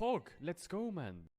Pog, let's go, man.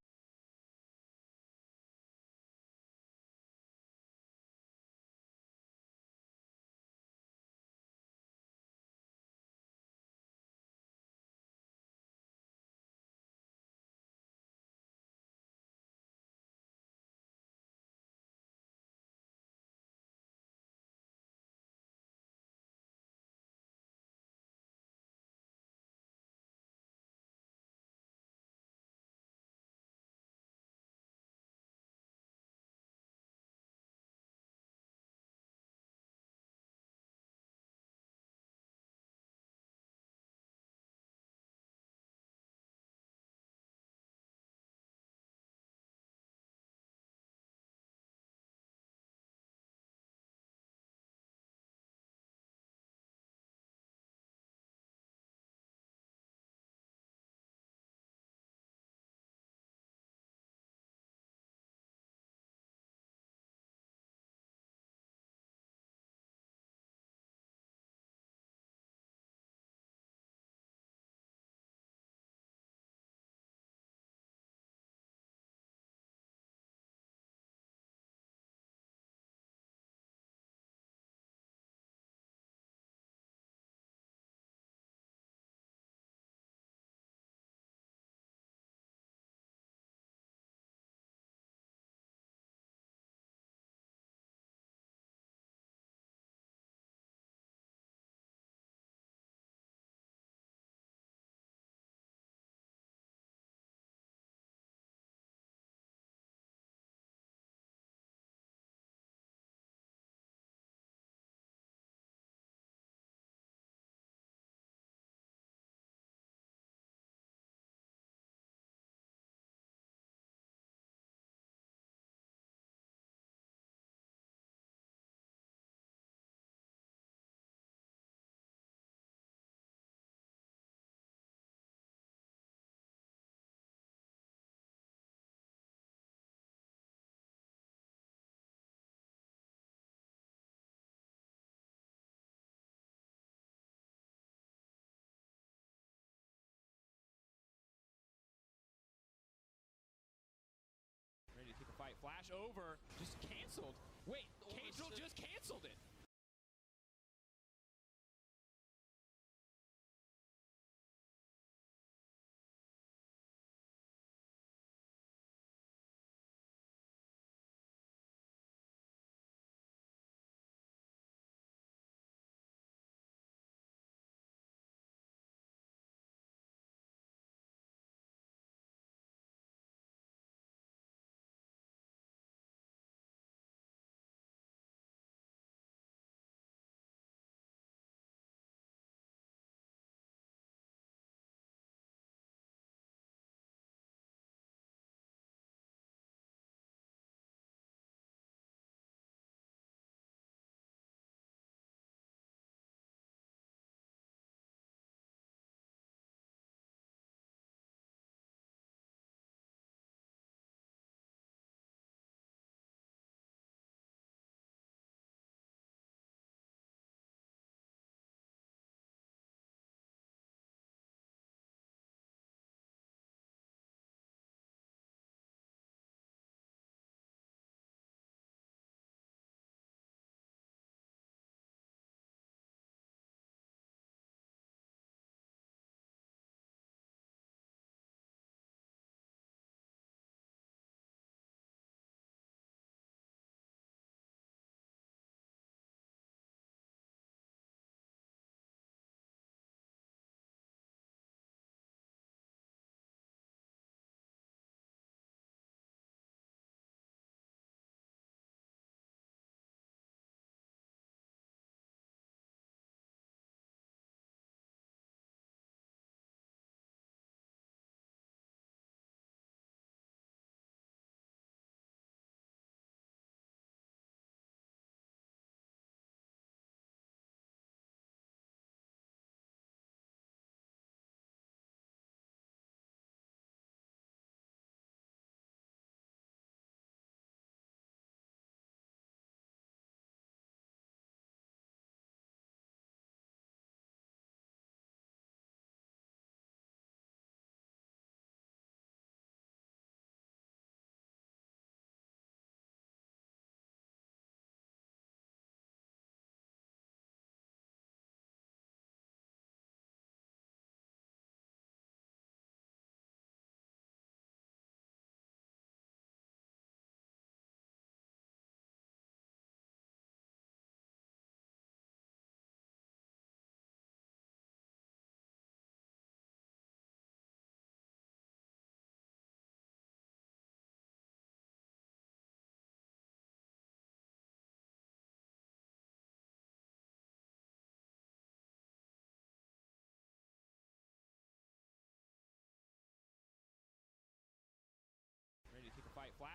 Ready to take a fight. Flash over. Just canceled. Wait, Cancel just canceled it.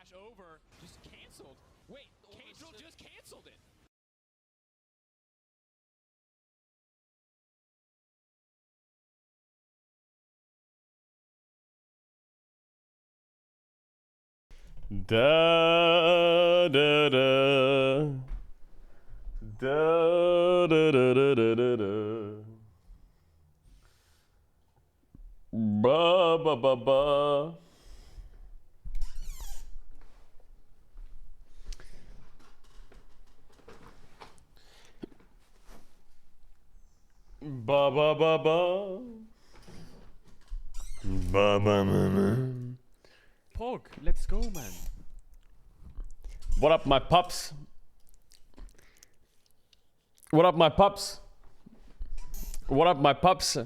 Flash over, just canceled. Wait, Cancel just canceled it. Da da da da da da da da da da. Ba ba ba ba. Ba ba ba ba. Ba ba ba ba. Pog, let's go, man. What up, my pups? What up, my pups? What up, my pups?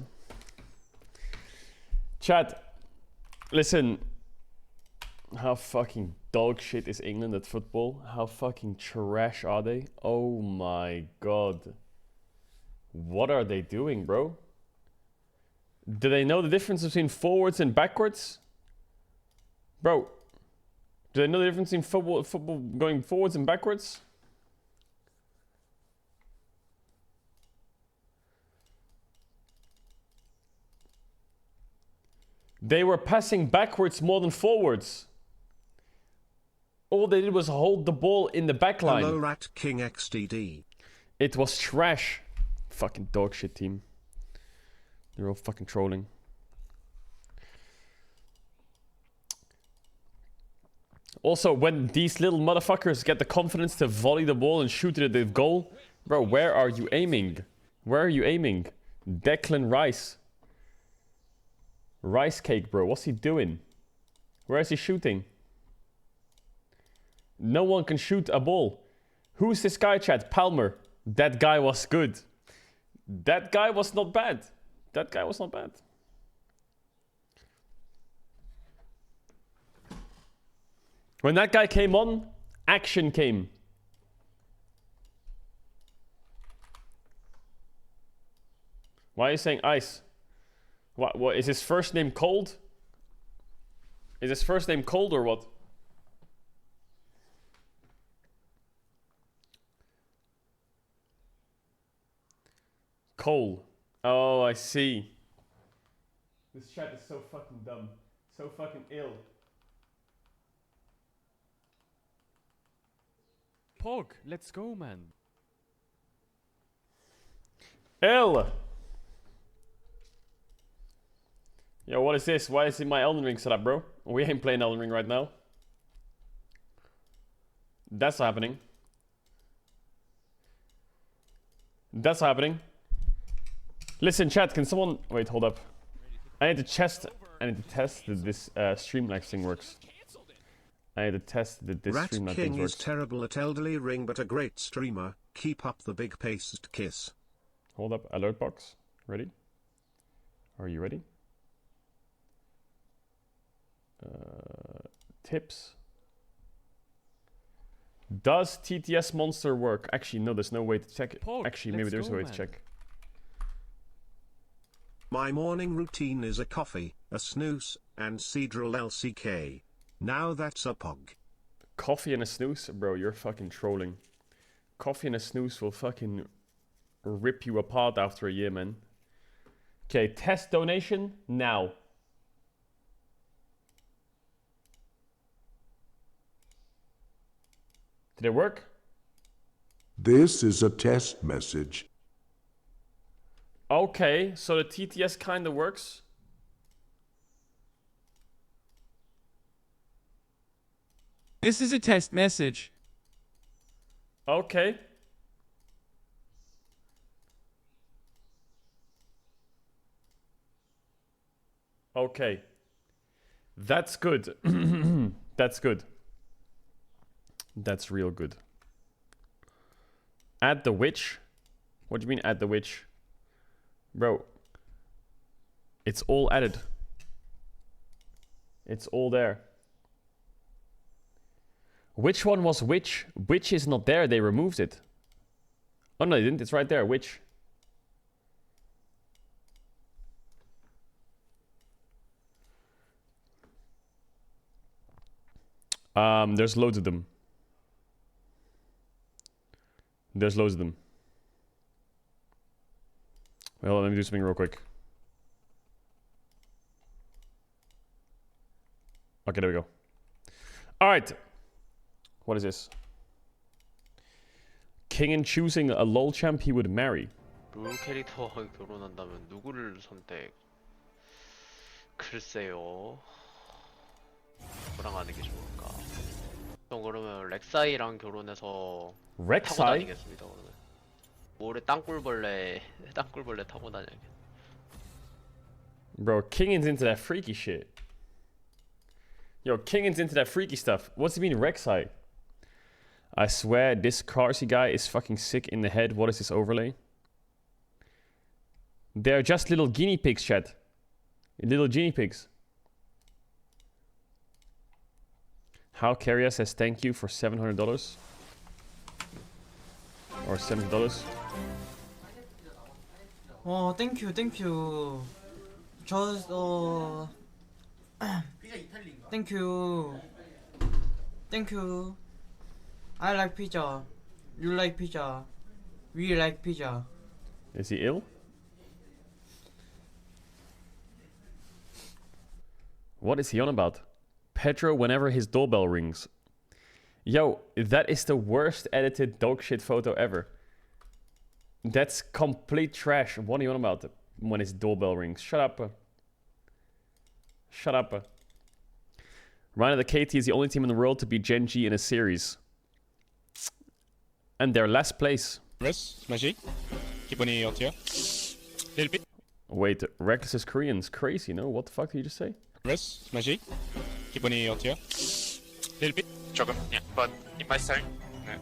Chat, listen. How fucking dog shit is England at football? How fucking trash are they? Oh my god. What are they doing, bro? Do they know the difference between forwards and backwards? Bro, do they know the difference in football going forwards and backwards? They were passing backwards more than forwards. All they did was hold the ball in the back line. Hello, Rat King XDD. It was trash. Fucking dog shit team. They're all fucking trolling. Also, when these little motherfuckers get the confidence to volley the ball and shoot it at the goal, bro, where are you aiming? Where are you aiming? Declan Rice. Rice cake, bro. What's he doing? Where is he shooting? No one can shoot a ball. Who's this guy, chat? Palmer. That guy was good. That guy was not bad. That guy was not bad. When that guy came on, action came. Why are you saying ice? What is his first name cold? Is his first name cold or what? Cole. Oh, I see. This chat is so fucking dumb. So fucking ill. Pog, let's go, man. Ill! Yo, what is this? Why is it my Elden Ring set up, bro? We ain't playing Elden Ring right now. That's happening. That's happening. Listen, chat, can someone... Wait, hold up. I need to test that this Streamlabs thing works. I need to test that this Rat Streamlabs King thing works. is terrible at Elderly Ring but a great streamer. Keep up the big paced kiss. Hold up, alert box. Ready? Are you ready? Tips. Does TTS Monster work? Actually, no, there's no way to check it. Pog, Actually, maybe let's there's go, a way man. to check. My morning routine is a coffee, a snooze, and Cedral LCK. Now that's a Pog. Coffee and a snooze? Bro, you're fucking trolling. Coffee and a snooze will fucking rip you apart after a year, man. Okay, test donation now. Did it work? This is a test message. Okay, so the TTS kinda works. This is a test message. Okay. Okay. That's good. That's good. That's real good. Add the witch? What do you mean add the witch? Bro. It's all added. It's all there. Which one was which? Which is not there, they removed it. Oh no, they didn't, it's right there, which. There's loads of them. There's loads of them. Well, let me do something real quick. Okay, there we go. All right. What is this? King in choosing a LoL champ he would marry. 롤 캐릭터와 결혼한다면 누구를 선택? 글쎄요. 누구랑 하는 게 좋을까? 전 그러면 렉사이랑 결혼해서 타고 Rek'Sai? 다니겠습니다. 그러면 올해 땅굴벌레 타고 다녀야겠. Bro, Kingin's into that freaky shit. Yo, Kingin's into that freaky stuff. What's he mean, Rek'Sai? I swear, this Carsey guy is fucking sick in the head. What is this overlay? They're just little guinea pigs, chat. Little guinea pigs. How Carrier says thank you for $700. Or $70. 땡큐. 땡큐. I like pizza. You like pizza. We like pizza. Is he ill? What is he on about? Pedro whenever his doorbell rings. Yo, that is the worst edited dog shit photo ever. That's complete trash. What are you on about when his doorbell rings? Shut up. Shut up. Ryan of the KT is the only team in the world to beat Gen G in a series. And they're last place. Magic. 기분이 어때요? Little bit. Wait, Reckless is Korean's crazy, no? What the fuck did you just say? Magic. 기분이 어때요? Little bit. 조금. Yeah, but in my style.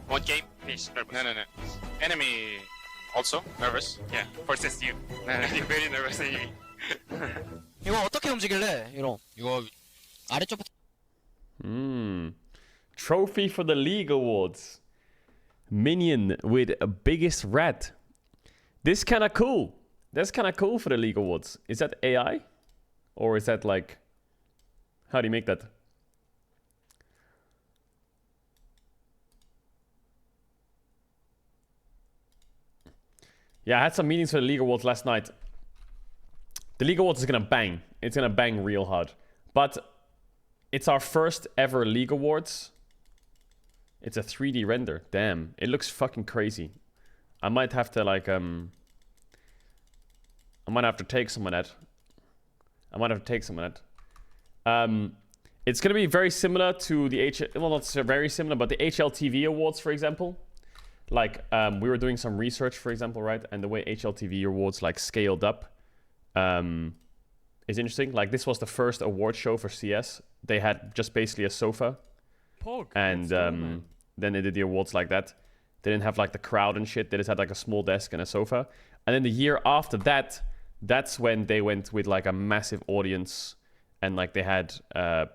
One game, finish nervous. No. Enemy also nervous. Yeah, versus you. You're very nervous. 이거 어떻게 움직일래? 이거 아래쪽부터. Trophy for the League Awards. Minion with biggest rat. This kind of cool. That's kind of cool for the League Awards. Is that AI? Or is that like... How do you make that? Yeah, I had some meetings for the League Awards last night. The League Awards is gonna bang. It's gonna bang real hard. But it's our first ever League Awards. It's a 3D render. Damn, it looks fucking crazy. I might have to like I might have to take some of that. It's gonna be very similar to the well, not very similar, but the HLTV Awards, for example. Like we were doing some research, for example, right? And the way HLTV Awards like scaled up is interesting. Like this was the first award show for CS. They had just basically a sofa. Pog, And then they did the awards like that. They didn't have like the crowd and shit. They just had like a small desk and a sofa. And then the year after that, that's when they went with like a massive audience and like they had a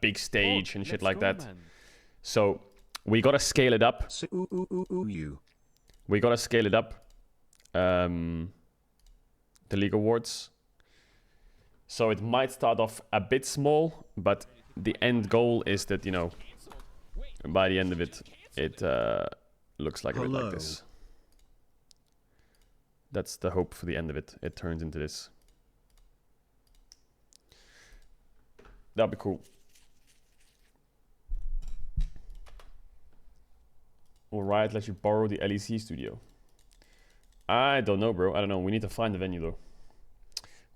big stage and shit like that. Man. So we gotta scale it up. We gotta scale it up. The League Awards. So it might start off a bit small, but the end goal is that, you know, by the end of it, it looks like a bit like this. That's the hope for the end of it. It turns into this. That'd be cool. Will Riot let you borrow the LEC studio? I don't know, bro. I don't know. We need to find the venue, though.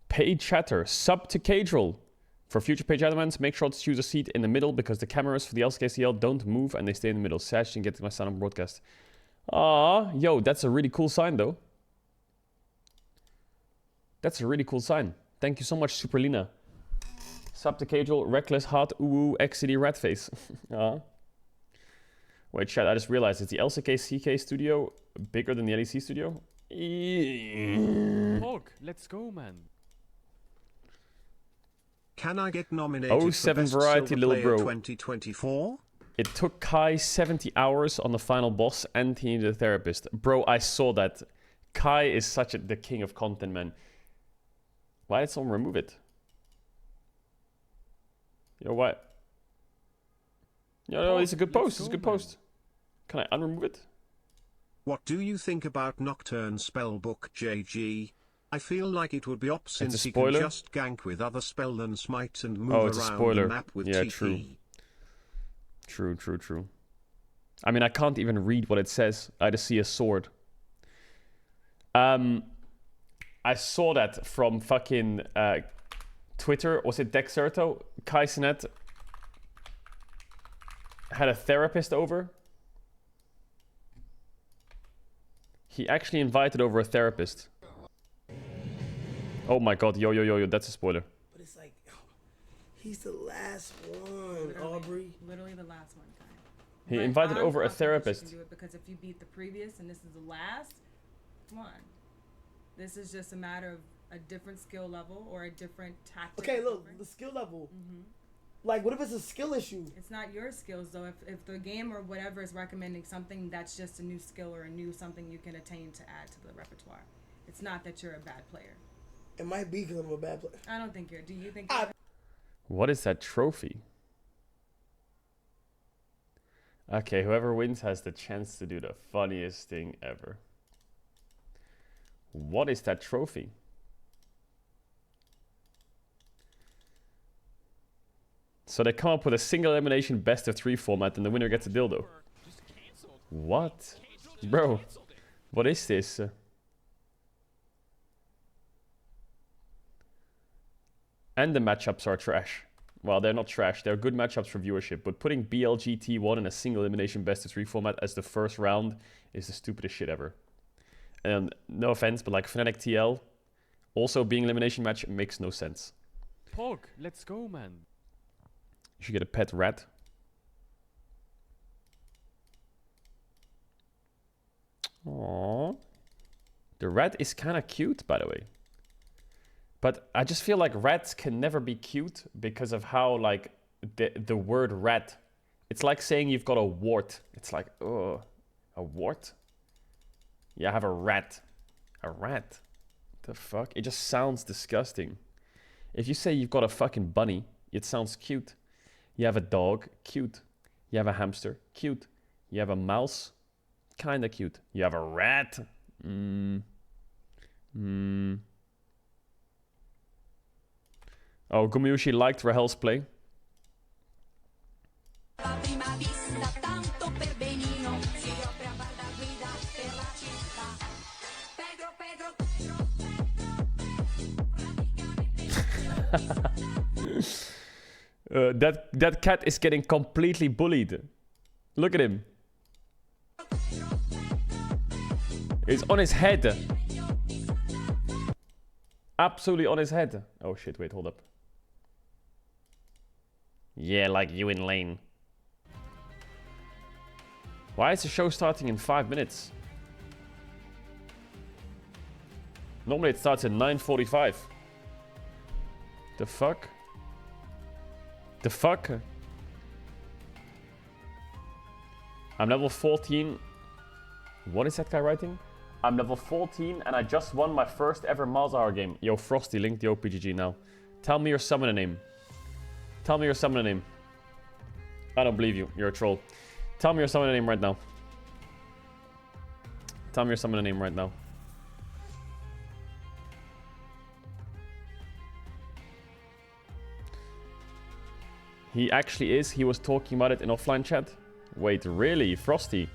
Paid chatter. Sub to Cadril. For future page admins, make sure to choose a seat in the middle because the cameras for the LCKCL don't move and they stay in the middle. Sash and get my sound on broadcast. Ah, yo, that's a really cool sign, though. That's a really cool sign. Thank you so much, Superlina. Sub to Cadril, Reckless, Hot, Uwu, XCD, Ratface. Wait, chat, I just realized, is the LCK studio bigger than the LEC studio? Pog, let's go, man. Can I get nominated for 07 Best Variety, Silver little Player bro. 2024? It took Kai 70 hours on the final boss and he needed a therapist. Bro, I saw that. Kai is such the king of content, man. Why did someone remove it? Yo, what? Yeah, no, it's a good Let's post. It's a go, good man. post. Can I unremove it? What do you think about Nocturne Spellbook JG? I feel like it would be op since he can spoiler? just gank with other spell and smite and move Oh, it's a around spoiler. the map with Yeah, TP. True. I mean, I can't even read what it says. I just see a sword. I saw that from fucking Twitter. Was it Dexerto? Kai Cenat had a therapist over. He actually invited over a therapist. Oh my god, yo, that's a spoiler. But it's like, he's the last one, Aubrey. Literally the last one, guy. He But invited I'm over a confident that you therapist. can do it because if you beat the previous and this is the last, come on. This is just a matter of a different skill level or a different tactic. Okay, look, the skill level. Like, what if it's a skill issue? It's not your skills though. If the game or whatever is recommending something that's just a new skill or a new something you can attain to add to the repertoire. It's not that you're a bad player. It might be because I'm a bad player. I don't think you're. Do you think? You're What is that trophy? Okay, whoever wins has the chance to do the funniest thing ever. What is that trophy? So they come up with a single elimination best of 3 format and the winner gets a dildo. Just canceled. What? Cancel just Bro, canceled it. what is this? And the matchups are trash. Well, they're not trash. They're good matchups for viewership. But putting BLGT1 in a single elimination best of 3 format as the first round is the stupidest shit ever. And no offense, but like Fnatic TL also being elimination match makes no sense. Pog, let's go, man. You should get a pet rat. Aww. The rat is kind of cute, by the way. But I just feel like rats can never be cute because of how, like, the word rat. It's like saying you've got a wart. It's like, ugh, a wart? Yeah, I have a rat. A rat? The fuck? It just sounds disgusting. If you say you've got a fucking bunny, it sounds cute. You have a dog, cute. You have a hamster, cute. You have a mouse, kinda cute. You have a rat. Oh, Gumiushi liked Rahel's play. That cat is getting completely bullied. Look at him. It's on his head. Absolutely on his head. Oh shit, wait, hold up. Yeah, like you in lane. Why is the show starting in 5 minutes? Normally it starts at 9:45. The fuck? The fuck? I'm level 14. What is that guy writing? I'm level 14 and I just won my first ever Malzahar game. Yo, Frosty, link the OPGG now. Tell me your summoner name. Tell me your summoner name. I don't believe you. You're a troll. Tell me your summoner name right now. Tell me your summoner name right now. He actually is. He was talking about it in offline chat. Wait, really? Frosty?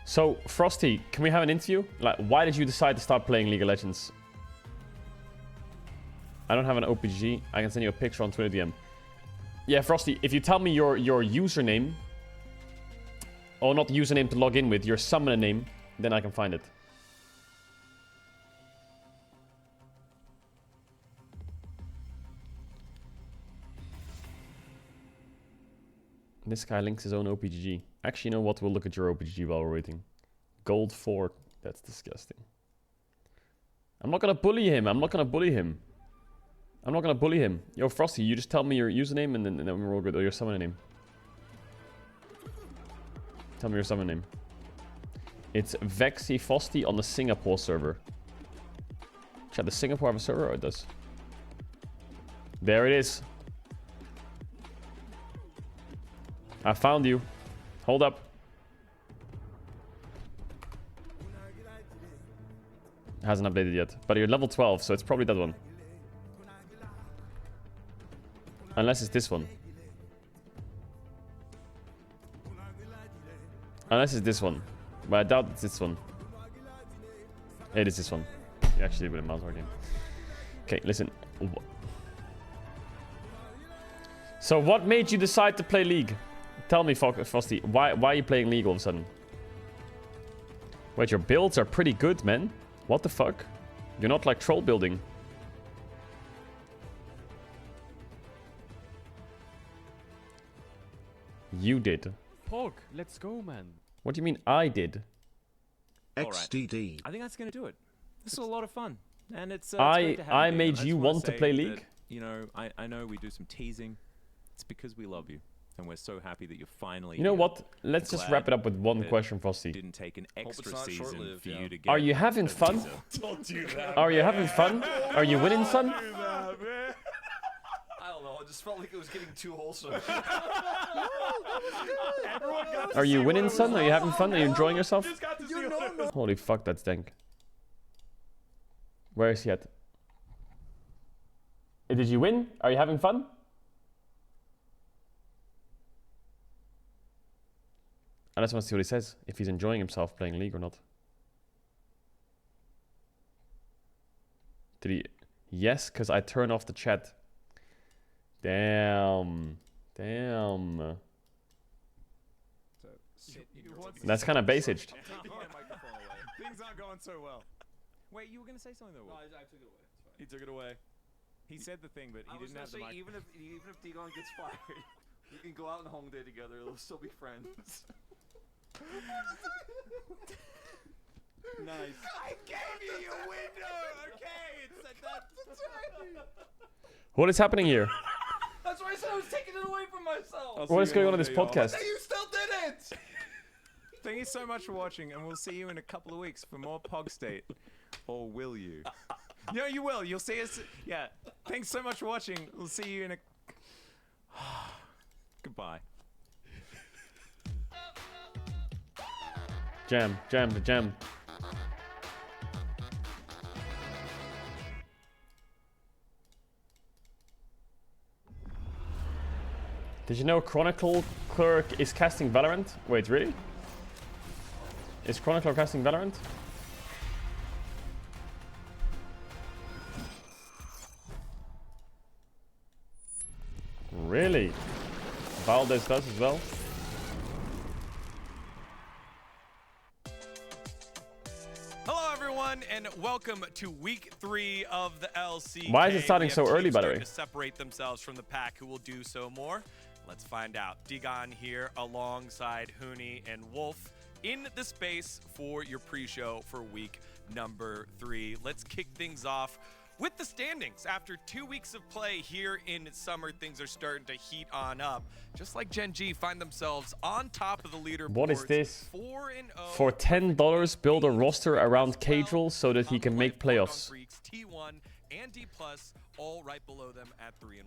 So, Frosty, can we have an interview? Like, why did you decide to start playing League of Legends? I don't have an OPG. I can send you a picture on Twitter DM. Yeah, Frosty, if you tell me your username, or not username to log in with, your summoner name, then I can find it. This guy links his own OPGG. Actually, you know what? We'll look at your OPGG while we're waiting. Gold 4. That's disgusting. I'm not gonna bully him. I'm not gonna bully him. I'm not gonna bully him. Yo, Frosty, you just tell me your username and then we're all good. Or your summoner name. Tell me your summoner name. It's Vexy Fosty on the Singapore server. Chat, does Singapore have a server? Or it does. There it is. I found you. Hold up. Hasn't updated yet. But you're level 12, so it's probably that one. Unless it's this one. Unless it's this one. But I doubt it's this one. It is this one. You actually with a mouse game. Okay, listen. So what made you decide to play League? Tell me, Frosty, why are you playing League all of a sudden? Wait, your builds are pretty good, man. What the fuck? You're not like troll building. You did. Pog, let's go, man. What do you mean I did? XDD. I think that's going to do it. This was a lot of fun. And it's I great to have I you, made Dagon. you just wanna want to say play that, League? You know, I know we do some teasing. It's because we love you. And we're so happy that you're finally You know here. what? Let's just wrap it up with one question, Frosty. Didn't take an extra season for you to get Are you having fun? Don't do that. Are you having fun? Are you winning, son? I don't know. I just felt like it was getting too wholesome. Are you winning, son? Are you having fun? Are you enjoying yourself? Holy fuck, that's dank. Where is he at? Did you win? Are you having fun? I just want to see what he says. If he's enjoying himself playing League or not. Did he? Yes, because I turned off the chat. Damn. Damn. That's kind of base-aged. Things aren't going so well. Wait, you were going to say something though? No, I took it away. He took it away. He said the thing, but he didn't have the mic. Even if Dagon gets fired, we can go out on Hongdae together. We'll still be friends. Nice. I gave you your window. Okay, it's that's What is happening here? That's why I said I was taking it away from myself. What is going on in this podcast? You still did it. Thank you so much for watching, and we'll see you in a couple of weeks for more Pog State. Or will you? No, you will. You'll see us. Yeah. Thanks so much for watching. We'll see you in a. Goodbye. Jam, jam, jam. Did you know Chronicle Clerk is casting Valorant? Wait, really? Is Chronicle casting Valorant? Really? Valdez does as well? Hello, everyone, and welcome to week 3 of the LCK. Why is it starting so early, by the way? To separate themselves from the pack, who will do so more? Let's find out. Dagon here alongside Huni and Wolf in the space for your pre-show for week number 3. Let's kick things off with the standings. After 2 weeks of play here in summer, things are starting to heat on up. Just like Gen G find themselves on top of the leaderboard. What is this? 4-0. For $10, build a roster around Cadril so that he can make playoffs. T1 and D+, all right below them at 3-1.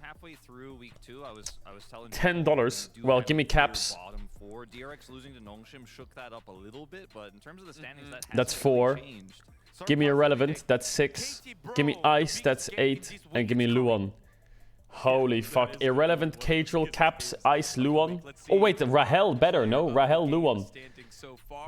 Halfway through week 2, I was telling $10. Well, give me caps. Bottom 4. DRX losing to Nongshim shook that up a little bit, but in terms of the standings, That's 4. Give me Irrelevant, that's 6. Give me Ice, that's 8. And give me Luon. Holy fuck. Irrelevant, Cadril, Caps, Ice, Luon. Oh wait, Rahel better. No, Rahel, Luon.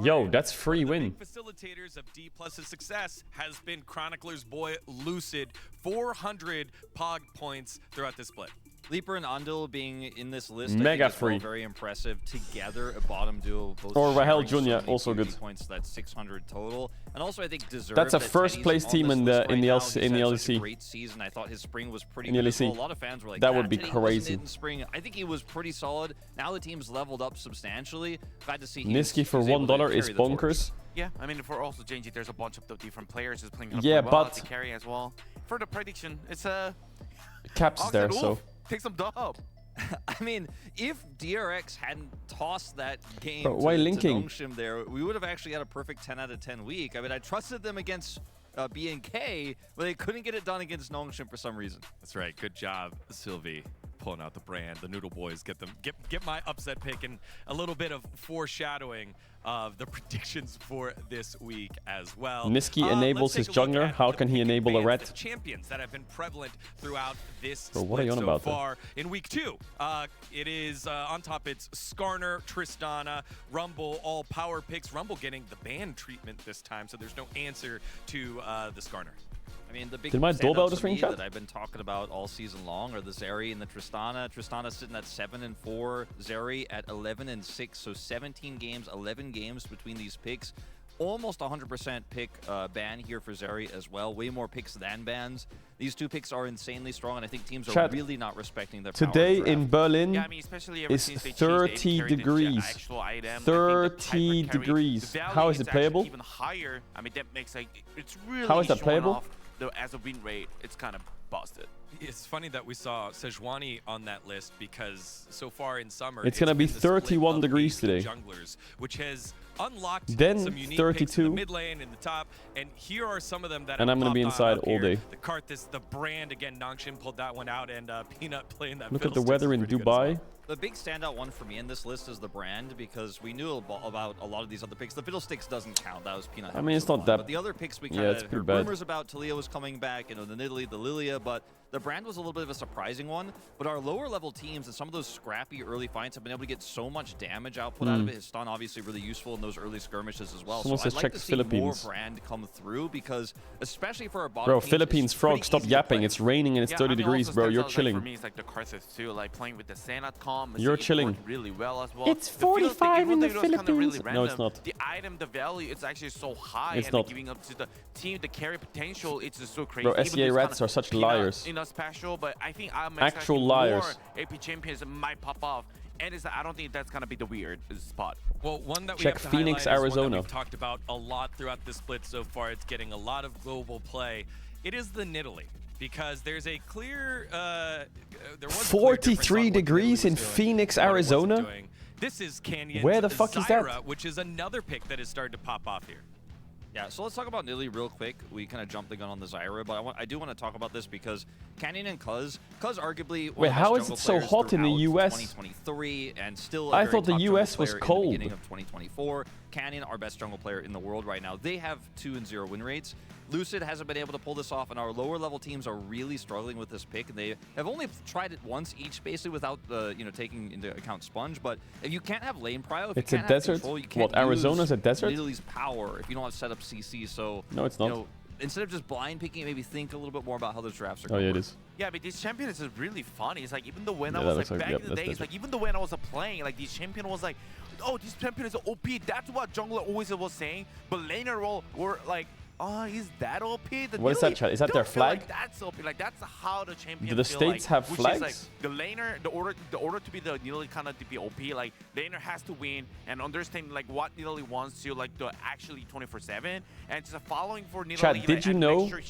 Yo, that's free win. Facilitators of D+'s success has been Chronicler's boy Lucid. 400 Pog points throughout the split. Leaper and Andil being in this list, Mega I think free. Very impressive together. A bottom duo, both Or Rahel sharing so Jr. many also PvP good. Points, that's 600 total, and also I think deserved. That's a that first Teddy's place on team this in list the right in the now. LC, He's in the had such a LEC. great season. I thought his spring was pretty In the good as well. LEC. A lot of fans were like, That would be Teddy wasn't crazy. in spring. I think he was pretty solid. Now the team's leveled up substantially. Glad to see. Niski for $1 is bonkers. Yeah, I mean, for also Gen G, there's a bunch of the different players who's playing Yeah, well but- to carry as well. For the prediction, it's Caps is there, Oxford so. Wolf, take some dub. I mean, if DRX hadn't tossed that game But why to linking? Nongshim there, we would have actually had a perfect 10 out of 10 week. I mean, I trusted them against BNK, but they couldn't get it done against Nongshim for some reason. That's right. Good job, Sylvie. pulling out the brand. The Noodle Boys get my upset pick and a little bit of foreshadowing of the predictions for this week as well. Niski enables his jungler. How can he enable a red? The champions that have been prevalent throughout this Bro, what are you on so about far in week 2. It is on top. It's Skarner, Tristana, Rumble, all power picks. Rumble getting the ban treatment this time, so there's no answer to the Skarner. I mean, the big Did my doorbell just ring, that chat? I've been talking about all season long are the Zeri and the Tristana. Tristana sitting at 7-4, Zeri at 11-6, so 17 games, 11 games between these picks. Almost 100% pick ban here for Zeri as well. Way more picks than bans. These two picks are insanely strong, and I think teams are Chat, really not respecting their today power in Berlin especially ever is since they changed 30 the degrees. actual item. I think 30 the hyper carry, degrees. the value How is it playable? Even higher. I mean, that makes like it's really How is that showing playable? off as a win rate. It's kind of busted. It's funny that we saw Sejuani on that list because so far in summer It's gonna be been the split 31 of degrees AP today. junglers, which has unlocked Then some unique 32. picks in the mid lane and the top. And here are some of them that And have I'm gonna be popped on inside up all here. day. The Karthus, the brand again. Nangshin pulled that one out, and Peanut playing that. Look at the Fiddlesticks weather is in pretty good as Dubai. well. The big standout one for me in this list is the brand, because we knew about a lot of these other picks. The Fiddlesticks doesn't count. That was Peanut. I mean, it's not that. But the other picks we Yeah, kind it's of pretty heard bad. rumors about. Talia was coming back, you know, the Nidalee, the Lilia, but the brand was a little bit of a surprising one. But our lower level teams and some of those scrappy early fights have been able to get so much damage output out of it. His stun obviously really useful in those early skirmishes as well. Someone so says I'd like check to see Philippines. more brand come through, because especially for our bottom Bro, teams, Philippines it's pretty frog, stop easy to yapping. play. It's raining and it's 30 degrees, bro. You're chilling. For me, it's like the Karthus too, like playing with the Sanatcom. You're chilling. Really well as well. It's The Fiddlestick, 45 even in though the it was kinda really Philippines. No, it's random, not. The item, the value, it's actually so high, It's and not. giving up to the team, the carry potential, it's just so crazy. Bro, Even SEA though it's rats kinda are such peanut, liars. Special, but I think I'm Actual expecting liars. more AP champions might pop off. And I don't think that's gonna be the weird spot. Well, one that we Check have to Phoenix, highlight is one that Arizona. we've talked about a lot throughout this split so far. It's getting a lot of global play. It is the Nidalee, because there's a clear there was a clear difference on 43 what degrees Nidalee in was doing Phoenix, and what it wasn't Arizona? doing. This is Canyon's Where the fuck is that? Zyra, which is another pick that is starting to pop off here. Yeah, so let's talk about Nidalee real quick. We kind of jumped the gun on the Zyra, but I do want to talk about this because Canyon and Cuz arguably one Wait, of the how best is it jungle so players hot in the throughout US? 2023, and still a I very thought the top jungle US was player in the cold. beginning of 2024. Canyon, our best jungle player in the world right now. They have 2-0 win rates. Lucid hasn't been able to pull this off, and our lower level teams are really struggling with this pick, and they have only tried it once each, basically, without taking into account Sponge. But if you can't have lane prio, if It's you a can't have desert? control, you can't What, Arizona's use a desert? Nidalee's power if you don't have set up CC. So No, it's you not. know, instead of just blind picking, maybe think a little bit more about how those drafts are Oh, going. yeah, it is. Yeah, but this champion is really funny. It's like even the when Yeah, I that was looks like like- back yep, in the that's days, desert. like even the when I was playing, like this champion was like, oh, this champion is OP. That's what jungler always was saying. But laner role were like, oh, is that OP? The What is that, Nidalee chat? Is that their don't feel like flag? that's OP. Like that's how the champion. Do the feel states like, have which flags? Is like the laner, the order to be the Nidalee kind of to be OP. Like laner has to win and understand like what Nidalee wants to like to actually 24/7 and just following for Nidalee. Chad, like, did you and know? make sure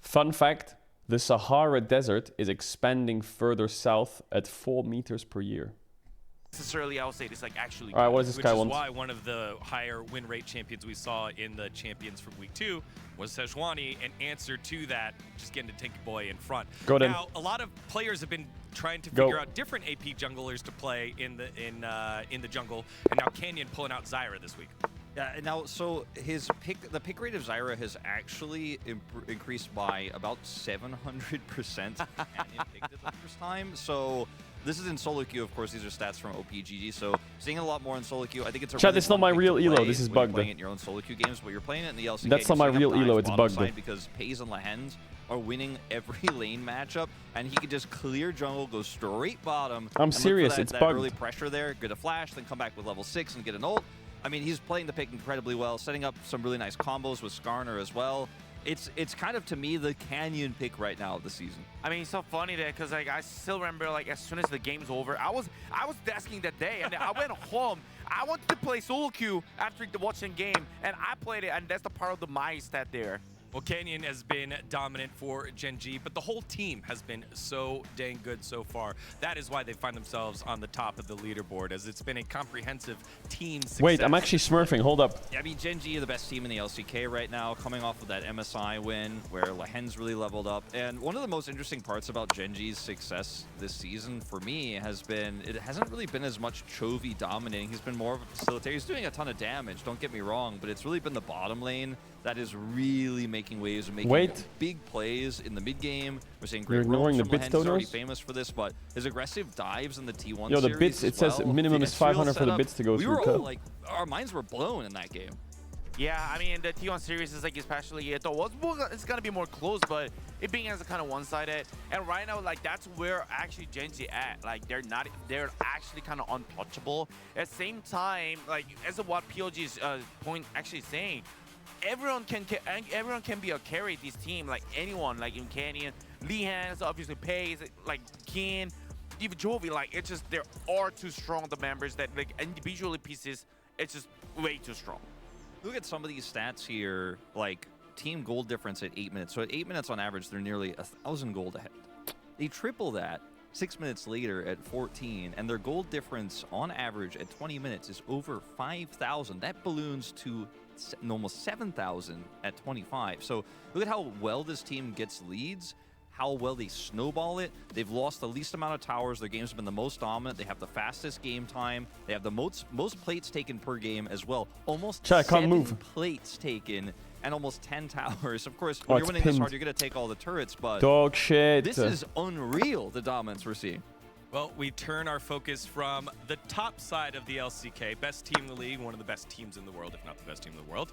Fun fact: the Sahara Desert is expanding further south at 4 meters per year. necessarily I would say it's like actually. All right, what does this Which guy is want? why one of the higher win rate champions we saw in the champions from week 2 was Sejuani, and answer to that, just getting to Tinky Boy in front. Go then. Now, a lot of players have been trying to Go. figure out different AP junglers to play in the jungle, and now Canyon pulling out Zyra this week. Yeah, and now so the pick rate of Zyra has actually increased by about 700%. Canyon picked it the first time. So this is in solo queue, of course. These are stats from OPGG. So seeing a lot more in solo queue. I think it's a Chat, really it's not fun my pick to real elo. play This is when you're bugged. playing it in your own solo queue games, but you're playing it in the LCK. That's not my real elo, it's bugged. Because Pays and Lahens are winning every lane matchup, and he can just clear jungle, go straight bottom. I'm and look for serious, that, it's that bugged. early pressure there, get a flash, then come back with level 6 and get an ult. I mean, he's playing the pick incredibly well, setting up some really nice combos with Skarner as well. It's kind of, to me, the Canyon pick right now of the season. I mean, it's so funny that because like I still remember like as soon as the game's over, I was desking that day, and I went home. I wanted to play solo queue after watching game, and I played it, and that's the part of the my stat there. Well, Canyon has been dominant for Gen G, but the whole team has been so dang good so far. That is why they find themselves on the top of the leaderboard, as it's been a comprehensive team success. Wait, I'm actually smurfing. Hold up. Yeah, I mean, Gen G are the best team in the LCK right now, coming off of that MSI win, where Lahen's really leveled up. And one of the most interesting parts about Gen G's success this season, for me, has been, it hasn't really been as much Chovy dominating. He's been more of a facilitator. He's doing a ton of damage, don't get me wrong, but it's really been the bottom lane that is really making waves and making big plays in the mid game. We're seeing great ignoring the from bits, Lahen. He's already Dodos? famous for this, but his aggressive dives in the T1 Yo, the series bits, as it says well, minimum the is 500 for the setup, bits to go we through. were all like, our minds were blown in that game. Yeah, I mean, the T1 series is like especially it's gonna be more close, but it being as a kind of one-sided, and right now like that's where actually Gen G at. Like they're actually kind of untouchable. At the same time, like as of what POG's point actually saying, everyone can be a carry this team. Like anyone, like in Canyon, Lihan's obviously Pays, like Kin, even Chovy. Like it's just there are too strong the members that like individually pieces. It's just way too strong. Look at some of these stats here, like team gold difference at 8 minutes. So at 8 minutes on average, they're nearly 1,000 gold ahead. They triple that 6 minutes later at 14, and their gold difference on average at 20 minutes is over 5,000. That balloons to almost 7,000 at 25. So look at how well this team gets leads, how well they snowball it. They've lost the least amount of towers. Their games have been the most dominant. They have the fastest game time. They have the most plates taken per game as well. Almost 7 plates taken and almost 10 towers. Of course, when you're winning this hard, you're going to take all the turrets, but dog shit. This is unreal, the dominance we're seeing. Well, we turn our focus from the top side of the LCK, best team in the league, one of the best teams in the world, if not the best team in the world,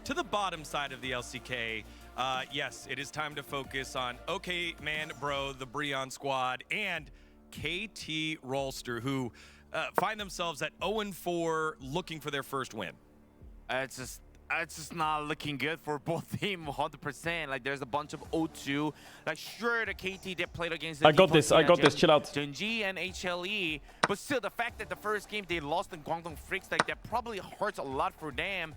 to the bottom side of the LCK. Yes, it is time to focus on OK Man Bro, the Breon squad, and KT Rolster, who find themselves at 0-4 looking for their first win. It's just not looking good for both teams 100%. Like there's a bunch of 0-2. Like sure, the KT they played against the I got this, chill out. Gen G and HLE, but still the fact that the first game they lost in Guangdong Freaks, like that probably hurts a lot for them.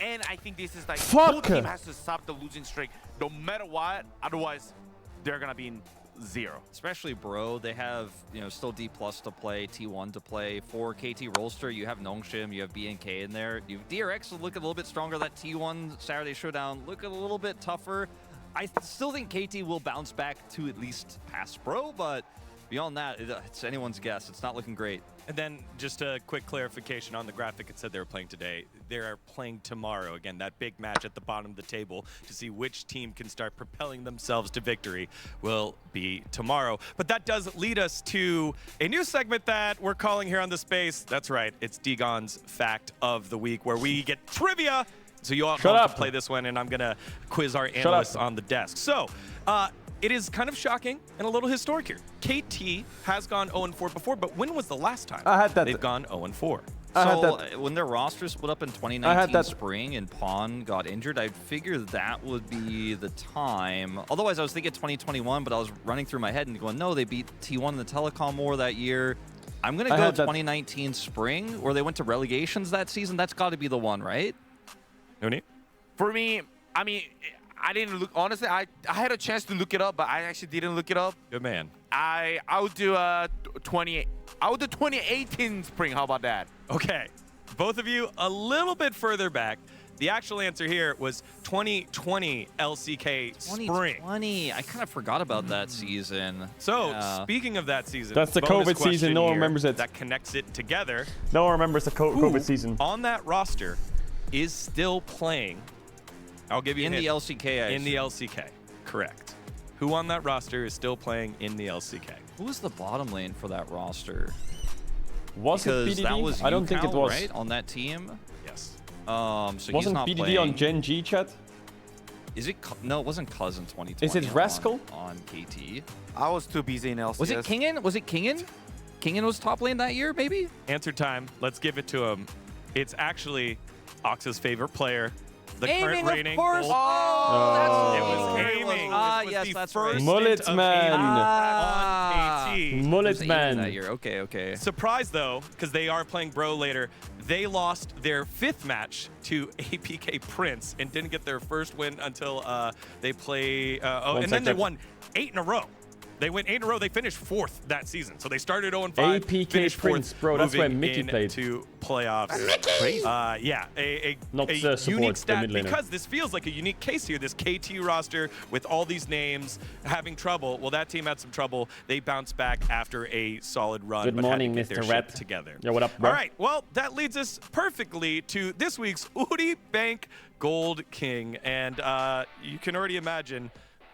And I think this is like both team has to stop the losing streak no matter what, otherwise they're gonna be in 0. Especially Bro, they have, you know, still D+ to play, T1 to play. For KT Rolster, you have Nongshim, you have BNK in there. DRX will look a little bit stronger. That T1 Saturday Showdown look a little bit tougher. I still think KT will bounce back to at least pass Bro, but beyond that, it's anyone's guess. It's not looking great. And then just a quick clarification on the graphic. It said they were playing today. They are playing tomorrow. Again, that big match at the bottom of the table to see which team can start propelling themselves to victory will be tomorrow. But that does lead us to a new segment that we're calling here on the space. That's right. It's Degon's Fact of the Week, where we get trivia. So you all can play this one, and I'm going to quiz our analysts on the desk. So, it is kind of shocking and a little historic here. KT has gone 0-4 before, but when was the last time they've gone 0-4? So when their roster split up in 2019 spring and Pawn got injured, I figured that would be the time. Otherwise, I was thinking 2021, but I was running through my head and going, no, they beat T1 in the Telecom War that year. I'm going to go 2019 spring, where they went to relegations that season. That's got to be the one, right? Uni? For me, I mean, I didn't look, honestly, I had a chance to look it up, but I actually didn't look it up. Good man. I would do 2018 spring. How about that? Okay. Both of you a little bit further back. The actual answer here was 2020 LCK spring. 2020. I kind of forgot about that season. So, speaking of that season, that's the COVID season. No one remembers it. That connects it together. No one remembers the COVID season. On that roster is still playing. I'll give you in the LCK. In the LCK, correct. Who on that roster is still playing in the LCK? Who was the bottom lane for that roster? Was it BDD? That was I don't think it was. Right, on that team. Yes. So wasn't he's not BDD playing. on Gen G, chat? Is it? No, it wasn't Cuz in 2020. Is it Rascal on KT? I was too busy in LCS. Was it Kingen? Was it Kingen? Kingen was top lane that year, maybe? Answer time. Let's give it to him. It's actually Ox's favorite player. The current reigning. Of course. It was aiming. Yes, that's right. Mullet man. On KT. G. Mullet man. That year. Okay, okay. Surprise though, because they are playing Bro later. They lost their 5th match to APK Prince and didn't get their first win until they play. And then they won 8 in a row. They went 8 in a row. They finished 4th that season. So they started 0-5. APK Prince, bro. That's where Mickey played. To playoffs. Yeah, a support, unique stat the mid laner. because this feels like a unique case here. This KT roster with all these names having trouble. Well, that team had some trouble. They bounced back after a solid run. Good but morning, had to get Mr. their Rat. shit together. Yeah, what up, bro? All right. Well, that leads us perfectly to this week's Udi Bank Gold King, and you can already imagine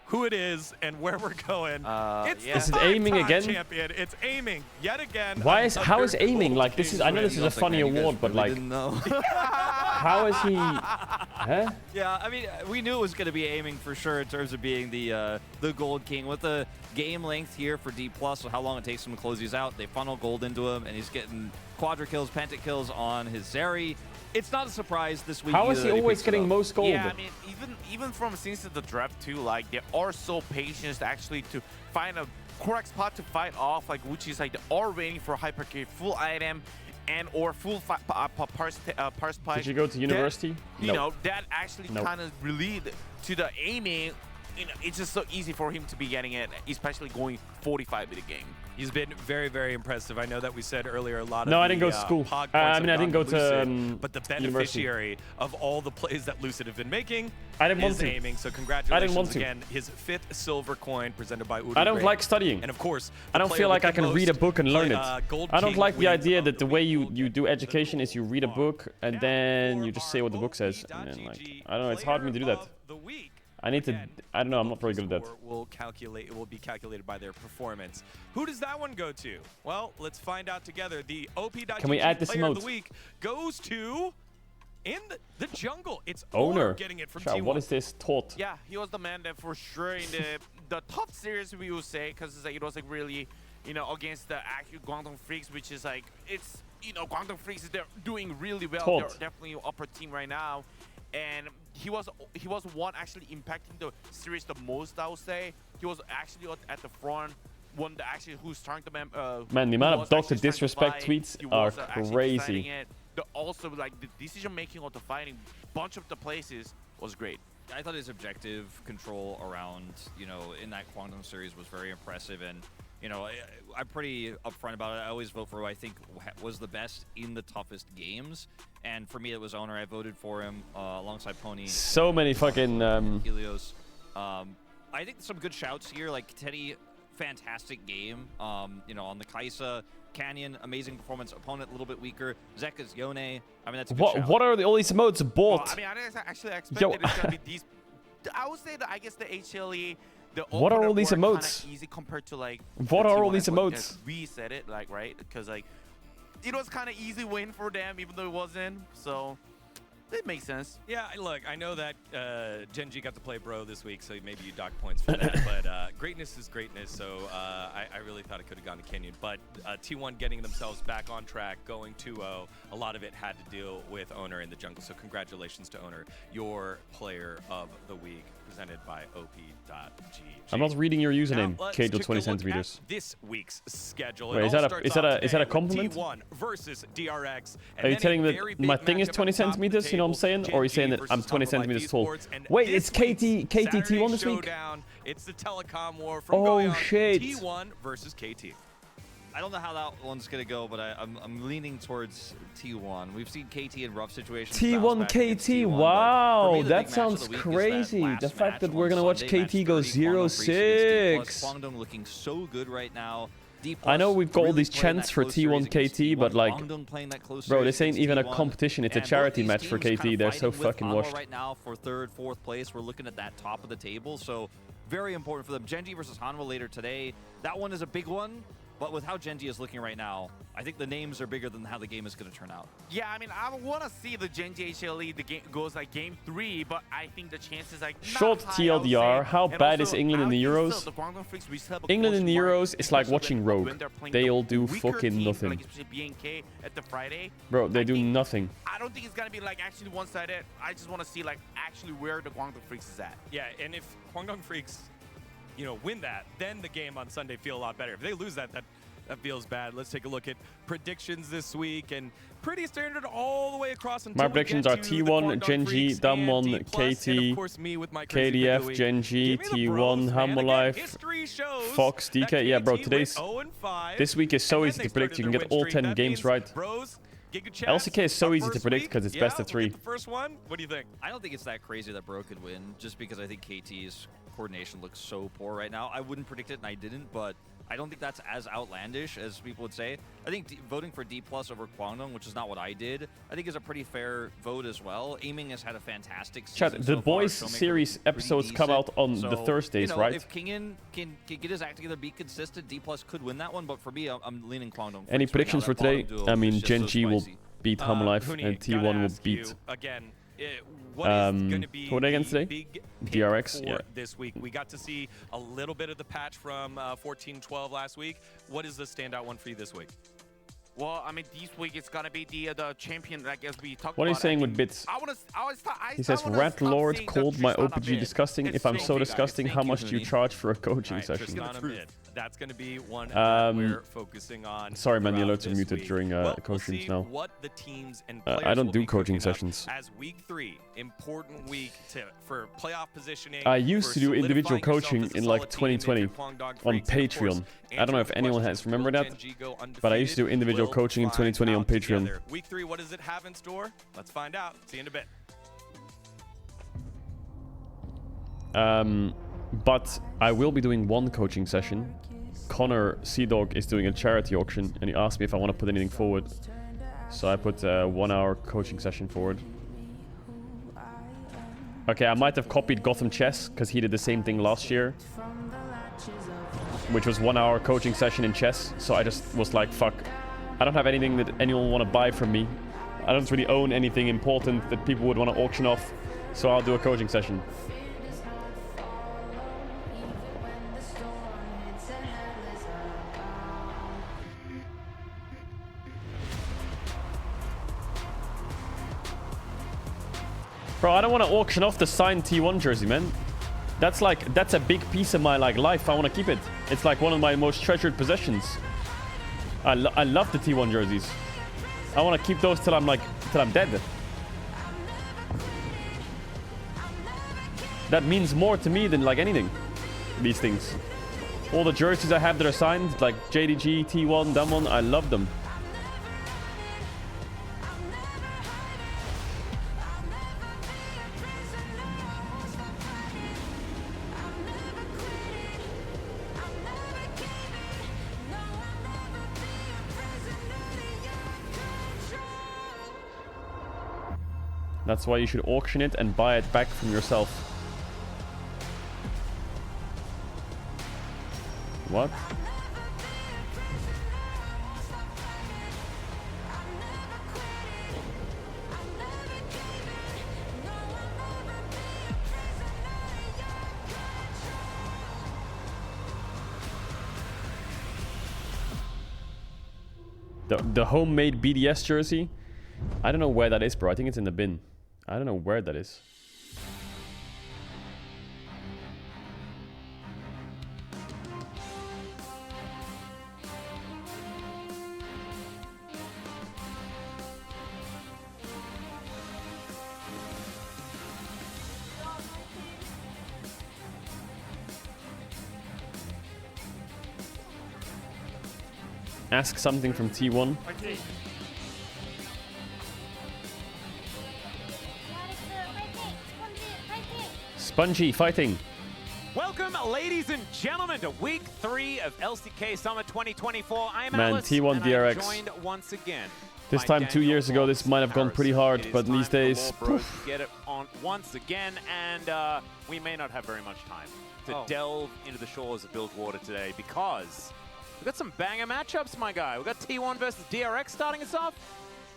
who it is and where we're going. It's Is it the aiming five-time again? Champion. It's aiming yet again. How is aiming? Gold Like, this is, I know this is a funny award, but like, how is he? Huh? Yeah, I mean, we knew it was going to be aiming for sure in terms of being the Gold King. With the game length here for D+, so how long it takes him to close these out, they funnel gold into him, and he's getting quadra kills, penta kills on his Zeri. It's not a surprise this week. How is he always getting most gold? Yeah, I mean, even from since the draft too, like they are so patient actually to find a correct spot to fight off, like which is like they are waiting for hypercare full item and or full parse spike. Did you go to university? That, you know, that actually Nope. kind of relied to the aiming. You know, it's just so easy for him to be getting it, especially going 45 in a game. He's been very, very impressive. I know that we said earlier a lot of No, I didn't go to school. Pog I points mean, have I didn't gone go to, Lucid, but the university. beneficiary of all the plays that Lucid have been making I didn't want is to. aiming. So congratulations want to. again. His 5th silver coin presented by Udi I don't Bank. like studying. And of course, I don't feel like I can read a book and learn it. Gold I don't King like the wins idea of that the way you do education is you read a book and then you just say what the book says. And then, like, I don't know, it's hard for me to do that. I need to, I don't know, I'm not very good at that. It will be calculated by their performance. Who does that one go to? Well, let's find out together. The OP.GG Can we add this player of emote? the week goes to in the jungle. It's Owner. getting it from Shao, T1. what is this taught? Yeah, he was the man that for sure in the top series we would say, because it was like really, you know, against the actual Guangdong Freaks, which is like it's Guangdong Freaks they're doing really well. Taught. They're definitely upper team right now, and he was one actually impacting the series the most. I would say he was actually at the front. One that actually who's trying to Man, the amount of Dr. Disrespect tweets are crazy. Also, like the decision making of the fighting, bunch of the places was great. I thought his objective control around, in that Guangdong series was very impressive. And, I'm pretty upfront about it. I always vote for who I think was the best in the toughest games. And for me, it was Owner. I voted for him alongside Pony. So many fucking... Helios. I think some good shouts here, like Teddy, fantastic game. On the Kaisa. Canyon, amazing performance. Opponent a little bit weaker. Zekka's Yone. I mean, that's a good shout. What are all these emotes bought? I mean, I didn't actually expect that it's gonna be these. I would say that I guess the HLE. What are all these emotes? Easy compared to like. What are all these T1, emotes? We said it like right because like it was kind of easy win for them even though it wasn't. So it makes sense. Yeah, look, I know that Genji got to play Bro this week, so maybe you dock points for that. But greatness is greatness, so I really thought it could have gone to Kenyon. But T1 getting themselves back on track, going 2-0, a lot of it had to deal with Owner in the jungle. So congratulations to Owner, your player of the week, presented by OP.GG. I'm not reading your username, Now, let's Kado take a 20 look centimeters. at this week's schedule. Wait, It is all that a starts is that off a is that a today with compliment? T1 versus DRX. And Are you then telling a me very that big my thing is matchup 20 on top of the centimeters? You know what I'm saying? table, Or are you saying that Genji I'm versus 20 Humble centimeters Life tall? Esports. And Wait, this it's week's KT1 this week? showdown, it's the telecom war from Oh, Goyon, shit. T1 versus KT. I don't know how that one's going to go, but I'm leaning towards T1. We've seen KT in rough situations. T1 KT, wow, that sounds crazy. The fact that we're gonna watch KT go 0-6. Guangdong looking so good right now. I know we've got all these chants for T1 KT, but like, bro, this ain't even a competition. It's a charity match for KT. They're so fucking washed. Right now for 3rd, 4th place, we're looking at that top of the table. So very important for them. Genji versus Hanwha later today. That one is a big one. But with how Genji is looking right now, I think the names are bigger than how the game is going to turn out. Yeah, I mean, I want to see the Genji HLE, the game goes like game 3, but I think the chances like Short not high, I would TLDR, say. how And bad also, is England in the I think Euros? still the Guangdong Freaks, we still have a England in the question mark, Euros is like especially watching when Rogue. they're playing They the all do weaker fucking teams, nothing. like especially BNK at the Friday. Bro, they do nothing. I don't think it's gonna be like actually one-sided. I just want to see like actually where the Guangdong Freaks is at. Yeah, and if Guangdong Freaks you know, win that, then the game on Sunday feel a lot better. If they lose that, that feels bad. Let's take a look at predictions this week, and pretty standard all the way across. My predictions are T1, Gen.G, Damwon, KT, KDF, Gen.G, T1, Hammerlife, Fox, DK. Yeah, bro, this week is so easy to predict. You can get all 10 games right. LCK is so easy to predict because it's best of 3. First one, what do you think? I don't think it's that crazy that Bro could win, just because I think KT's coordination looks so poor right now. I wouldn't predict it, and I didn't, but I don't think that's as outlandish as people would say. I think voting for D+ over Kwangdong, which is not what I did, I think is a pretty fair vote as well. Aiming has had a fantastic season. Chat, the Boys series episodes come out on the Thursdays, you know, right? If Kingin can get his act together, be consistent, D+ could win that one, but for me, I'm leaning Kwangdong. Any predictions for today? I mean, Gen.G will beat Hammerlife, and T1 will beat... Again, what is going to be who are they against today? big DRX, yeah. This week? We got to see a little bit of the patch from 14-12 last week. What is the standout one for you this week? Well, I mean, this week it's gonna be the champion, like as we talked about. What are you saying with bits? He says, Rat Lord called my OPG disgusting. If I'm so disgusting, how much do you charge for a coaching session? That's going to be one that we're focusing on. Sorry, man, the alerts are muted during coachings now. What the teams and I don't do coaching sessions. As week 3, important week for playoff positioning. I used to do individual coaching in like 2020 on Patreon. I don't know if anyone has remembered that, but I used to do individual coaching in 2020 on Patreon. Week 3, what does it have in store? Let's find out. See you in a bit. But I will be doing one coaching session. Connor Seadog is doing a charity auction, and he asked me if I want to put anything forward. So I put a 1-hour coaching session forward. Okay, I might have copied Gotham Chess, because he did the same thing last year. Which was 1-hour coaching session in chess. So I just was like, fuck. I don't have anything that anyone will want to buy from me. I don't really own anything important that people would want to auction off. So I'll do a coaching session. Bro, I don't want to auction off the signed T1 jersey, man. That's a big piece of my life. I want to keep it. It's like one of my most treasured possessions. I love the T1 jerseys. I want to keep those till I'm dead. That means more to me than anything. These things. All the jerseys I have that are signed, like JDG, T1, Damwon, I love them. That's why you should auction it and buy it back from yourself. What? The homemade BDS jersey? I don't know where that is, bro. I think it's in the bin. I don't know where that is. Ask something from T1. Spongy fighting. Welcome, ladies and gentlemen, to Week 3 of LCK Summit 2024. I am Man, Alice, T1 and DRX. I'm joined once again. This by time 2 years ago, this might have gone pretty hard, but these days, poof. Get it on once again, and we may not have very much time to delve into the shores of Bilgewater today because we've got some banger matchups, my guy. We've got T1 versus DRX starting us off.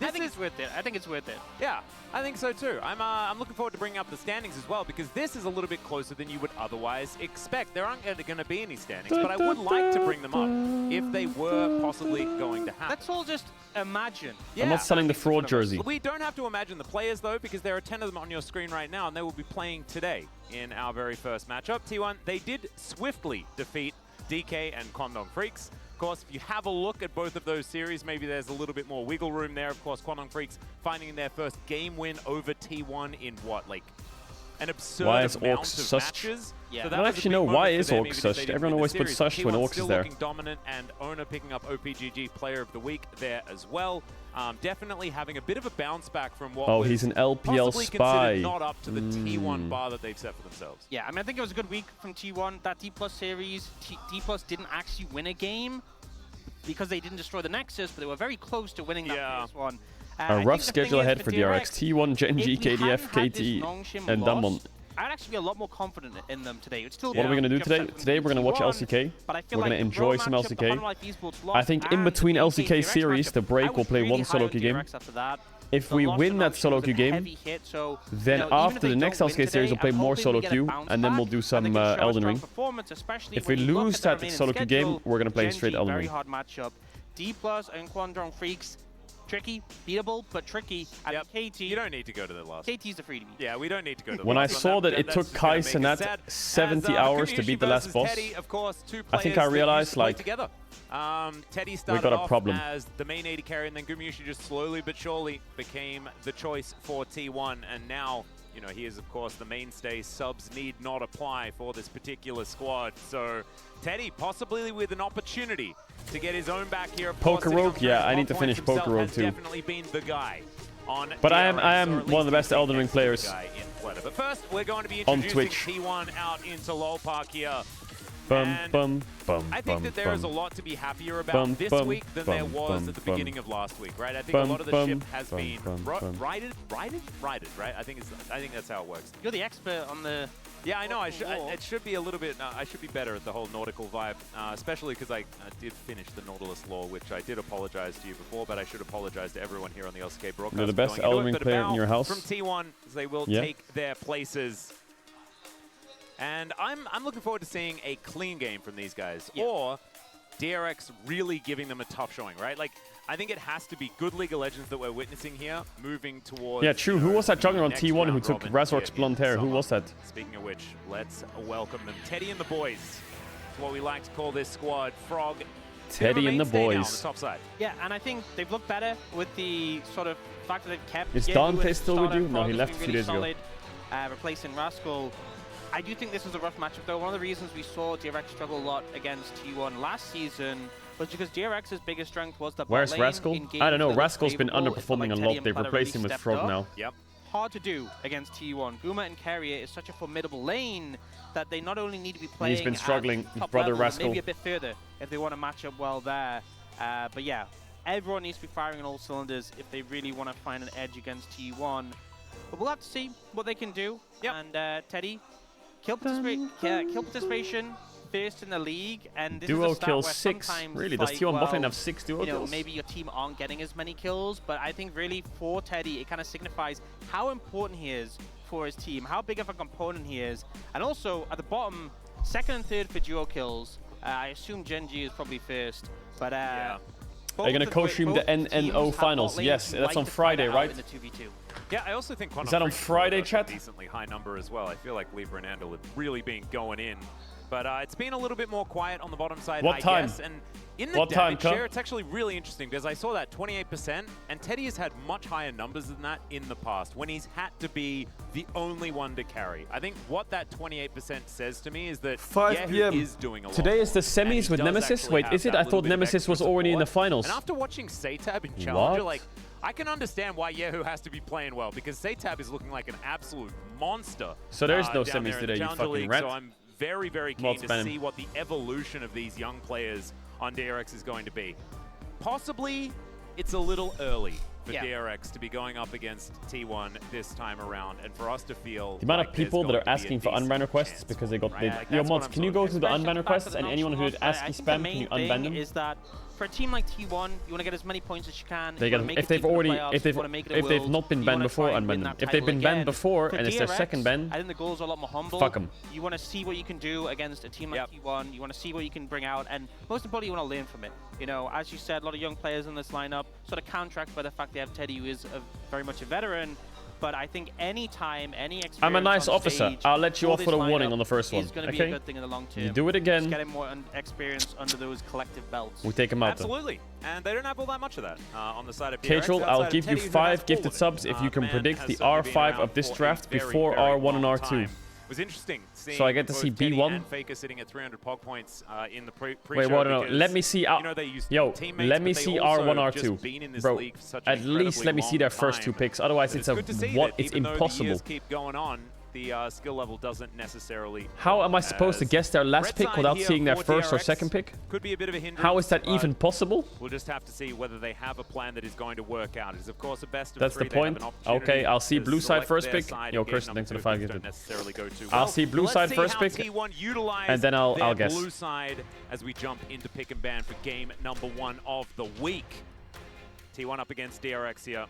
I think it's worth it. I think it's worth it. Yeah, I think so too. I'm looking forward to bringing up the standings as well, because this is a little bit closer than you would otherwise expect. There aren't going to be any standings, but I would like to bring them up if they were possibly going to happen. Let's all just imagine. I'm not selling the fraud jersey. We don't have to imagine the players, though, because there are 10 of them on your screen right now, and they will be playing today in our very first matchup. T1, they did swiftly defeat DK and Kwangdong Freaks. Of course, if you have a look at both of those series, maybe there's a little bit more wiggle room there. Of course, Kwangdong Freaks finding their first game win over T1 in what, like an absurd amount of matches? Yeah. I don't actually know why is Orc sushed. Everyone always puts sushed when Orc is there. Looking dominant, and Owner picking up OPGG Player of the Week there as well. Definitely having a bit of a bounce back from what was he's an LPL spy. Not up to the T1 bar that they've set for themselves. Yeah, I mean, I think it was a good week from T1. That D+ series, D+ didn't actually win a game because they didn't destroy the Nexus, but they were very close to winning that first one. A rough schedule ahead for DRX. T1, Genji, KDF, KT, and Damwon. I'd actually be a lot more confident in them today. It's still what are we going to do today? Today we're going to watch LCK. We're going to enjoy some LCK. I think in between LCK series, the break will play one solo queue game. If we win that solo queue game, then after the next LCK series, we'll play more solo queue, and then we'll do some Elden Ring. If we lose that solo queue game, we're going to play straight Elden Ring. Very hard matchup. D+ and Kwangdong Freaks. Tricky, beatable, but tricky. And KT, you don't need to go to the last. KT's the freebie. Yeah, we don't need to go to the when last. I saw that it took Kai Cenat 70 hours to beat the last boss, Teddy, of course, I think I realized, like, together. Teddy started we got a off problem. as the main AD carry, and then Gumayusi just slowly but surely became the choice for T1, and now, you know, he is, of course, the mainstay. Subs need not apply for this particular squad. So Teddy possibly with an opportunity to get his own back here. Pokerogue, yeah, I need to finish Pokerogue too. Definitely been the guy on but I am one of the best Elden Ring players but first, we're going to be on introducing Twitch. T1 out into LoL Park here. I think that there is a lot to be happier about this week than there was at the beginning of last week, right? I think a lot of the ship has been righted, right? I think that's how it works. You're the expert on the. Yeah, I know. It should be a little bit. I should be better at the whole nautical vibe, especially because I did finish the Nautilus lore, which I did apologize to you before, but I should apologize to everyone here on the LCK broadcast. You're the best Elden Ring player in your house. From T1, they will take their places. And I'm looking forward to seeing a clean game from these guys, or DRX really giving them a tough showing, right? Like, I think it has to be good League of Legends that we're witnessing here, moving towards... Yeah, true. Who was that jungler on T1 who took Razork's blonde hair? Who was that? Speaking of which, let's welcome them. Teddy and the boys. It's what we like to call this squad. Frog. Teddy and the boys. On the top side. Yeah, and I think they've looked better with the sort of fact that they've kept... Is Dante still with you? No, he left a few days ago. Replacing Rascal. I do think this was a rough matchup, though. One of the reasons we saw DRX struggle a lot against T1 last season was because DRX's biggest strength was the Where's Rascal? I don't know. Rascal's been underperforming a lot. They've replaced him with Frog now. Yep. Hard to do against T1. Guma and Carrier is such a formidable lane that they not only need to be playing. He's been struggling. Top Brother level, Rascal. maybe a bit further if they want to match up well there. But yeah, everyone needs to be firing on all cylinders if they really want to find an edge against T1. But we'll have to see what they can do. Yep. And Teddy. Kill participation first in the league, and this duo is a kill where 6. Really? Does T1 bot lane have 6 duo kills? Maybe your team aren't getting as many kills, but I think really for Teddy, it kind of signifies how important he is for his team, how big of a component he is, and also at the bottom, second and third for duo kills. I assume Genji is probably first, but are you going to co-stream the NNO finals? Yes, that's on Friday, right? In the 2v2. Yeah, I also think is that on Friday, chat? Decently high number as well. I feel like Libra and Andal have really been going in, but it's been a little bit more quiet on the bottom side. What time? Guess. And in the damage share, it's actually really interesting because I saw that 28%, and Teddy has had much higher numbers than that in the past when he's had to be the only one to carry. I think what that 28% says to me is that 5 p.m. is doing a lot. Today is the semis with Nemesis. Wait, is it? I thought Nemesis was already in the finals. And after watching Satab in Challenger, like, I can understand why Yehu has to be playing well because Satab is looking like an absolute monster. So there is no semis today, you fucking rat. So I'm very, very keen to see what the evolution of these young players on DRX is going to be. Possibly, it's a little early for DRX to be going up against T1 this time around, and for us to feel the amount of people that are asking for unban requests because they got... Yo, mods, can you go to the unban requests, and anyone who did ASCII spam, can you unban them? Is that for a team like T1, you want to get as many points as you can. They You get wanna make if it they've deep in the already playoffs, if you wanna make it a they've world, not been you banned wanna before, try and unban win them. that If they've title been banned again. before For and it's their DRX, second ban, I think the goals are a lot more humble. fuck 'em. You want to see what you can do against a team like T1. You want to see what you can bring out, and most importantly, you want to learn from it. You know, as you said, a lot of young players in this lineup, sort of counteract by the fact they have Teddy, who is very much a veteran. But I think any time, any experience I'm a nice on officer. stage I'll let you for off this with a warning lineup on the first one. is going to be Okay? a good thing in the long term. You do it again, Just getting more experience under those collective belts. we take him out. Then. Absolutely. And they don't have all that much of that on the side of DRX. Casual, outside I'll of give you Teddy, who 5 has gifted all of it. subs if you can Man predict has the certainly been R5 around of this for a draft very, before very R1 and long R2. time. It was interesting seeing So I get to both see Teddy B1. and Faker sitting at 300 POG points in the pre-show. Wait, what? No, because, let me see. you know, they used Yo, teammates, let me but they see also R1, have just R2. been in this Bro, league for such an at least let me incredibly see their long first 2 time. picks. Otherwise, But it's a good to see what? that It's even though the impossible. years keep going on, the skill level doesn't necessarily. How am I supposed to guess their last Red pick side without here seeing their for first or DRX second pick? Could be a bit of a hindrance. How is that but even possible? We'll just have to see whether they have a plan that is going to work out. It is, of course, a best of That's 3. the point. They have an opportunity Okay, I'll see to blue side select first their pick. side Yo, in game Kirsten, thanks for the 5 number 2. gifted. Don't necessarily go too I'll well. see blue Let's side see first how pick, T1 utilize and then I'll their guess. blue side as we jump into pick and ban for game number 1 of the week. T1 up against DRX here.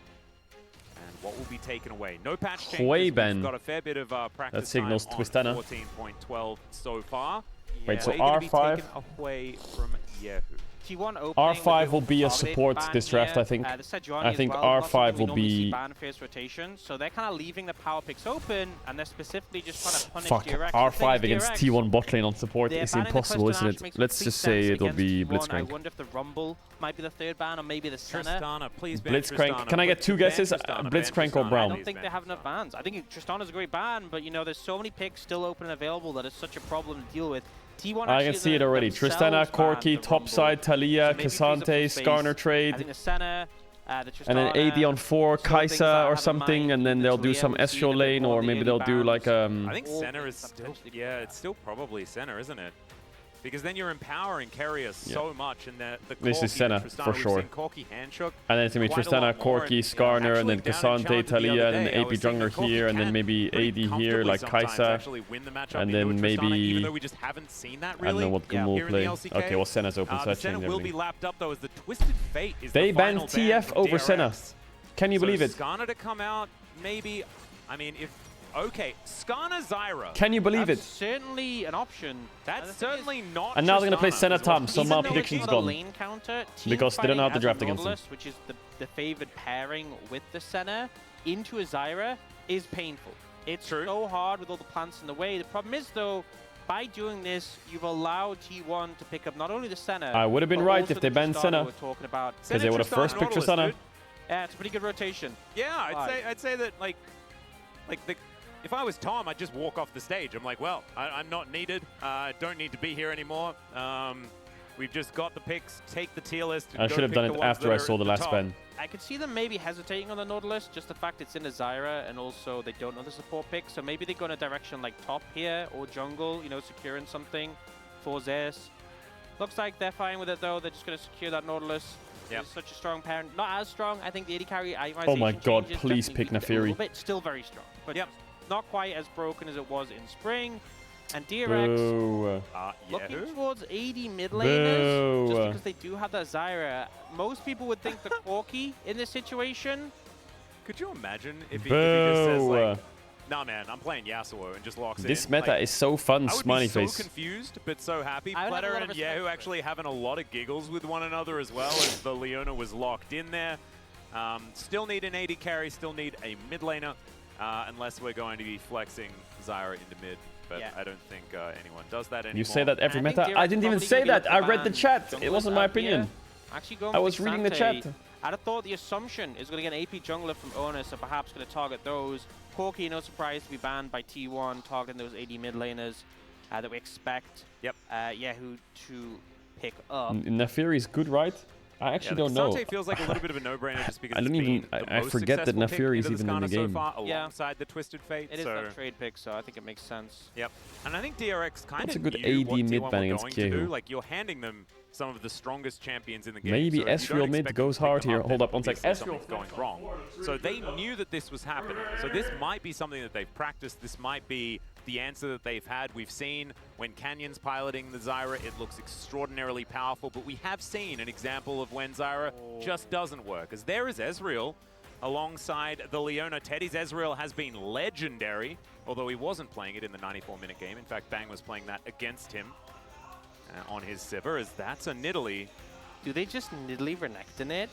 And what will be taken away? No patch changes. Huayben. We've got a fair bit of practice That signals time Twistana. on 14.12 so far. Wait, so Huay gonna be R5? taken away from Yehu. T1 opening R5 with will the be a targeted support ban this draft, here. I think. The Sejuani I as think well, not R5 something we will normally see be... ban first rotation, so they're kind of leaving the power picks open, and they're specifically just trying to punish Fuck, DRX. R5 against DRX, T1 bot lane on support they're is banning the impossible, Twistana, isn't which it? makes Let's complete just say sense it'll against be T1. Blitzcrank. I wonder if the Rumble might be the third ban, or maybe the Senna. Tristana, please ban Blitzcrank. Tristana. Can I get 2 guesses? Tristana, Blitzcrank or I Brown? don't think they have enough bans. I think Tristana's a great ban, but you know, there's so many picks still open and available that it's such a problem to deal with. T1 I can see it already. Tristana, Corki, topside, Talia, Cassante, Skarner I trade. think the Senna, the And then Tristana, AD on 4, Kaisa or something, and then they'll do some Ezreal lane, or maybe they'll do like I think Senna is still, yeah, it's still probably Senna, isn't it? Because then you're empowering Karius so much, and the This is Corki, Senna, Tristana, for we've sure. seen Corki handshook And then it's gonna be quite a Tristana, lot more, Corki, Skarner, and then Cassante, Talia, and then AP jungler here, and then maybe AD here, like Kaisa. And then maybe... even though we just haven't seen that really. I don't know what Gum will here in play. the LCK. Okay, well, Senna's open, so The that Senna changes will be everything. lapped up though as the Twisted Fate is They the banned final ban TF from over DRX. Senna. Can you believe it? Skarner to come out, maybe. I mean, if okay, Skarner Zyra. Can you believe it? Certainly an option. That's certainly not. And now they're gonna play Tristana Senna as well. Tom, so Even my though prediction's it's not a gone. lane counter, team Because they don't know how to fighting draft as a against them. Nautilus, which is the favored pairing with the Senna, into a Zyra is painful. It's so hard with all the plants in the way. The problem is, though, by doing this, you've allowed T1 to pick up not only the Senna, I would have been but right also if they the banned Tristana Senna. we're talking about. Because they would have first picked Tristana. Yeah, it's a pretty good rotation. Yeah, I'd say that like if I was Tom, I'd just walk off the stage. I'm like, well, I'm not needed. I don't need to be here anymore. We've just got the picks. Take the tier list. And I go should have pick done the it ones after that I are saw at the last top. ban. I could see them maybe hesitating on the Nautilus, just the fact it's in a Zyra, and also they don't know the support pick, so maybe they go in a direction like top here, or jungle, you know, securing something for Zeus. Looks like they're fine with it, though. They're just going to secure that Nautilus. Yep. It's such a strong parent. Not as strong. I think the AD carry Oh my god, changes please definitely pick weakened it a little Nafiri. bit. Still very strong, but not quite as broken as it was in spring. And DRX Boo. looking towards AD mid laners, just Boo. because they do have that Zyra. Most people would think the Corki in this situation. Could you imagine if he just says Boo. like, nah man, I'm playing Yasuo and just locks in? This meta Like, is so fun, I would smiley be so face. confused, but so happy. I would have a Platter lot of and respect Yehu actually having a lot of giggles with one another as well, as the Leona was locked in there. Still need an AD carry, still need a mid laner, unless we're going to be flexing Zyra into mid. But I don't think anyone does that anymore. You say that every And I think meta? DRX I didn't even probably say gonna be that. I able to read the ban chat. It junglers wasn't my out here. opinion. Actually going I for was reading the chat. Xante. I'd have thought the assumption is going to get an AP jungler from Onus, so perhaps going to target those. Corki, no surprise to be banned by T1, targeting those AD mid laners that we expect Yehu to pick up. Nafiri's good, right? I actually don't know. Xante feels like a little bit of a no-brainer just because I don't it's even. been the I most forget that successful pick Nafiri into is even in the Skarner so game. far, alongside the Twisted Fate. It is so that trade pick, so I think it makes sense. Yep. And I think DRX kind That's of a good knew AD what mid T1 ban were against going to do. Kehu. Like, you're handing them some of the strongest champions in the game. Maybe So if you Ezreal don't mid expect goes them to pick hard them here. up, Hold then up one sec. obviously Ezreal. something's going wrong. So they knew that this was happening. So this might be something that they've practiced. This might be the answer that they've had. We've seen when Canyon's piloting the Zyra, it looks extraordinarily powerful, but we have seen an example of when Zyra just doesn't work. As there is Ezreal alongside the Leona. Teddy's Ezreal has been legendary, although he wasn't playing it in the 94-minute game. In fact, Bang was playing that against him on his Sivir, as that's a Nidalee. Do they just Nidalee Renekton it?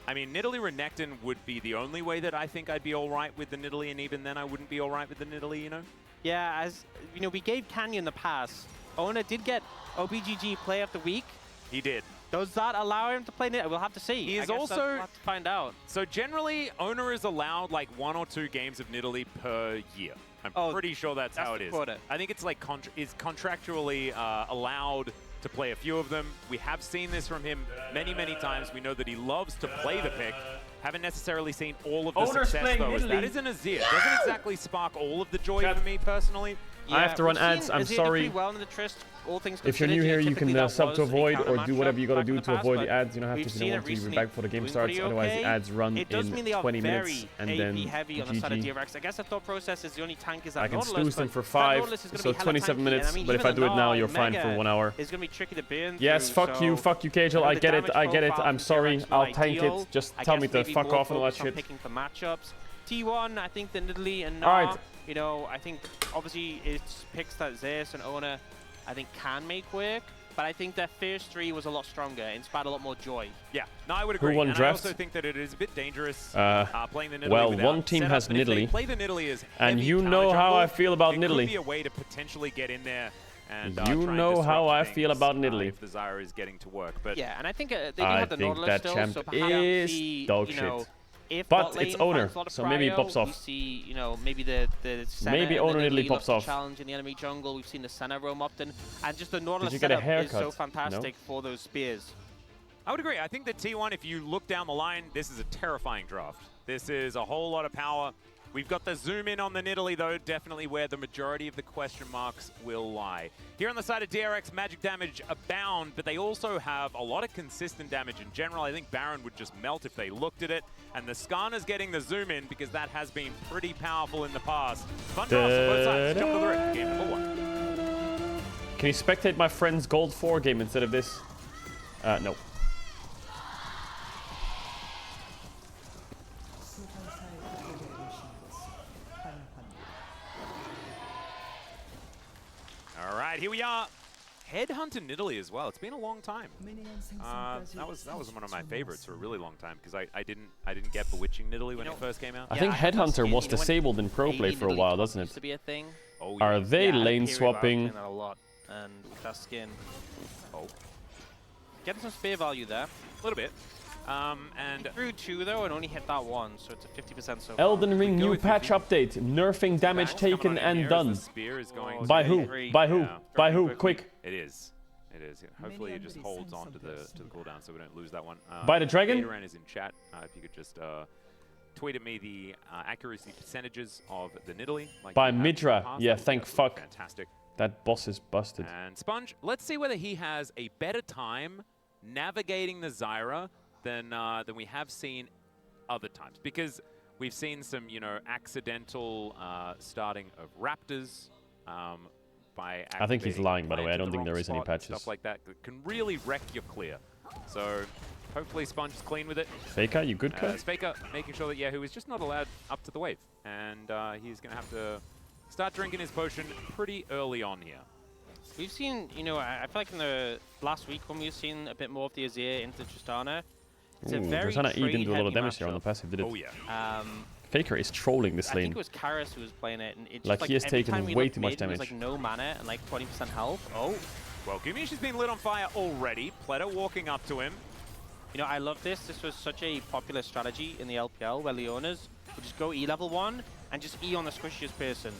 I mean, Nidalee Renekton would be the only way that I think I'd be all right with the Nidalee, and even then I wouldn't be all right with the Nidalee, you know? Yeah, as you know, we gave Canyon the pass. Ona did get OBGG Player of the Week. He did. Does that allow him to play Nidalee? We'll have to see. He is we'll also have to find out. So generally, Owner is allowed like 1 or 2 games of Nidalee per year. I'm pretty sure that's how it is. Quota. I think it's like is contractually allowed to play a few of them. We have seen this from him many, many times. We know that he loves to play the pick. Haven't necessarily seen all of the Owner's success, playing though, as that Nidalee. is an Azir. Doesn't exactly spark all of the joy for me, personally. I have to run ads. I'm sorry. Well in the Trist, all things If you're new here, you can sub to avoid or do whatever you gotta do to avoid the ads. You don't have to if you don't want to be back before the game starts. Otherwise, the ads run in 20 minutes and then heavy on the side of GG. DRX. I guess the thought process is the only tank is that I can Nautilus, snooze them but for that 5, Nautilus is gonna so be hella 27 tanky, minutes. and I mean, But if I even do it now, the you're fine Mega for 1 hour. It's gonna be tricky to burn Yes, through, fuck you, Kagel. I get it. I get it. I'm sorry. I'll tank it. Just tell me to fuck off and all that shit. Picking for matchups. T1, I think the Nidalee and Alright. you know, I think obviously it's picks that Zeus and Ona, I think can make work. But I think their first 3 was a lot stronger, inspired a lot more joy. Yeah, no, I would agree. won and draft? I also think that it is a bit dangerous playing the Nidalee Well, without one team setup, has but if they Nidalee. play the Nidalee as And heavy you power know how jungle, I feel about it Nidalee. could be a way to potentially get in there and You try and know how disrupt I feel things, about Nidalee. if the Zyra is getting to work. But Yeah, and I think they do I have the think Nautilus that still, champ so perhaps is see, dog you know, shit. if But bot lane it's Owner, finds a lot of so maybe he prio, pops off. We see, you know, maybe the Senna Maybe and the Owner Nidalee Nidalee pops loves to off. challenge in the enemy jungle. We've seen the Senna roam often, and just the Nautilus Did you get a setup is so haircut? fantastic No? for those spears. I would agree. I think that T1, if you look down the line, this is a terrifying draft. This is a whole lot of power. We've got the zoom in on the Nidalee, though, definitely where the majority of the question marks will lie. Here on the side of DRX, magic damage abound, but they also have a lot of consistent damage in general. I think Baron would just melt if they looked at it. And the Skarner's getting the zoom in because that has been pretty powerful in the past. Fun draft on both sides. Jump to the ring. Game number 1. Can you spectate my friend's Gold 4 game instead of this? No. All right, here we are. Headhunter Nidalee as well. It's been a long time. That was one of my favorites for a really long time because I didn't get Bewitching Nidalee when it first came out. I think Headhunter was disabled in pro play for a while, doesn't Used to it? be a thing. Oh, Are they Yeah, I had a lane period where I was swapping? playing that a lot, and with that skin, Oh, getting some spear value there. a little bit. And He threw 2 though, and only hit that 1, so it's a 50% so far. Elden Ring new patch update. Nerfing damage taken and done. Spear is going By who? By who? Yeah. By who? Quick. It is. It is. Hopefully it just holds on to the cooldown so we don't lose that one. By the dragon? Gatoran is in chat. If you could just tweet at me the accuracy percentages of the Nidalee. Like By you have in the Midra. past. Yeah, That would be thank absolutely fuck. Fantastic. That boss is busted. And Sponge, let's see whether he has a better time navigating the Zyra than we have seen other times. Because we've seen some, you know, accidental starting of Raptors by I think he's activating lying, by the plants way. I in don't think wrong there is any spot, patches. Stuff like that can really wreck your clear. So hopefully Sponge is clean with it. Faker, you good, Kurt? Faker making sure that Yahoo is just not allowed up to the wave. And he's going to have to start drinking his potion pretty early on here. We've seen, you know, I feel like in the last week when we've seen a bit more of the Azir into Tristana, it's a very Tristana E didn't do a lot of trade-heavy damage here on the matchup. passive, did it? Oh, yeah. Faker is trolling this I think lane. it was Karis who was playing it, and it just Like, he has every taken time we way looked too much mid, it was damage. like no mana and like 20% health. Oh, Well, Gumish has been lit on fire already. Pleta walking up to him. you know, I love this. This was such a popular strategy in the LPL where Leonas would just go E level 1 and just E on the squishiest person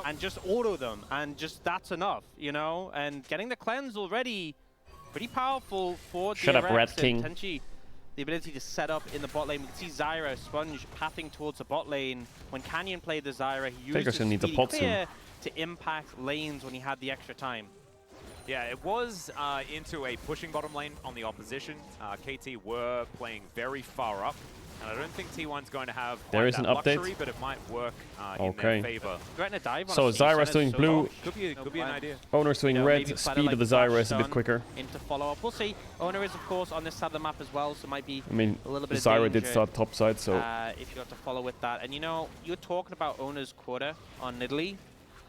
and just auto them, and just that's enough, you know. And getting the cleanse already pretty powerful for Shut up, DRX Rat and King. potentially the ability to set up in the bot lane. We can see Zyra, Sponge pathing towards the bot lane. When Canyon played the Zyra, he used Faker's his gonna need to speedy pot soon. clear to impact lanes when he had the extra time. Yeah, it was into a pushing bottom lane on the opposition. KT were playing very far up, and I don't think T1's going to have There is that an update. luxury, but it might work in Okay. their favor. So Zyra's doing blue. Could be an idea. Owner's doing You know, maybe red. Platter Speed like of the Zyra is a bit Bastion quicker. Into follow-up. We'll see. Owner is, of course, on this side of the map as well, so might be I mean, a little bit of Zyra did danger, start top side, so if you got to follow with that. And you know, you're talking about Owner's quarter on Nidalee.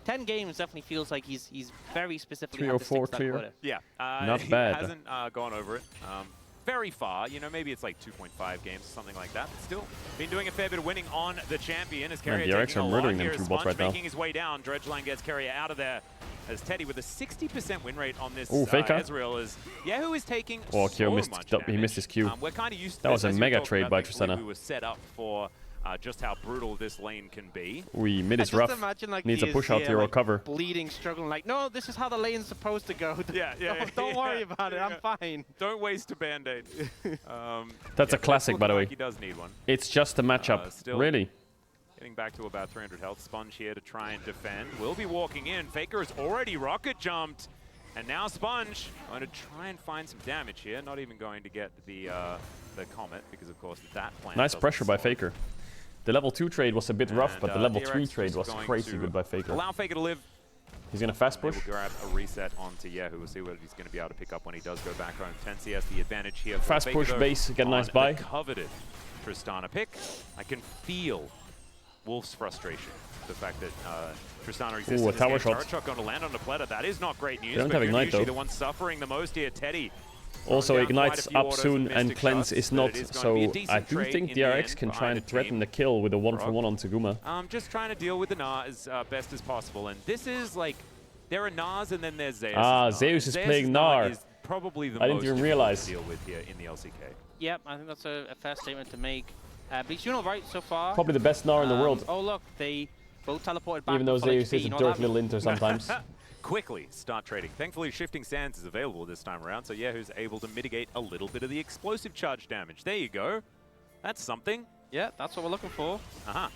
10 games definitely feels like he's very specifically had to stick 304 to that clear. quarter. Yeah, Not he bad. hasn't gone over it very far. You know, maybe it's like 2.5 games, something like that. But still, been doing a fair bit of winning on the champion. As Man, Keria DRX taking are a murdering lot them here. through bots Sponge right now. making his way down. Dredgeline gets Keria out of there. As Teddy with a 60% win rate on this Ooh, Faker. Ezreal is Yahoo is taking Oh, so Kyo missed. much He damage. missed his Q. We're kind of used to That this, was a as you were mega talking trade about. by Thankfully, Tristana. We were set up for just how brutal this lane can be. we mid is Just rough. imagine, like, Needs he a is push out here, hero like, cover. bleeding, struggling, like, no, this is how the lane's supposed to go. Don't worry about it, I'm fine. Don't waste a band-aid. That's a classic, by the way. Like he does need one. It's just a matchup. Still Really. Getting back to about 300 health. Sponge here to try and defend. Will be walking in. Faker has already rocket jumped. And now Sponge going to try and find some damage here. Not even going to get the Comet because, of course, that plan Nice doesn't pressure by solve. Faker. The level 2 trade was a bit rough, And, but the level DRX 3 trade just was going crazy to good by Faker. Allow Faker to live. He's gonna fast They push. will grab a reset onto Yahoo. We'll see what he's going to be able to pick up when he does go back home. Tensi has the advantage here. for Fast Faker, push though, base, get a nice on buy. the coveted Tristana pick. I can feel Wolf's frustration. The fact that Tristana resisted Ooh, a his tower game. shot. Turret shot going to land on the Platter. That is not great news. They don't but have Ignite, Usually though. the one suffering the most here, Teddy. Also, Throwing down quite a Ignites few up autos soon, and Mystic Cleanse shots, is but not, it is going to so be a decent I do trade think in the DRX end can try and behind the threaten team. the kill with a 1-for-1 on Taguma. Just trying to deal with the Gnar as best as possible. And this is like, there are Gnars and then there's Zeus. Ah, Zeus is playing Gnar. Is probably the I didn't most even difficult realize. to deal with here in the LCK. Yep, I think that's a fair statement to make. But he's doing all right so far. Probably the best Gnar in the world. Oh, look, they both teleported back. Even though to full Zeus HP. is a You know dirt what little that inter sometimes. Quickly start trading. Thankfully, Shifting Sands is available this time around, so Yahoo's able to mitigate a little bit of the explosive charge damage. There you go. That's something. Yeah, that's what we're looking for. Uh-huh.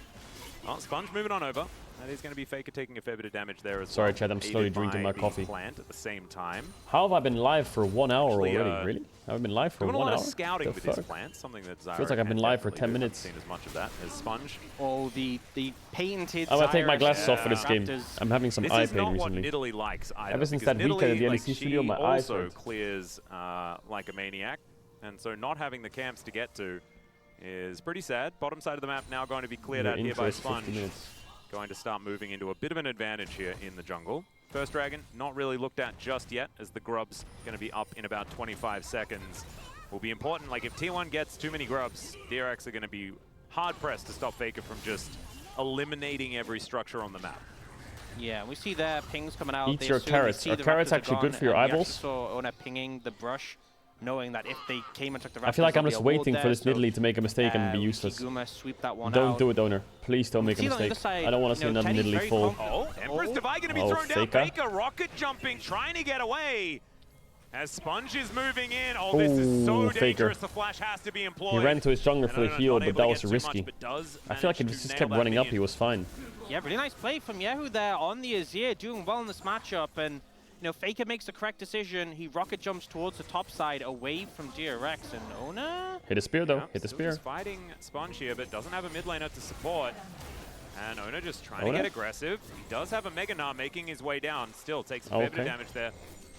Well, Sponge moving on over. That is going to be Faker taking a fair bit of damage there as well. Sorry, Chad, I'm slowly aided drinking by my the coffee. Plant at the same time. How have I been live for 1 hour Actually, already? Really? I've been live for Doing 1 a lot hour? of scouting The with fuck? his plants, something that Zyra Feels like I've been can live for definitely 10 do. minutes. Haven't seen as much of that as Sponge. Oh, the patented. I'm gonna take my Zyra glasses off for this game. Raptors. I'm having some This eye is pain not recently. what Nidalee likes either. Ever since because that weekend at the Nidalee, NEC studio, she my eyes also hurt. clears like a maniac, and so not having the camps to get to is pretty sad. Bottom side of the map now going to be cleared Your out here by intro is 50 Sponge. minutes. Going to start moving into a bit of an advantage here in the jungle. First Dragon, not really looked at just yet, as the grub's going to be up in about 25 seconds. Will be important. Like, if T1 gets too many grubs, DRX are going to be hard-pressed to stop Faker from just eliminating every structure on the map. Yeah, we see their pings coming out. Eat They your assume they carrots. see Are the carrots Raptors actually gone, good for your and we eyeballs? actually saw Ona pinging the brush, knowing that if they came and took the Raptors, I feel like I'm there'll just be a ward waiting for there, this so, Nidalee to make a mistake and be we useless. see Guma sweep that one Don't out. do it, Owner. Please don't make a See on the mistake. other side, I don't want to you see know, another Teddy's Nidalee very full. confident. Empress Divide going to be Oh, thrown down. Faker. Faker rocket jumping, trying to get away. As Sponge is moving in. Oh, this is so Ooh, Faker. dangerous. The flash has to be employed. He ran to his jungler for the No, heal, not but able that to was get too risky. much, but does I feel like if manage he to just nail kept that running up, minion. he was fine. Yeah, really nice play from Yahoo there on the Azir, doing well in this matchup. And, you know, Faker makes the correct decision. He rocket jumps towards the top side, away from DRX. And Ona? Hit a spear, though. Yeah, Hit the still spear. just fighting Sponge here, but doesn't have a mid laner to support. And Ona just trying Ona? to get aggressive. He does have a Mega Gnar making his way down. Still takes a fair bit of Okay. damage there.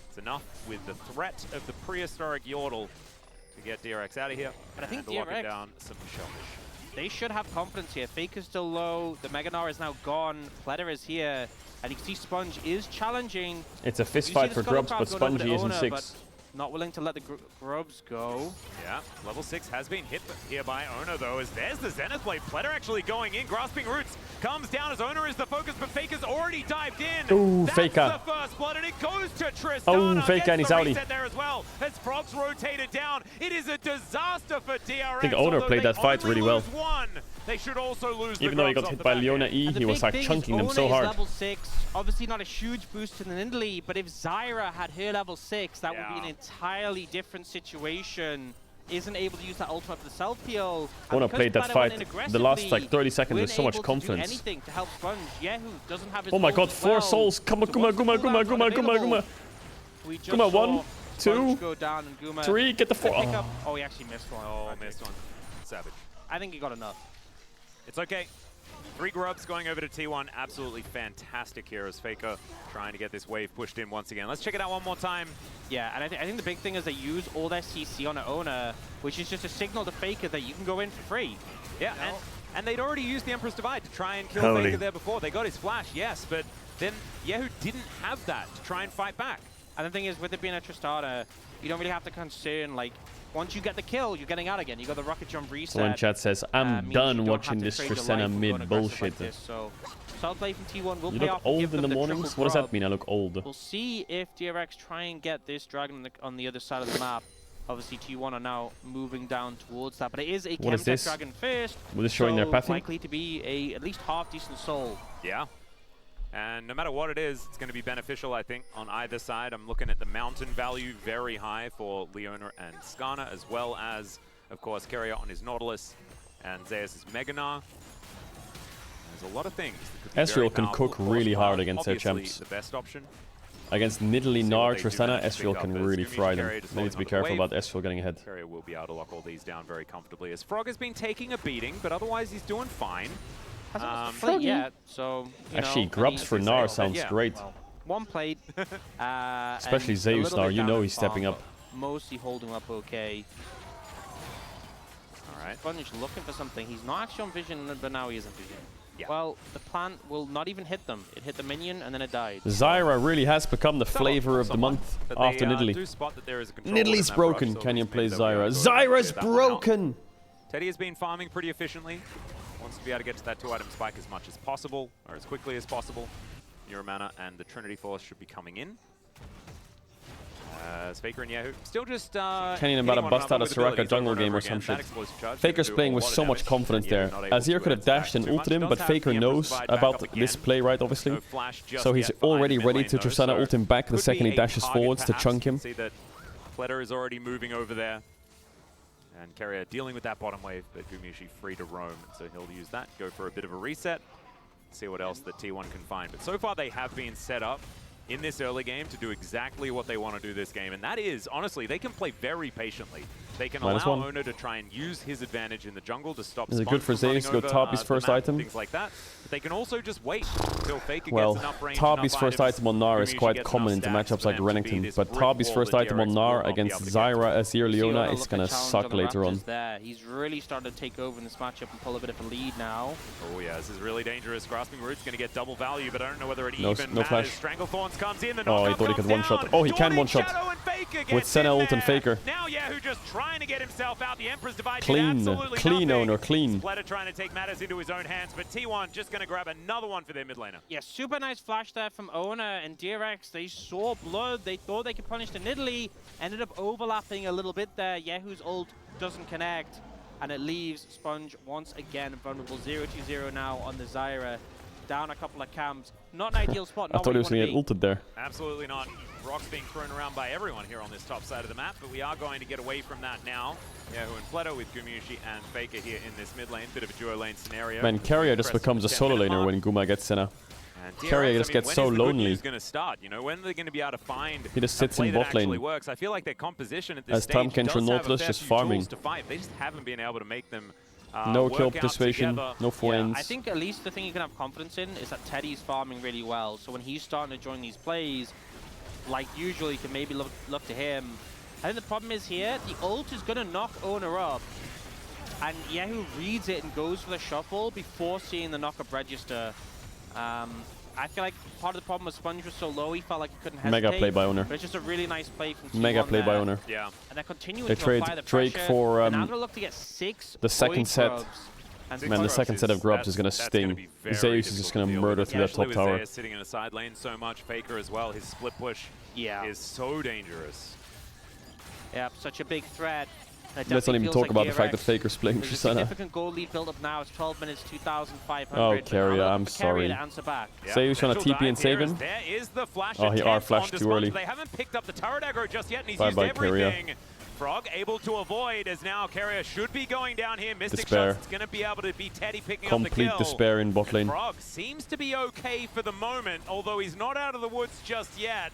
It's enough with the threat of the prehistoric Yordle to get DRX out of here. But I think and lock it DRX down some Shellfish. They should have confidence here. Faker's still low. The Mega Gnar is now gone. Pletter is here. And you can see Sponge is challenging. It's a fist You see fight the for grubs, but Scuttlecraft going over Spongy to isn't Ona, 6. but not willing to let the grubs go. Yeah, level 6 has been hit here by Ona, though, as there's the Zenith Blade. Pletter actually going in, grasping roots. Comes down as Ona is the focus, but Faker's already dived in. Ooh, That's Faker. the first blood, and it goes to Tristana. Oh, Faker, Gets and he's the outie. reset there as well, as Frog's rotated down. It is a disaster for DRX. I think Ona although played they that fight only really well. lose one. They should also lose Even the though he grubs got off hit the by back Leona end. E, And the he was big like thing is chunking them Ona so is hard. level 6. Obviously not a huge boost to the Nidalee, but if Zyra had her level 6, that would be an entirely different situation. Isn't able to use that ultimate for the self-heal. Ona played that fight. The last like 30 seconds with so much To do confidence. anything to help Sponge. Yahoo doesn't have his Oh my ult god, as 4 well. souls! Guma, So Guma, once the Guma, cooldowns Guma, Guma, Guma, unavailable, Guma. We just Guma, saw 1, Sponge 2, go down and Guma 3, get the 4. pick up. Oh, he actually missed one. Oh, missed one. Savage. I think he got enough. It's okay. 3 grubs going over to T1. Absolutely fantastic here as Faker trying to get this wave pushed in once again. Let's check it out one more time. Yeah, and I think the big thing is they use all their CC on an owner, which is just a signal to Faker that you can go in for free. Yeah, and they'd already used the Emperor's Divide to try and kill Holy. Faker there before. They got his flash, yes, but then Yehu didn't have that to try and fight back. And the thing is, with it being a Tristana, you don't really have to concern, like, once you get the kill, you're getting out again. You got the rocket jump reset. Someone in chat says, I'm means done you don't watching have to this trade your Tristana life for mid going aggressive bullshit. Like this, so solid play from T1 will You pay look off and give old in them the triple mornings? What does that grub. mean, I look old? We'll see if DRX try and get this dragon on the other side of the map. Obviously, T1 are now moving down towards that, but it is a What is Chemtech this? dragon first. What is showing their so pathing? likely to be a at least half decent soul. Yeah. And no matter what it is, it's going to be beneficial, I think, on either side. I'm looking at the mountain value very high for Leona and Skarner, as well as, of course, Keria on his Nautilus and Zeus' Meganar. There's a lot of things that could be Ezreal very can powerful. cook Of course, really hard Cloud, against their obviously champs. the best option. Against Nidalee, See Gnar, what they do Tristana, manage to Ezreal pick up can as really Yumi's fry them. Keria just They need to be holding careful onto the about Ezreal getting ahead. Keria will be able to lock all these down very comfortably, as Frog has been taking a beating, but otherwise he's doing fine. Hasn't played yet, so you Actually, know, grubs for Gnar sounds yeah, great. well, one played. Especially and a Zeus little Gnar, bit you down know in he's stepping farm, up. but mostly holding up okay. All right. Sponge looking for something. He's not actually on vision, but now he is on vision. Yeah. Well, the plant will not even hit them. It hit the minion and then it died. Zyra really has become the flavor of the month after Nidalee. do spot that there is a control in Nidalee's that broken. brush, so Can you it's play maybe that we are Zyra? going to Zyra's clear that one out. broken! Teddy has been farming pretty efficiently. Wants to be able to get to that 2-item spike as much as possible, or as quickly as possible. Neuromana and the Trinity Force should be coming in. Faker and Yehu still just Kenyan about to bust out a Soraka jungle game or some shit. Faker's playing with so much confidence there. Azir could have dashed and ulted him, but Faker knows about this play, right, obviously. So he's already ready to Tristana ult him back the second he dashes forwards to chunk him. See that Fletter is already moving over there. And Keria dealing with that bottom wave, but Gumiushi free to roam, so he'll use that, go for a bit of a reset, see what else that T1 can find. But so far they have been set up in this early game to do exactly what they want to do this game, and that is, honestly, they can play very patiently. They can allow -1. Owner to try and use his advantage in the jungle to stop Is it Sponge good for from running Zeus to go over, top his the first map, item? Things like that. But they can also just wait until Faker Well, gets enough range, Tabi's enough first items, item on Gnar is Gumiushi quite gets common enough into stacks matchups for like them to be Renekton, this but brick Tabi's wall first that item on DRX will Gnar not be against able to get to. Zyra, Azir, Leona Fiona is look gonna at challenge suck on the later Raptors on. there. He's really started to take over in this matchup and pull a bit of a lead now. Oh yeah, this is really dangerous. Grasping Root's going to get double value, but I don't know whether it No- even no matters. flash. Stranglethorns comes in, the Oh, he knockup thought he could comes one-shot. down. Oh, he can Dawning one-shot. Shadow and Faker With gets Senna in ult and there. Faker. Now Yehu just trying to get himself out. The Emperor's Divide did Clean, absolutely clean nothing. Owner, clean. Splatter trying to take matters into his own hands, but T1 just going to grab another one for their mid laner. Yeah, super nice flash there from Owner and DRX. They saw blood. They thought they could punish the Nidalee. Ended up overlapping a little bit there. Yehu's ult doesn't connect. And it leaves Sponge once again vulnerable. 0-2-0 now on the Zyra. Down a couple of camps. Not an ideal spot. I thought he was going to get ulted there. Absolutely not. Rocks being thrown around by everyone here on this top side of the map, but we are going to get away from that now. Yehu and Fletter with Gumiushi and Faker here in this mid lane. Bit of a duo lane scenario. Man, Keria just Press becomes a 10 solo minute laner mark. when Guma gets Senna. And Keria just gets so when is the good lonely. news going to start? You know, when are they going to be able to find He just a sits play in that bot lane. actually works? I feel like their composition at this As stage Tom does Kentrel have a Nautilus fair just few farming. tools to fight. They just haven't been able to make them No work kill out participation, together. no forehands. I think at least the thing you can have confidence in is that Teddy's farming really well. So when he's starting to join these plays, like usual, you can maybe look to him. I think the problem is here, the ult is going to knock Owner up. And Yehu reads it and goes for the shuffle before seeing the knockup register. I feel like part of the problem was Sponge was so low, he felt like he couldn't hesitate. Mega play by Owner. But it's just a really nice play from T1 Mega play by there. Owner. Yeah. And they're continuing They to trade apply the Drake pressure. for And now going to look to get 6 the second Void set. Grubs. And Man, the Sponge- second set of grubs is going to sting. Zeus is just going to murder through that top tower. Zeus sitting in a side lane so much. Faker as well. His split push is so dangerous. Yeah, such a big threat. Let's not even talk about the fact that Faker's playing There's a Tristana. significant goal lead built up now. It's 12 minutes, 2,500. Oh, But Keria, now I'm for Keria sorry. to answer back. Zeus on a TP and save him. There is the flash Oh, he attempt R-flashed onto too Sponge. early. They haven't picked up the turret aggro just yet, and he's Bye-bye, used everything. Frog able to avoid as now Keria should be going down here. Mystic Despair. Shots, it's going to be able to be Teddy picking Complete up the kill. despair in bot lane. Frog seems to be okay for the moment, although he's not out of the woods just yet.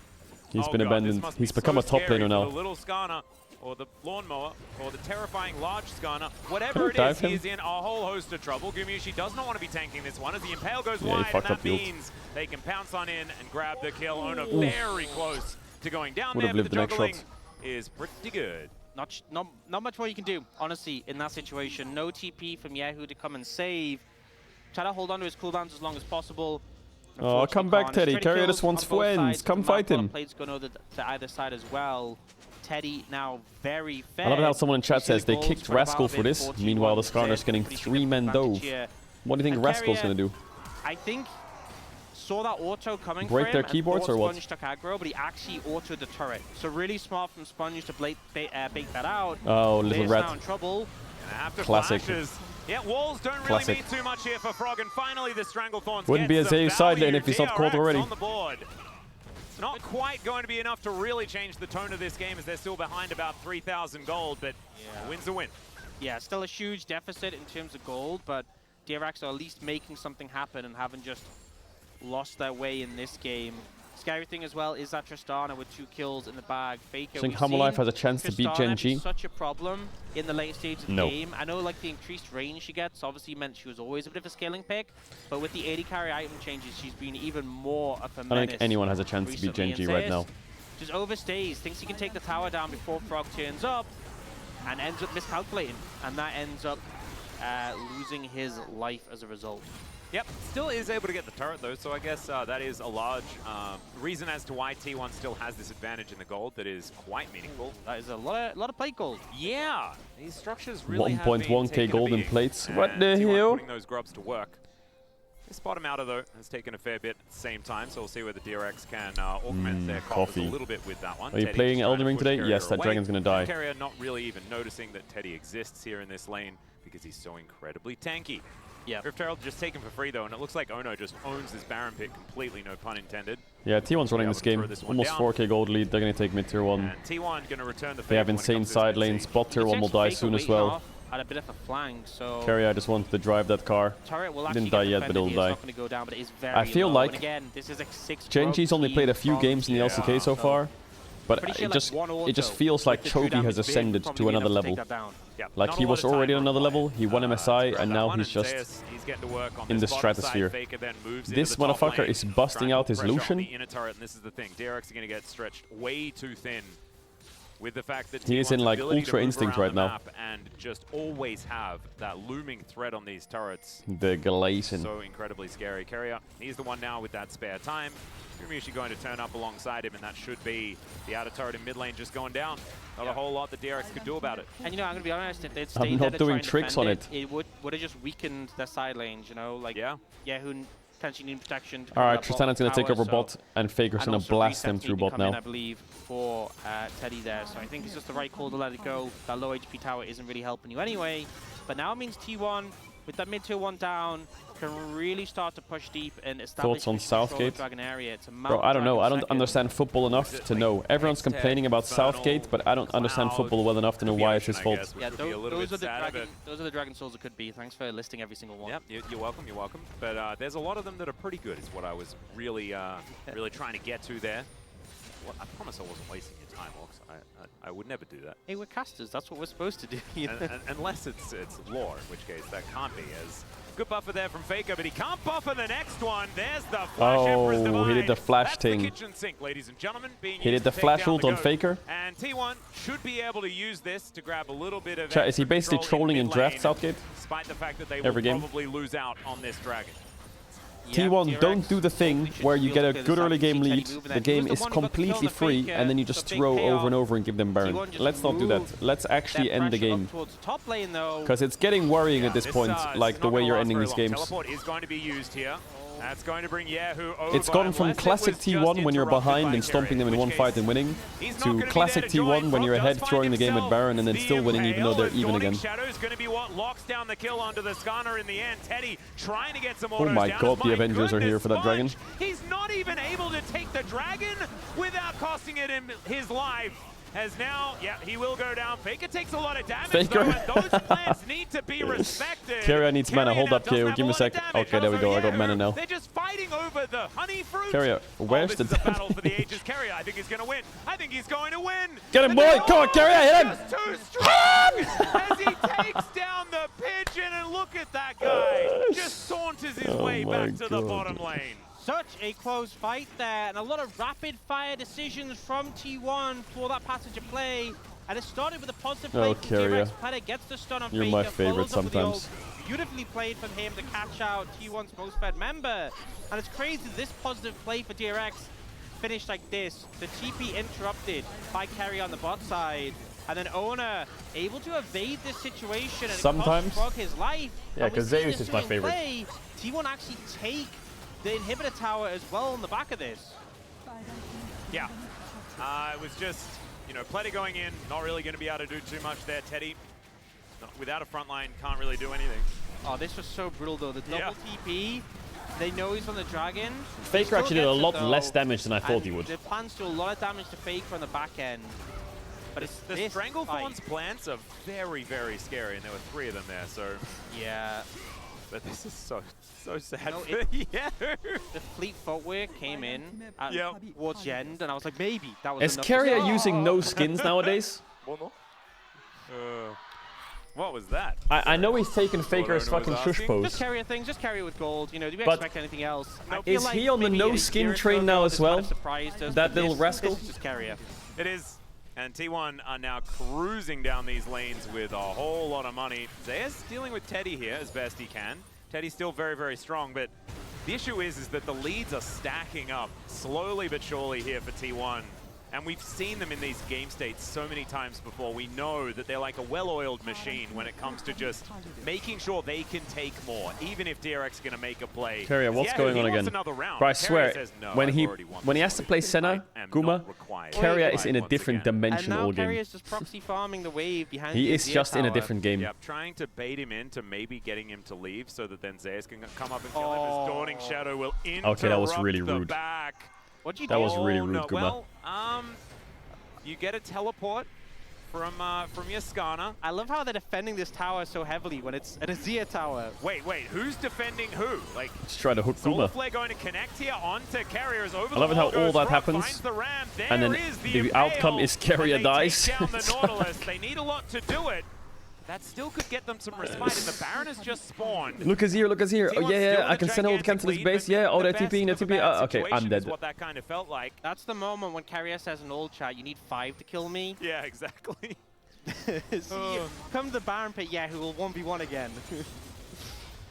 He's Oh been God, abandoned. this must He's be become a so top scary laner for now. The little Skarner, or the lawnmower, or the terrifying large Skarner. Whatever it Dive is, he him? is in a whole host of trouble. Gumayusi does not want to be tanking this one as the Impale goes Yeah, he wide, and fucked that up the ult. means they can pounce on in and grab the kill. Ono Oof. very close to going down Would've there, lived but the the next juggling shot. is pretty good. Not much more you can do, honestly, in that situation. No TP from Yahoo to come and save. Try to hold on to his cooldowns as long as possible. Oh, come back, Teddy. Carrier just wants friends. Come fight him. Plates going over to either side as well. Teddy now very fed. I love how someone in chat You see says the they goals kicked for the Rascal for Valve in this. 4-2-1. Meanwhile, the Said Skarner's getting pretty 3-man advantage dove. here. What do you think And Rascal's Carrier, gonna do? I think saw that auto coming Break for him their and keyboards thought or what? Sponge took aggro, but he actually autoed the turret. So really smart from Sponge to bait that out. Oh, little They're rat. now in trouble. And after Classic. flashes, yeah, walls don't really Classic. mean too much here for Frog, and finally the Stranglethorns Wouldn't be a get some Zayu side lane value. if he's not caught DRX already. on the board. Not quite going to be enough to really change the tone of this game as they're still behind about 3,000 gold, but a win's a win. Yeah, still a huge deficit in terms of gold, but DRX are at least making something happen and haven't just lost their way in this game. Scary thing as well is that Tristana with 2 kills in the bag. Faker, I think we've Humble Life seen has a chance to beat Tristana Gen be G. such a problem in the late stage of the No. game. I know like the increased range she gets obviously meant she was always a bit of a scaling pick, but with the 80 carry item changes, she's been even more of a menace. I don't think anyone has a chance to beat recently. Gen G And right Zeus now. just overstays, thinks he can take the tower down before Frog turns up, and ends up miscalculating, and that ends up losing his life as a result. Yep, still is able to get the turret though, so I guess that is a large reason as to why T1 still has this advantage in the gold that is quite meaningful. That is a lot of plate gold. Yeah, these structures really have 1.1k been gold in taken a plates. beating, What and the T1 hell? putting those grubs to work. This bottom outer though has taken a fair bit at the same time, so we'll see whether DRX can augment their coffers a coffee. little bit with that one. Are you Teddy playing just trying Elden to Ring push today? Carrier Yes, that away. dragon's gonna die. Carrier not really even noticing that Teddy exists here in this lane because he's so incredibly tanky. Yeah. Rift Herald just taken for free though, and it looks like Ono just owns this Baron pit completely, no pun intended. Yeah, T1's running Be this able to game. throw this one Almost down. 4k gold lead. They're gonna take mid tier 1. And T1 gonna return the They have favor when it insane comes to side this lanes. mid-siege. Bot tier 1 will die soon as well. At a bit of a flank, so Carrier, I just wanted to drive that car. turret will Didn't actually die get yet, but defended it'll here. It's die. not going to go down, but it is very I feel low. like And again, this is a 6 Gen G's only played a few games in the LCK so far, but Pretty sure it like just one it just auto feels like with the true Chovy has damage being ascended probably to another enough to level. take that down. Yeah, Like not he a lot was of time already on on another play. level. He won MSI, to grab and that now one, he's and just Zeus, he's getting to work on in the this bottom side. stratosphere. Faker then moves This into the top motherfucker lane, is busting trying to out put his pressure on Lucian. the inner turret, and this is the thing. DRX are going to get stretched way too thin. With the fact that He is T1's in, like, ability to Ultra move Instinct around right the now. map and just always have that looming threat on these turrets. The Galatian. So incredibly scary. Carrier, he's the one now with that spare time. Gumayusi going to turn up alongside him, and that should be the outer turret in mid lane just going down. Not a whole lot that DRX could do about it. And you know, I'm going to be honest, if they'd I'm stayed not there to doing try and tricks defend on it, it would have just weakened their side lanes, you know? Like, yeah, who potentially need protection. Alright, Tristana's gonna take over bot, and Faker's gonna blast them through bot now. I believe, for Teddy there. So I think it's just the right call to let it go. That low HP tower isn't really helping you anyway. But now it means T1, with that mid tier 1 down, can really start to push deep and establish Thoughts on control of Southgate? Dragon area. It's a Bro, I don't know. I don't second. understand football enough to know. Everyone's complaining about Southgate, but I don't understand football well enough to know why it's his fault. Yeah, those are the Dragon Souls it could be. Thanks for listing every single one. Yep, you're welcome, you're welcome. But there's a lot of them that are pretty good is what I was really really trying to get to there. Well, I promise I wasn't wasting your time, Orcs. I would never do that. Hey, we're casters. That's what we're supposed to do. Unless it's lore, in which case that can't be as good buffer there from Faker, but he can't buffer the next one. There's the flash Emperor's Oh, Divine. he did the flash That's thing. The kitchen sink, ladies and gentlemen. Being He used did the to take flash down ult the on goat. Faker. And T1 should be able to use this to grab a little bit of Chat, is he extra basically control trolling in mid draft lane, Southgate? despite the fact that they Every will game? probably lose out on this dragon. T1, don't do the thing where you get a good early game lead, the game is completely free, and then you just throw over and over and give them Baron. Let's not do that. Let's actually end the game. Because it's getting worrying at this point, like the way you're ending these games. Teleport is going to be used here. That's going to bring Yahoo over. It's gone from unless it classic was just T1 when you're interrupted behind by and stomping Carrier, them in one which fight case and winning, he's not to gonna be classic there to join. T1 when you're Frog ahead does throwing the find game at Baron and then himself. still winning even though they're even Dawning again. Shadow is going to be what locks down the kill onto the Skarner in the end. Teddy trying to get some Oh autos my down. god, the My Avengers are here goodness, for that dragon. Sponge, he's not even able to take the dragon without costing it him his life. has now, yeah, he will go down. Faker takes a lot of damage, Faker. though, and those plans need to be respected. Carrier needs mana. Hold now up, Carrier. doesn't Give me a have sec. lot of damage. Okay, there we go. I got Also, mana now. They're just fighting over the honey fruit. Carrier, where's this the is a battle for the ages. Carrier, I think he's going to win. I think he's going to win. Get him, boy! Come on, Carrier, hit him! Just too strong as he takes down the pigeon, and look at that guy. Just saunters his way back to the bottom lane. Such a close fight there, and a lot of rapid-fire decisions from T1 for that passage of play. And it started with a positive play from Carrier. T-Rex. Planet gets the stun on You're Faker, my favorite follows up with the sometimes. ult. Beautifully played from him to catch out T1's most fed member. And it's crazy this positive play for DRX finished like this. The TP interrupted by Carrier on the bot side. And then Owner able to evade this situation, and Sometimes. it cost Frog his life. Yeah, And we 'cause see Zeus this is my doing favorite. play. T1 actually take the inhibitor tower as well on the back of this. Yeah. It was just, you know, Pletty going in, not really going to be able to do too much there. Teddy, without a front line, can't really do anything. Oh, this was so brutal though. The double TP, they know he's on the dragon. Faker actually did a lot less damage than I thought he would. The plans do a lot of damage to Faker on the back end. But it's The this Stranglethorn's fight. plants are very, very scary, and there were 3 of them there, so... Yeah. But this is so sad You know, for yeah. The fleet footwork came in at Yep. towards the end, and I was like, maybe that was Is enough. Carrier using no skins nowadays? What was that? I know he's taken Faker's Owner was fucking shush asking. pose. Just Carrier things, just Carrier with gold. You know, do we But expect anything else? I feel is like he on the maybe no a skin year or train so now ago, as this might well? have surprised us, That but little this rascal? is just Carrier. It is. And T1 are now cruising down these lanes with a whole lot of money. Zayas dealing with Teddy here as best he can. Teddy's still very, very strong, but the issue is that the leads are stacking up slowly but surely here for T1. And we've seen them in these game states so many times before. We know that they're like a well-oiled machine when it comes to just making sure they can take more, even if DRX is going to make a play. Carrier, what's going on again? Bro, I swear, says, no, when I've he already won when he this has to play Senna, am Guma, not required. Carrier is Right, in a once different again. dimension And now all game. Carrier's just proxy farming the wave behind He the is Azir just in a tower. different game. Yep, trying to bait him into maybe getting him to leave so that then Zayas can come up and kill him as Dawning Shadow will interrupt Okay, that was really the rude. back. What'd you That do? was really rude, no, Guma. well, you get a teleport from your Skarner. I love how they're defending this tower so heavily when it's an Azir tower. Wait, who's defending who? Like, Just try to hook Solar Guma. Flare going to connect here onto Carriers over I love it the how wall all goes that Frog, happens, finds the ram. and then There is the Impale, outcome is Carrier and they dies. take down the Nautilus. They need a lot to do it. That still could get them some respite, and the Baron has just spawned. Look us here, look us here. Oh T1's yeah, still yeah, I in can a send hold gigantic cancel his lead, base. but Yeah, oh, the that TP, no best of a TP. bad Okay, I'm situation dead. is what that kind of felt like. That's the moment when Carrier says in old chat, you need 5 to kill me. Yeah, exactly. See, come to the Baron pit, yeah, who will 1v1 again.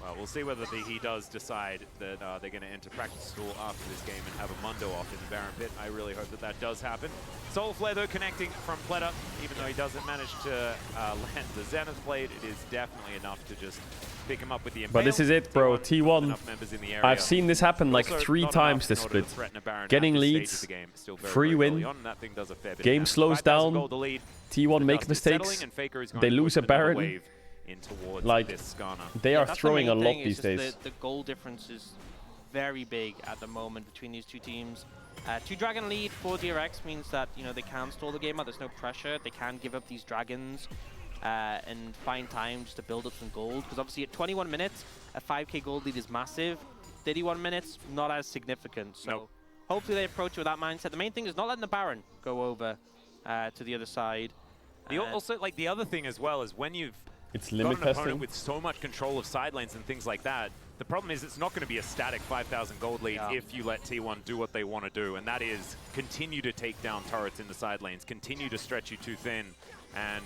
Well, we'll see whether he does decide that they're going to enter practice school after this game and have a Mundo off in the Baron pit. I really hope that that does happen. Soul Flare, though, connecting from Pleta, even though he doesn't manage to land the Zenith Blade, it is definitely enough to just pick him up with the Impale. But this is it, bro. T1. Enough members in the area. I've seen this happen like Also 3 not times enough this in order split. to threaten a Baron Getting at this stage leads, of the game. Still very, free very early win, on, and that thing does a fair bit of game damage. slows 5,000 down, gold to lead. T1 The make dust is settling, mistakes, and Faker is going they to lose push a another Baron. wave in towards Like, this Skarner. they are That's the throwing a main lot thing, these is just days. The goal difference is very big at the moment between these two teams. 2 dragon lead for DRX means that, you know, they can stall the game out. There's no pressure. They can give up these dragons and find time just to build up some gold. Because obviously at 21 minutes, a 5k gold lead is massive. 31 minutes, not as significant. So hopefully they approach it with that mindset. The main thing is not letting the Baron go over to the other side. Also, like, the other thing as well is when you've It's got limit an opponent testing. with so much control of side lanes and things like that, the problem is it's not going to be a static 5,000 gold lead if you let T1 do what they want to do, and that is continue to take down turrets in the side lanes, continue to stretch you too thin, and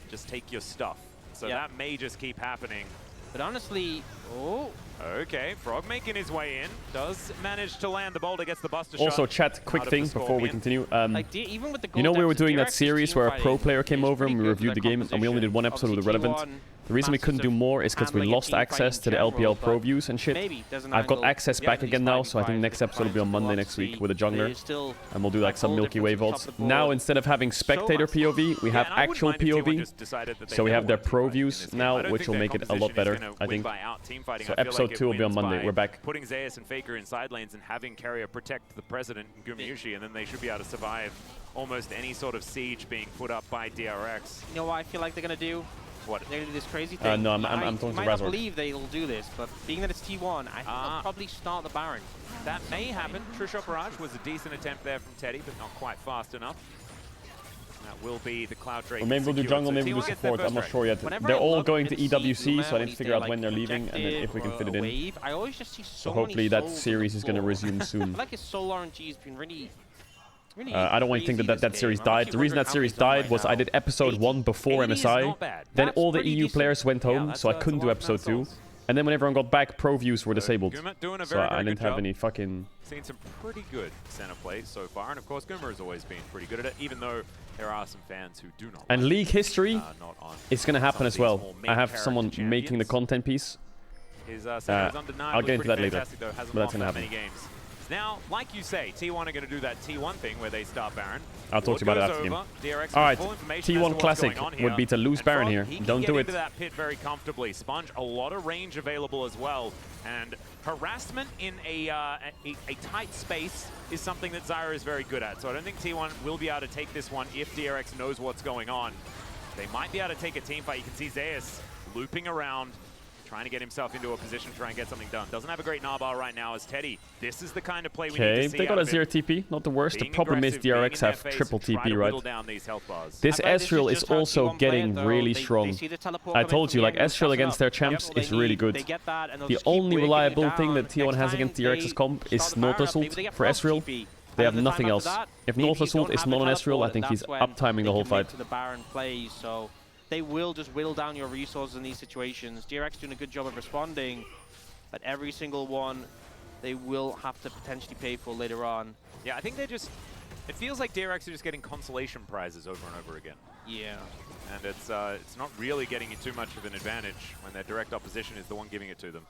just take your stuff. So that may just keep happening. But honestly, Okay, Frog making his way in, does manage to land the boulder, gets the buster Also, shot. chat, quick out of thing the before we Scorpion. continue. even with the You know, gold we were deficit, doing that DRX's series team where a fighting pro player came is over and pretty we good for reviewed the their game, and we only did one episode with the composition. relevant. Obviously The reason we couldn't do more is because we lost access to the LPL Pro views and shit. I've got access back again now, so I think next episode will be on Monday next week with a jungler. And we'll do like some Milky Way votes. Now, instead of having spectator POV, we have actual POV. So we have their pro views now, which will make it a lot better, I think. So episode 2 will be on Monday. We're back. Putting Zeus and Faker in side lanes and having Carrier protect the President and Gumayusi, and then they should be able to survive almost any sort of siege being put up by DRX. You know what I feel like they're going to do? What? They're going to do this crazy thing. No, I'm talking to I might not Razor. believe they'll do this, but being that it's T1, I think they'll probably start the Baron. That may happen. Trisha Barrage was a decent attempt there from Teddy, but not quite fast enough. That will be the Cloud Drake. Or maybe we'll do jungle, maybe we'll do support. I'm not sure yet. They're all going to EWC, so I need to figure out when they're leaving and then if we can fit it in. I always just see So hopefully that series is going to resume soon. I like his solo RNG has been really I don't want to think that series died. The reason that series died was I did episode 1 before MSI. Then all the EU players went home, so I couldn't do episode 2. And then when everyone got back, pro views were disabled. So I didn't have any fucking... Seen some pretty good center play so far, and of course Guma has always been pretty good at it, even though there are some fans who do not. And League history is going to happen as well. I have someone making the content piece. I'll get into that later, but that's going to happen. Now, like you say, T1 are going to do that T1 thing where they start Baron. I'll talk to you about it after the game. Alright, T1 Classic would be to lose Baron here. Don't do it. Into that pit very comfortably. Sponge, a lot of range available as well. And harassment in a tight space is something that Zyra is very good at. So I don't think T1 will be able to take this one if DRX knows what's going on. They might be able to take a team fight. You can see Zeus looping around, trying to get himself into a position to try and get something done. Doesn't have a great Nabal right now as Teddy. This is the kind of play we need to see. They got a 0 TP, not the worst. The problem is DRX have triple TP, right? This Ezreal is also getting really strong. I told you, like, Ezreal against their champs is really good. The only reliable thing that T1 has against DRX's comp is North Assault for Ezreal. They have nothing else. If North Assault is not on Ezreal, I think he's up-timing the whole fight. They will just whittle down your resources in these situations. DRX doing a good job of responding, but every single one they will have to potentially pay for later on. Yeah, I think they're just... It feels like DRX are just getting consolation prizes over and over again. Yeah. And it's not really getting you too much of an advantage when their direct opposition is the one giving it to them.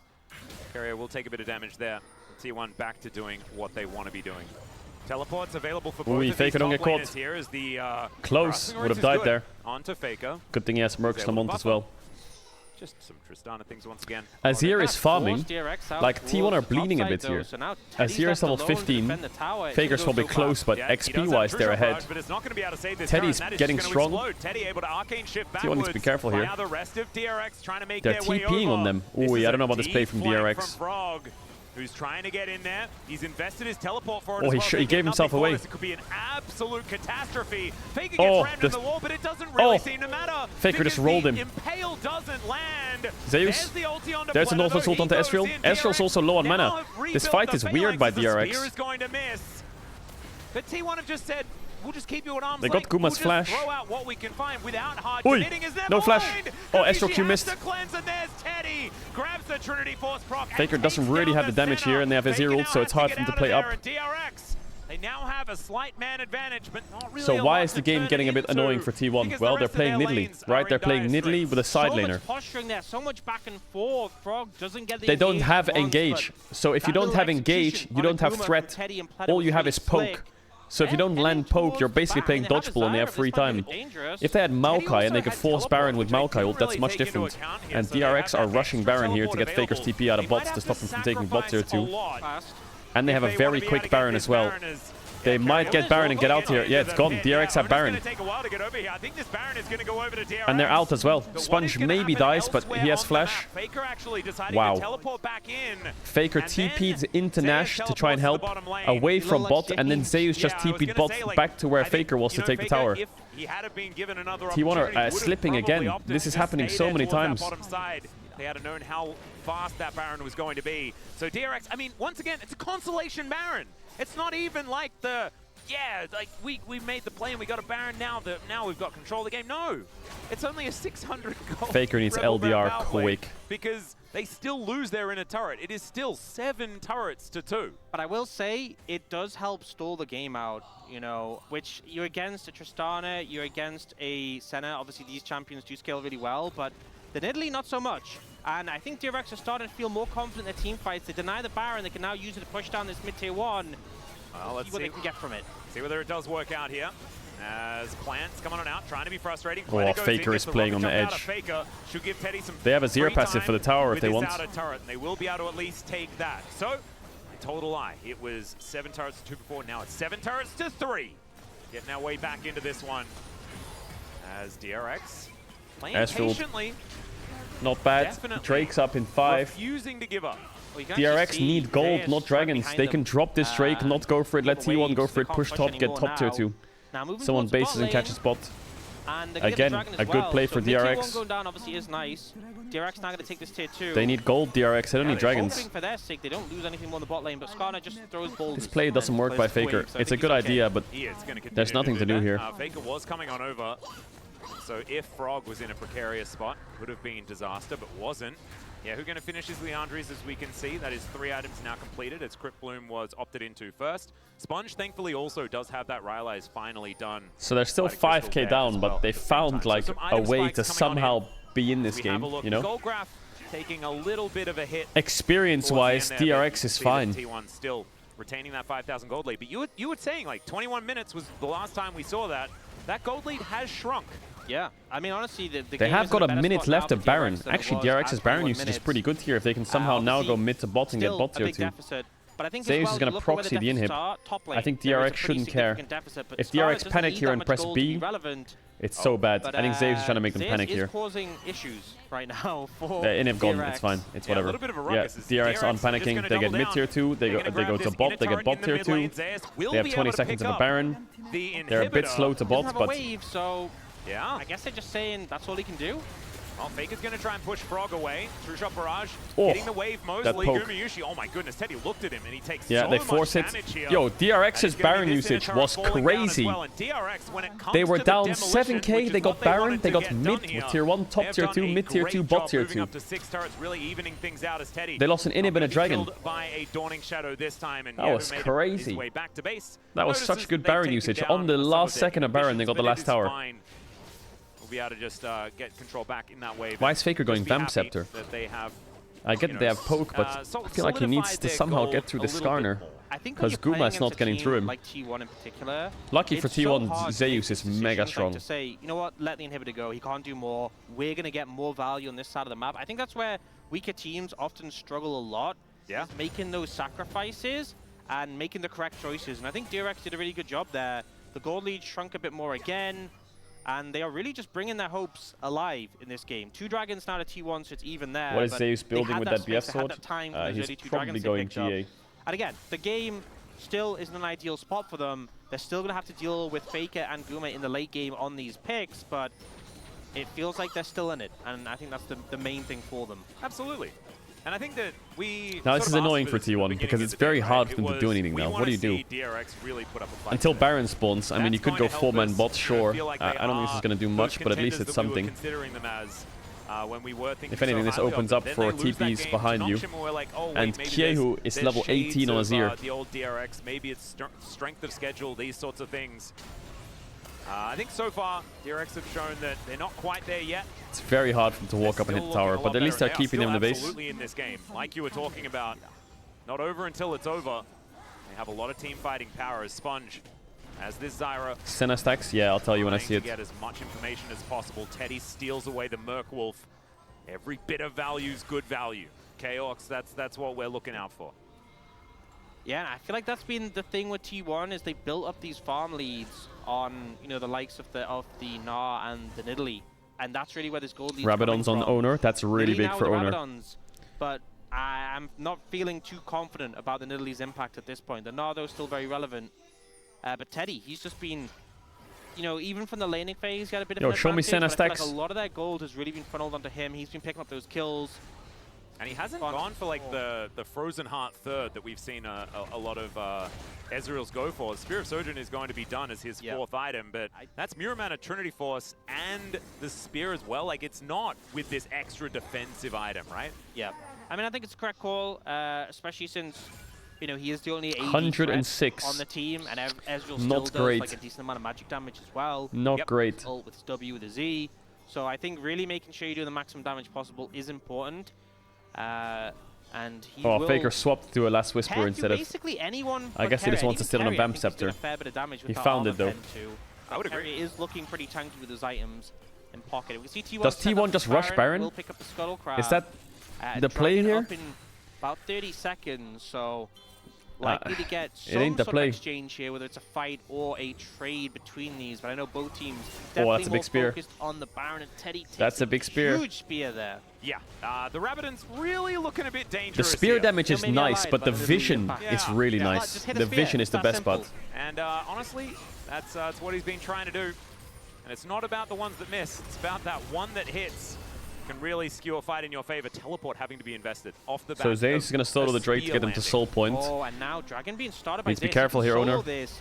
Carrier will take a bit of damage there. T1 back to doing what they want to be doing. Teleports available for both of Faker don't get caught. Here is the, Close, would have died there. Onto Faker. Good thing he has Mercs Lamont as well. Just some Tristana things once again. Azir is farming. Like, T1 are bleeding a bit here. Azir is level 15. Faker's probably close, but XP-wise, they're ahead. Teddy's getting strong. T1 needs to be careful here. They're TPing on them. Ooh, I don't know about this play from DRX. Who's trying to get in there. He's invested his teleport for it Oh, as well. he gave himself away. It could be an absolute catastrophe. Faker gets rammed into the wall, but it doesn't really seem to matter. Faker just rolled him. Impale doesn't land. Zeus. There's an North Assault onto Ezreal. Ezreal's also low on mana. This fight is weird by DRX. Is going to miss. But T1 have just said, we'll just keep you at arm's They got length. Guma's flash. Throw out what we can find without hard Oi, committing. Is there no flash. blind? Oh, Ezreal Q missed. The cleanse, and there's Teddy. Grabs the Trinity Force proc. Faker doesn't really have the damage here, and they have Ezreal, so it's hard for them to play up. DRX, they now have a slight man advantage, but not really. So why is the game getting a bit annoying for T1? Well, they're playing Nidalee, right? They're playing Nidalee with a side laner. So much posturing there, so much back and forth. Frog doesn't get the They don't have engage. So if you don't have engage, you don't have threat. All you have is poke. So if you don't land poke, you're basically playing dodgeball and they have free time. If they had Maokai and they could force Baron with Maokai ult, that's much different. And DRX are rushing Baron here to get Faker's TP out of bots to stop him from taking bot tier 2. And they have a very quick Baron as well. They might get Baron and get out here. Yeah, it's gone. DRX have Baron. And they're out as well. Sponge maybe dies, but he has flash. Wow. Faker TP'd into Nash to try and help away from bot, and then Zeus just TP'd bot back to where Faker was to take the tower. T1 are slipping again. This is happening so many times. They had known how fast that Baron was going to be. So DRX, I mean, once again, it's a consolation Baron. It's not even like the, yeah, like we made the play and we got a Baron now we've got control of the game. No, it's only a 600 goal. Faker needs LDR quick. Because they still lose their inner turret. It is still 7 turrets to 2. But I will say, it does help stall the game out, you know, which you're against a Tristana, you're against a Senna. Obviously, these champions do scale really well, but The Nidalee, not so much. And I think DRX are starting to feel more confident in their team fights. They deny the Baron, they can now use it to push down this mid-tier 1. Well, let's see what they can get from it. See whether it does work out here. As Plants coming on out, trying to be frustrating. Oh, Faker is playing on the edge. Faker should give Teddy some They have a zero passive for the tower if they want. Outer turret, and they will be able to at least take that. So, I told a lie. It was 7 turrets to 2 before. Now it's 7 turrets to 3. Getting our way back into this one. As DRX playing Ezreal, patiently. not bad. Definitely Drake's up in 5. refusing to give up. DRX need gold, not dragons. They can drop this Drake, not go for it. Let T1 go for it. Push top, get top tier 2. Someone bases and catches bot. And Again, a good play for T1 DRX. going down obviously is nice. DRX now going to take this tier 2. They need gold, DRX. They don't need dragons. Hoping for their sake, they don't lose anything more in the bot lane, but Skarner just throws balls. This play doesn't work by Faker. It's a good idea, but there's nothing to do here. Faker was coming on over. So if Frog was in a precarious spot, would have been disaster, but wasn't. Yeah, who's going to finish his Leandries, as we can see. That is 3 items now completed, as Crypt Bloom was opted into first. Sponge, thankfully, also does have that Rylai's finally done. So they're still 5k down, but they found like a way to somehow be in this game, you know? Goldgraph taking a little bit of a hit. Experience-wise, DRX is fine. T1 still retaining that 5,000 gold lead. But you were saying like 21 minutes was the last time we saw that. That gold lead has shrunk. Yeah, I mean, honestly, they have got a minute left of Baron. Actually, DRX's Baron usage is pretty good here. If they can somehow now go mid to bot and get bot tier 2. Zeus is going to proxy the inhib. I think DRX shouldn't care. If DRX panic here and press B, it's so bad. I think Zeus is trying to make them panic here. Causing issues right now for inhib gone, it's fine. It's whatever. Yeah, DRX on panicking. They get mid tier 2. They go to bot. They get bot tier 2. They have 20 seconds of a Baron. They're a bit slow to bot, but yeah, I guess they're just saying that's all he can do. Well, Faker's going to try and push Frog away. True Shot Barrage hitting the wave mostly. Gumayushi, oh my goodness, Teddy looked at him and he takes so they force it. Yo, DRX's Baron usage was crazy. They were down 7k, they got Baron, they got mid tier 1, top tier 2, mid tier 2, bot tier 2. They lost an inhib and a dragon. That was crazy. That was such good Baron usage. On the last second of Baron, they got the last tower. Be able to just get control back in that wave. Why is Faker going Vamp Scepter? I get that they have poke, but I feel like he needs to somehow get through the Skarner. Because Guma is not getting through him. Like T1 in particular, lucky for T1, Zeus is mega strong. To say, you know what, let the inhibitor go. He can't do more. We're going to get more value on this side of the map. I think that's where weaker teams often struggle a lot. Yeah. Making those sacrifices and making the correct choices. And I think DRX did a really good job there. The gold lead shrunk a bit more again. And they are really just bringing their hopes alive in this game. 2 dragons now to T1, so it's even there. What is Zeus building with that BF sword? He's probably going GA. And again, the game still isn't an ideal spot for them. They're still going to have to deal with Faker and Guma in the late game on these picks, but it feels like they're still in it. And I think that's the main thing for them. Absolutely. And I think that we... Now this is annoying for T1 because it's very hard for them to do anything now. What do you do? Until Baron spawns, I mean, you could go 4-man bot, sure. I don't think this is going to do much, but at least it's something. If anything, this opens up for TPs behind you. And Kyehu is level 18 on Azir. The old DRX, maybe it's strength of schedule, these sorts of things. I think so far, DRX have shown that they're not quite there yet. It's very hard for them to walk up and hit the tower, but at least they're keeping them in the base. Absolutely in this game, like you were talking about. Not over until it's over. They have a lot of team fighting power as Sponge. As this Zyra... Senna stacks? Yeah, I'll tell you when I see it. Get as much information as possible. Teddy steals away the Merc Wolf. Every bit of value is good value. Chaos, that's what we're looking out for. Yeah, I feel like that's been the thing with T1 is they built up these farm leads on, you know, the likes of the Gnar and the Nidalee, and that's really where this gold lead. Rabadon's on Owner. That's really big for Owner. But I'm not feeling too confident about the Nidalee's impact at this point. The Gnar though is still very relevant, but Teddy, he's just been, you know, even from the laning phase, he had a bit of an advantage. Show me Senna stacks. Like a lot of that gold has really been funneled onto him. He's been picking up those kills. And he hasn't gone for like the Frozen Heart third that we've seen a lot of Ezreal's go for. Spear of Sojourn is going to be done as his 4th item, but that's Mirror Mana, Trinity Force, and the Spear as well. Like, it's not with this extra defensive item, right? Yeah. I mean, I think it's a correct call, especially since, you know, he is the only AD 106 on the team, and Ezreal still does like a decent amount of magic damage as well. Not great. Ult with W with a Z. So I think really making sure you do the maximum damage possible is important. And he Oh, will Faker swapped to a Last Whisper pen instead to of... basically anyone. I guess he just wants to sit on a Vamp Scepter. He found it though. I would agree. It is looking pretty tanky with his items in pocket. We see T1 Does T1 just rush Baron? Will pick up the Scuttlecraft. Is that the play here? Up in about 30 seconds, so likely to get it some ain't the sort play. of exchange here, whether it's a fight or a trade between these. But I know both teams Oh, definitely that's a more big spear. focused on the Baron, and Teddy takes That's a big spear. huge spear there. Yeah, the Rabbiton's really looking a bit The dangerous spear here. damage is nice, but the vision is really nice. The vision is the best part. And honestly, that's what he's been trying to do. And it's not about the ones that miss. It's about that one that hits. Can really skew a fight in your favor. Teleport having to be invested off the bat. So Zeus is going to solo the Drake to get him to soul point. Oh, and now Dragon being started by Needs to be Zeus. careful here, Solo owner. this.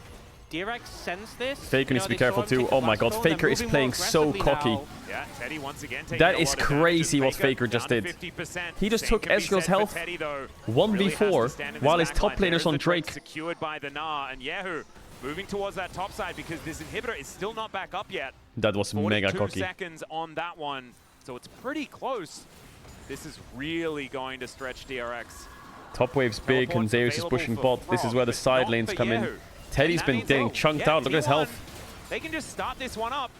DRX sends this. Faker needs to be they careful saw him too. take Oh the my god, Blackstone, Faker they're is moving playing more so aggressively cocky. now. Yeah, Teddy once again taking That a is lot of crazy damage. what Faker just down did. to 50%. He just Same took can be Ezreal's said for health Teddy, though. 1v4 stand in while this his top backline. laner's There's on the Drake. Secured by the Gnar, and Yahoo moving towards that top side because this inhibitor is still not back up yet. That was mega 42 cocky. seconds on that one, so it's pretty close. This is really going to stretch DRX. Top wave's big and Zeus is pushing bot. This is where the side lanes come in. Teddy's been getting chunked out. Look at his health. They can just start this one up.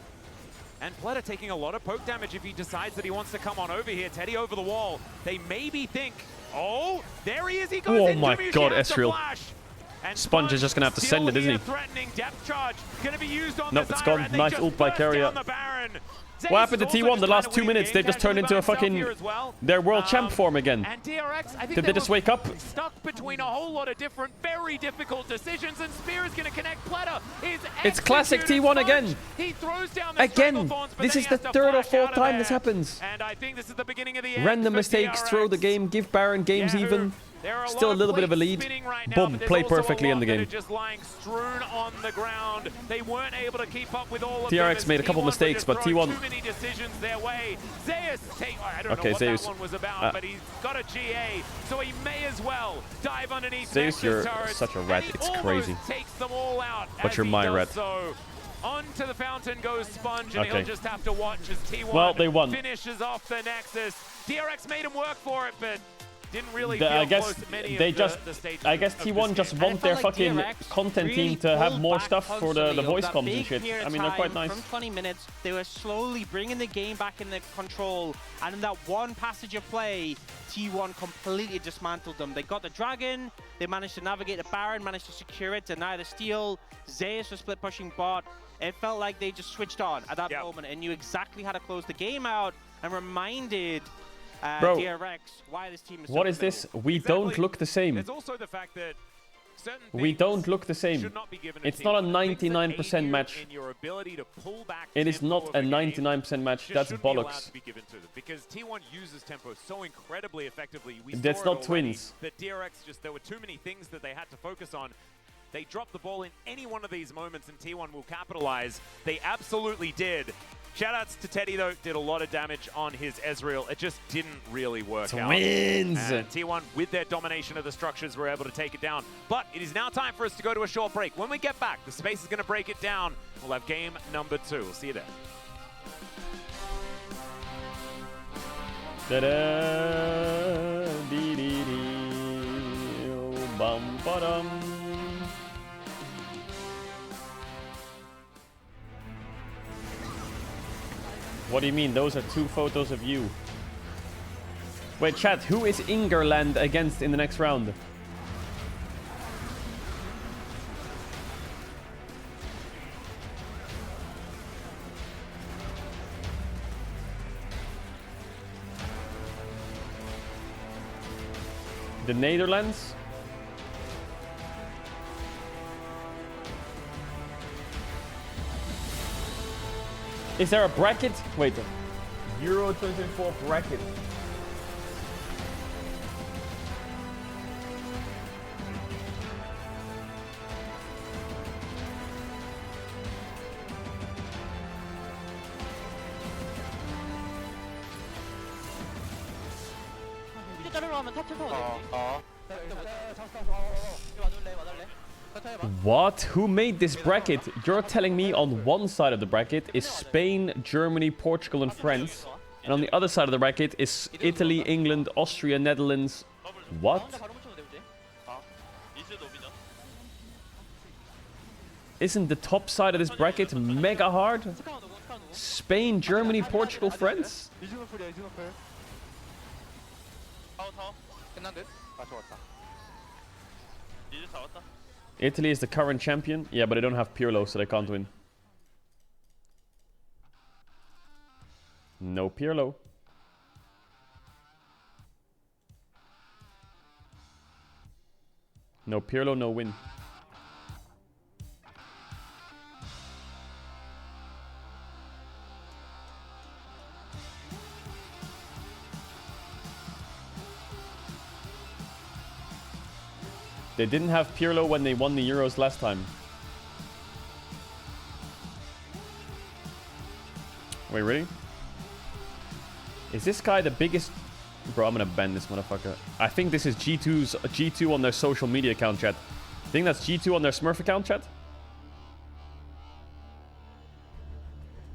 And Pleta taking a lot of poke damage if he decides that he wants to come on over here. Teddy over the wall. They maybe think, oh, there he is. He goes Oh into my Mushi, god, has to Ezreal. flash. And Sponge is just going to have to send it, isn't he? Threatening depth charge. Gonna be used on Nope, the it's Zyra, gone. and they Nice just ult by burst down Keria. the Baron. What happened to T1 the last 2 minutes? They just turned into a fucking... their world champ form again. And DRX, I think Did they just wake up? Stuck between a whole lot of different, very difficult decisions, and Spear is going to connect. Pleta is It's classic T1 again. He throws down the Again. Stranglethorns, but This then is he the has to third or flash fourth out of time this there. happens. And I think this is the beginning of the end Random for mistakes, DRX. throw the game, give Baron games even. There are Still a little bit of a lead. Right now, Boom, but there's play also a perfectly in lot the that game. are just lying strewn on the ground. They weren't able to keep up with all of TRX them. made a couple T1 mistakes, but throwing T1 too many decisions their way. Zeus I don't Okay, know what Zeus. that one was about, but he's got a GA, so he may as well dive underneath Zeus, Nexus you're turrets, such a rat. and he It's almost crazy. takes them all out But as you're he my does rat. so. Onto the fountain goes Sponge, and Okay. he'll just have to watch as T1 Well, they won. finishes off the Nexus. DRX made him work for it, but didn't really I feel guess close to many they of just, the stages I guess of T1 this just game. want their like fucking DRX content really team to have pulled more back stuff for the constantly voice over that comms and big shit. period I of mean, they're quite time. nice. From 20 minutes, they were slowly bringing the game back in their control, and in that one passage of play, T1 completely dismantled them. They got the Dragon, they managed to navigate the Baron, managed to secure it, deny the steal. Zeus was split pushing bot. It felt like they just switched on at that moment and knew exactly how to close the game out, and reminded Bro, DRX why this team is What so is this? formidable. We don't look the same. There's also the fact that certain We things don't look the same. should not be given to It's not a T1. Things that aid 99% you match. in your ability to pull back It is tempo not of a game 99% match. just That's shouldn't be allowed bollocks. to be given to them, because T1 uses tempo so incredibly effectively. We That's saw it not already, twins. That DRX just, there were too many things that they had to focus on. They dropped the ball in any one of these moments, and T1 will capitalize. They absolutely did. Shoutouts to Teddy, though, did a lot of damage on his Ezreal. It just didn't really work out. Twins! And T1, with their domination of the structures, were able to take it down. But it is now time for us to go to a short break. When we get back, the space is going to break it down. We'll have game number 2. We'll see you there. Da-da, dee-dee-dee, oh, bum, ba-dum. What do you mean? Those are 2 photos of you. Wait, chat, who is Ingerland against in the next round? The Netherlands? Is there a bracket? Wait, Euro 2024 bracket. 자르러 하면 탑 쳐서 어. 와줄래? 와줄래? What? Who made this bracket? You're telling me on one side of the bracket is Spain, Germany, Portugal, and France. And on the other side of the bracket is Italy, England, Austria, Netherlands. What? Isn't the top side of this bracket mega hard? Spain, Germany, Portugal, France? Italy is the current champion. Yeah, but they don't have Pirlo, so they can't win. No Pirlo. No Pirlo, no win. They didn't have Pirlo when they won the Euros last time. Wait, really? Is this guy the biggest... Bro, I'm gonna ban this motherfucker. I think this is G2 on their social media account, chat. I think that's G2 on their Smurf account, chat.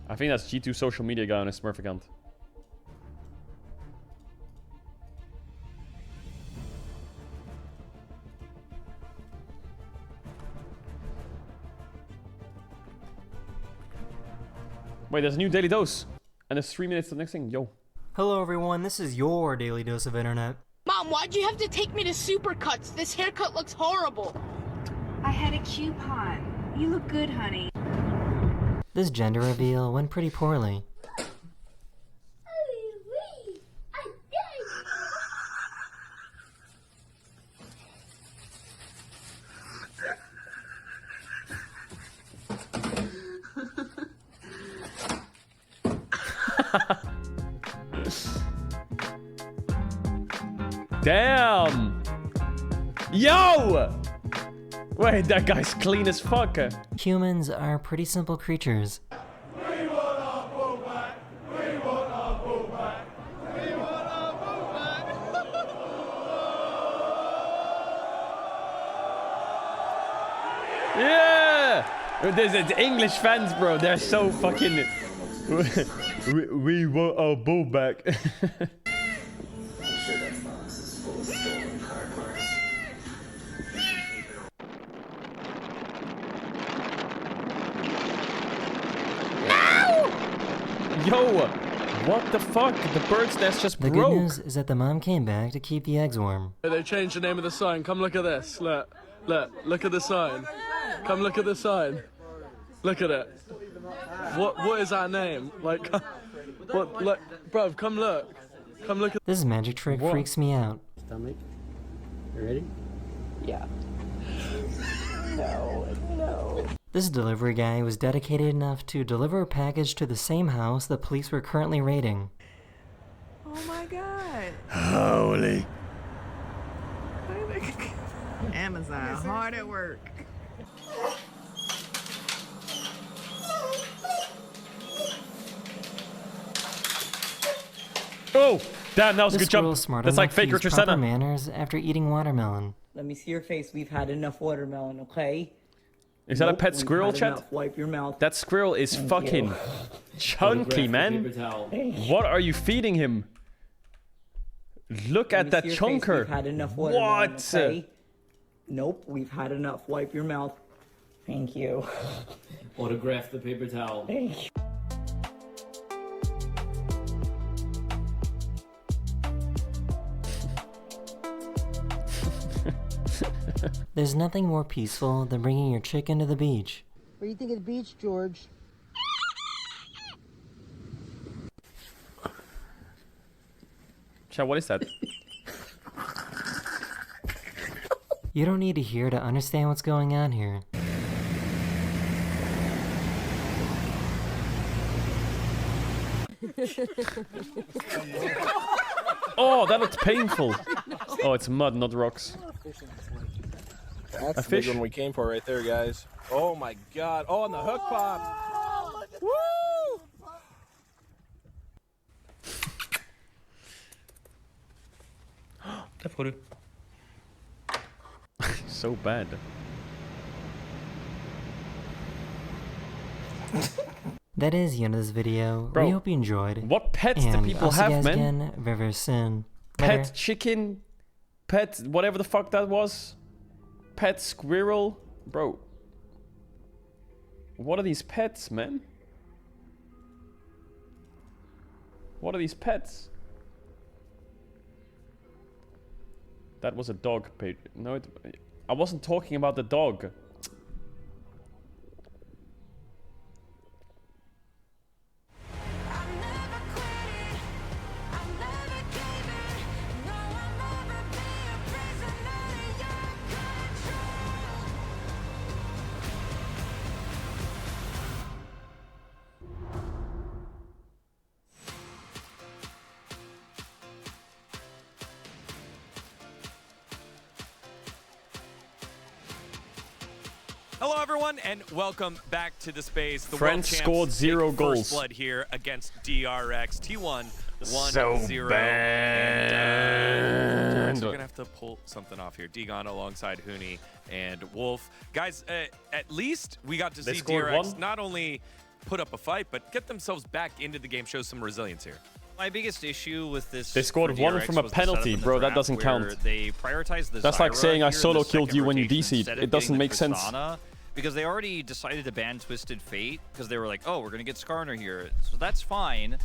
I think that's G2 social media guy on his Smurf account. Wait, there's a new daily dose. And there's 3 minutes to the next thing. Yo. Hello everyone, this is your daily dose of internet. Mom, why'd you have to take me to Supercuts? This haircut looks horrible. I had a coupon. You look good, honey. This gender reveal went pretty poorly. Damn! Yo! Wait, that guy's clean as fuck. Humans are pretty simple creatures. Yeah! There's English fans, bro. They're so fucking... we want our ball back. Yo! What the fuck? The bird's nest just broke. The broke. good news is that the mom came back to keep the eggs warm. They changed the name of the sign. Come look at this. Look at the sign. Come look at the sign. Look at it. What is our name? Like, what? Look, bruv, come look. Come look at. This magic trick freaks me out. Stomach. You ready? Yeah. No. This delivery guy was dedicated enough to deliver a package to the same house the police were currently raiding. Oh my god. Holy. Amazon, hard at work. Oh! Damn, that was a This good jump. squirrel's smart That's like enough to Faker use proper Tristana. manners after eating watermelon. Let me see your face. We've had enough watermelon, okay? Is that a Nope, pet we've squirrel, had chat? enough. Wipe your mouth. That squirrel is Thank fucking you. chunky, man. What are you feeding him? Look Let at me that see your face. chunker. We've had enough watermelon, What? okay? Nope, we've had enough. Wipe your mouth. Thank you. Autograph the paper towel. Thank you. There's nothing more peaceful than bringing your chicken to the beach. What do you think of the beach, George? Chat, what is that? You don't need to hear to understand what's going on here. Oh, that looked painful. Oh, it's mud, not rocks. That's A the big fish? one we came for right there, guys. Oh my god. Oh, and the hook pop. Woo! So bad. That is the end of this video. Bro, we hope you enjoyed. What pets do and people I'll see you have, guys man? again very, very soon. Later. Pet chicken, pet whatever the fuck that was, pet squirrel, bro. What are these pets, man? What are these pets? That was a dog. No, I wasn't talking about the dog. Hello, everyone, and welcome back to the space. The French world champs scored 0 take goals. First blood here against DRX. T1 So 1-0. banned. And, we're gonna have to pull something off here. Digon alongside Huni and Wolf. Guys, at least we got to They see scored DRX one? not only put up a fight, but get themselves back into the game, show some resilience here. My biggest issue with this. They scored for one DRX from a was the setup penalty, in the bro. That draft doesn't where count. They prioritized the That's like Zyra saying I here in solo the killed second you when you rotation DC'd. instead of It doesn't getting the make sense. Tristana, because they already decided to ban Twisted Fate because they were like, oh, we're gonna get Skarner here, so that's fine.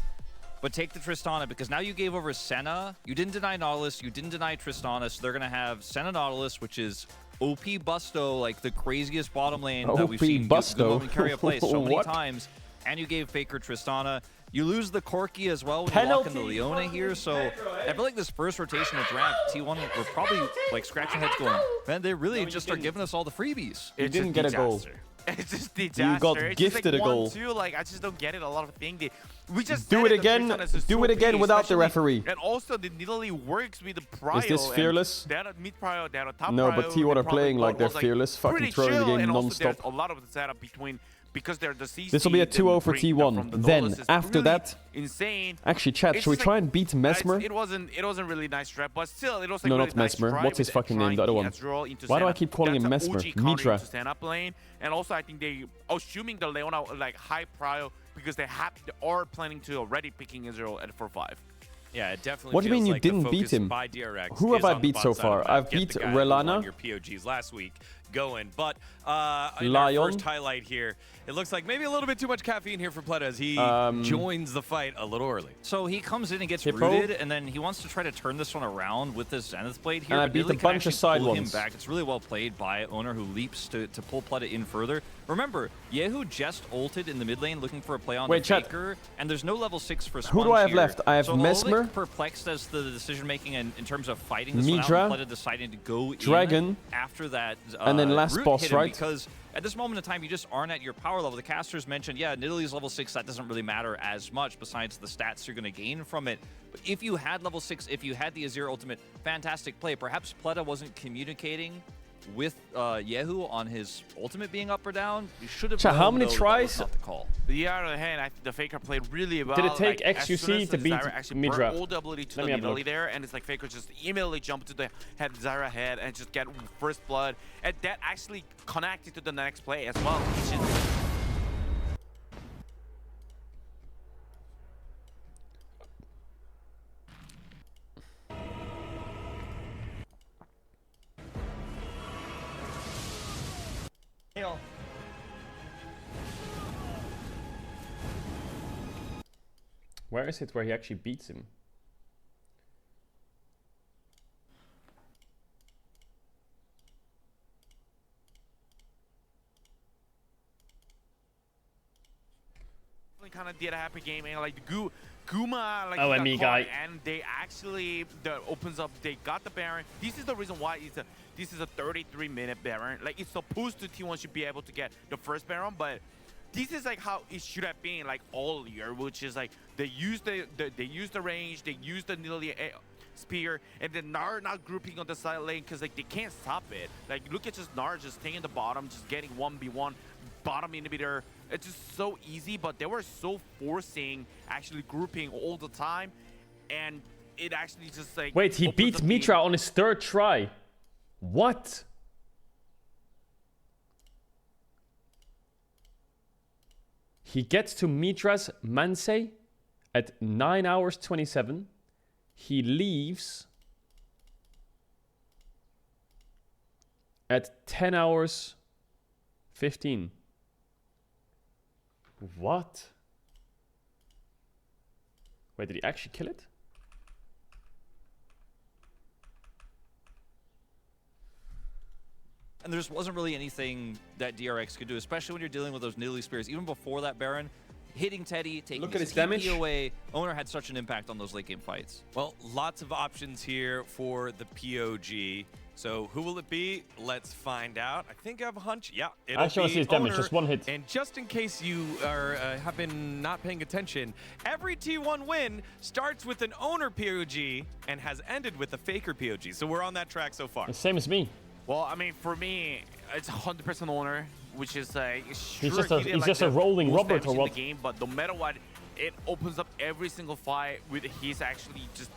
But take the Tristana because now you gave over Senna. You didn't deny Nautilus. You didn't deny Tristana. So they're gonna have Senna Nautilus, which is OP Busto, like the craziest bottom lane that we've OP seen Busto? carry a play so many What? times. And you gave Faker Tristana. You lose the Corki as well when you walk into Leona here. So I feel like this first rotation of draft, T1 were probably like scratching heads going, man, they really just are giving us all the freebies. You didn't get a goal. It's just disaster. You got It's gifted just like a goal. 1-2, like I just don't get it. A lot of things. We just Do said it that again. Tristana is Do it so again big, without the especially- referee. And also, the Nidalee works with the prio. Is this fearless? They're at mid prio, they're at top No, prio. but T1 the are playing problem like they're was, fearless, fucking pretty throwing the chill, game and also there's non-stop. a lot of the setup between because they're the CC. This will be a 2-0 for from T1. the Then, Nautilus is after really that, insane. actually, chat, It's should we just try like- and beat Mesmer? It wasn't really nice trap, but still, it was like No, really not nice Mesmer. try What's his with fucking name? The other trying one. Ezreal into Why do I Senna. keep calling him That's an Mesmer? OG counter Mitra. into Senna lane, and also I think they assuming the Leona like high prio because they are planning to already picking Israel at 4-5. Yeah, it definitely What do you feels mean you like the didn't beat focus him? by DRX Who have is I on the beat bot so side far? of the map. I've Get beat the guy who won Relana. your POGs last week going. But in our Lion. first highlight here, it looks like maybe a little bit too much caffeine here for Pleta as he joins the fight a little early. So he comes in and gets Hippo. rooted, and then he wants to try to turn this one around with this Zenith Blade here. And I but beat Nidalee a can bunch of actually side pull ones. him back. It's really well played by Owner, who leaps to pull Pleta in further. Remember, Yehu just ulted in the mid lane looking for a play on Wait, the chat. Faker, and there's no level 6 for Sponge Who do I have here. left? I have so I'm a little Mesmer. bit perplexed as the decision-making in terms of fighting this Midra, one out, and Pleta deciding to go Dragon, in after that and then last root boss, hit him, right? because at this moment in time, you just aren't at your power level. The casters mentioned, yeah, Nidalee's level 6, that doesn't really matter as much besides the stats you're going to gain from it. But if you had level 6, if you had the Azir ultimate, fantastic play. Perhaps Pleta wasn't communicating with Yehu on his ultimate being up or down. You should have Chat, known, how many though, that tries? was not the call. The other hand, I think the Faker played really well. Did it take like, as soon XQC as to the beat Zyra actually Midra? burned all the ability to Let the me have a Nidalee look. there, and it's like Faker just immediately jumped to the head Zyra head and just get first blood, and that actually connected to the next play as well. Which is, Where is it where he actually beats him? kind of did a happy game, and like Guma, like Oh, he got me caught, guy. and they actually opens up. They got the Baron. This is the reason why this is a 33-minute Baron. Like it's supposed to T1 should be able to get the first Baron, but this is like how it should have been like all year, which is like they use the range, they use the Nidalee spear, and then Gnar not grouping on the side lane because like they can't stop it. Like look at just Gnar just staying in the bottom, just getting 1v1 bottom inhibitor. It's just so easy, but they were so forcing actually grouping all the time, and it actually just like Wait, he opens beat up the Mitra on his third try. What? He gets to Mitras Manse at 9 hours 27. He leaves at 10 hours 15. What? Wait, did he actually kill it? And there just wasn't really anything that DRX could do, especially when you're dealing with those Nidalee Spears. Even before that Baron, hitting Teddy, taking Look at his his damage. away, Owner had such an impact on those late game fights. Well, lots of options here for the POG. So who will it be? Let's find out. I think I have a hunch. Yeah, it'll Actually, I want to see be his damage. Owner. Just one hit. And just in case you are have been not paying attention, Every T1 win starts with an Owner POG and has ended with a Faker POG. So we're on that track so far. The same as me. Well, I mean, for me, it's 100% Owner, which is He's just a rolling Robert or what? The game, but no matter what, it opens up every single fight with he's actually just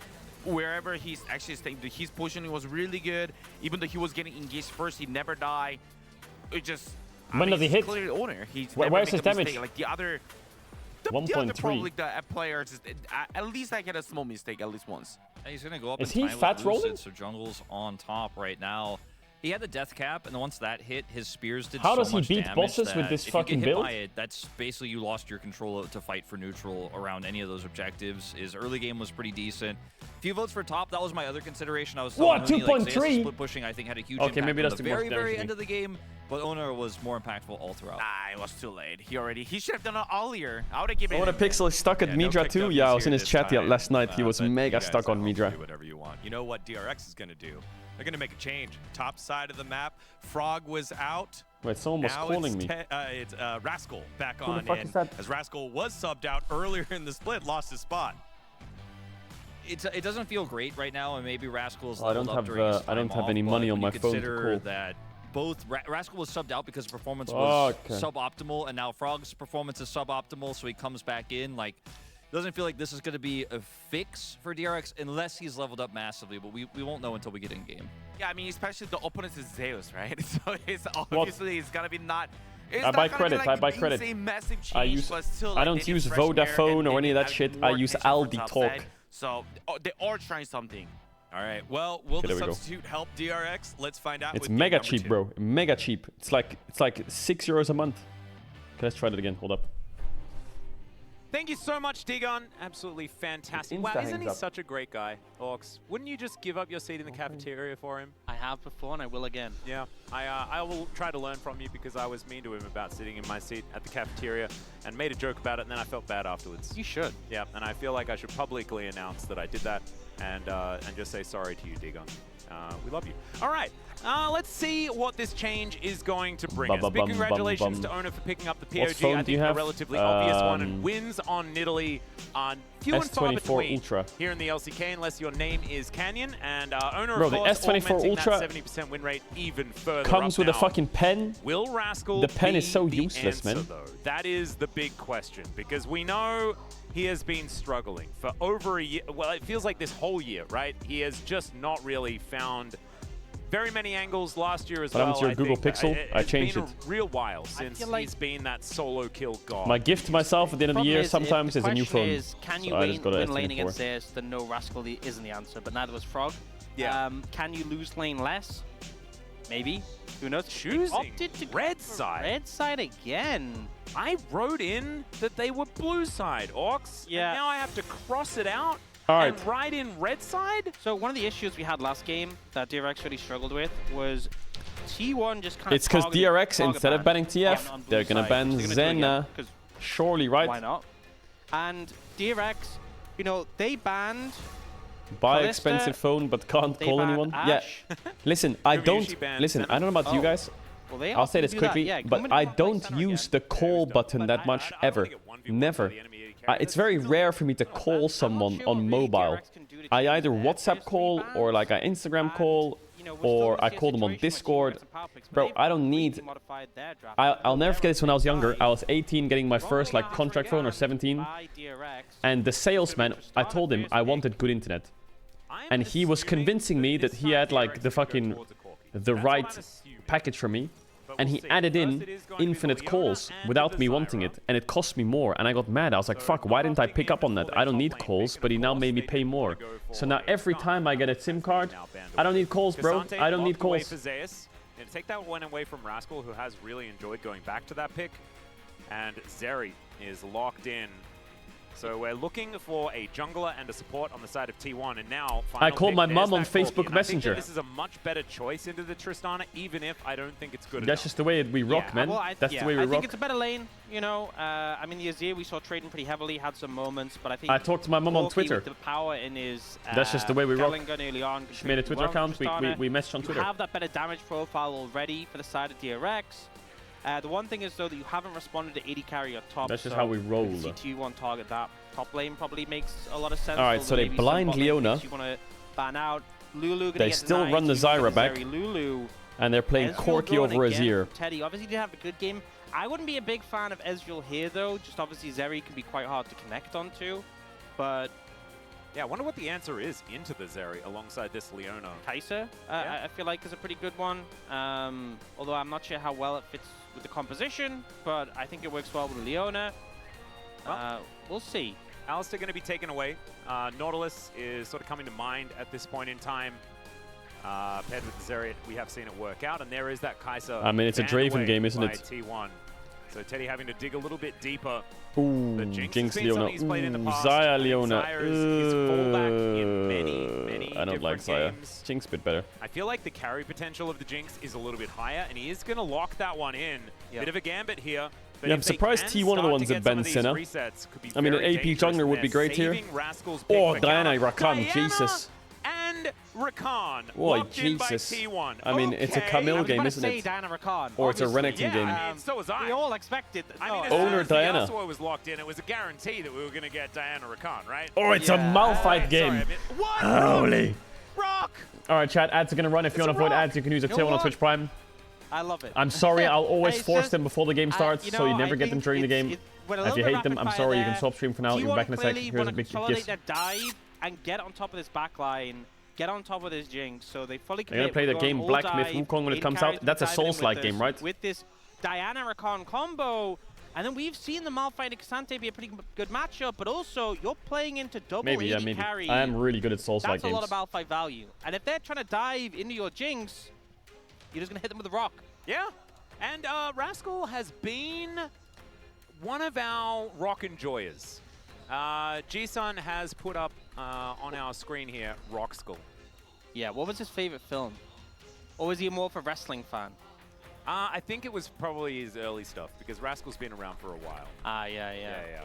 wherever he's actually staying. His positioning was really good. Even though he was getting engaged first, he never died. It just When does he hit? Clearly Owner. He's Where's his damage? mistake. Like the other 1.3. probably the player just at least I get a small mistake at least once. And he's gonna go up. Is in he time with fat Lucid, rolling? So Jungle's on top right now. He had the death cap, and then once that hit, his spears did How so does he much beat damage bosses with that this if you fucking get hit build? by it, that's basically you lost your control to fight for neutral around any of those objectives. His early game was pretty decent. Few votes for top. That was my other consideration. I was What, telling Hooney, like, 2.3? split pushing, I think, had a huge Okay, impact maybe on that's the the most very, very damage end thing. of the game, but Owner was more impactful all throughout. It was too late. He should have done it earlier. I would have given Oh, the Pixel is stuck at Midra too? Yeah, I was in his chat last night. He was but you mega guys stuck on can Midra. do whatever you want. You know what DRX is going to do? They're going to make a change. Top side of the map, Frog was out. Wait, someone was Now calling me. It's Rascal back Who the on fuck in. is that? As Rascal was subbed out earlier in the split, lost his spot. It doesn't feel great right now, and maybe Rascal is Oh, I leveled don't up have, during his I don't time have off, any money but on when my you phone to consider call. that both Rascal was subbed out because performance was Okay. suboptimal, and now Frog's performance is suboptimal, so he comes back in. Like, doesn't feel like this is going to be a fix for DRX unless he's leveled up massively, but we won't know until we get in game. Yeah, I mean, especially the opponent is Zeus, right? So it's obviously it's gonna be not. It's I not buy gonna credit. Be like I buy credit. insane, massive change, I use. but still, I like, don't they use need fresh air Vodafone and or they any of need that have shit. more I use attention from Aldi top Talk. side. So they are trying something. All right. Well, will Okay, the there we go. substitute help DRX? Let's find out. It's with game mega number cheap, 2. bro. Mega cheap. It's like €6 a month. Okay, let's try that again. Hold up. Thank you so much, Digon. Absolutely fantastic. Insta Wow, isn't hangs he up. such a great guy, Orcs? Wouldn't you just give up your seat in the cafeteria for him? I have before and I will again. Yeah, I will try to learn from you because I was mean to him about sitting in my seat at the cafeteria and made a joke about it, and then I felt bad afterwards. You should. Yeah, and I feel like I should publicly announce that I did that and just say sorry to you, Digon. We love you. All right, let's see what this change is going to bring us. Big congratulations to Owner for picking up the What POG. phone I do you think a have? relatively obvious one, and wins on Nidalee on few and far S24 between Ultra. here in the LCK, unless your name is Canyon. And Owner, Bro, of the course, S24 augmenting Ultra that 70% win rate even further Comes up with a now. fucking pen. Will Rascal The pen be is so the useless, answer, man. Though? That is the big question, because we know he has been struggling for over a year. Well, it feels like this whole year, right? He has just not really found very many angles last year as What well. happened to your I Google think. Pixel? I It's changed been it. a real while since like he's been that solo kill god. My gift to myself at the end of the Problem year is, sometimes is a new phone. Is, can you So I just got a win lane S24. against Zeus? Then no, Rascal isn't the answer, but neither was Frog. Yeah. Can you lose lane less? Maybe. Who knows? Choosing Opted to red go for side. Red side again. I wrote in that they were blue side, Orcs. Yeah. And now I have to cross it out All and right. write in red side? So one of the issues we had last game that DRX really struggled with was T1 just kind of It's because DRX, instead of banning TF, on blue they're gonna side. ban They're gonna do it again, Zena. 'cause Surely, right? why not? And DRX, you know, they banned Buy Kalista, expensive phone but can't they call banned anyone. Ash. Yeah. Listen, I Gumayusi don't. banned Listen, Zena. I don't know about you Oh. guys. Well, they I'll say often this do that, quickly, yeah. but Gumayusi I can't play don't center use again. the call button that much ever. Never. It's very rare for me to call someone on mobile. I either WhatsApp call or like I Instagram call or I call them on Discord. Bro, I don't need. I'll never forget this when I was younger. I was 18 getting my first like contract phone or 17. And the salesman, I told him I wanted good internet. And he was convincing me that he had like the right package for me. and he added in infinite calls without me wanting it, and it cost me more, and I got mad. I was like, fuck, why didn't I pick up on that? I don't need calls, but he now made me pay more. So now every time I get a SIM card, I don't need calls, bro. I don't need calls. Take that one away from Rascal, who has really enjoyed going back to that pick. And Zeri is locked in. So we're looking for a jungler and a support on the side of T1, and now I called my mom on Facebook Messenger. I think this is a much better choice into the Tristana, even if I don't think it's good That's enough. just the way we rock, man. Well, That's the way we I rock. think it's a better lane, you know. I mean, the Azir we saw trading pretty heavily, had some moments, but I think I talked to my mom on Corki Twitter. with the power in his, That's just the way we rock. Gallagher early on, She made a Twitter account. We messaged on Twitter. You have that better damage profile already for the side of DRX. The one thing is, though, that you haven't responded to AD carry up top. That's just how we roll. T1 target that top lane probably makes a lot of sense. All right, so they blind Leona. You want to ban out Lulu. They still run the Zyra back. Lulu. And they're playing Corki over Azir. Teddy obviously did have a good game. I wouldn't be a big fan of Ezreal here, though. Just obviously Zeri can be quite hard to connect onto. But yeah, I wonder what the answer is into the Zeri alongside this Leona. Kai'Sa, I feel like, is a pretty good one. Although I'm not sure how well it fits with the composition, but I think it works well with Leona. We'll see. Alistar going to be taken away. Nautilus is sort of coming to mind at this point in time. Paired with the Zeri, we have seen it work out, and there is that Kai'Sa. I mean, it's a Draven game, isn't it? T1. So Teddy having to dig a little bit deeper. Ooh, Jinx Leona. Ooh, Xayah Leona. I don't like Xayah. Jinx a bit better. I feel like the carry potential of the Jinx is a little bit higher, and he is going to lock that one in. Bit of a gambit here. Yeah, I'm surprised T1 are the ones that ban Senna. I mean, an AP jungler would be great here. Oh, Diana Rakan, Jesus. And Rakan. Oh, Jesus. I mean, it's a Camille game, isn't it? Or it's a Renekton game. So was I. We all expected. I mean, Owner Diana. Yasuo was locked in. It was a guarantee that we were going to get Diana Rakan, right? Oh, it's a Malphite game. Holy. Rock. All right, chat. Ads are going to run. If you want to avoid ads, you can use a tier 1 on Twitch Prime. I love it. I'm sorry, I'll always force them before the game starts, so you never get them during the game. If you hate them, I'm sorry, you can stop stream for now. You'll be back in a sec. Here's a big gift. That dive and get on top of this back line, get on top of this Jinx, so they fully They're gonna play the game Black Myth Wukong when it comes out. That's a Souls-like game, right? With this Diana Rakan combo, and then we've seen the Malphite and K'Sante be a pretty good matchup, but also you're playing into double AD carry. I am really good at Souls-like games. That's a lot of Malphite value. And if they're trying to dive into your Jinx, you're just gonna hit them with a rock. Yeah. And Rascal has been one of our rock enjoyers. G-Sun has put up on our screen here Rock Skull. Yeah, what was his favorite film? Or was he more of a wrestling fan? I think it was probably his early stuff, because Rascal's been around for a while. Yeah.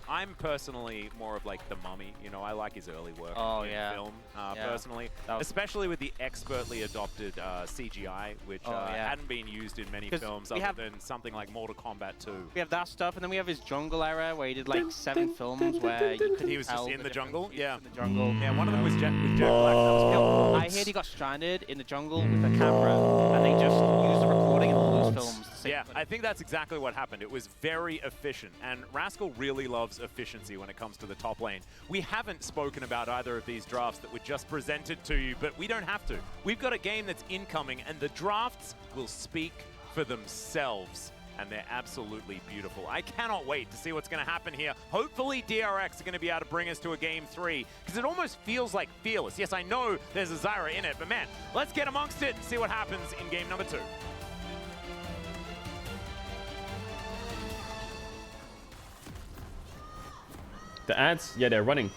I'm personally more of like The Mummy. You know, I like his early work in film, personally. Especially with the expertly adopted CGI, which hadn't been used in many films other than something like Mortal Kombat 2. We have that stuff, and then we have his jungle era, where he did like 7 films where you could He was just in the jungle? Yeah. In the jungle. Yeah, one of them was with Jack Black. I heard he got stranded in the jungle with a camera, and they just used the recording in all those films. Yeah, I think that's exactly what happened. It was very efficient, and Rascal really loves efficiency when it comes to the top lane. We haven't spoken about either of these drafts that were just presented to you, but we don't have to. We've got a game that's incoming, and the drafts will speak for themselves, and they're absolutely beautiful. I cannot wait to see what's going to happen here. Hopefully DRX are going to be able to bring us to a game 3, because it almost feels like Fearless. Yes, I know there's a Zyra in it, but man, let's get amongst it and see what happens in game number 2. The ads? Yeah, they're running.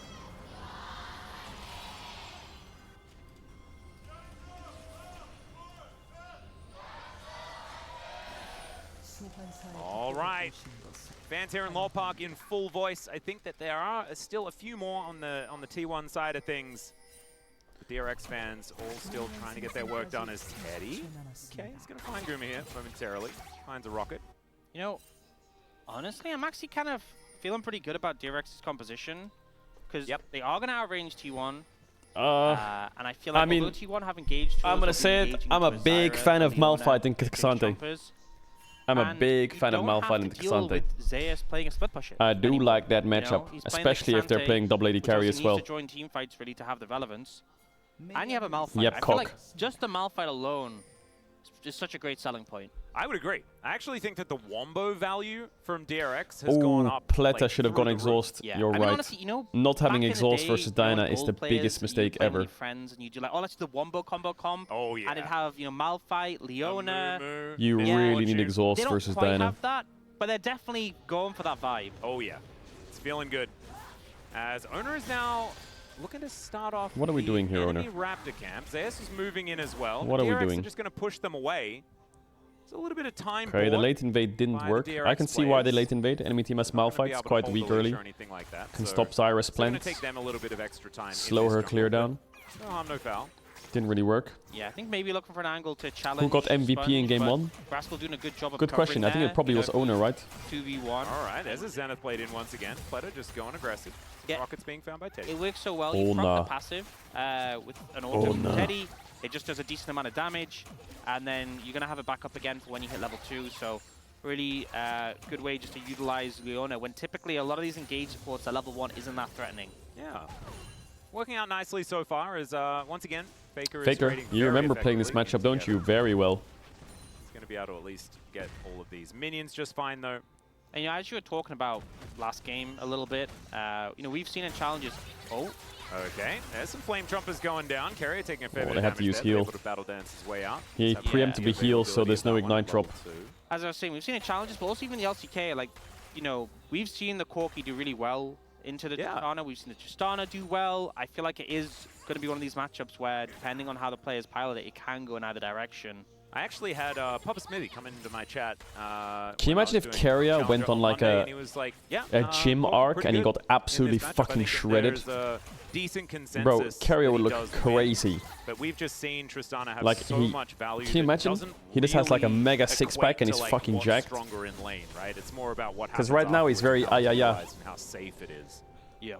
All right. Fans here in Lore Park in full voice. I think that there are still a few more on the T1 side of things. The DRX fans all still trying to get their work done as Teddy. Okay, he's going to find Guma here momentarily. Finds a rocket. You know, honestly, I'm actually kind of feeling pretty good about DRX's composition, because they are going to outrange T1. And I feel like although T1 have engaged, I'm going to say it. I'm a big fan of Malphite and K'Sante. I'm a big fan of Malphite and K'Sante. Zeus playing a split pusher. I do like that matchup, especially if they're playing double AD carry as well. To join team fights really to have the relevance. And you have a Malphite. Yep, I feel like just the Malphite alone It's such a great selling point. I would agree. I actually think that the wombo value from DRX has gone up. Pleta like, should have gone exhaust. Yeah. You're I mean, right. honestly, you know, Not having back in the exhaust day, versus you know, Diana in is the gold biggest players, mistake you'd play ever. with friends and you do like, oh, let's do the wombo combo comp. Oh yeah. And it'd have, you know, Malphite, Leona. You really need exhaust they don't versus quite Diana. have that, but they're definitely going for that vibe. Oh yeah. It's feeling good. As Owner is now looking to start off. What are we doing here, enemy Owner? Raptor camp. Zeus is moving in as well. What are we DRX doing? Are just going to push them away. It's a little bit of time. Okay, the bought late invade didn't by the work. DRX I can see why they players. late invade. Enemy team has Not gonna be Malphite. able It's to quite hold weak the leash early. or anything like that, Can so stop Zyra it's gonna Splint. take them a little bit of extra time. in Slow this her jungle, clear but down. No harm, no foul. Didn't really work. Yeah, I think maybe looking for an angle to challenge. Who got MVP in Sponge, game but 1? Rascal doing a good job of Good covering question. I think there, it probably you was know, Owner, right? 2v1. All right, there's a Zenith played in once again. Pleta just going aggressive. Yeah. Rockets being found by Teddy. It works so well. Oh, You proc nah. the passive with an auto Oh, from nah. Teddy. It just does a decent amount of damage, and then you're gonna have it back up again for when you hit level 2. So really good way just to utilize Leona when typically a lot of these engaged supports at level 1 isn't that threatening. Yeah. Working out nicely so far as once again Faker is Faker, trading you very remember playing this effectively matchup, don't together. you? Very well. He's going to be able to at least get all of these minions just fine though. And you know, as you were talking about last game a little bit, you know, we've seen in challenges. Oh. Okay, there's some flame trumpers going down. Carrier taking a fair Oh, bit they of had to damage use there, heal. able to battle dance his way out. He Just have preemptively the heals, so availability there's of no that one ignite at drop. level 2. As I was saying, we've seen in challenges, but also even the LCK, like, you know, we've seen the Corki do really well into the Tristana. We've seen the Tristana do well. I feel like it is going to be one of these matchups where, depending on how the players pilot it, it can go in either direction. I actually had Papa Smithy come into my chat. Can you imagine if Keria went on like Monday, a and he was like, yeah, gym arc pretty and he good got in absolutely this matchup. I fucking think shredded? there's a decent consensus Bro, that Keria would he look does win, crazy. But we've just seen Tristana have Like so he, much value. can you that imagine? doesn't He just has like a really mega six-pack and equate he's to, like, fucking what's jacked. stronger in lane, right? It's more about what Because happens right now he's afterwards very and how it's ayaya. utilized and how safe it is. Yeah.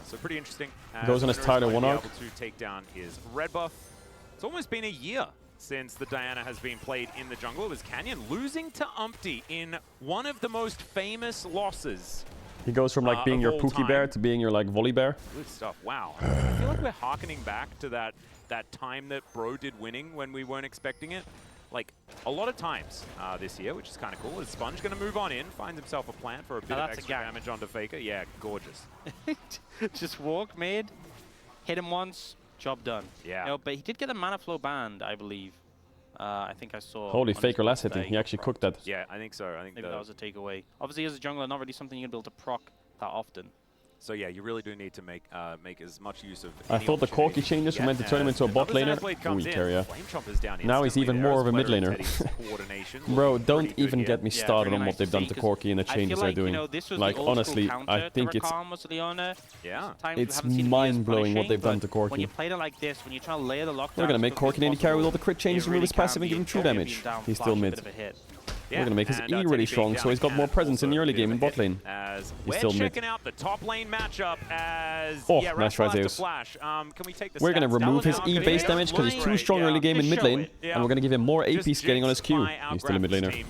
So pretty interesting. Goes on his Winner is Tyler going to 1 be arc. able to take down his red buff. It's almost been a year since the Diana has been played in the jungle. It was Canyon losing to Umpty in one of the most famous losses. He goes from like being of your all Pookie Bear time. to being your like Volley Bear. Good stuff. Wow. I feel like we're harkening back to that time that Bro did winning when we weren't expecting it. Like, a lot of times this year, which is kind of cool. Is Sponge going to move on in, finds himself a plant for a bit of that's a extra gap. damage onto Faker? Yeah, gorgeous. Just walk mid, hit him once, job done. Yeah. You know, but he did get a mana flow banned, I believe. I think I saw. Holy on his Faker last hitting. birthday. He actually cooked that. Yeah, I think so. I think Maybe that was a takeaway. Obviously, as a jungler, not really something you're going to be able to proc that often. So yeah, you really do need to make as much use of. I thought the Corki changes were meant to turn him into a bot laner. Ooh, Keria. Now he's even more of a mid laner. Bro, don't even get me started on what they've done to Corki and the changes they're doing. Like, honestly, I think it's mind-blowing what they've done to When you Corki. play it like this, when you're trying to layer the lockdown, We're gonna make Corki an AD carry with all the crit changes, remove his passive and give him true damage. He's still mid. We're gonna make his E really strong, so he's got more presence in the early game in bot lane. As He's we're still mid. checking out the top lane matchup as Oh, yeah, nice Rascal has to Ryzeus. flash. Can we take the We're gonna stats remove down his now? E base damage because he's too strong early game in mid lane, and we're gonna give him more AP scaling on his Q. He's still a mid laner.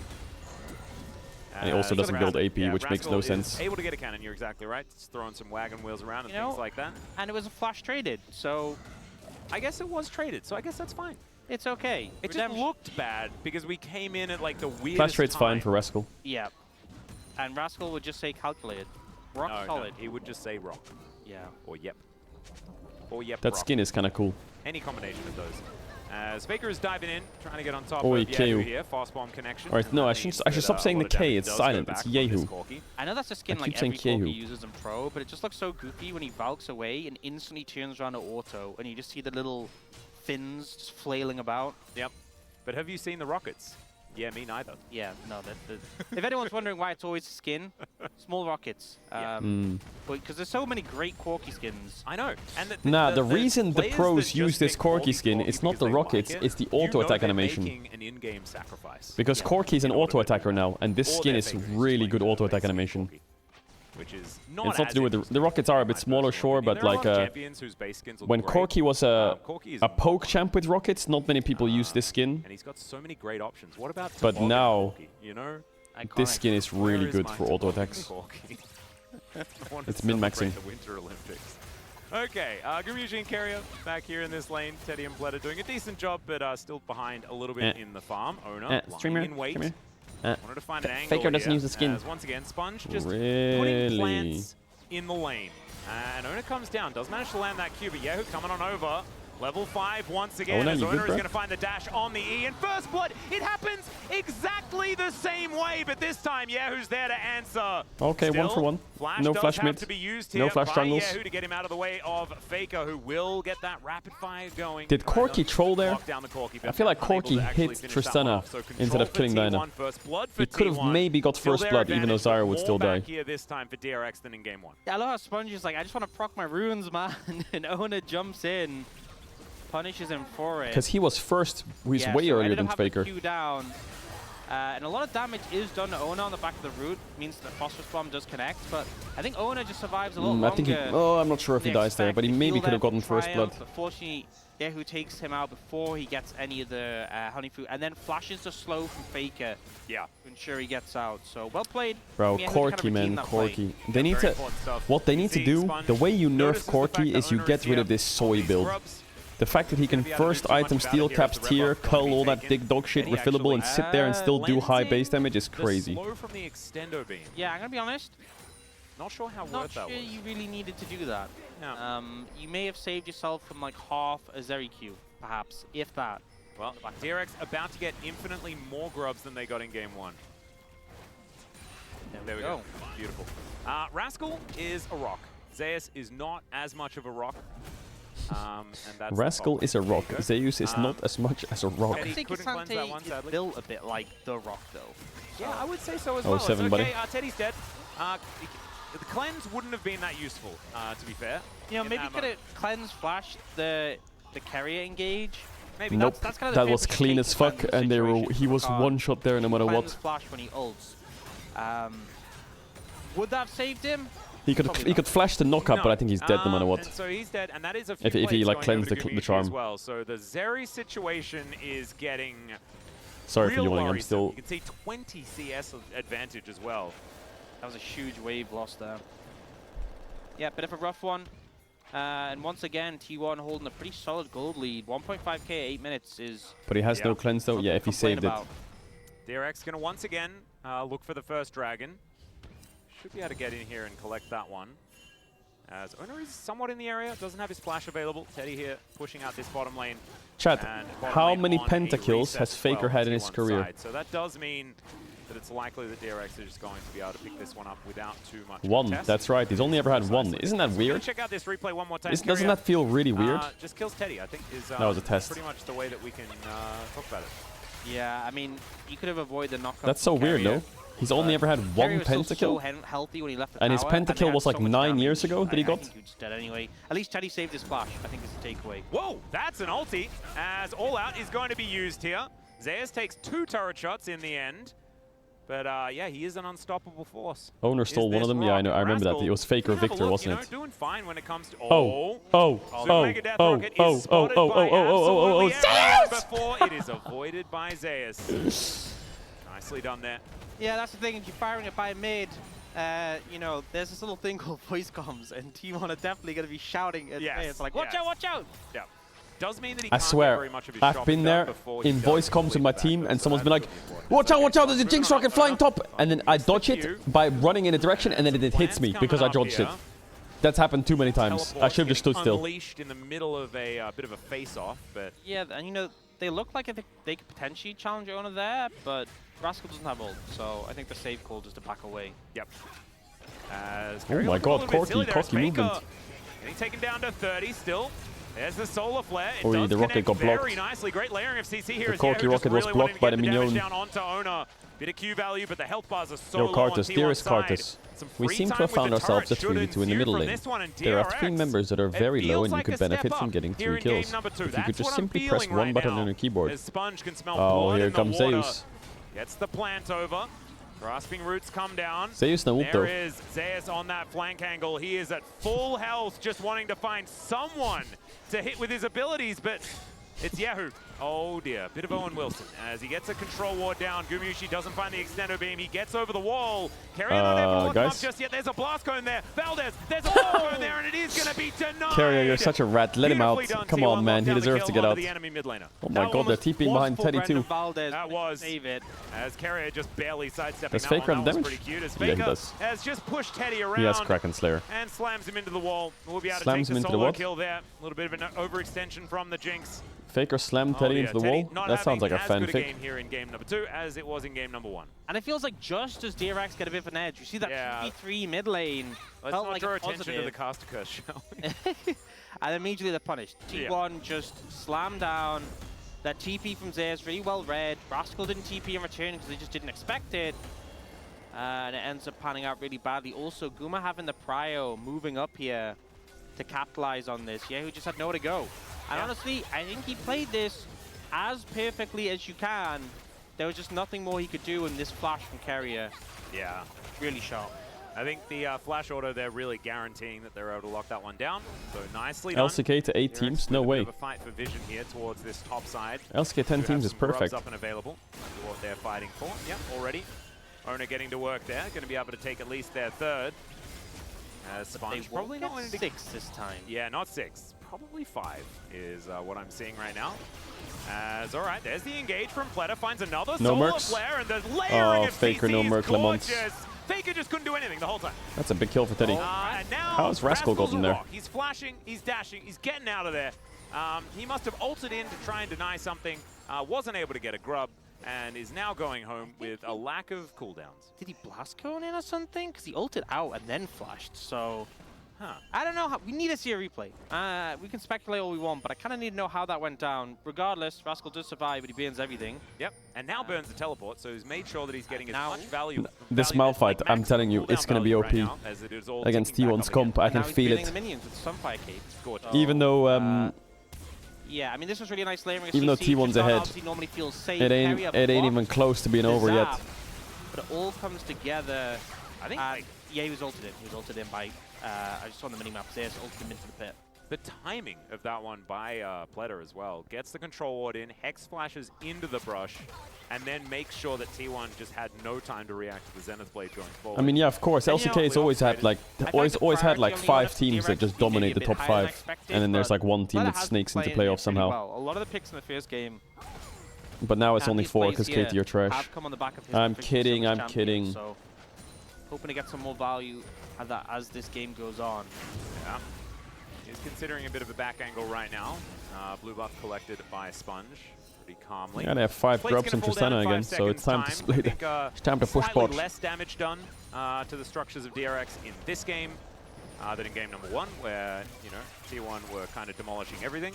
And he also doesn't build AP, which makes no sense. Able to get a cannon, you're exactly right. It's throwing some wagon wheels around and things like that. And it was a flash traded, so I guess it was traded, so I guess that's fine. it's okay. It just looked bad because we came in at like the weirdest Flash trade's fine time. for Rascal. Yeah. And Rascal would just say calculated. Rock No, solid. he would just say rock. Yeah. Or yep. Or yep. That rock. skin is kind of cool. Any combination of those. As Faker is diving in, trying to get on top Oh, of KO. Yehu here. Fast bomb connection. Alright, no, I should stop saying the K. It's silent. It's Yehu. I know that's a skin I like keep saying every Corki Kehu. uses in Pro, but it just looks so goofy when he Valks away and instantly turns around to auto, and you just see the little fins just flailing about. Yep. But have you seen the rockets? Yeah, me neither. Yeah, no. If anyone's wondering why it's always skin, small rockets. Because there's so many great Corki skins. I know. And Nah, the reason the players pros that use just this pick Corki Corki skin, it's not because the they like rockets, it, it's the you auto know attack they're animation. making an in-game sacrifice. Because Corki's an auto attacker now, and this Or skin their is Faker really good auto attack animation. Which is not It's not to do with the rockets are a bit smaller, sure, but There are like a lot of champions whose base skins look when great. Corki was a Corki is poke champ with rockets, not many people use this skin. And he's got so many great options. What about But Toboggan now, Corki, you know? this skin is really Where is good my for auto Toboggan attacks. Corki? I want to It's min-maxing. celebrate the Winter Olympics. Okay, Garyuji and Kerio back here in this lane. Teddy and Bled are doing a decent job, but still behind a little bit in the farm. Owner lying in wait. Wanted to find an angle Faker doesn't here, use the skin. as once again, Sponge just Really? putting plants in the lane. And Owner comes down, does manage to land that Q, but Yehu coming on over. Level 5 once again, Owner, as you Owner good, is bro? going to find the dash on the E. And First Blood, it happens exactly the same way, but this time Yehu's there to answer. Okay, Still, 1 for 1. Flash No does flash have mid. to be used No here flash by jungles. Yehu to get him out of the way of Faker, who will get that rapid fire going. Did Corki troll there? Lock down the Corki, but I feel like unable to Corki actually hit finish that one Tristana off. So instead control of for killing T1, Diana. First Blood for He could have T1. maybe got Still first their blood, even though advantage, Zyra would more still die. back here this time for DRX than in game 1. Yeah, I love how Sponge is like, I just want to proc my runes, man. And Owner jumps in, punishes him for it. Because he was first, he's Yeah, way so earlier ended than up having Faker. Q down. And a lot of damage is done to Owner on the back of the root. Means the Phosphorus Bomb does connect, but I think Owner just survives a lot I longer. think he, oh, I'm not sure if he than dies there, but he expected. maybe Heal could have there gotten for first blood. Triumph, but fortunately, Yehu takes him out before he gets any of the honey fruit, and then flashes the slow from Faker. Yeah. To ensure he gets out. So well played. Bro, Yehu to kind of Corki, redeem man, that play. Corki. They need to, what they need to do, the way you nerf Corki is you get rid of this soy build. The fact that he can first item steal caps tier, cull all that big dog shit refillable and sit there and still do high base damage is crazy. Slow from the extendo beam. Yeah, I'm gonna be honest. Not sure how Not worth sure that was. you really needed to do that. No. You may have saved yourself from like half a Zeri Q, perhaps, if that. Well, DRX about to get infinitely more grubs than they got in game 1. There we go. Beautiful. Rascal is a rock. Zeus is not as much of a rock. And that's Rascal is a rock. Zeus is not as much as a rock. I think Asante is built a bit like the Rock, though. Yeah, I would say so as Oh, well. 7, It's okay, buddy. Teddy's dead. The cleanse wouldn't have been that useful, to be fair. You know, in maybe that could have cleanse flashed the carrier engage. Maybe Nope, that's kind of that the was pick clean taking as fuck, cleanse and they were, situation. he was one shot there no matter Cleanse what. flash when he ults. Would that have saved him? He could flash the knockup, but I think he's dead no matter what. And so he's dead, and that is a few If he plays like going cleansed over to the Gamushi charm. as well. So the Zeri situation is getting Sorry for real yawning, I'm worrisome. still... You can see 20 CS advantage as well. That was a huge wave loss there. Yeah, bit of a rough one. And once again, T1 holding a pretty solid gold lead. 1.5k 8 minutes is... But he has no cleanse though, yeah, if he saved it. DRX going to once again look for the first dragon. Should be able to get in here and collect that one. As Owner is somewhat in the area, doesn't have his flash available. Teddy here pushing out this bottom lane. Chat, And bottom how lane many on a pentakills reset has as Faker well had to in his one career? side. So that does mean that it's likely that DRX is just going to be able to pick this one up without too much One, contest. that's right, he's only ever had one. Isn't that We're weird? gonna check out this replay one more time. Doesn't Kyria, that feel really weird? just kills Teddy, I think, is That was a test. pretty much the way that we can talk about it. Yeah, I mean, you could have avoided the knockup. That's so weird, no? He's only ever had one Carrier was still so pentakill? healthy when he left the And his tower, they pentakill had was like so much 9 damage. years ago that he I got? think he was dead anyway. At least Teddy saved his flash, I think is the takeaway. Whoa, that's an ulti, as All Out is going to be used here. Zeus takes 2 turret shots in the end. But yeah, he is an unstoppable force. Owner stole one of them? Yeah, I know. I remember that. It was Faker Victor, wasn't it? Doing fine when it comes to before it is avoided by Zeus. Nicely done there. Yeah, that's the thing. If you're firing it by mid, you know, there's this little thing called voice comms, and T1 are definitely going to be shouting at players like, watch out, watch out! Yeah. Does mean that he I can't get swear, very much of his I've shots been done there before he in does voice comms with my team and someone's been like, watch out, there's a Jinx rocket flying top! And then I dodge it by running in a direction and then it hits me because I dodged it. That's happened too many times. I should have just stood still. Unleashed in the middle of a bit of a face-off, but... Yeah, and you know, they look like they could potentially challenge Owner there, but Rascal doesn't have ult, so I think the safe call just to back away. Yep. As Oh my god, Corki movement. Getting taken down to 30 still. There's the solar flare. It Oh, does the rocket connect got blocked. very nicely. Great layering of CC here. The as Corki Yehu just rocket was really blocked wanting to by get the damage minion. down onto Owner. Bit of Q value, but the health bars are so Yo, low on Kartus, T1 dearest side. Kartus. Some We free seem to time have with found the ourselves turret at 3v2 in the should middle ensue lane. from this one, and There are 3 DRX, members that are very it low feels and you like could a step benefit up from getting here 3 in game kills. number 2. If you That's could just what I'm simply press feeling one right button now, on your keyboard. as Sponge can smell Oh, blood here in the comes water. Zeus. Gets the plant over. Grasping Roots come down. Zeus no ult though. There is Zeus on that flank angle. He is at full health, just wanting to find someone to hit with his abilities, but it's Yehu. Oh dear, bit of Owen Wilson as he gets a control ward down. Gumushi doesn't find the extender beam. He gets over the wall. Carrier not able to look him up just yet. There's a blast cone there. Valdez, there's a blast cone there, and it is going to be denied. Carrier, you're such a rat. Let him out. Come on, man. He deserves to get out. Oh my god, they're TPing behind Teddy too. That was save it. As Carrier just barely sidestepping Does Faker have damage? pretty cute. As Yeah, he Faker does. has just pushed Teddy around. He has Kraken Slayer. And slams him into the wall. We'll be able to Slams take him the into the solo what? kill there. A little bit of an overextension from the Jinx. Faker slammed Teddy into the wall? That sounds like a as good a fanfic. game here in game number 2 as it was in game number 1. And it feels like just as DRX get a bit of an edge, you see that Yeah. 2v3 mid lane. Let's felt not like draw a attention to positive. the caster curse, shall we? And immediately they're punished. T1 just slammed down. That TP from Zay is really well read. Rascal didn't TP in return because they just didn't expect it. And it ends up panning out really badly. Also, Guma having the prio moving up here to capitalize on this. Yeah, who just had nowhere to go. And honestly, I think he played this as perfectly as you can. There was just nothing more he could do in this flash from Carrier. Yeah. Really sharp. I think the flash auto, they're really guaranteeing that they're able to lock that one down. So nicely done. LCK to 8 teams? No way. A fight for vision here towards this top side. LCK 10 Do teams have is some grubs perfect. Up and available for what they're fighting for. Yep, already. Owner getting to work there. Going to be able to take at least their third. Sponge probably not winning 6 this time. Yeah, not 6. Probably 5 is what I'm seeing right now. As, all right, there's the engage from Pleta. Finds another No solar mercs. flare, and the layering of Faker, CC no is merc, Lamont. gorgeous. Faker just couldn't do anything the whole time. That's a big kill for Teddy. And now How has Rascal gotten there? He's flashing, he's dashing, he's getting out of there. He must have ulted in to try and deny something, wasn't able to get a grub, and is now going home with a lack of cooldowns. Did he blast cone in or something? Because he ulted out and then flashed, so... I don't know how. We need to see a replay. We can speculate all we want, but I kind of need to know how that went down. Regardless, Rascal does survive, but he burns everything. Yep, and now burns the teleport, so he's made sure that he's getting as much value. This Malphite, I'm telling you, it's going to be OP. Against T1's comp, I can feel it. The minions with Sunfire Cape. Even though... yeah, I mean, this was really nice layering. Even though CC. T1's Tristan ahead, obviously normally feels safe. it ain't Carrier even close to being over yet. zap, But it all comes together. I think. Yeah, he was ulted in. He was ulted in by. I just saw on the minimap. Zayas ulted him into the pit. The timing of that one by Pleta as well. Gets the control ward in, Hex flashes into the brush, and then makes sure that T1 just had no time to react to the Zenith Blade going forward. I mean, yeah, of course. LCK has always had like always had like 5 teams that just dominate the top 5, and then there's like one team that snakes into playoffs somehow. Well, a lot of the picks in the first game. But now it's only 4 because plays KT are trash. have come on the back of his I'm proficiency kidding. as I'm champion, kidding. So hoping to get some more value as this game goes on. Yeah. He's considering a bit of a back angle right now. Blue buff collected by Sponge pretty calmly. Yeah, they have 5 Plate's grubs gonna and fall down Tristana in 5 again, so it's time to seconds' split. I think, It's time to push slightly bot. less damage done to the structures of DRX in this game than in game number 1, where, you know, T1 were kind of demolishing everything.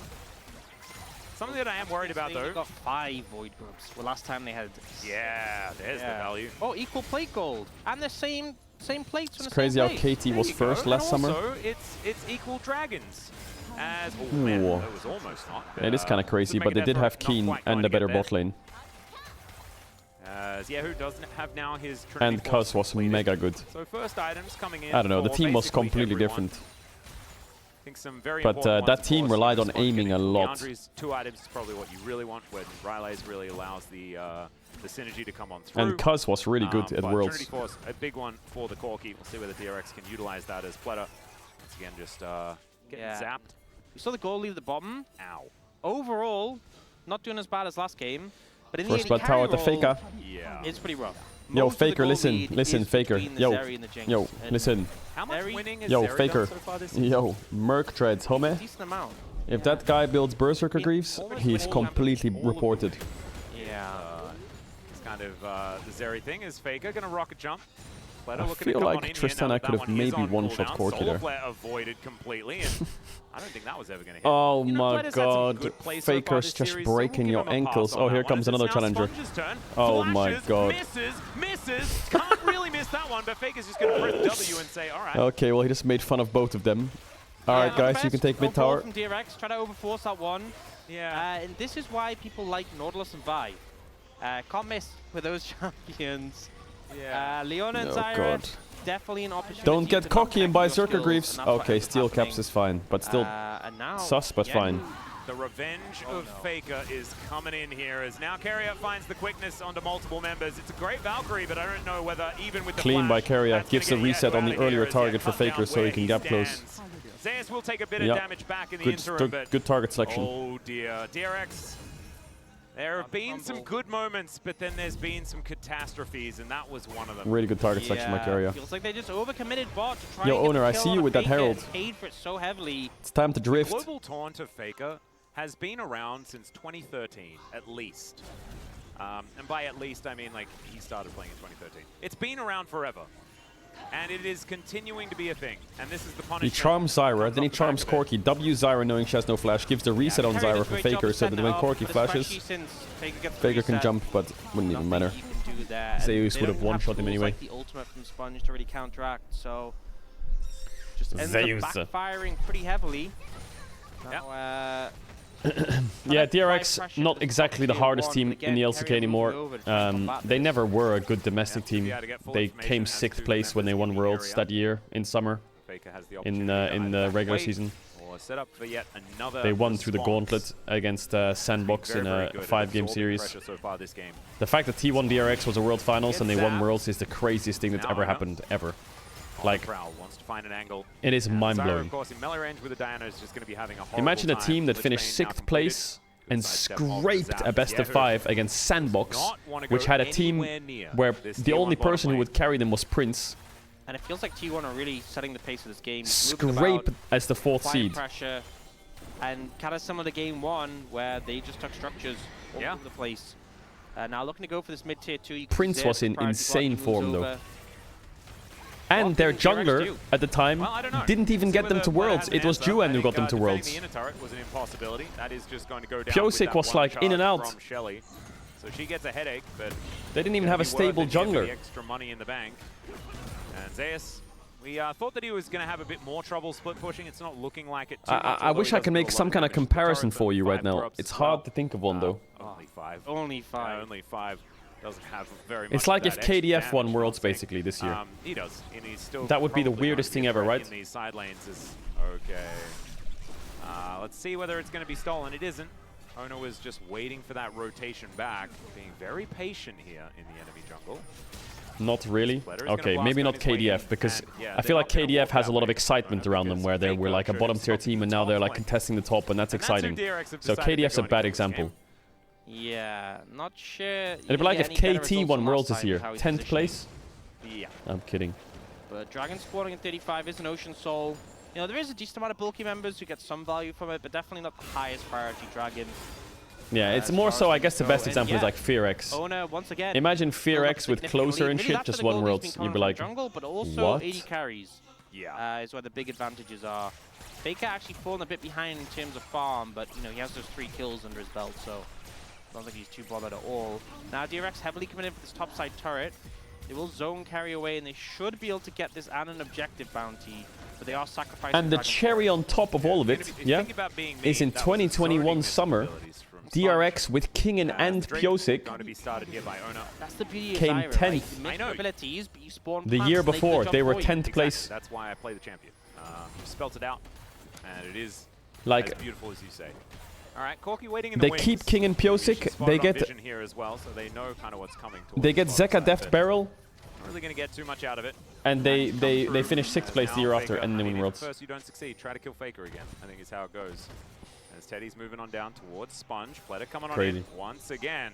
Something that I am worried about, though. They got 5 Void Grubs. Well, last time they had... Yeah, there's the value. Oh, equal plate gold. And the same plates. It's crazy how KT was first last summer. Also, it's equal dragons. As, oh man, Ooh. that was almost not. It is kind of crazy, but they did have Keen and a better bot lane. Yahoo doesn't have now his Trinity And Force Cuz was completed. mega good. So first items coming in. I don't know, the for team was basically completely everyone. different. I think some very But important that ones, team of course, relied on Sponge aiming a getting lot. Leandri's 2 items is probably what you really want when Rylaze really allows the synergy to come on through. And Cuz was really good at but Worlds. Trinity Force, a big one for the Corki. We'll see whether DRX can utilize that as Pleta. Once again, just getting zapped. You saw the goal leave the bottom. Ow. Overall, not doing as bad as last game. But in First the blood tower at the carry roll, Faker. Yeah. It's pretty rough. Yo, Most of the Faker, goal listen, lead listen, is Faker. between the Yo, Zeri and the Jinx. yo, And listen. How much winning is Yo, Zeri Faker. done so far this season? Yo, Merc Treads, homie. Decent amount. If that guy builds Berserker Greaves, he's completely reported. Yeah. It's kind of the Zeri thing. Is Faker going to rocket jump? Pleta I looking to feel come like on in here Tristana now that could that have one is maybe on one-shot cooldown. Corki Solar there. Flare avoided completely, and I don't think that was ever going to hit. Oh You know, my Pleta's had some god, good plays so far Faker's this just series, so we'll breaking give your him a pass ankles. on Oh, that here one. comes As it's another now challenger. Sponge's turn. Oh my Flashes, god. misses. Can't really miss that one, but Faker's just going to press W and say, all right. Okay, well, he just made fun of both of them. Alright, guys, you can take mid tower. From DRX, try to overforce that one. Yeah. And this is why people like Nautilus and Vi. Can't miss with those champions. Yeah. Leona and Oh, Zyra, God. definitely an opportunity. Don't get to cocky and knock buy back your Berserker skills, Greaves. and that's what Okay, ends up steel happening. caps is fine, but still And now, sus, but yeah, fine. The revenge of Faker is coming in here as now Keria finds the quickness onto multiple members. It's a great Valkyrie, but I don't know whether even with the Clean by flash, Keria. that's Gives the gonna get reset Yeto on the out of here earlier as target for cut down Faker so he where can gap close. stands. Zeus will take a bit of Yep. damage back in the interim, but Good target selection. oh dear. DRX, there have been some good moments, but then there's been some catastrophes, and that was one of them. Really good target selection by Keria. Feels like they just overcommitted bot to try Yo, and get Owner, the I kill see on you a with that Faker, Herald. Paid for it so heavily. It's time to drift. Global Taunt of Faker has been around since 2013, at least. And by at least, I mean like he started playing in 2013. It's been around forever. And it is continuing to be a thing. And this is the He punishment. charms Zyra, then he charms Corki. W Zyra knowing she has no flash, gives the reset on Zyra for Faker so that when Corki flashes, Faker can jump, but wouldn't even matter. Zeus would have one-shot him anyway. Like the ultimate from Sponge to really counteract, so just ends up Zeus. backfiring pretty heavily. Now, Yeah, DRX, not exactly the hardest team in the LCK anymore. They never were a good domestic team. They came 6th place when they won Worlds that year in summer, in the regular season. Set up for yet another They won through the response. gauntlet against Sandbox in a good at 5-game absorbing series. pressure so far this game. The fact that T1 DRX was a World Finals and they won zapped. Worlds is the craziest thing that's Now ever Owner. happened, ever. On Like, the prowl, wants to find an angle. it is And Zyra, mind-blowing. of course, in melee range with the Diana is just going to be having a horrible Imagine a time. team that Blitzbane finished now 6th completed. place and Sidestep off the scraped zap. a best of Yeto 5 against Sandbox, not wanna which go had a team anywhere near where this the T1 only bottom person who lane. would carry them was Prince. and it feels like T1 are really setting the pace of this game. Scrape as the 4th applying seed. pressure, and kind of similar to game 1 where they just took structures all over the place. Now looking to go for this mid-tier 2. You can Prince see was in priority insane block moves form, though. over. And their What can DRX jungler do? at the time Well, I don't know. didn't even See get them whether to Player Worlds. has an It was answer. Juan I who got them think, to defending Worlds. the inner turret was an impossibility. That is just going to go down Pyosik with that was one like in and charge out. from Shelly. So she gets a headache, but They didn't even gonna have a be worth stable it here for jungler. the extra money in the bank. And Zeus, we thought that he was going to have a bit more trouble split pushing. It's not looking like it too much, I although wish he I does can do a make lot some of kind of damage to the comparison turret, for you but right 5 now. drops It's as well. hard to think of one, though. Only 5. Only 5. Only 5. Doesn't have very much. It's like of if that extra KDF won damage, Worlds I'll say. basically this year. He does, and he's still That would be the probably weirdest gonna thing be a ever, threat right? In these side lanes is okay. Let's see whether it's going to be stolen. It isn't. Ono is just waiting for that rotation back, being very patient here in the enemy jungle. Not really. Splitter is gonna Okay, blast maybe down not his way KDF in, because and, yeah, I feel they're like not gonna KDF walk has a that lot of way, excitement around them where they were like a bottom tier team and now they're like contesting the top and that's And that's who exciting. DRX have So decided KDF's they're a going bad to this example. Yeah, not sure. It'd be like if KT won Worlds this year. 10th place? Yeah. I'm kidding. But Dragon spawning in 35 is an Ocean Soul. You know, there is a decent amount of bulky members who get some value from it, but definitely not the highest priority Dragon. Yeah, it's as more far so, as I things guess the go. best And example is yeah, like FearX. Owner, once again. Imagine build up FearX with significantly. closer and Really shit left for just the won goal, he's Worlds. been You'd coming be from like, jungle, but also what? 80 carries. Yeah. Is where the big advantages are. Faker actually fallen a bit behind in terms of farm, but you know he has those 3 kills under his belt, so I don't think he's too bothered at all. Now DRX heavily coming in for this topside turret. They will zone carry away, and they should be able to get this and an objective bounty, but they are sacrificing. and the Dragon cherry on top of all of it, yeah, is in 2021 summer, DRX with Kingen and Pyosik Going to be started here by Ono. That's the beauty of came Zyra, 10th. Right? You make abilities, but you spawn the plants year and they before. jump They were for you. 10th place. That's why I play the champion. You spelt it out, and it is Like- as beautiful as you say. All right, Corki waiting in They the wings. keep King and Pyosik. Spotted They on get vision here as well, so they know kind of what's coming. they get Zeka Deft Barrel, Not really going to get too much out of it. and they finish 6th place the Now year after Faker, and they I win mean, Worlds. First, you don't succeed. Try to kill Faker again, I think is how it goes. As Teddy's moving on down towards Sponge. Pletter coming on Crazy. in once again.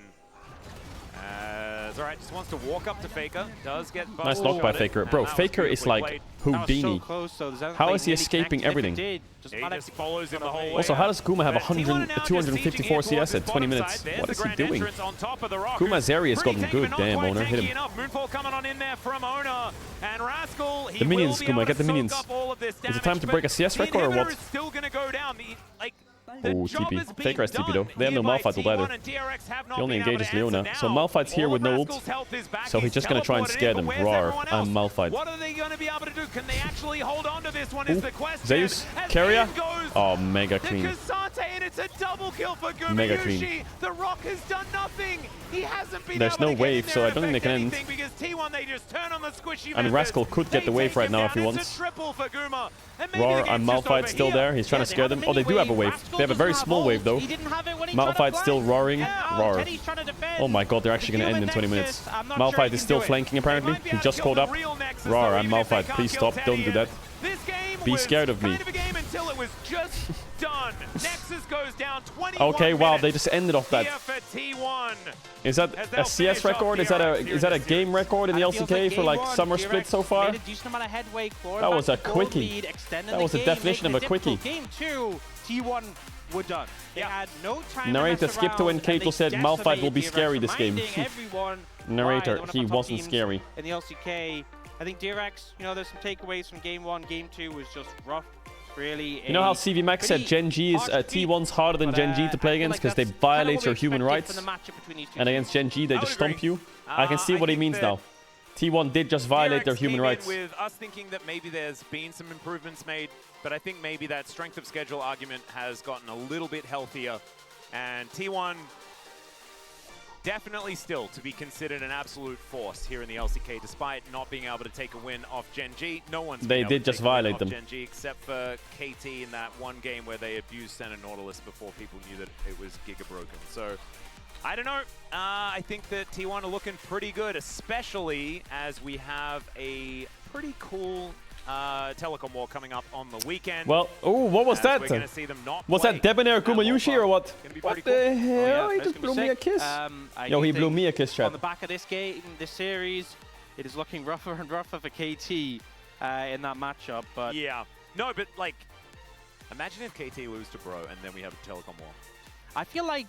Alright, just wants to walk up to Faker. Does get Nice knock by Faker. Bro, Faker is like Houdini. How is he escaping everything? He just follows him the whole way. Also, how does Guma have But T1 are now just 254 sieging in CS at towards 20 this minutes? bottom side. What There's is the he grand doing? entrance on top of the rock. Guma's area is Pretty gotten tanky, good. but not Damn, quite Owner, hit tanky him. enough. Moonfall coming on in there from Owner. And Rascal, he The minions, will be Guma, able get to the soak minions. up all of this Is it damage, time to but break a CS the record or inhibitor what? is still going to go down. Oh, TP. Faker has TP though. They have no Malphite will either. He only engages Leona. So Malphite's here with no ult. So he's just going to try and scare them. Rar, I'm Malphite. What are they going to be able to do? Can they actually hold on to this one is the question. Zeus, As Keria. in goes Oh, mega the clean. Kazante, and it's a double kill for Mega Gumayushi. clean. The Rock has done nothing. He hasn't been There's able no to get wave, in so there I don't think they can and end. affect anything Because T1, they just turn on the squishy And members. Rascal could get the They wave take right him now down. if he It's wants. a triple for Guma. And maybe the Rar game's and just Malphite over still here. there. He's trying to scare them. Oh, they do have a wave. have a very small wave though. Malphite's still roaring. Roar. Oh my god, they're actually gonna end in 20 minutes. Malphite is still flanking apparently. He just called up. Roar, I'm Malphite. Please stop. Don't do that. Be scared of me. Until it was just done. Nexus goes down 21 Okay, wow, they just ended off that. Is that a CS record? Is that a game record in the LCK for like summer split so far? That was a quickie. That was the definition of a quickie. Game 2, T1 were done. They had no time. Narrator skipped to when Kato said Malphite will be scary this game. Narrator, he wasn't scary. In the LCK, I think DRX, you know, there's some takeaways from game 1. Game 2 was just rough. Really, you know how CV Max said Gen G is T1's harder than Gen G to play against because they violate your human rights, and against Gen G they just stomp you. I can see what he means now. T1 did just violate their human rights. With us thinking that maybe there's been some improvements made, but I think maybe that strength of schedule argument has gotten a little bit healthier, and T1 definitely still to be considered an absolute force here in the LCK, despite not being able to take a win off Gen G. No one's They did just violate them. Gen G except for KT in that one game where they abused Center Nautilus before people knew that it was Giga broken. So I don't know. I think that T1 are looking pretty good, especially as we have a pretty cool telecom war coming up on the weekend. Well, oh, what was that? We're gonna see them not was that Debonair Gumayushi or what? What the hell? He just blew me a kiss. Yo, he blew me a kiss, chat. On the back of this game, this series, it is looking rougher and rougher for KT in that matchup. But yeah, no, but like, imagine if KT lose to Bro and then we have a telecom war. I feel like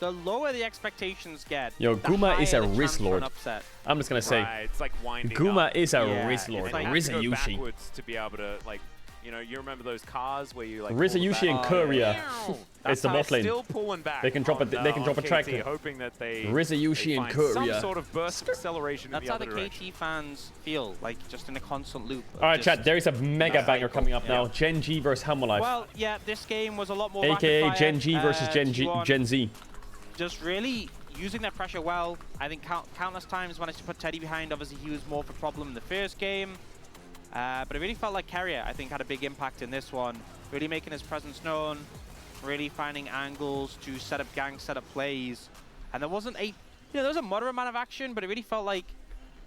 the lower the expectations get, yo, Guma is a Riz Lord. Upset. I'm just gonna say, it's like Guma is a Riz Lord. Like Rizayushi. Backwards to be able to, like, you know, you remember those cars where you like Rizayushi and Courier. It's the bot lane. Still pulling back. They can drop a track. KT, hoping that they Rizayushi and Courier. Some sort of burst acceleration. That's in the how other the direction. KT fans feel, like just in a constant loop. All right, chat. There is a mega banger coming up now. Gen G versus Hammerlife. Well, yeah, this game was a lot more. AKA Gen G versus Gen Z. Just really using that pressure well. I think countless times managed to put Teddy behind. Obviously, he was more of a problem in the first game. But it really felt like Carrier, I think, had a big impact in this one. Really making his presence known. Really finding angles to set up ganks, set up plays. And there wasn't there was a moderate amount of action, but it really felt like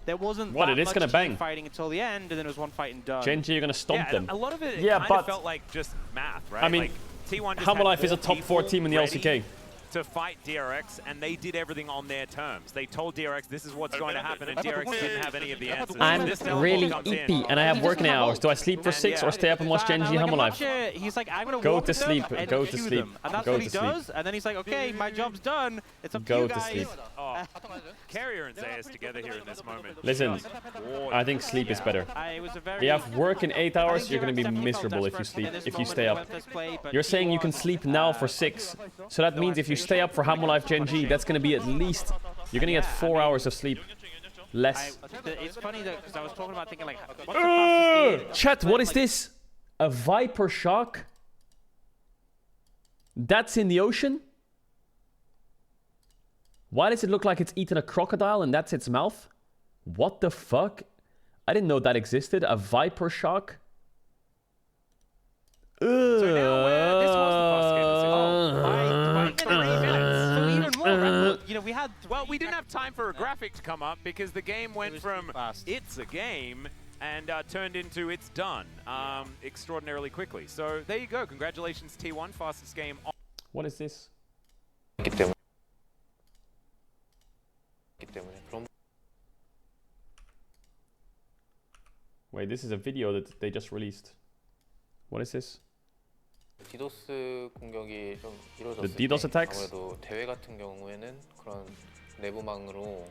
there wasn't that much gonna bang fighting until the end, and then it was one fight and done. Gen G are gonna stomp them. A lot of it, yeah, kind but of felt like just math, right? I mean, like, T1 just Hammerlife is a top 4 team in the LCK. To fight DRX, and they did everything on their terms. They told DRX this is what's going to happen, and DRX didn't have any of the answers. I'm really eepy, and I have working hours. Do I sleep for 6 or stay up and watch Gen G Hammerlife? He's like, I'm gonna go walk to with them sleep. and Go to shoot sleep. them. And that's Go what he to does. sleep. And then he's like, okay, my job's done. It's up to Go you to guys. sleep. Oh, Carrier and Zayas together here in this moment. Listen, I think sleep is better. It was a very, you have work in 8 hours, you're gonna be miserable if you sleep. If you stay up. You're saying you can sleep now for 6, so that means if you stay up for Hammerlife Gen G, that's gonna be at least, you're gonna get 4 hours of sleep less. It's funny though, because I was talking about thinking like, what's the fastest game? Chat, what is this? A Viper Shark? That's in the ocean? Why does it look like it's eaten a crocodile and that's its mouth? What the fuck? I didn't know that existed. A Viper Shark? So now this was the first game you know, we had. Well, we didn't have time for a graphic to come up because the game went from it's a game and turned into it's done extraordinarily quickly. So there you go. Congratulations, T1, fastest game. What is this? Wait, this is a video that they just released. What is this? 디도스 공격이 좀 이루어졌을 The DDoS attacks? 아무래도 대회 같은 경우에는 그런 내부망으로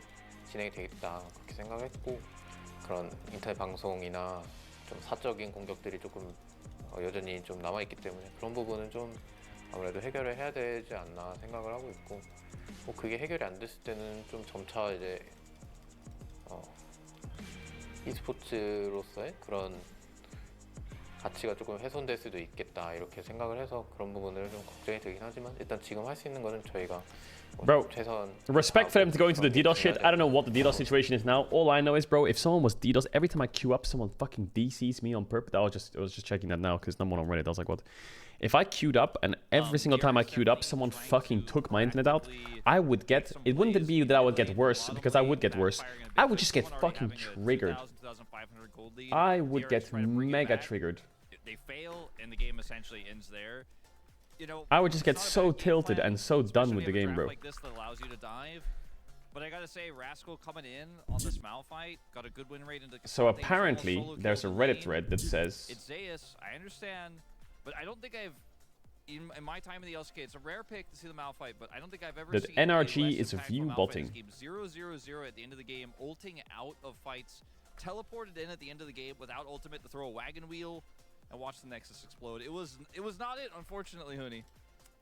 진행이 되겠다 그렇게 생각했고 그런 인터넷 방송이나 좀 사적인 공격들이 조금 여전히 좀 남아 있기 때문에 그런 부분은 좀 아무래도 해결을 해야 되지 않나 생각을 하고 있고 뭐 그게 해결이 안 됐을 때는 좀 점차 이제 e스포츠로서의 그런 가치가 조금 훼손될 수도 있겠다 이렇게 생각을 해서 그런 부분을 좀 걱정이 되긴 하지만 일단 지금 할 수 있는 거는 저희가 Bro, 최선 respect for them to go into the DDoS shit. I don't know what the DDoS situation is now. All I know is, bro, if someone was DDoS, every time I queue up, someone fucking DCs me on purpose. I was just checking that now because someone on Reddit. I was like, what? If I queued up and every single time I queued up, someone fucking took my internet out, I would get... It wouldn't be that I would get worse, because I would get worse. I would just get fucking triggered. I would get mega triggered. They fail, and the game essentially ends there. You know, I would just get so tilted and so done with the game, bro. Like this that allows you to dive. But I gotta say, Rascal coming in on this Malphite got a good win rate into. So apparently, there's a Reddit thread that says... It's Zeus, I understand, but I don't think I've... In my time in the LCK, it's a rare pick to see the Malphite, but I don't think I've ever that seen NRG is view botting. 0-0-0 at the end of the game, ulting out of fights, teleported in at the end of the game without ultimate to throw a wagon wheel and watch the Nexus explode. It was not it, unfortunately, Hooney.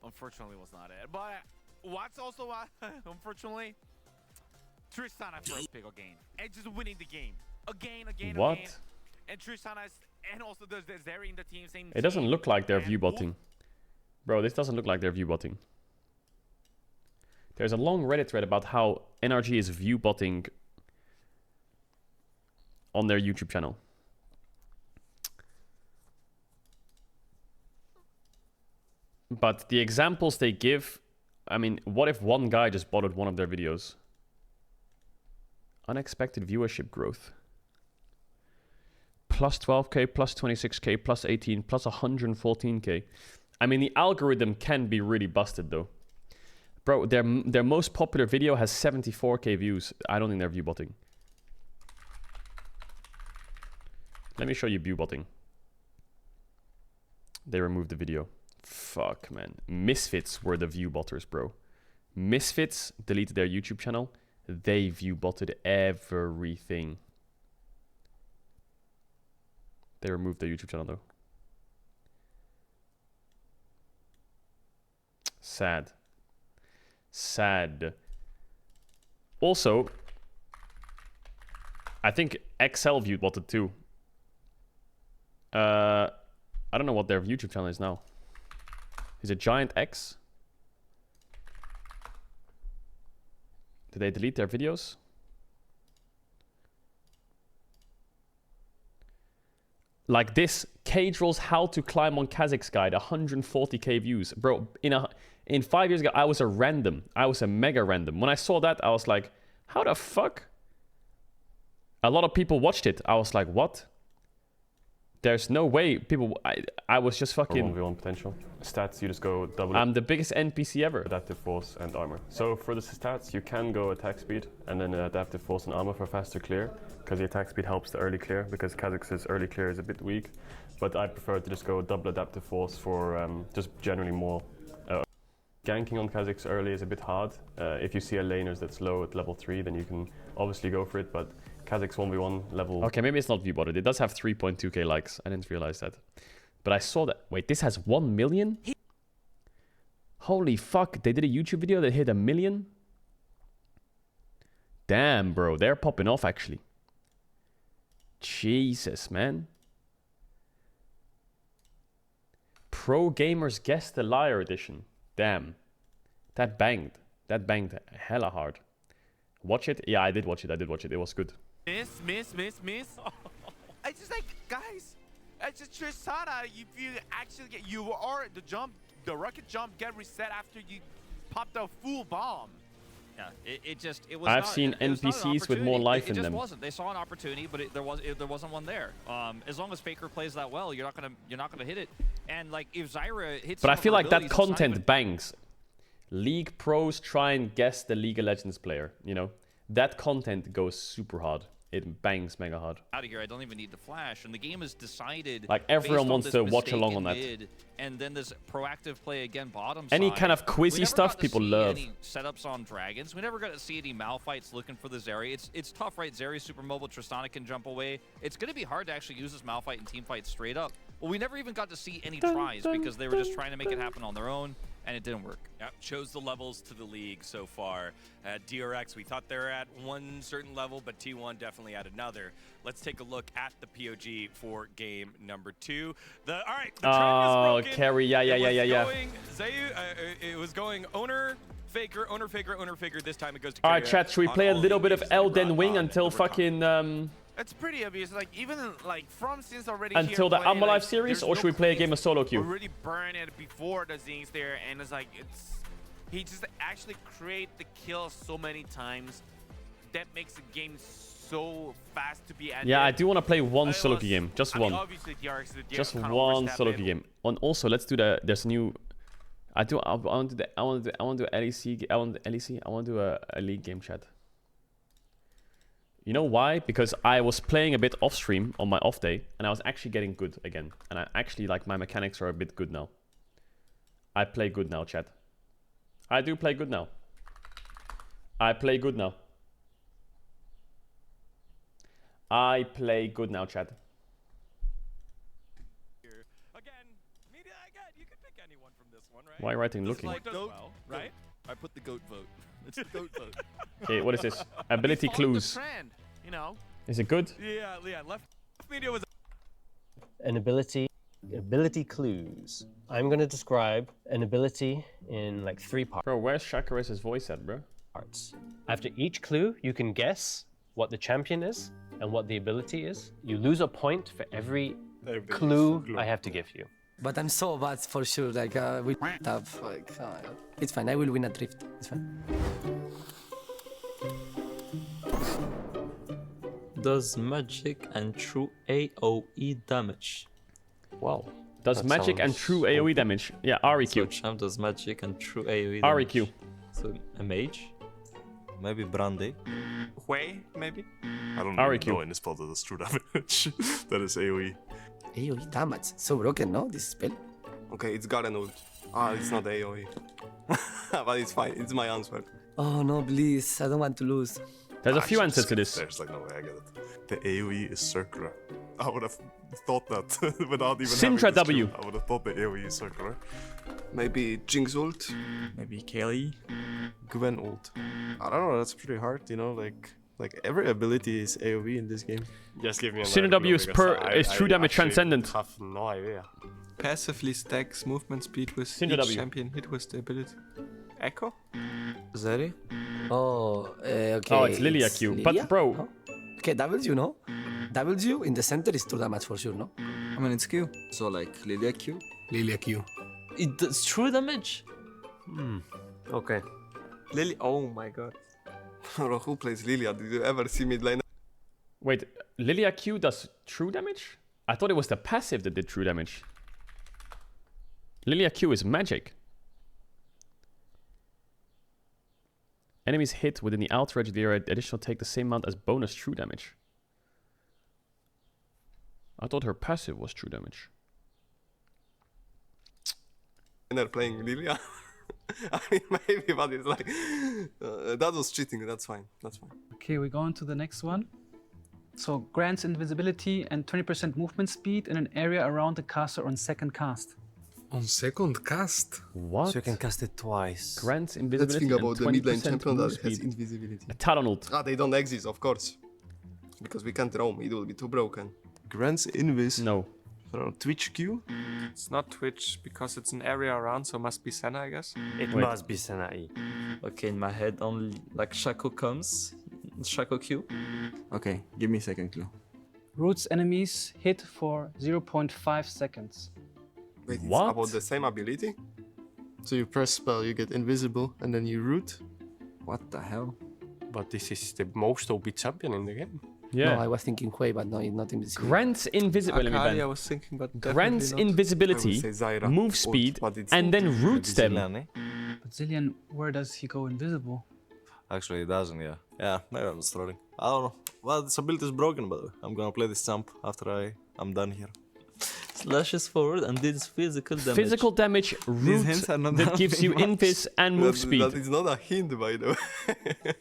Unfortunately, was not it. But what's also unfortunately, Tristana first pick again and just winning the game again. What? Again. And Tristana and also there's Zeri in the team. Same. It doesn't look like they're view botting. Bro, this doesn't look like they're view botting. There's a long Reddit thread about how NRG is view botting on their YouTube channel. But the examples they give, I mean, what if one guy just botted one of their videos? Unexpected viewership growth. Plus 12k, plus 26k, plus 18, plus 114k. I mean, the algorithm can be really busted, though. Bro, their most popular video has 74k views. I don't think they're view botting. Let me show you view botting. They removed the video. Fuck, man. Misfits were the view botters, bro. Misfits deleted their YouTube channel. They view botted everything. They removed their YouTube channel, though. Sad. Sad. Also, I think XL viewed botted too. I don't know what their YouTube channel is now. Is it Giant X? Did they delete their videos? Like this, Cage Rolls How to Climb on Kazakh's Guide, 140k views. Bro, in 5 years ago, I was a random. I was a mega random. When I saw that, I was like, how the fuck? A lot of people watched it. I was like, what? There's no way people... I was just fucking... 1v1 potential. Stats, you just go double... I'm the biggest NPC ever. Adaptive force and armor. So for the stats, you can go attack speed and then adaptive force and armor for faster clear, because the attack speed helps the early clear, because Kazakh's early clear is a bit weak. But I prefer to just go double adaptive force for just generally more... ganking on Kazakh's early is a bit hard. If you see a laners that's low at level 3, then you can obviously go for it, but Kazakh's 1v1 level... Okay, maybe it's not viewbotted. It does have 3.2k likes. I didn't realize that. But I saw that. Wait, this has 1 million? Holy fuck, they did a YouTube video that hit 1 million? Damn, bro, they're popping off, actually. Jesus, man. Pro Gamers Guess the Liar edition. Damn. That banged. That banged hella hard. Watch it? Yeah, I did watch it. It was good. Miss. I just like, guys, it's just Tristana. If you actually get, the rocket jump get reset after you pop the full bomb. Yeah, it was. I've seen NPCs with more life in them. It just wasn't. They saw an opportunity, but there wasn't one there. As long as Faker plays that well, you're not gonna hit it. And like if Zyra hits. But I feel like that content bangs. League pros try and guess the League of Legends player. You know, that content goes super hard. It bangs mega hard. Out of here, I don't even need to flash, and the game is decided. Like everyone wants to watch along on that. And then this proactive play again, bottom any side. kind of quizzy stuff, people love. Any setups on dragons. We never got to see any Malphites looking for the Zeri. It's tough, right? Zeri's super mobile. Tristana can jump away. It's going to be hard to actually use this Malphite in team fight straight up. Well, we never even got to see any tries because they were just trying to make it happen on their own, and it didn't work. Yep, chose the levels to the league so far. At DRX, we thought they're at one certain level, but T1 definitely at another. Let's take a look at the POG for game number 2. All right, the trend is broken. Carry, yeah. It was going owner, faker, owner, faker. This time it goes to All right, chat, should we play a little bit of Elden Ring until fucking It's pretty obvious. Like even like from since already until here the playing, Amo Live like, series, there's or no should we play a cleans game of solo queue? already burn it before the Zings there, and it's like he just actually create the kill so many times that makes the game so fast to be ended. Yeah, I do want to play one solo queue game, just I mean, one. obviously, DRX, Just kinda one overstepped solo it. queue game. And also, let's do there's a new. I want to do LEC. I want to do a league game, chat. You know why? Because I was playing a bit off stream on my off day, and I was actually getting good again. And I actually like my mechanics are a bit good now. I play good now, chat. I do play good now. I play good now. I play good now, chat. Why are you writing looking? Goat, right? I put the goat vote. It's the goat vote. Okay, what is this? Ability clues. Trend, you know. Is it good? Yeah, left media was An ability clues. I'm gonna describe an ability in like 3 parts. Bro, where's Shakaris' voice at, bro? After each clue, you can guess what the champion is and what the ability is. You lose a point for every clue I have to give you. But I'm so bad for sure. Like we have like it's fine. I will win a drift. It's fine. Does magic and true AoE damage? Wow. Does That magic and sounds true AoE damage? Yeah, REQ. So champ does magic and true AoE damage. REQ. So a mage? Maybe Brandy. Way, maybe? I don't REQ. know any spell that does true damage. That is AoE. AoE damage. So broken, no? This spell. Okay, it's got an ult. Ah, it's not AoE. But it's fine. It's my answer. Oh no, please! I don't want to lose. There's a few answers to this. There's like no way I get it. The AoE is circular. I would have thought that without even Syndra having this W. clue. I would have thought the AoE is circular. Maybe Jinx ult. Maybe Kelly. Gwen ult. I don't know. That's pretty hard. You know, like every ability is AoE in this game. Just give me another Syndra W clue, is because true I damage actually transcendent. have no idea. Passively stacks movement speed with Syndra each W. champion hit with the ability. Echo? Zeri? Oh, okay. Oh, it's Lilia Q. Lilia? But bro, Oh. Okay, W, no? W in the center is 2 damage for sure, no? I mean, it's Q. So like Lilia Q? Lilia Q. It does true damage? Okay. Lily. Oh my god. Who plays Lilia? Did you ever see mid lane? wait, Lilia Q does true damage? I thought it was the passive that did true damage. Lilia Q is magic. Enemies hit within the outer edge of the area additional take the same amount as bonus true damage. I thought her passive was true damage. And they're playing Lilia. I mean, maybe, but it's like that was cheating. That's fine. That's fine. Okay, we go on to the next one. So grants invisibility and 20% movement speed in an area around the caster on second cast. On second cast? What? So you can cast it twice. Grants Let's invisibility think about and the mid lane 20% champion move that has speed. invisibility. A Talon ult. Ah, they don't exist, of course. Because we can't roam. It will be too broken. Grants invis. No. I don't know, Twitch Q? It's not Twitch because it's an area around, so must be Senna, I guess. It must be Senai. Okay, in my head only like Shaco comes. Shaco Q. Okay, give me second clue. Roots enemies hit for 0.5 seconds. Wait, What? it's about the same ability? So you press spell, you get invisible, and then you root? What the hell? But this is the most OP champion in the game. Yeah. No, I was thinking Quay, but no, it's not invisible. Grants invisibility. Akali, I was thinking, but Grants definitely not. invisibility, I would say Zyra, move ult, speed, but it's and not. then roots them. But Zillion, where does he go invisible? Actually, it doesn't, yeah. Yeah, maybe I'm just trolling. I don't know. Well, this ability is broken, by the way. I'm gonna play this jump after I'm done here. Slashes forward and deals physical damage. Physical damage, root hints are not that gives you helping much. invis and move speed. That is not a hint, by the way.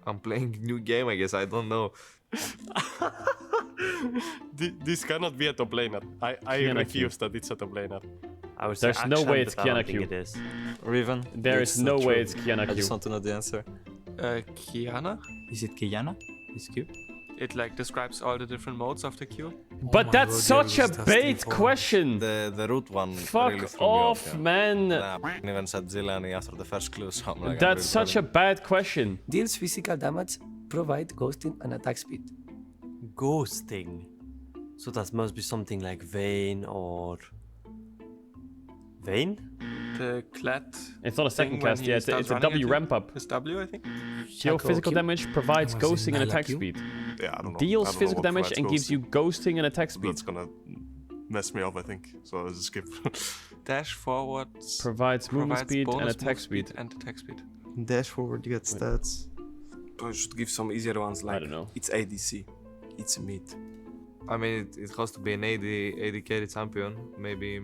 I'm playing new game, I guess. I don't know. This cannot be a top laner. I Kiana refuse that it's a top laner. I would say There's no action, way it's but I don't Kiana think Q. it is. Riven. There is no way it's Kiana I Q. just want to know the answer. Kiana? Is it Kiana? Is Q? It like describes all the different modes of the Q. But that's such a bait question. The root one. Fuck really threw me off, yeah. man. Nah, even said Zilani after the first clue, so I'm like, That's such a bad question. Deals physical damage, provide ghosting and attack speed. ghosting. So that must be something like Vayne or... Vayne? The Klett. It's not a second thing when cast, he yeah, it's starts a running W at you. ramp up. It's W, I think. Deal physical damage, provides Was it ghosting and attack Nyla Q? speed. Yeah, I don't know. Deals I don't know physical what damage provides and gives you ghosting and attack speed. That's gonna mess me up, I think. So I'll just skip. Dash forward. Provides movement speed and bonus attack move speed. and attack speed. Dash forward, you get stats. I should give some easier ones like, I don't know. It's ADC. It's mid. I mean, it has to be an AD carry champion. Maybe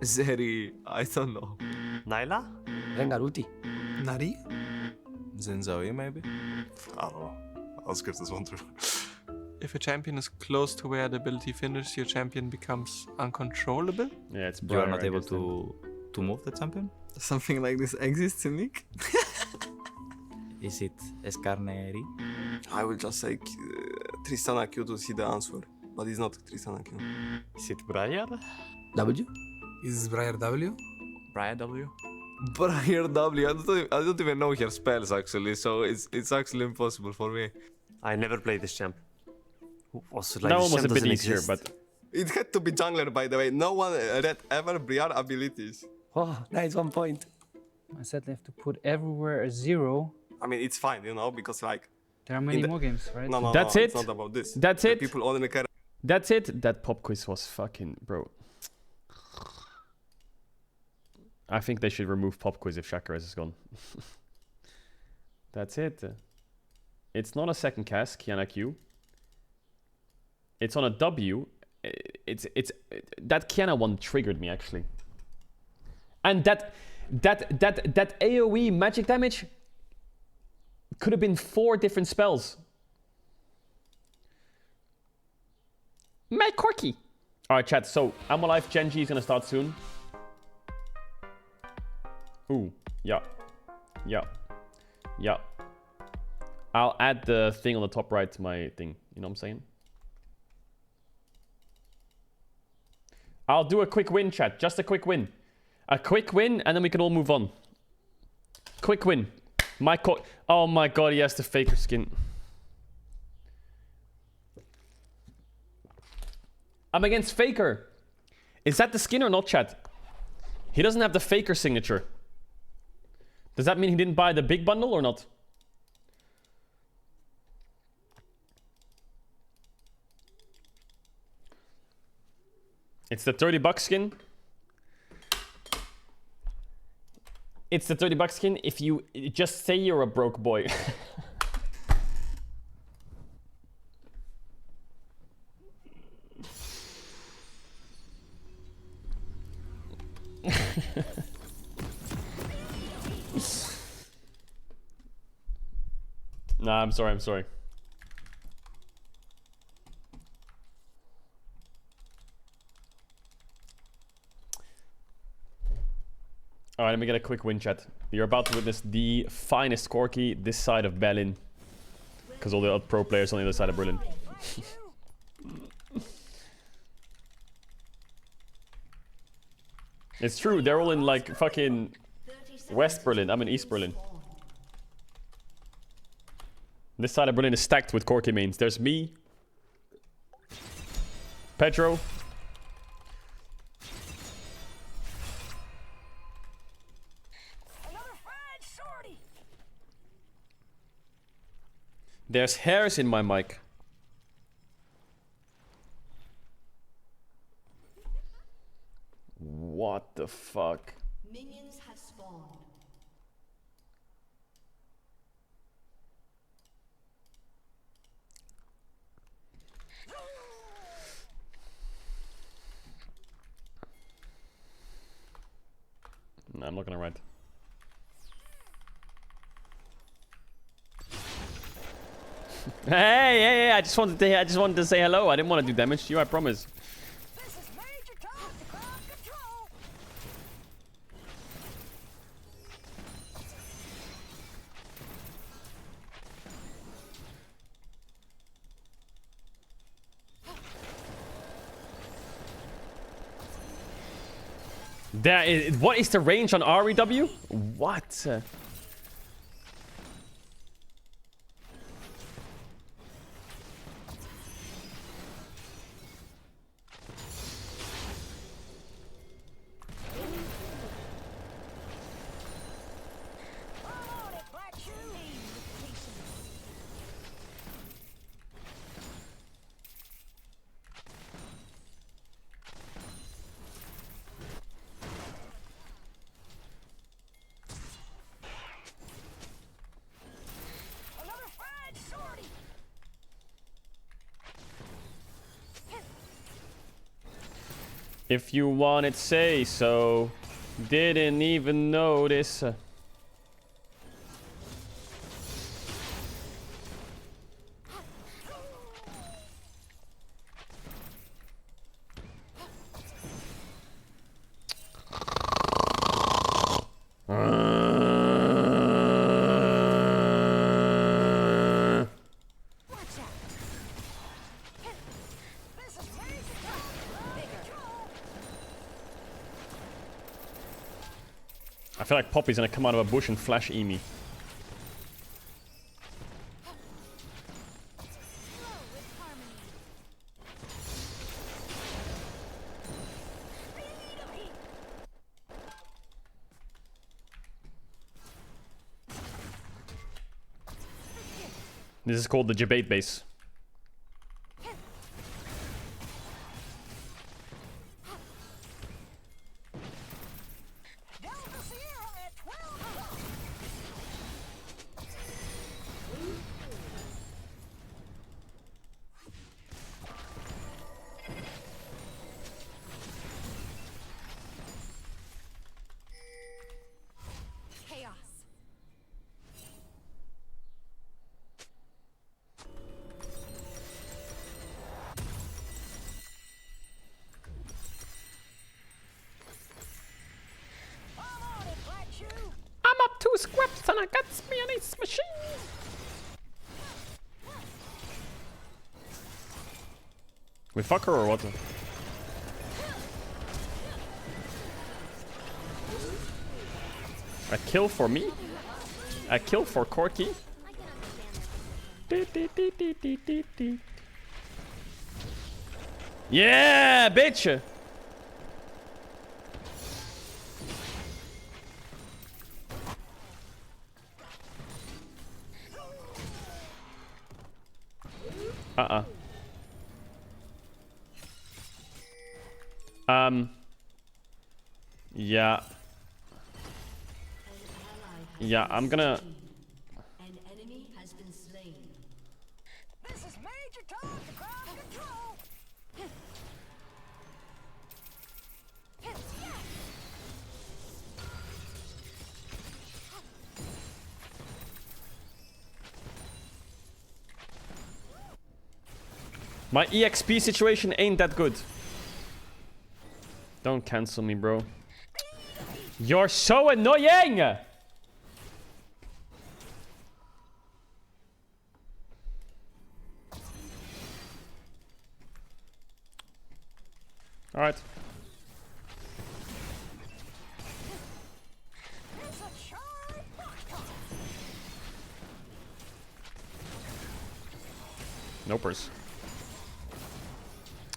Zeri, I don't know. Nyla? Rengar ulti. Nari? Zenzaoe, maybe? I don't know. I'll skip this one too. If a champion is close to where the ability finishes, your champion becomes uncontrollable? Yeah, it's You are not able to move the champion? Something like this exists in League? Is it Escarneri? I will just say Tristana Q to see the answer. But it's not Tristana Q. Is it Briar? W? Is this Briar W? Briar W? Briar W. I don't even know her spells actually, so it's actually impossible for me. I never played this champ. Also, like, That this one was champ a bit doesn't easier, exist. but It had to be jungler, by the way. No one read ever Briar abilities. Oh, nice 1 point. I said they have to put everywhere a 0. I mean, it's fine, you know, because like... There are many more games, right? No, That's no, it. It's not about this. That's The it. People only care. That's it. That pop quiz was fucking bro. I think they should remove pop quiz if Chakrez is gone. That's it. It's not a second cast, Kiana Q. It's on a W. It's that Kiana one triggered me actually. And that AoE magic damage could have been 4 different spells. Mad Corky. Alright, chat. So, I'm alive. Genji is gonna start soon. Ooh. Yeah. Yeah. Yeah. I'll add the thing on the top right to my thing. You know what I'm saying? I'll do a quick win, chat. Just a quick win. A quick win, and then we can all move on. Quick win. Oh my god, he has the Faker skin. I'm against Faker. Is that the skin or not, chat? He doesn't have the Faker signature. Does that mean he didn't buy the big bundle or not? It's the $30 skin. It's the $30 skin if you just say you're a broke boy. Nah, I'm sorry, I'm sorry. Alright, let me get a quick win chat. You're about to witness the finest Corky this side of Berlin. Because all the other pro players on the other side of Berlin. It's true, they're all in like fucking West Berlin. I'm in East Berlin. This side of Berlin is stacked with Corky mains. There's me, Pedro, there's hairs in my mic. What the fuck? Minions have spawned. No, I'm not gonna write. Hey, I just wanted to say hello. I didn't want to do damage to you, I promise. What is the range on REW? What? If you want it, say so. Didn't even notice. I feel like Poppy's gonna come out of a bush and flash me. This is called the debate base. Two scraps and I got me an ace machine. We fuck her or what? A kill for me? A kill for Corky? Yeah, bitch! Yeah. Yeah, I'm gonna... An enemy has been slain. This is Major Tom to ground control. My EXP situation ain't that good. Don't cancel me, bro. You're so annoying! Alright. Nopers.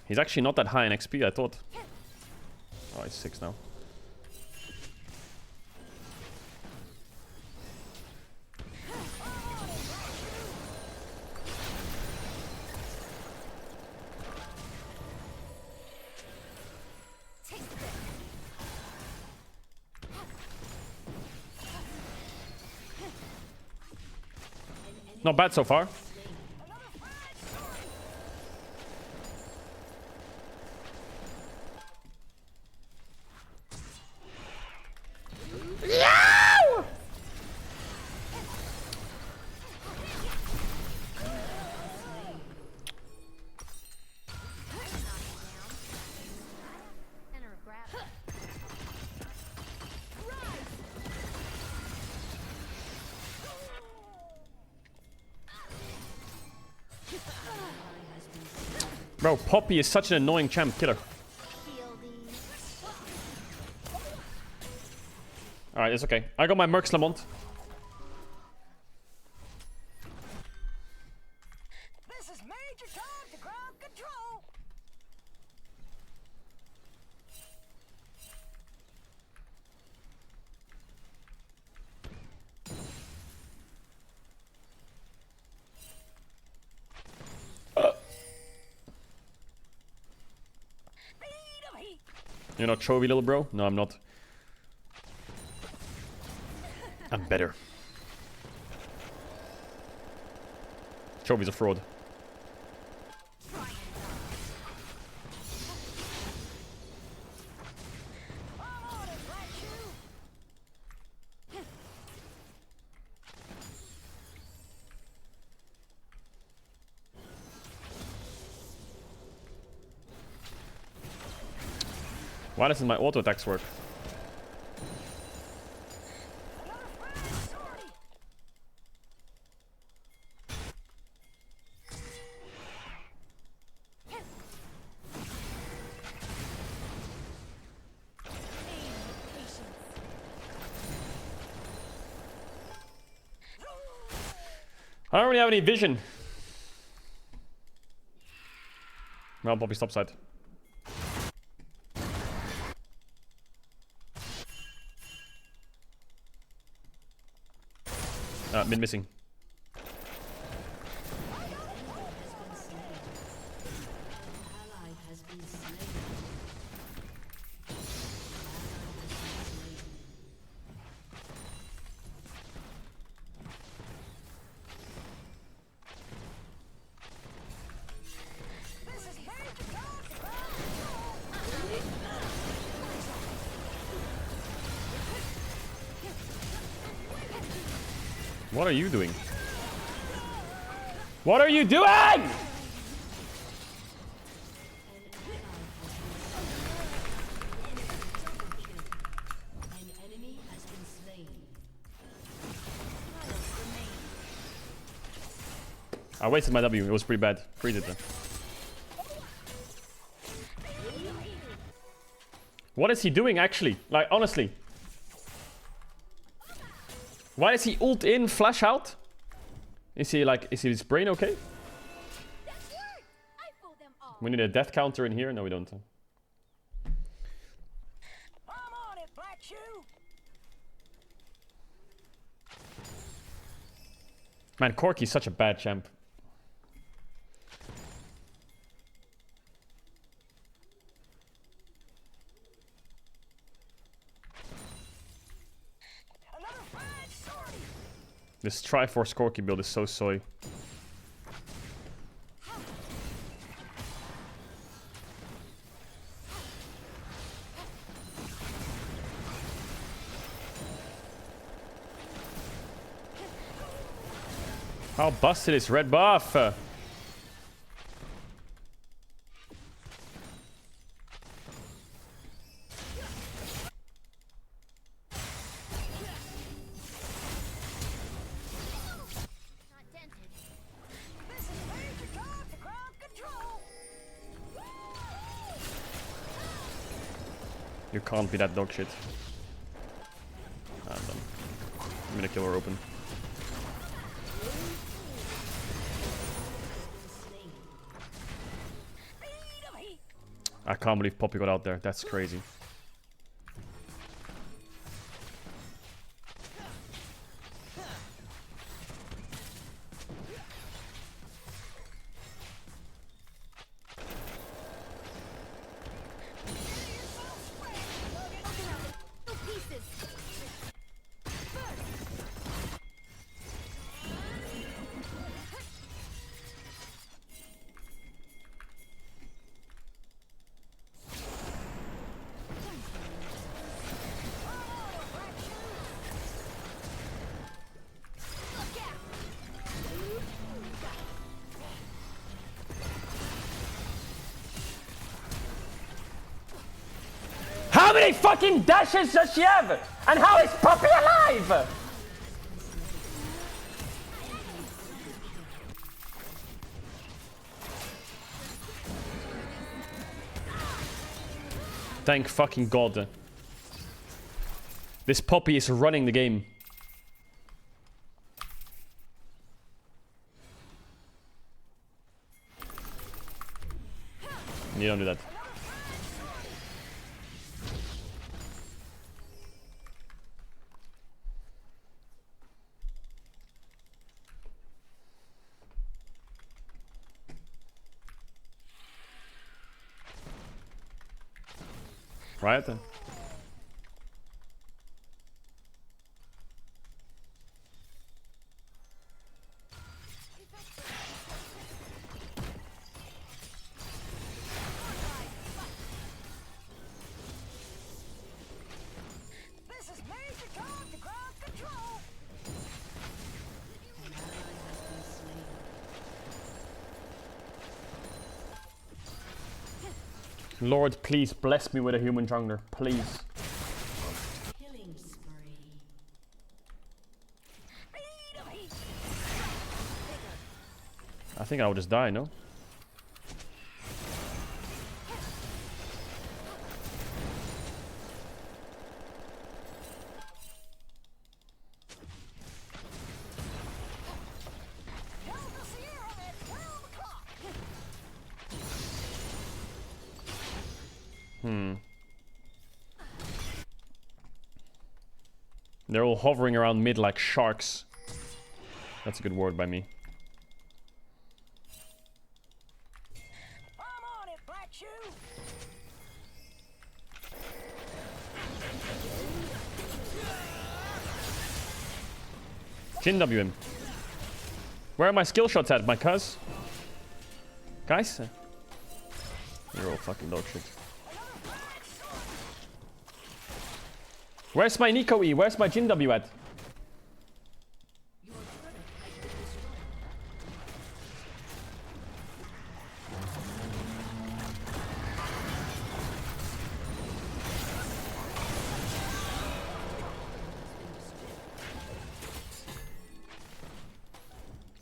He's actually not that high in XP, I thought. Oh, he's 6 now. Not bad so far. Bro, Poppy is such an annoying champ killer. Alright, it's okay. I got my Mercs Lamont. This is Major Tom to ground control. You're not Chovy, little bro? No, I'm not. I'm better. Chovy's a fraud. Why doesn't my auto attacks work? I don't really have any vision. Well, Bobby, stop side. Mid missing. What are you doing? What are you doing? I wasted my W. It was pretty bad. Freeze it then. What is he doing actually? Like, honestly. Why does he ult in, flash out? Is he like, is his brain okay? We need a death counter in here. No, we don't. Man, Corki's such a bad champ. This Triforce Corki build is so soy. How busted is red buff? You can't be that dog shit. I'm done. I'm gonna kill her open. I can't believe Poppy got out there. That's crazy. How many fucking dashes does she have? And how is Poppy alive? Thank fucking God. This Poppy is running the game. You don't do that. Right then. Lord, please bless me with a human jungler. Please. Killing spree. I think I would just die, no? They're all hovering around mid like sharks. That's a good word by me. Jin W him. Where are my skill shots at, my cuz? Guys? You're all fucking dog shit. Where's my Nico E? Where's my Jin W at?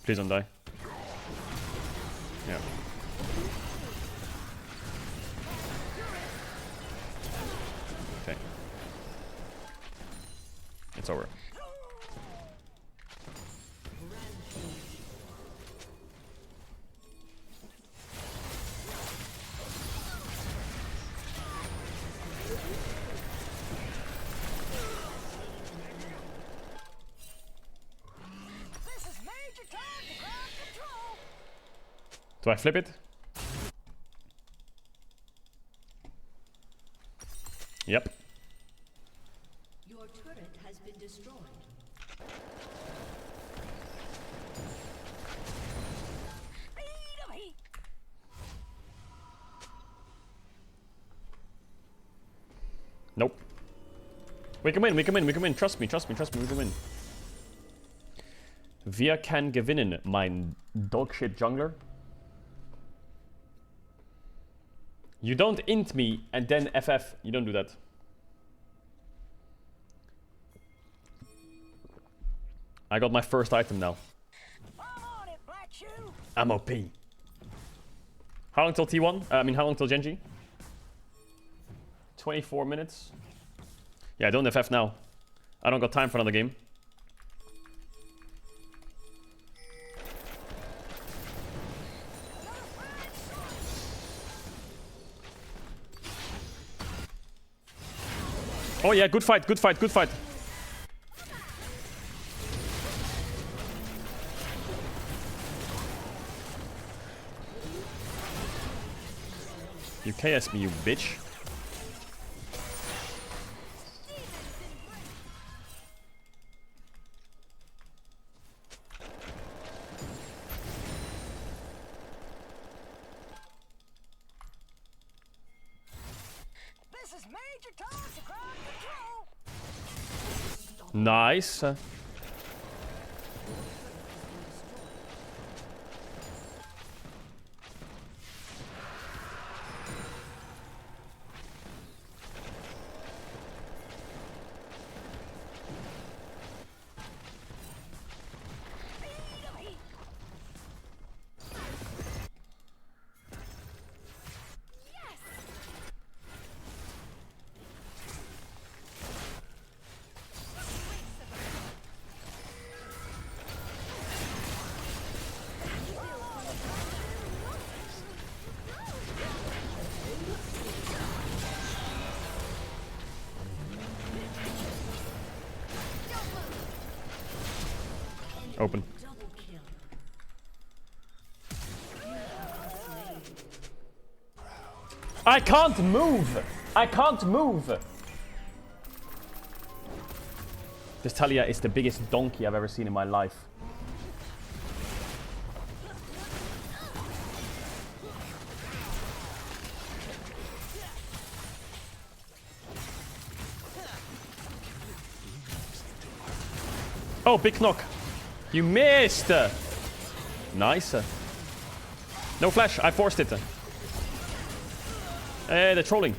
Please don't die. Yeah. Okay. It's over. Do I flip it? Yep. Your turret has been destroyed. Nope. We can win, we can win, we can win. Trust me, trust me, trust me, we can win. Wir kann gewinnen, mein dogshit jungler. You don't int me and then FF. You don't do that. I got my first item now. I'm OP. How long till T1? I mean, how long till Genji? 24 minutes. Yeah, don't FF now. I don't got time for another game. Oh yeah, good fight, good fight, good fight. You KS me, you bitch. Nice. Open. I can't move! I can't move! This Talia is the biggest donkey I've ever seen in my life. Oh, big knock. You missed! Nice. No flash, I forced it. Hey, they're trolling.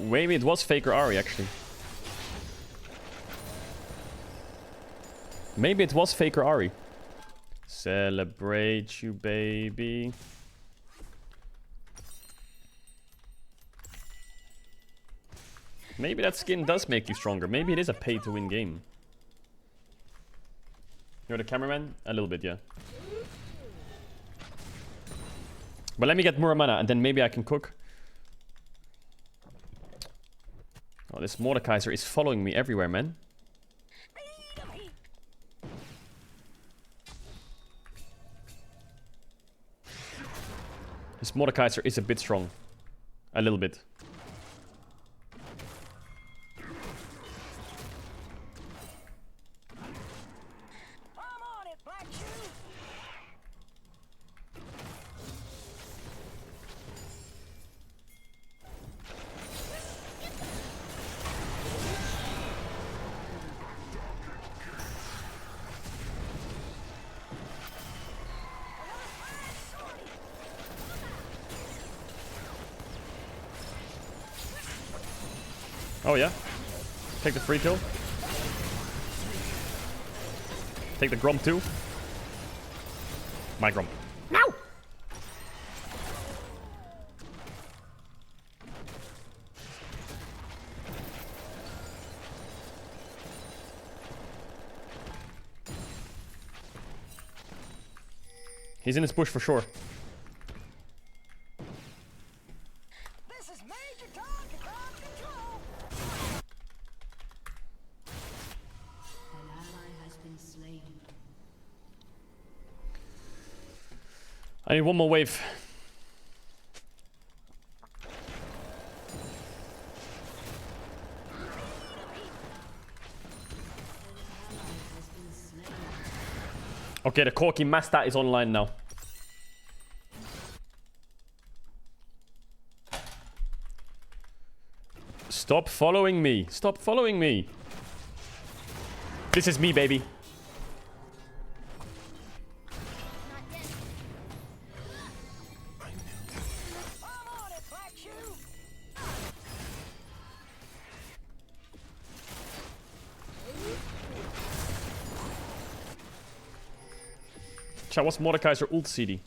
Maybe it was Faker Ari, actually. Maybe it was Faker Ari. Celebrate you, baby. Maybe that skin does make you stronger. Maybe it is a pay-to-win game. You're the cameraman? A little bit, yeah. But let me get Muramana, and then maybe I can cook. Oh, this Mordekaiser is following me everywhere, man. This Mordekaiser is a bit strong. A little bit. Oh yeah? Take the free kill. Take the Grom too. My Grom. No! He's in his bush for sure. I need one more wave. Okay, the Corki Master is online now. Stop following me. Stop following me. This is me, baby. Chat, what's Mordekaiser ult CD?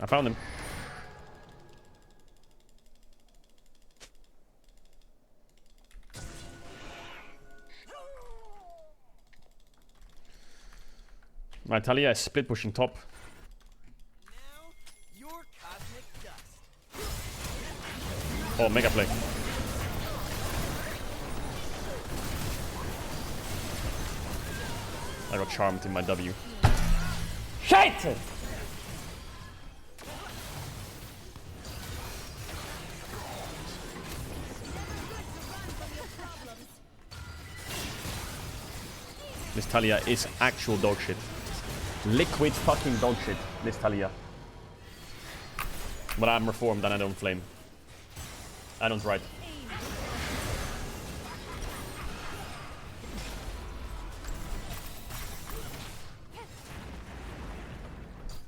I found him. My Talia is split pushing top. Oh, mega play. I got charmed in my W. Shit! This Talia is actual dog shit. Liquid fucking dog shit, this Talia. But I'm reformed and I don't flame. I don't write.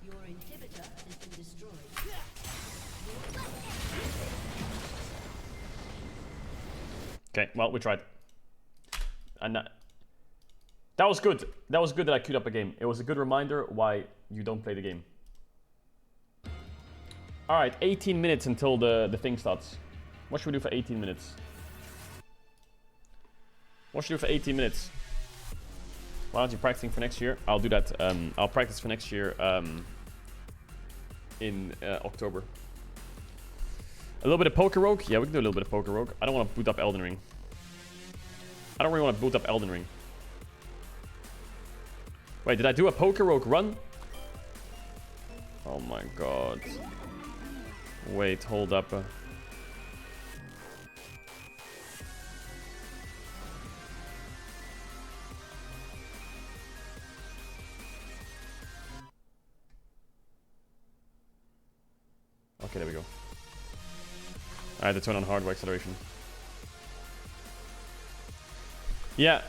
Your inhibitor has been destroyed. Okay, well, we tried. And that was good. That was good that I queued up a game. It was a good reminder why you don't play the game. Alright, 18 minutes until the thing starts. What should we do for 18 minutes? What should we do for 18 minutes? Why aren't you practicing for next year? I'll do that. I'll practice for next year in October. A little bit of Poker Rogue? Yeah, we can do a little bit of Poker Rogue. I don't want to boot up Elden Ring. I don't really want to boot up Elden Ring. Wait, did I do a Poker Rogue run? Oh my god. Wait, hold up. Okay, there we go. I had to turn on hardware acceleration. Yeah.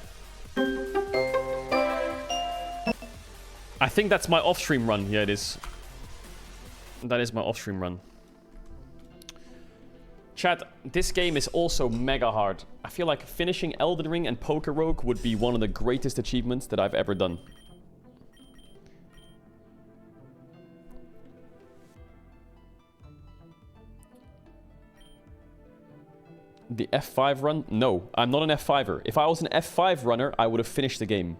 I think that's my off-stream run. Yeah, it is. That is my off-stream run. Chat, this game is also mega hard. I feel like finishing Elden Ring and Poker Rogue would be one of the greatest achievements that I've ever done. The F5 run? No, I'm not an F5er. If I was an F5 runner, I would have finished the game.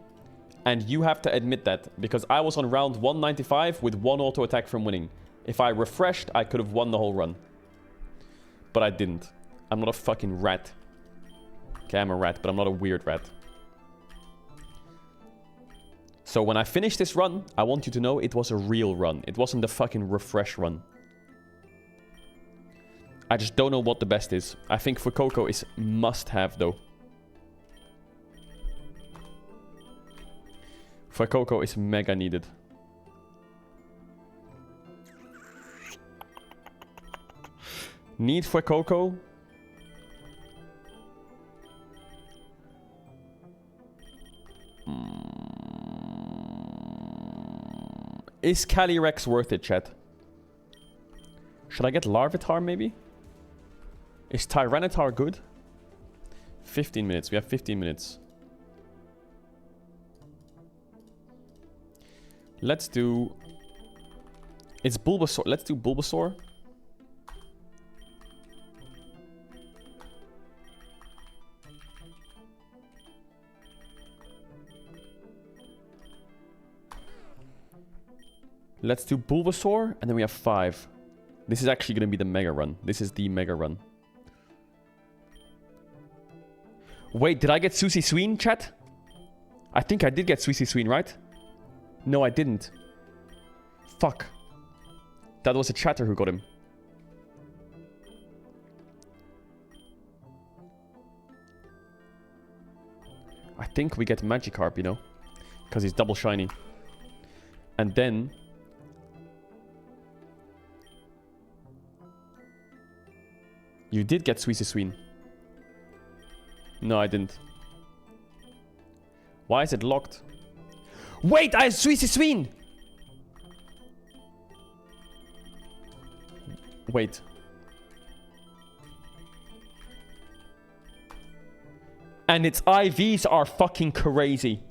And you have to admit that, because I was on round 195 with 1 auto attack from winning. If I refreshed, I could have won the whole run. But I didn't. I'm not a fucking rat. Okay, I'm a rat, but I'm not a weird rat. So when I finish this run, I want you to know it was a real run. It wasn't the fucking refresh run. I just don't know what the best is. I think for Coco is must-have, though. For Coco is mega needed. Need for Coco? Is Calyrex worth it, chat? Should I get Larvitar, maybe? Is Tyranitar good? 15 minutes. We have 15 minutes. Let's do... It's Bulbasaur. Let's do Bulbasaur. Let's do Bulbasaur, and then we have 5. This is actually going to be the Mega Run. This is the Mega Run. Wait, did I get Susie Sween, chat? I think I did get Susie Sween, right? No, I didn't. Fuck. That was a chatter who got him. I think we get Magikarp, you know? Because he's double shiny. And then... You did get Susie Sween. No, I didn't. Why is it locked? Wait, I have Susie Sween! Wait. And its IVs are fucking crazy.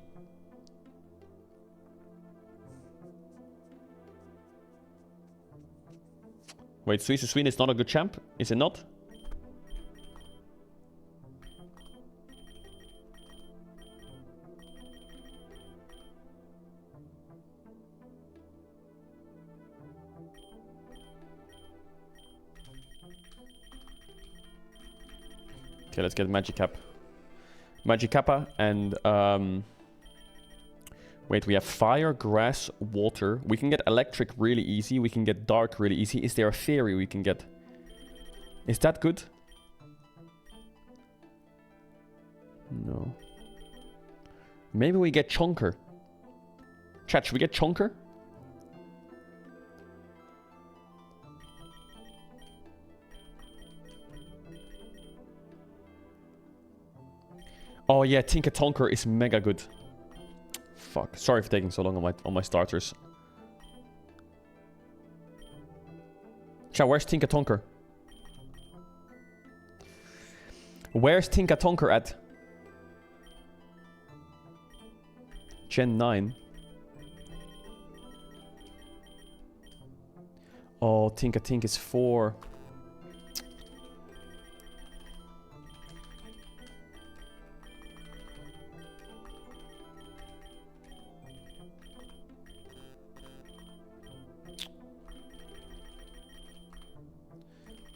Wait, Susie Sween is not a good champ? Is it not? Okay, let's get Magikarp. Magikarp and wait, we have fire, grass, water. We can get electric really easy. We can get dark really easy. Is there a fairy we can get? Is that good? No. Maybe we get Chonker. Chat, should we get Chonker? Oh yeah, Tinkatonker is mega good. Fuck. Sorry for taking so long on my starters. Chat, where's Tinkatonker? Where's Tinkatonker at? Gen 9. Oh, Tinkatink is 4.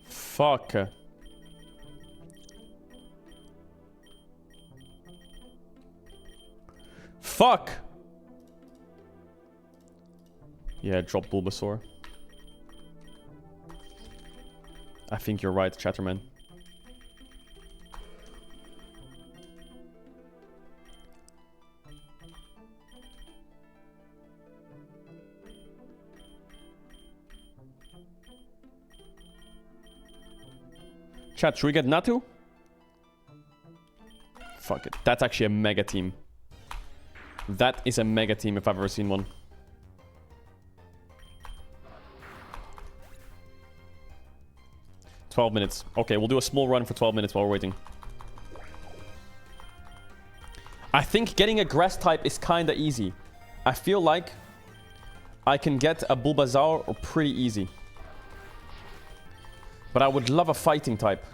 Fuck. Fuck. Yeah, drop Bulbasaur. I think you're right, Chatterman. Chat, should we get Natu? Fuck it. That's actually a mega team. That is a mega team if I've ever seen one. $12 minutes. Okay, we'll do a small run for 12 minutes while we're waiting. I think getting a grass type is kinda easy. I feel like I can get a Bulbasaur pretty easy. But I would love a fighting type.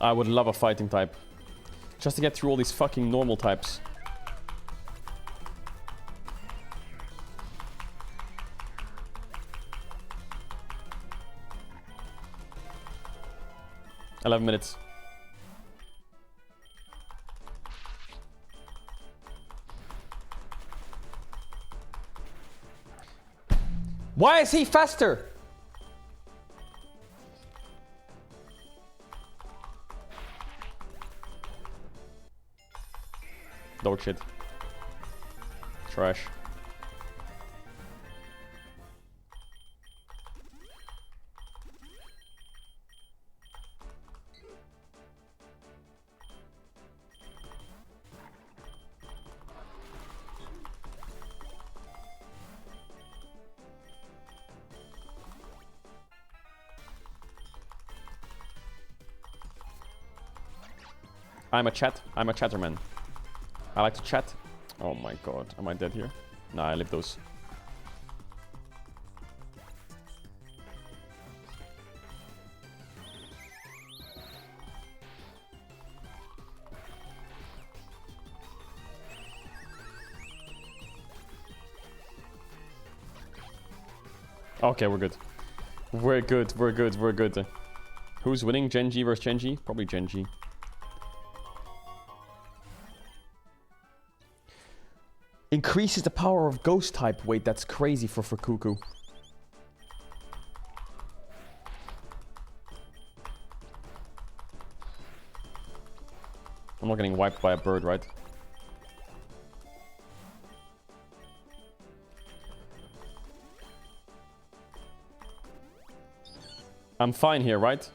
I would love a fighting type. Just to get through all these fucking normal types. $11 minutes. Why is he faster? Dog shit. Trash. I'm a chatterman. I like to chat. Oh my god, am I dead here? Nah, I live those. Okay, we're good. We're good, we're good, we're good. Who's winning? Genji versus Genji? Probably Genji. Increases the power of ghost type. Wait, that's crazy for Fukuku. I'm not getting wiped by a bird, right? I'm fine here, right?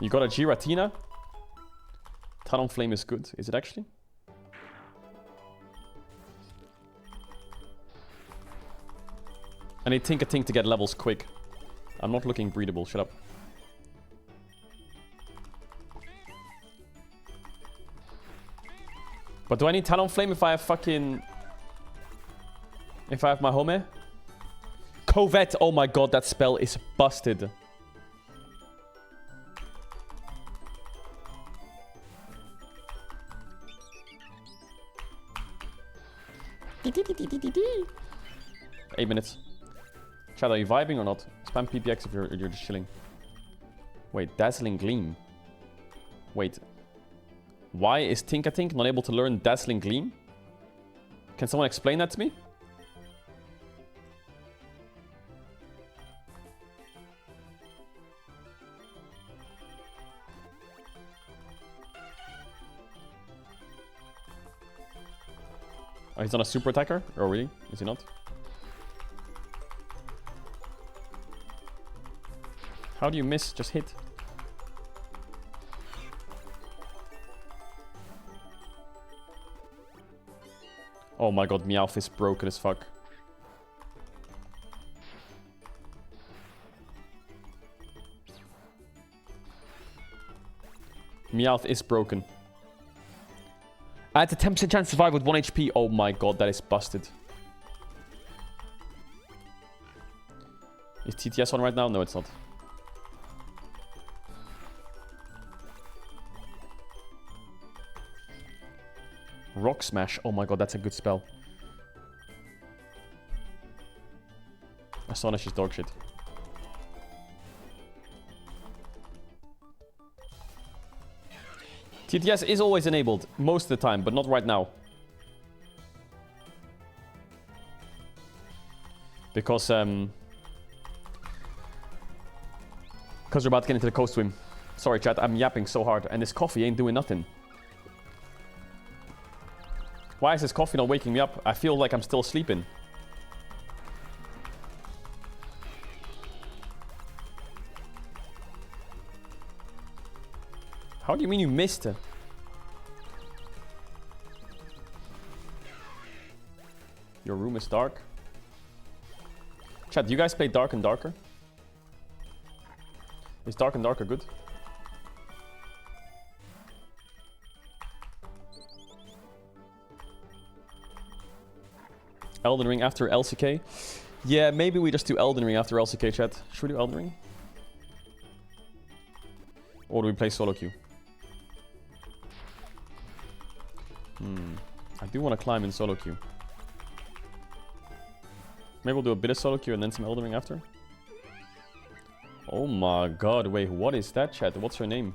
You got a Giratina? Talonflame is good. Is it actually? I need Tinker-Tink to get levels quick. I'm not looking breedable. Shut up. But do I need Talonflame if I have fucking... if I have my Home? Covet! Oh my god, that spell is busted. $8 minutes. Chad, are you vibing or not? Spam PPX if you're just chilling. Wait, Dazzling Gleam. Wait. Why is Tinker-Tink not able to learn Dazzling Gleam? Can someone explain that to me? Oh, he's not a super attacker? Oh, really? Is he not? How do you miss? Just hit. Oh my god, Meowth is broken as fuck. Meowth is broken. I had a 10% chance to survive with 1 HP. Oh my god, that is busted. Is TTS on right now? No, it's not. Rock Smash. Oh my god, that's a good spell. Astonish is dog shit. TTS is always enabled, most of the time, but not right now. Because we're about to get into the coast swim. Sorry chat, I'm yapping so hard and this coffee ain't doing nothing. Why is this coffee not waking me up? I feel like I'm still sleeping. How do you mean you missed it? Your room is dark. Chat, do you guys play Dark and Darker? Is Dark and Darker good? Elden Ring after LCK? Yeah, maybe we just do Elden Ring after LCK, chat. Should we do Elden Ring? Or do we play solo queue? I do want to climb in solo queue. Maybe we'll do a bit of solo queue and then some Elden Ring after. Oh my god, wait, what is that, chat? What's her name?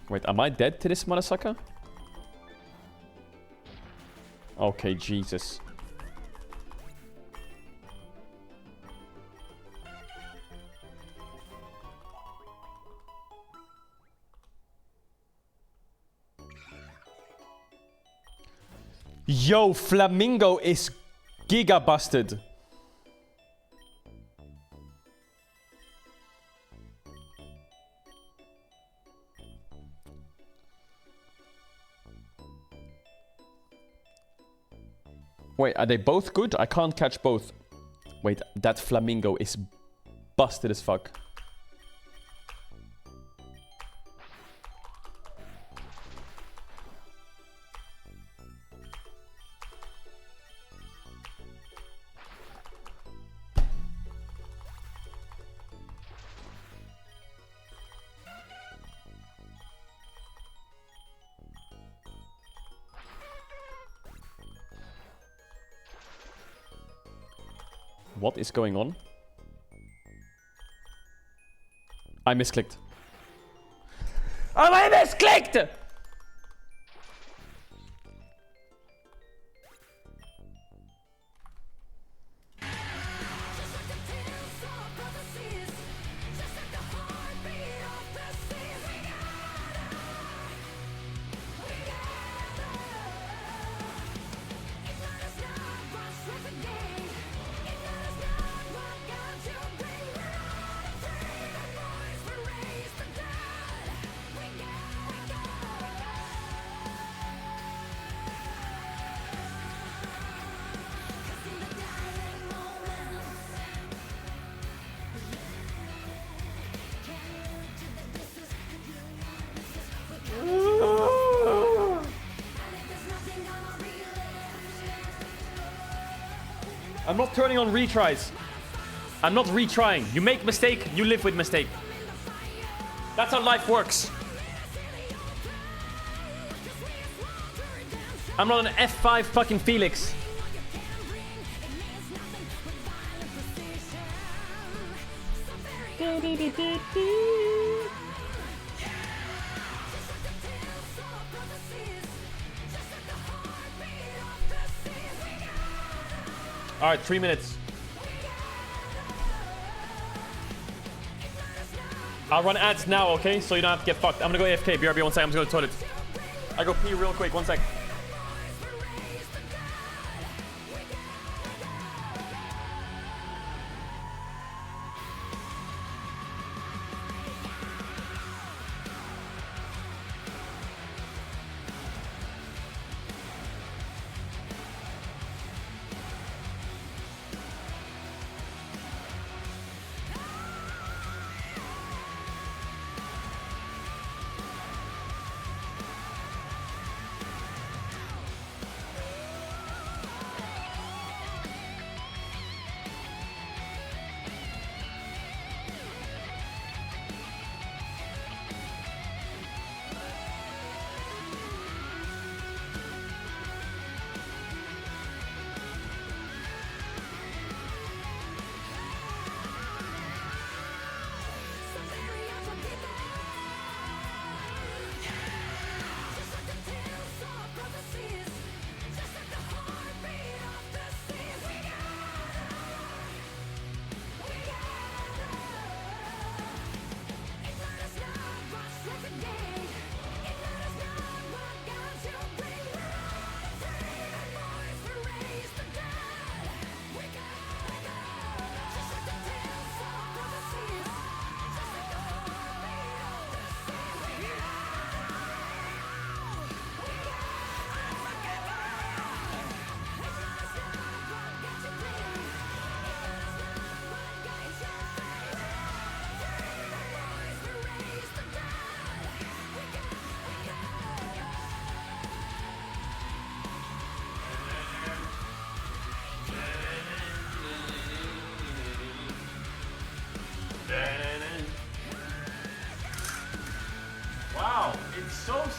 Wait, am I dead to this motherfucker? Okay, Jesus. Yo, Flamingo is giga busted. Wait, are they both good? I can't catch both. Wait, that Flamingo is busted as fuck. What is going on? I misclicked. Oh, I misclicked! I'm not turning on retries. I'm not retrying. You make mistake, you live with mistake. That's how life works. I'm not an F5 fucking Felix. All right, 3 minutes. I'll run ads now, okay? So you don't have to get fucked. I'm gonna go AFK. BRB, 1 sec. I'm just going to the toilet. I go pee real quick. 1 sec.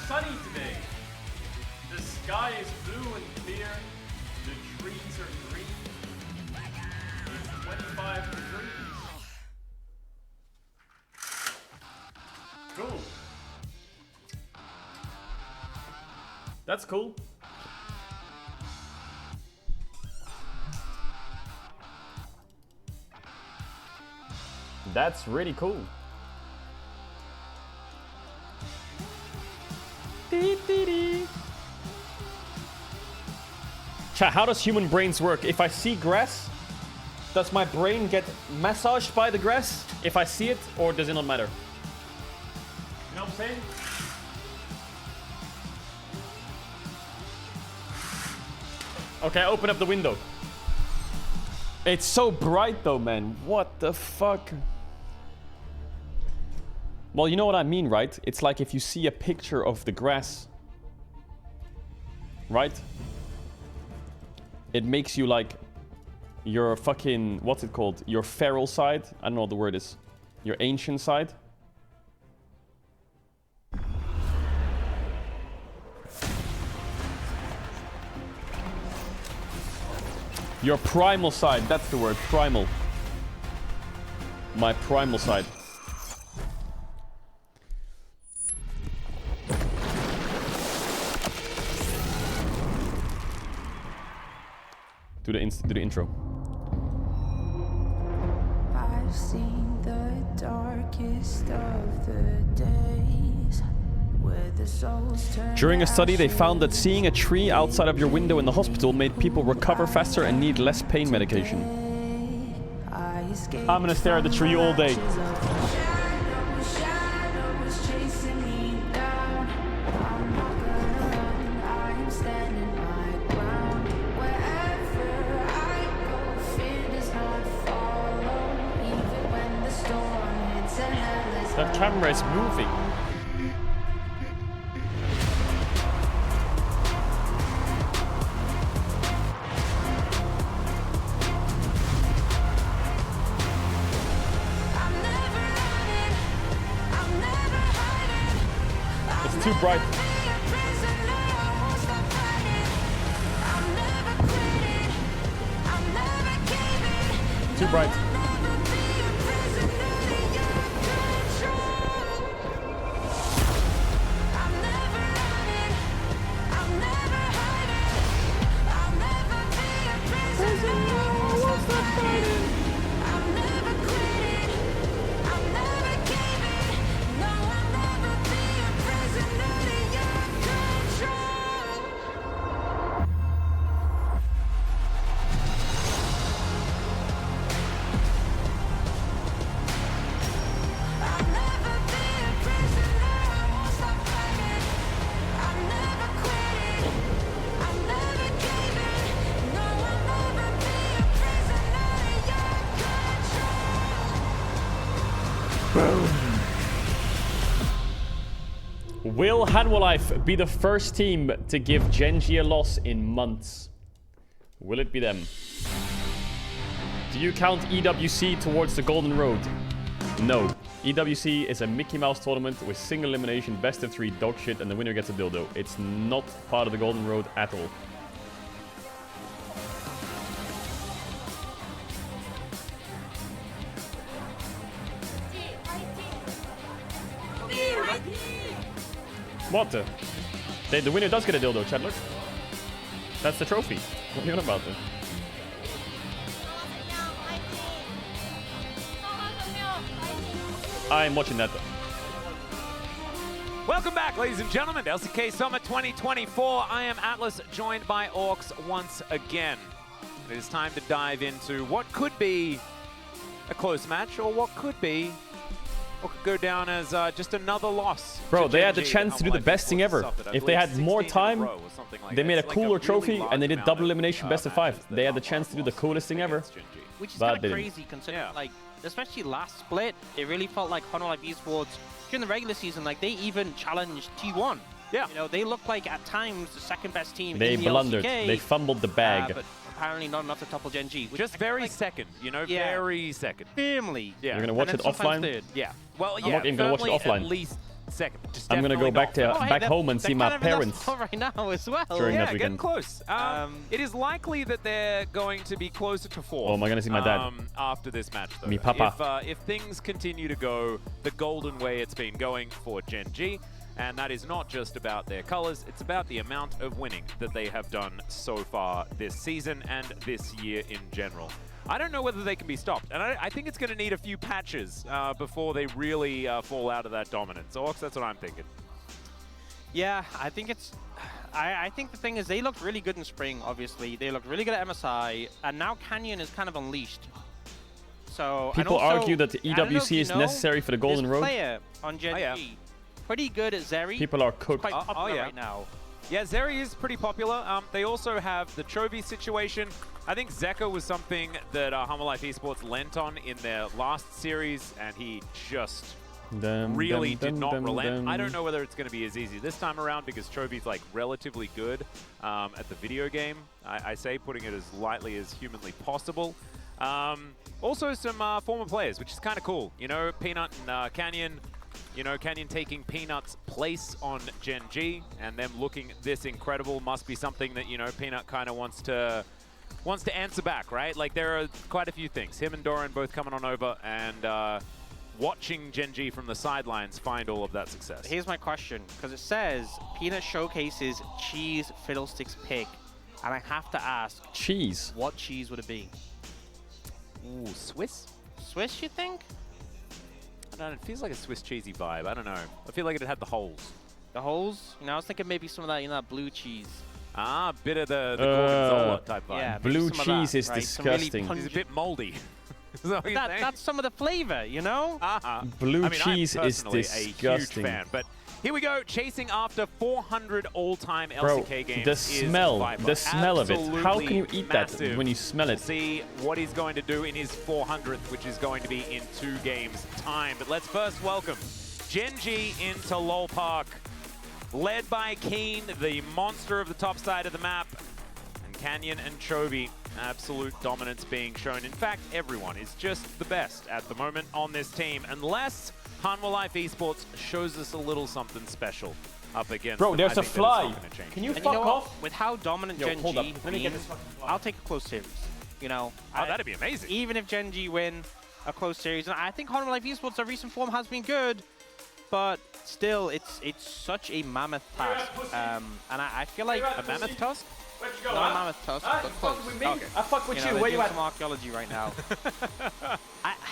sunny today. The sky is blue and clear. The trees are green. It's 25 degrees. Cool. That's cool. That's really cool. Chat, how does human brains work? If I see grass, does my brain get massaged by the grass if I see it, or does it not matter? You know what I'm saying? Okay, I open up the window. It's so bright though, man. What the fuck? Well, you know what I mean, right? It's like if you see a picture of the grass, right? It makes you like your fucking, what's it called? Your feral side? I don't know what the word is. Your ancient side? Your primal side, that's the word, primal. My primal side. Do the intro. I've seen the darkest of the days where the souls turn. During a study, they found that seeing a tree outside of your window in the hospital made people recover faster and need less pain medication. I'm gonna stare at the tree all day. That camera is moving. It's too bright. Too bright. Will Hanwha be the first team to give Gen.G a loss in months? Will it be them? Do you count EWC towards the Golden Road? No. EWC is a Mickey Mouse tournament with single elimination, best of 3 dog shit, and the winner gets a dildo. It's not part of the Golden Road at all. What the? The winner does get a dildo, chat, look. That's the trophy. What are you on about then? I'm watching that. Welcome back, ladies and gentlemen, to LCK Summit 2024. I am Atlas, joined by Orcs once again. It is time to dive into what could be a close match, or what could be, or could go down as just another loss. Bro, they had the chance to do the best thing ever. If they had more time, they made a cooler trophy and they did double elimination best of 5. They had the chance to do the coolest thing ever. Which is kind of crazy considering, like, especially last split, it really felt like Hanwha Esports during the regular season, like they even challenged T1. Yeah. You know, they looked like at times the second best team They in the blundered. LCK, They fumbled the bag. but apparently not enough to topple Gen.G. Just very second, you know, very second. Firmly. Yeah. You're gonna watch And it then sometimes offline? third. Yeah. Well, I'm yeah, not even gonna watch it firmly offline. At least second. Just I'm gonna go definitely back to not. back home and see my parents. right now as well. During that Yeah, getting weekend. close. It is likely that they're going to be closer to 4. Oh, am I gonna see my dad? After this match, though. Me papa. If things continue to go the golden way it's been going for Gen G, and that is not just about their colors, it's about the amount of winning that they have done so far this season and this year in general. I don't know whether they can be stopped, and I think it's going to need a few patches before they really fall out of that dominance. Orcs, that's what I'm thinking. Yeah, I think it's... I think the thing is they looked really good in spring, obviously. They looked really good at MSI, and now Canyon is kind of unleashed. So People and also, argue that the I don't know if EWC you is know, necessary for the Golden this Road. player on Gen G, pretty good at Zeri. People are cooked. Quite popular right now. Yeah, Zeri is pretty popular. They also have the Chovy situation. I think Zeka was something that Humble Life Esports lent on in their last series, and he just really did not relent. I don't know whether it's going to be as easy this time around because Chovy's like relatively good at the video game. I say putting it as lightly as humanly possible. Also some former players, which is kind of cool. You know, Peanut and Canyon. You know, Canyon taking Peanut's place on Gen G and them looking this incredible must be something that, you know, Peanut kind of wants to answer back, right? Like, there are quite a few things. Him and Doran both coming on over and watching Gen G from the sidelines find all of that success. Here's my question, because it says Peanut showcases cheese fiddlesticks pig, and I have to ask, cheese? What cheese would it be? Ooh, Swiss? Swiss, you think? I don't know, it feels like a Swiss cheesy vibe. I don't know. I feel like it had the holes. The holes? You know, I was thinking maybe some of that, you know, that blue cheese. Ah, a bit of the Gorgonzola type vibe. Yeah, blue some of cheese that, is right? disgusting. It's a bit moldy. Is that what you're saying? That's some of the flavor, you know? Blue I mean, cheese I'm is personally disgusting. a huge fan, but here we go, chasing after 400 all-time Bro, LCK games. the smell of it. How can you eat that massive. when you smell it? See what he's going to do in his 400th, which is going to be in 2 games' time. But let's first welcome Gen G into LoL Park, led by Keen, the monster of the top side of the map, and Canyon and Chovy. Absolute dominance being shown. In fact, everyone is just the best at the moment on this team, unless Hanwha Life Esports shows us a little something special up against Bro, them. there's I a think that it's fly. not gonna change. Can you And fuck you know what? off? With how dominant Yo, Gen hold G up. Let me get being, this fucking fly. I'll take a close series. You know, Oh, that'd be amazing. Even if Gen G win a close series, and I think Hanwha Life Esports' their recent form has been good, but still, it's such a mammoth task. And I feel like A mammoth tusk? not a mammoth tusk, but close. I fuck with you. They're Where you doing at? some archaeology right now.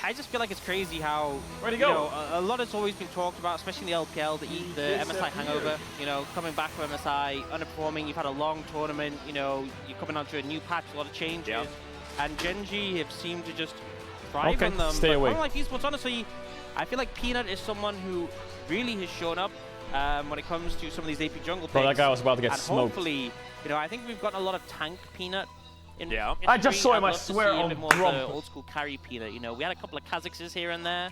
I just feel like it's crazy how Where'd he you go? know, a lot has always been talked about, especially in the LPL, the MSI hangover. You know, coming back from MSI, underperforming. You've had a long tournament. You know, you're coming onto a new patch, a lot of changes, and Gen G have seemed to just thrive Okay, on them. stay But away. Hanwha Life Esports, honestly, I feel like Peanut is someone who really has shown up when it comes to some of these AP jungle Bro, that picks. guy was about to get and smoked. hopefully, you know, I think we've gotten a lot of tank Peanut. In I just saw him, I'd I love to swear, see a on bit more of the Gromp. old school carry Peanut. You know, we had a couple of Kazakhs here and there,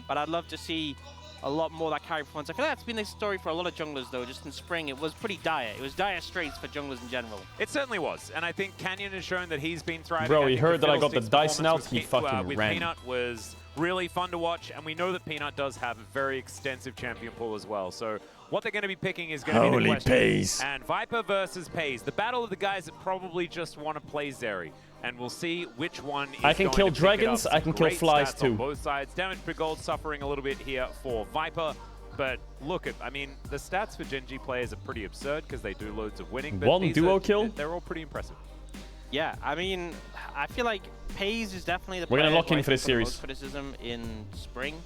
but I'd love to see a lot more of that carry performance. I feel like that's been the story for a lot of junglers, though. Just in spring, it was pretty dire. It was dire straits for junglers in general. It certainly was, and I think Canyon has shown that he's been thriving. Bro, I he think heard the that I got the Fiddlesticks Dyson out, performance he with fucking with ran. Peanut was really fun to watch, and we know that Peanut does have a very extensive champion pool as well. So what they're going to be picking is going to be the Holy question. Paze. And Viper versus Paze, the battle of the guys that probably just want to play Zeri. And we'll see which one is I can going kill to pick it dragons, up. I can kill Great flies stats on too. both sides. Damage per gold suffering a little bit here for Viper. But look, I mean, the stats for Gen G players are pretty absurd because they do loads of winning. But One these duo are, kill? They're all pretty impressive. Yeah, I mean, I feel like Paze is definitely the We're gonna player lock who in I for this took the most series. criticism in spring.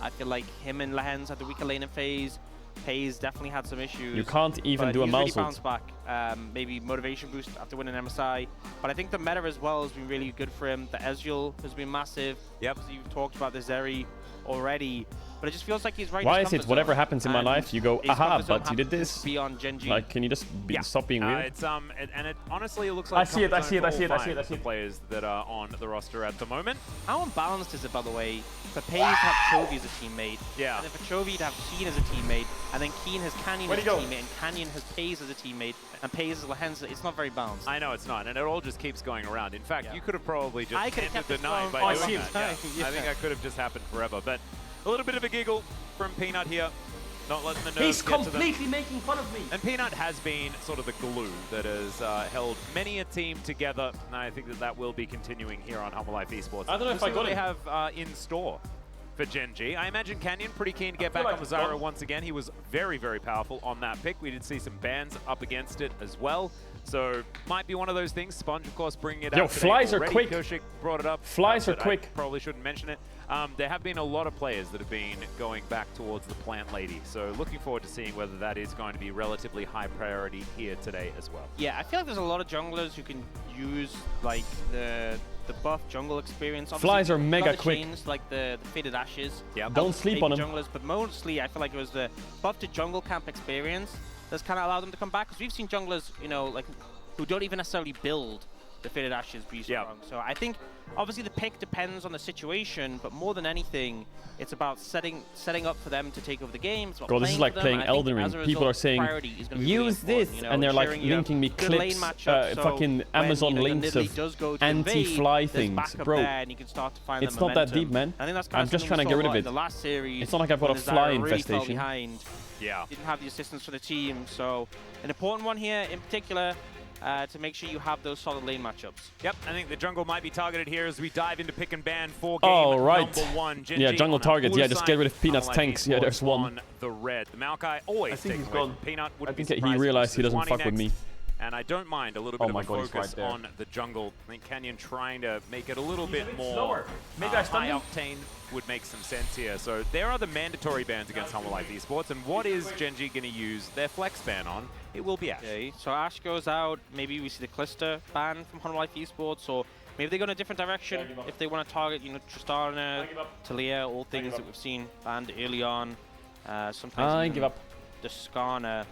I feel like him and Lehens had the weaker lane in phase. Paze definitely had some issues. You can't even but do a he's mouse really ult. bounced back. Maybe motivation boost after winning MSI. But I think the meta as well has been really good for him. The Ezreal has been massive. Yep. You've talked about the Zeri already. But it just feels like he's right. Why in his is it comfort whatever zone. happens in my And life, you go, his aha, comfort zone but you did happens this? to be on Gen G. Like, can you just stop being weird? It's and it honestly it looks like I see it, I comfort see it, zone I for see it, all I see it, I five see it. of the players that are on the roster at the moment. How unbalanced is it, by the way, for Paze to have Chovy as a teammate? Yeah. And then for Chovy to have Keen as a teammate, and then Keen has Canyon Where'd as he a go? teammate, and Canyon has Paze as a teammate, and Paze as Lehens. It's not very balanced. I know it's not, and it all just keeps going around. In fact, you could have probably just I could have ended kept the this night going by for a doing long that. time, Yeah. I think yeah. that could have just happened forever. But a little bit of a giggle from Peanut here. not letting the nerves He's get to them. completely making fun of me. And Peanut has been sort of the glue that has held many a team together, and I think that that will be continuing here on Humble Life Esports. I don't know if I got what they it. have in store for Gen G. I imagine Canyon pretty keen to get back on the Zyra once again. He was very, very powerful on that pick. We did see some bans up against it as well. So might be one of those things. Sponge, of course, bringing it out. Yo, today flies are already. quick. Koshik brought it up. Flies are but quick. I probably shouldn't mention it. There have been a lot of players that have been going back towards the Plant Lady. So looking forward to seeing whether that is going to be relatively high priority here today as well. Yeah, I feel like there's a lot of junglers who can use like the buff jungle experience. Obviously, Flies are a lot mega of quick. chains, like the Faded Ashes. Yeah. Don't sleep on them. Junglers, but mostly I feel like it was the buff to jungle camp experience that's kind of allowed them to come back. Because we've seen junglers, you know, like who don't even necessarily build the Faded Ashes be strong. So I think obviously the pick depends on the situation, but more than anything, it's about setting up for them to take over the game. It's about Bro, this is like playing Elden Ring. People are saying, use this, and they're like linking me clips, fucking Amazon links of anti-fly things. Bro, it's not that deep, man. I'm just trying to get rid of it. It's not like I've got a fly infestation. Yeah. Didn't have the assistance for the team, so an important one here in particular. To make sure you have those solid lane matchups. Yep, I think the jungle might be targeted here as we dive into pick and ban for game right. number 1. Gen Yeah, G jungle on the targets. Yeah, blue just get rid of side, Peanut's Humble Life tanks. Yeah, there's Esports one. on the red. The Maokai always takes away from Peanut. I Wouldn't be think he surprised if realized he this is doesn't fuck with Wani me. next. And I don't mind a little bit Oh my of a God, he's focus right there. on the jungle. I think Canyon trying to make it a little bit more slower. Maybe I stunned high him? octane would make some sense here. So there are the mandatory bans against Humble Life Esports, and what is Gen G going to use their flex ban on? It will be Ashe. Okay, so Ashe goes out. Maybe we see the Calista ban from Humble Life Esports, or maybe they go in a different direction if they want to target, you know, Tristana, Talia, all things that we've seen banned early on. Sometimes I even give up. the Skarner,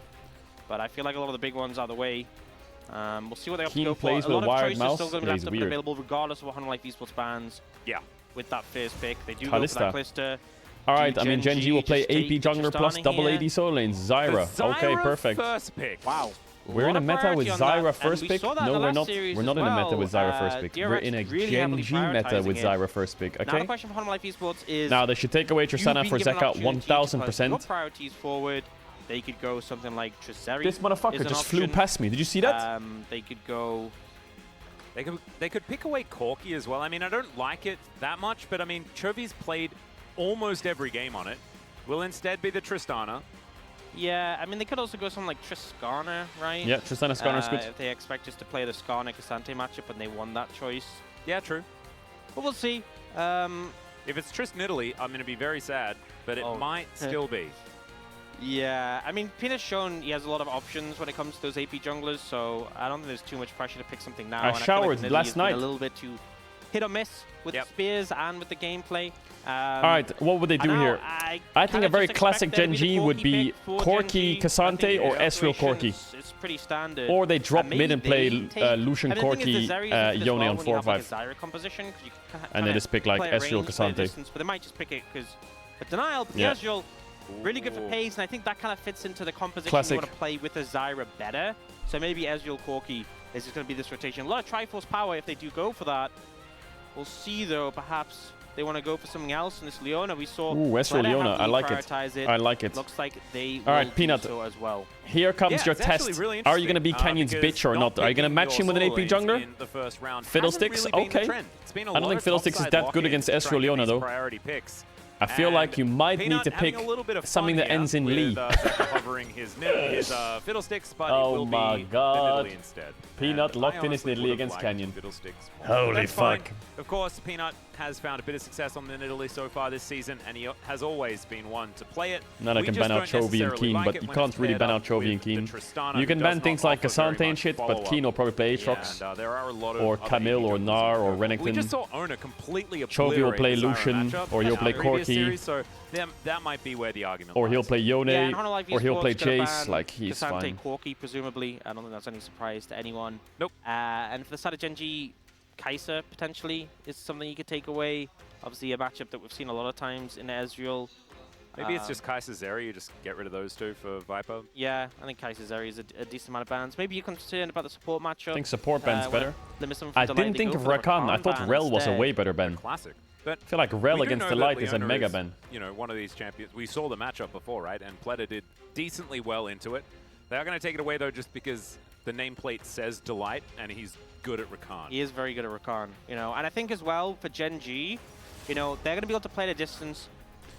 but I feel like a lot of the big ones are the way. We'll see what they have to Keen go for. plays A with lot a of wired choices mouse. still going to Yeah, have he's to be weird. available regardless of what Humble Life Esports bans. Yeah. With that first pick, they do Kalista. go for that Calista. Alright, I mean, Gen G will play just AP take jungler plus Tristana double here. AD solo lanes. Zyra. Okay, perfect. First pick. Wow. We're in a meta with Zyra first pick. No, we're not. Series We're not as in a meta well. with Zyra first pick. We're in a really Gen heavily G meta with prioritizing it. Zyra first pick. Now the Okay. question for Humble Life Esports is Now they should take away Tristana for Zeka 1000%. Your priorities forward. They could go something like Trizeri. This motherfucker is an just flew option. past me. Did you see that? They could go. They could pick away Corki as well. I mean, I don't like it that much, but I mean, Chovi's played almost every game on it. Will instead be the Tristana. Yeah, I mean, they could also go something like Skarner, right? Yeah, Tristana Skarner's good. If they expect us to play the Skarner-Cassante matchup and they won that choice. Yeah, true. But we'll see. If it's Tristan Italy, I'm going to be very sad, but it might still be. Yeah, I mean, Peanut's shown he has a lot of options when it comes to those AP junglers, so I don't think there's too much pressure to pick something now. I and showered feel like last has been night. a little bit too hit or miss with the spears and with the gameplay. Alright, what would they do here? I think a very classic Gen G would be Corki Cassante or Ezreal Corki. It's pretty standard. Or they drop mid and play Lucian I mean, the thing is, Corki the Zeri is different as Yone well on when you have, like, a 4-5. Zyra composition, 'cause you can And they just pick like play at Ezreal range, play at Cassante. distance, but they might just pick it because the Denial, but the Yeah. Ezreal, really good for pace, and I think that kind of fits into the composition Classic. you want to play with the Zyra better. So maybe Ezreal Corki is just going to be this rotation. A lot of Triforce power if they do go for that. We'll see though, perhaps they want to go for something else in this Leona. We saw Ooh, Ezreal Reddit Leona, heavily I like it. prioritize I like it. Looks like they All right, will Peanut. do so as well. Here comes Yeah, your it's actually test. really Are you going to be interesting, Canyon's because bitch or not not? Are you going to picking match him your with an solo AP lanes jungler? in the first round Fiddlesticks? hasn't really been the Okay. trend. It's been a I don't lot think of Fiddlesticks is topside that good walk-ins against trying to Ezreal get Leona these though. priority picks. I feel And like you might need Peanut to having pick a little bit of something fun that ends in here Lee. with, Zeka hovering his Fiddlesticks, but it Oh will my be God. Nidalee instead. Peanut And locked I in his honestly Nidalee would've against liked Canyon. Fiddlesticks. Holy That's fine. fuck. Of course, Peanut has found a bit of success on the Nidalee so far this season, and he has always been one to play it. Now I We can just ban out don't Chovy and necessarily Keen, like but it you when can't it's really paired ban up out Chovy and with the Keen. Tristana, You who can does ban not things like offer very Cassante and much shit, but follow-up. Keen will probably play Aatrox. And there are a lot of Or other Camille or junglers Gnar in or the We just Renekton. saw Ona completely Chovy will play obliterate the Zyra Lucian, matchup or he'll in play the previous Corki. series, so that might be where the argument Or lies. he'll play Yone, Yeah, and Honor Life or he'll play Esports gonna Jace. ban Like, he's Cassante fine. Corki, presumably. I don't think that's any surprise to anyone. Nope. And for the side of Gen G, Kai'Sa potentially is something you could take away. Obviously, a matchup that we've seen a lot of times in Ezreal. Maybe it's just Kai'Sa Zeri, you just get rid of those two for Viper. Yeah, I think Kai'Sa Zeri is a decent amount of bans. Maybe you're concerned about the support matchup. I think support ban's when better. limits them I from delay, didn't they think go of for the Rakan. I Rakan thought ban Rel was a instead. way better ban. Classic. But I feel like Rel we do against know the that Light is a Leona mega ban. You know, one of these champions. We saw the matchup before, right? And Pleta did decently well into it. They are going to take it away, though, just because the nameplate says Delight, and he's good at Rakan. He is very good at Rakan, you know. And I think as well, for Gen G, you know, they're going to be able to play the distance.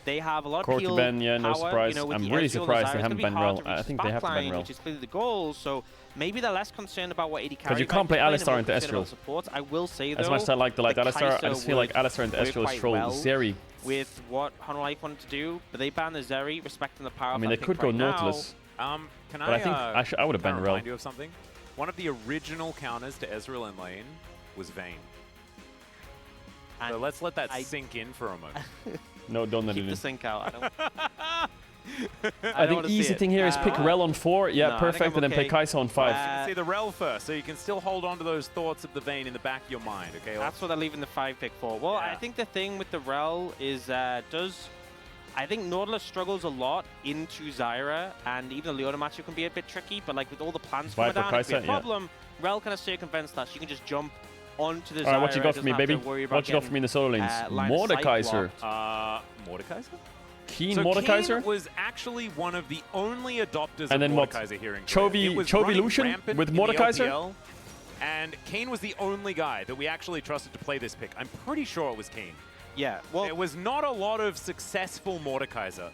They have a lot of heal ban, yeah, no power, surprise. you know, with I'm the really Ezreal surprised Desire, they it's haven't gonna be banned hard Rel. to I reach think they have to ban backline, Rel. which is clearly the goal, so maybe they're less concerned about what AD carry. you can't play Alistar into Ezreal Ezreal. supports. I will say, though, As much as I like the Light that Alistar, I Kai'Sa just feel like would Alistar into work Ezreal is quite troll. well Zeri. with what Hanwha wanted to do, but they banned the Zeri, respecting the power I of mean, that they pick could go right now. Nautilus. Can But I think I would have can banned remind Rel. you of something? One of the original counters to Ezreal in lane was Vayne. So let's let that sink in for a moment. No, don't let it Keep in. the sync out. I don't. I think easy thing here is pick Rel on 4. Yeah, No, I think perfect. I'm And then pick okay. Kai'Sa on 5. Say the Rel first, so you can still hold on to those thoughts of the Vayne in the back of your mind, okay? That's what they're leaving the 5 pick for. Well, I think the thing with the Rel is I think Nautilus struggles a lot into Zyra, and even the Leona matchup can be a bit tricky, but like with all the plans coming Viper down, it could be a Kai'Sa, yeah. problem. Rel kind of circumvents that. She can just jump onto the Zyra. Alright, what you got for me, doesn't have baby? to worry about What you got for me in the solo lanes? getting, line of sight Mordekaiser. blocked. Mordekaiser? Keen So Mordekaiser? Keen was actually one of the only adopters And of then what? Mordekaiser here in Chovy- Korea. It was Chovy running Lucian rampant with in the Mordekaiser? LPL, and Kane was the only guy that we actually trusted to play this pick. I'm pretty sure it was Kane. Yeah, well, there was not a lot of successful Mordekaiser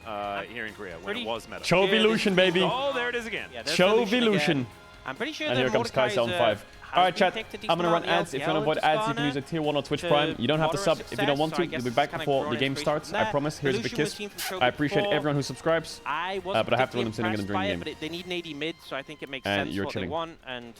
here in Korea when it was meta. Chovy Lucian, baby. Oh, there it is again. Yeah, there's Chovy Lucian. I'm pretty sure And that here comes Kai'Sa on 5. Alright, chat. I'm gonna run ads. If you want to avoid ads, you can use a tier 1 on Twitch Prime. You don't have to sub if you don't want to. You'll be back before the game starts. I promise. Here's a big kiss. I appreciate everyone who subscribes. But I have to run them sitting in during the game. But they need an AD mid, so I think it makes And sense you're what chilling. they want. And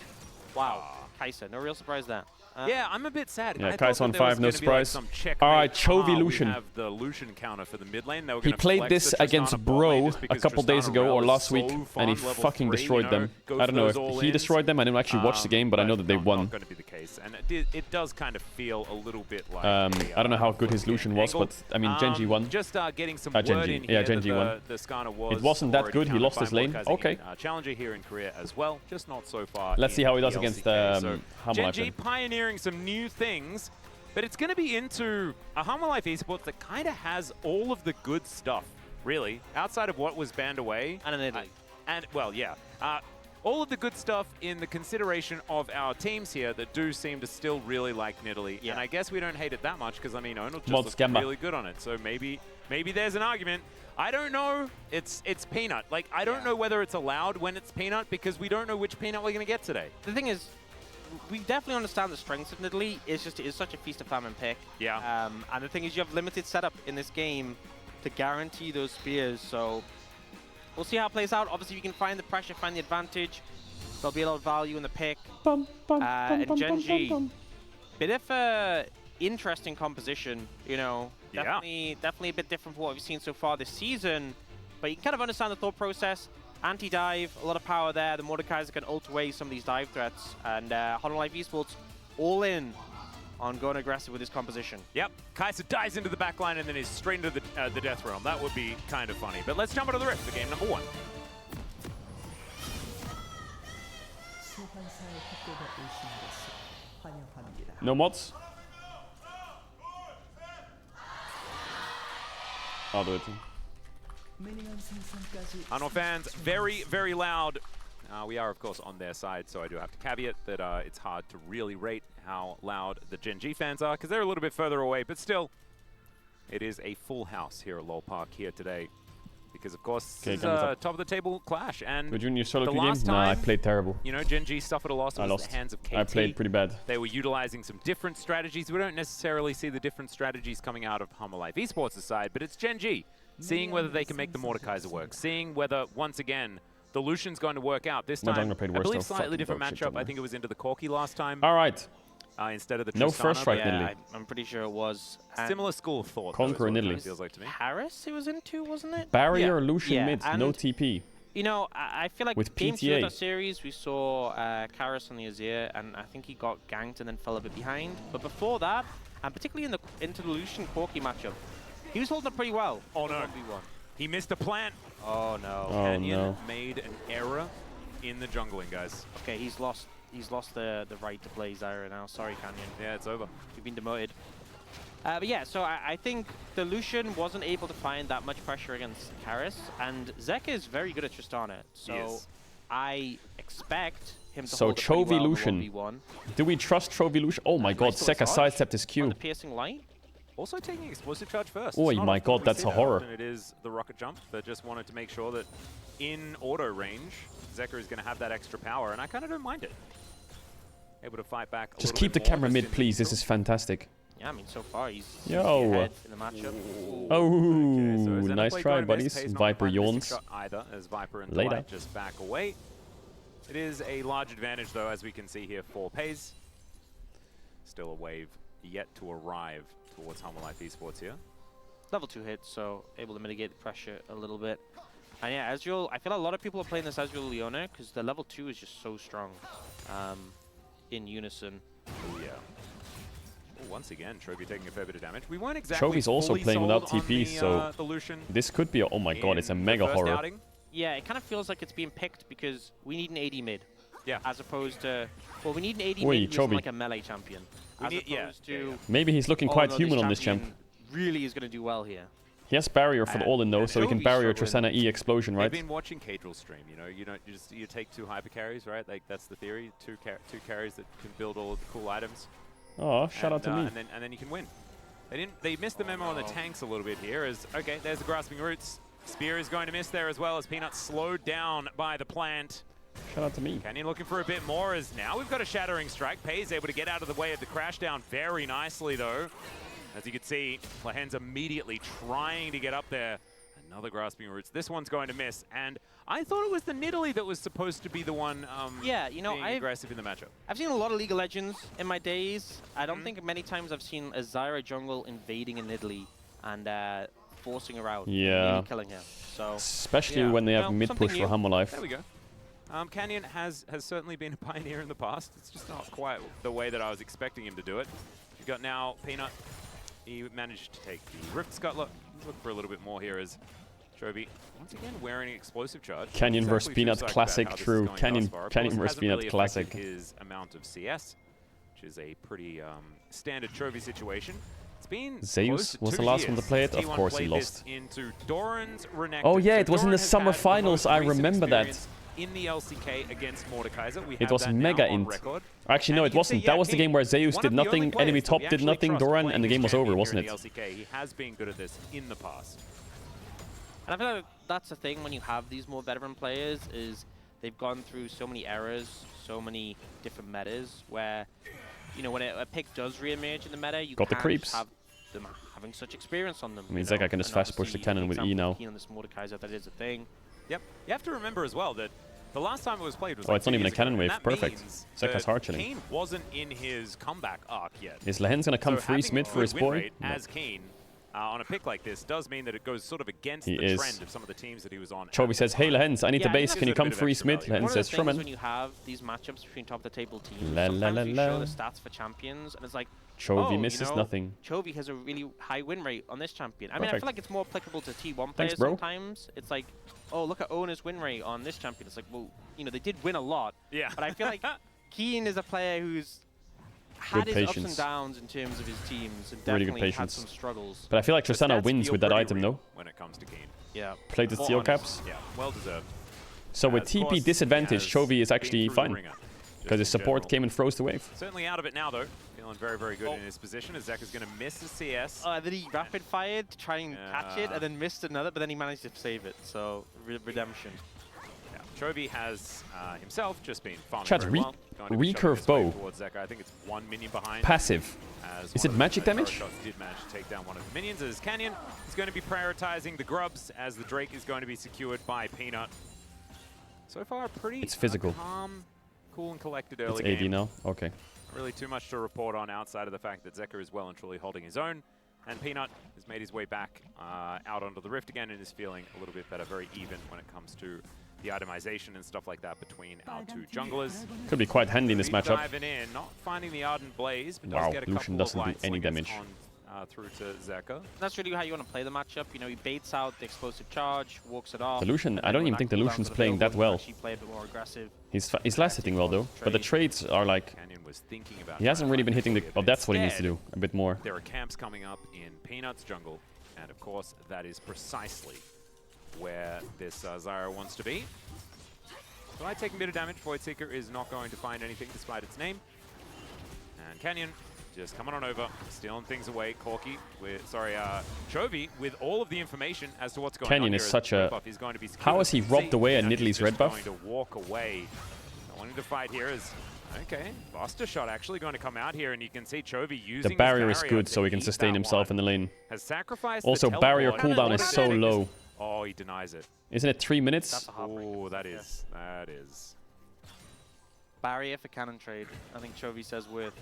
wow, Kai'Sa, no real surprise there. Yeah, I'm a bit sad. Yeah, I thought Kai'Sa that on there was 5, no gonna be, like, surprise. some checkmate. Alright, Chovy We Lucian. have the Lucian counter for the mid lane. Now we're He gonna played flex this the Tristana against bot lane Bro just a because couple days Tristana ago Rel or is last so week, fun, and he level fucking 3, destroyed you know, them. go I for don't know those if all he ins. destroyed them. I didn't actually watch the game, but I know that they Not won. going to be the case, and it does kind of feel a little bit like. I don't know how good his Lucian was, but I mean, Genji won. Just getting some word Genji. in Yeah, here Genji that won. the Skarner was It wasn't that already good. He countered lost by his lane. Mordekaiser Okay. in, Challenger here in Korea as well, just not so far. Let's see in how he does the against LCK. So Hanwha Genji then. pioneering some new things, but it's going to be into a Hanwha Life Esports that kind of has all of the good stuff, really, outside of what was banned away. And in Italy. And, well, yeah. All of the good stuff in the consideration of our teams here that do seem to still really like Nidalee. Yeah. And I guess we don't hate it that much because, I mean, Onal just Mod looks Scamba. really good on it. So maybe there's an argument. I don't know. It's Peanut. Like, I don't know whether it's allowed when it's Peanut because we don't know which Peanut we're going to get today. The thing is, we definitely understand the strengths of Nidalee. It's just, it's such a feast of famine pick. Yeah. And the thing is, you have limited setup in this game to guarantee those spears. So we'll see how it plays out. Obviously, if you can find the pressure, find the advantage, there'll be a lot of value in the pick. And Genji, bit of a interesting composition, you know. Definitely a bit different from what we've seen so far this season. But you can kind of understand the thought process. Anti-dive, a lot of power there. The Mordekaiser can ult away some of these dive threats. And Hanwha Life Esports all in on going aggressive with this composition. Yep, Kai'Sa dives into the backline and then is straight into the Death Realm. That would be kind of funny. But let's jump into the Rift for game number 1. No mods? I'll do it. Hanwha fans, very, very loud. We are, of course, on their side, so I do have to caveat that it's hard to really rate how loud the Genji fans are, because they're a little bit further away, but still, it is a full house here at LoL Park here today, because, of course, this is a top-of-the-table clash, and Would you in your solo the queue game? last No, I time, played terrible. you know, Genji suffered a loss. It I was lost. at the hands of KT. I played pretty bad. They were utilizing some different strategies. We don't necessarily see the different strategies coming out of Hanwha Life Esports' side, but it's Genji seeing whether they can make the Mordekaiser work, seeing whether, once again, the Lucian's going to work out. This My time, jungler played I worse, believe though. slightly Fucking different dog shit matchup. I jungler. think it was into the Corki last time. All right. Instead of the No Tristana, first strike but Nidalee. I'm pretty sure it was. Similar school of thought. Conquer though, is what Nidalee. it feels like to me. Harris it was into, wasn't it? Barrier Lucian Yeah, mid, and no TP. You know, I feel like With game 2 PTA. of that series, we saw Karis on the Azir, and I think he got ganked and then fell a bit behind. But before that, and particularly into the Lucian Corki matchup, he was holding up pretty well. Oh no, he missed a plant. Oh no. Oh, Canyon no. made an error in the jungling, guys. Okay, he's lost the right to play Zyra now. Sorry, Canyon. Yeah, it's over. You've been demoted. But yeah, so I think the Lucian wasn't able to find that much pressure against Karis, and Zeka is very good at Tristana. So I expect him to hold it pretty well in the 1v1. Do we trust Chovy Lucian? Oh my god, Zeka sidestepped his Q. On the piercing light. Also taking explosive charge first. Oh It's not my often god, we that's see a that horror. often. It is the rocket jump, but just wanted to make sure that in auto range, Zeka is going to have that extra power, and I kind of don't mind it. Able to fight back a Just little keep the bit more camera just mid, in please. This neutral. is fantastic. Yeah, I mean, so far he's Yo. ahead in the matchup. Oh, So nice Xenoblade try, going to miss. buddies. Pays not to Viper find the missing yawns. shot either, as Viper and Later. Dwight just back away. It is a large advantage, though, as we can see here for Pays. Still a wave yet to arrive towards Humble Life Esports here. Level 2 hits, so able to mitigate the pressure a little bit. And yeah, Ezreal, I feel a lot of people are playing this Ezreal Leona because the level 2 is just so strong in unison. Oh, yeah. Oh, once again, Chovy taking a fair bit of damage. We weren't exactly Chovy's also fully playing without sold on TP, the, so the Lucian this could be. Oh my god, it's a in the mega first horror. outing. Yeah, it kind of feels like it's being picked because we need an AD mid. Yeah. As opposed to, well, we need an AD Oi, mid who's Chovy. like a melee champion. As opposed to, Maybe he's looking oh, quite no, human on this champion champ. Really is going to do well here. He has barrier for the all-in though, so he can Chovy's barrier struggling. Tristana E explosion, right? I've been watching Cadrill's stream. You know, you take 2 hyper carries, right? Like that's the theory. Two carries that can build all of the cool items. Oh, shout out to me. And then you can win. They missed the memo on the tanks a little bit here. As okay, there's the grasping roots. Spear is going to miss there as well as Peanut slowed down by the plant. Shout out to me. Canyon looking for a bit more as now we've got a shattering strike. Pei is able to get out of the way of the crash down very nicely though. As you can see, Lahen's immediately trying to get up there. Another grasping roots. This one's going to miss. And I thought it was the Nidalee that was supposed to be the one yeah, you know, being aggressive in the matchup. I've seen a lot of League of Legends in my days. I don't think many times I've seen a Zyra jungle invading a Nidalee and forcing her out. Yeah. Really killing her. So Especially yeah, when they have well, mid push something for new. Humble Life. There we go. Canyon has certainly been a pioneer in the past. It's just not quite the way that I was expecting him to do it. You've got now Peanut. He managed to take the Rift Scuttler. Look for a little bit more here as Chovy once again wearing explosive charge. Canyon Exactly versus Peanut, feels like classic, about how this is true. going Canyon thus far. Of versus course, hasn't Peanut, really classic. affected his amount of CS, which is a pretty standard Chovy situation. It's been Zeus close to was 2 the last one to years play it. since Of T1 course he played this lost. Into Doran's Renekton. Oh yeah, So it was in the Doran has summer had the finals. most I recent remember that. experience in the LCK against Mordekaiser. We It have was that mega now on int. record. Actually, no, And it you can see, wasn't. yeah, That was the King, game where Zeus one did of the only nothing, players enemy that top we did actually nothing, trust Doran, playing and the this game was over, champion wasn't here it? in the LCK. He has been good at this in the past. And I feel like that's the thing when you have these more veteran players is they've gone through so many eras, so many different metas where, you know, when a pick does re-emerge in the meta, you Got the can't creeps. have them having such experience on them. I mean, you know? Zeka can just And fast push the obviously, cannon with E example, now. Keen on this Mordekaiser, that is a thing. Yep. You have to remember as well that the last time it was played was Oh, like it's not 2 even a years cannon ago, wave. and that Perfect. means Zeka's that hard chilling. Kane wasn't in his comeback arc yet. Is Lahen's gonna come So free having mid a for his good win boy? rate No. as Kane on a pick like this does mean that it goes sort of against He the is. trend of some of the teams that he was on. Chovy says, hey Lahens, I need to Yeah, I base, think can you there's a come bit of free extra mid? value. Lahen One of the says, things sure man. when you have these matchups between top of the table teams, La, la, sometimes la, we la. show the stats for champions, and it's like, Chovy oh, misses you know, nothing. Chovy has a really high win rate on this champion. I mean, I Perfect. feel like it's more applicable to T1 players Thanks, bro. sometimes. It's like, oh, look at Ona's win rate on this champion. It's like, well, you know, they did win a lot. Yeah. But I feel like Keen is a player who's had Good his ups patience. and downs in terms of his teams and Really good definitely had patience. some struggles. But I feel like The Tristana stats wins feel with that pretty item, real no? when it comes to Kane. Yeah. Played the More steel honest. caps. Yeah, well deserved. So with Of course, TP he disadvantage, has Chovy is been actually through the fine. ringer, Because his just in support general. came and froze the wave. Certainly out of it now, though. Feeling very, very good in his position as Zek is going to miss the CS. And then he rapid fired to try and catch it, and then missed another, but then he managed to save it. So redemption. Yeah, Chovy has himself just been farming Chad's very well. Going to be shoving recurve his way bow. towards Zeka. I think it's 1 minion behind. Passive. As Is one it of magic the damage? shots did manage to take down one of the minions. As Canyon is going to be prioritizing the grubs as the Drake is going to be secured by Peanut. So far, pretty It's physical. calm, cool and collected early It's AD game. now? Okay. Not really too much to report on outside of the fact that Zeka is well and truly holding his own. And Peanut has made his way back out onto the Rift again and is feeling a little bit better, very even when it comes to the itemization and stuff like that between our two junglers. Could be quite handy in this matchup. Diving in, not finding the Ardent Blaze, but Wow, does get a Lucian couple of doesn't do light any slingers damage. through to Zeka. That's really how you want to play the matchup. You know, he baits out the explosive charge, walks it off. Lucian, and I then don't when even that think the cooldowns Lucian's are playing that available, well. actually play a bit more aggressive. He's last hitting well though, but the trades are like... Canyon was thinking about He hasn't really been hitting the... Oh, that's what he needs to Instead, do, a bit more. There are camps coming up in Peanuts jungle, and of course, that is precisely where this Zyra wants to be. So I take a bit of damage. Void Seeker is not going to find anything despite its name. And Canyon just coming on over, stealing things away. Corki with, Chovy with all of the information as to what's going on. Canyon is such a... How has he robbed away a Nidalee's red buff? Going to walk away. Not wanting to fight here is... Okay, Buster Shot actually going to come out here, and you can see Chovy using The barrier his is good, so he can sustain himself in the lane. Has sacrificed Also, the barrier teleport. cooldown is so low. Oh, he denies it. Isn't it 3 minutes? Oh, that is. Barrier for cannon trade. I think Chovy says worth.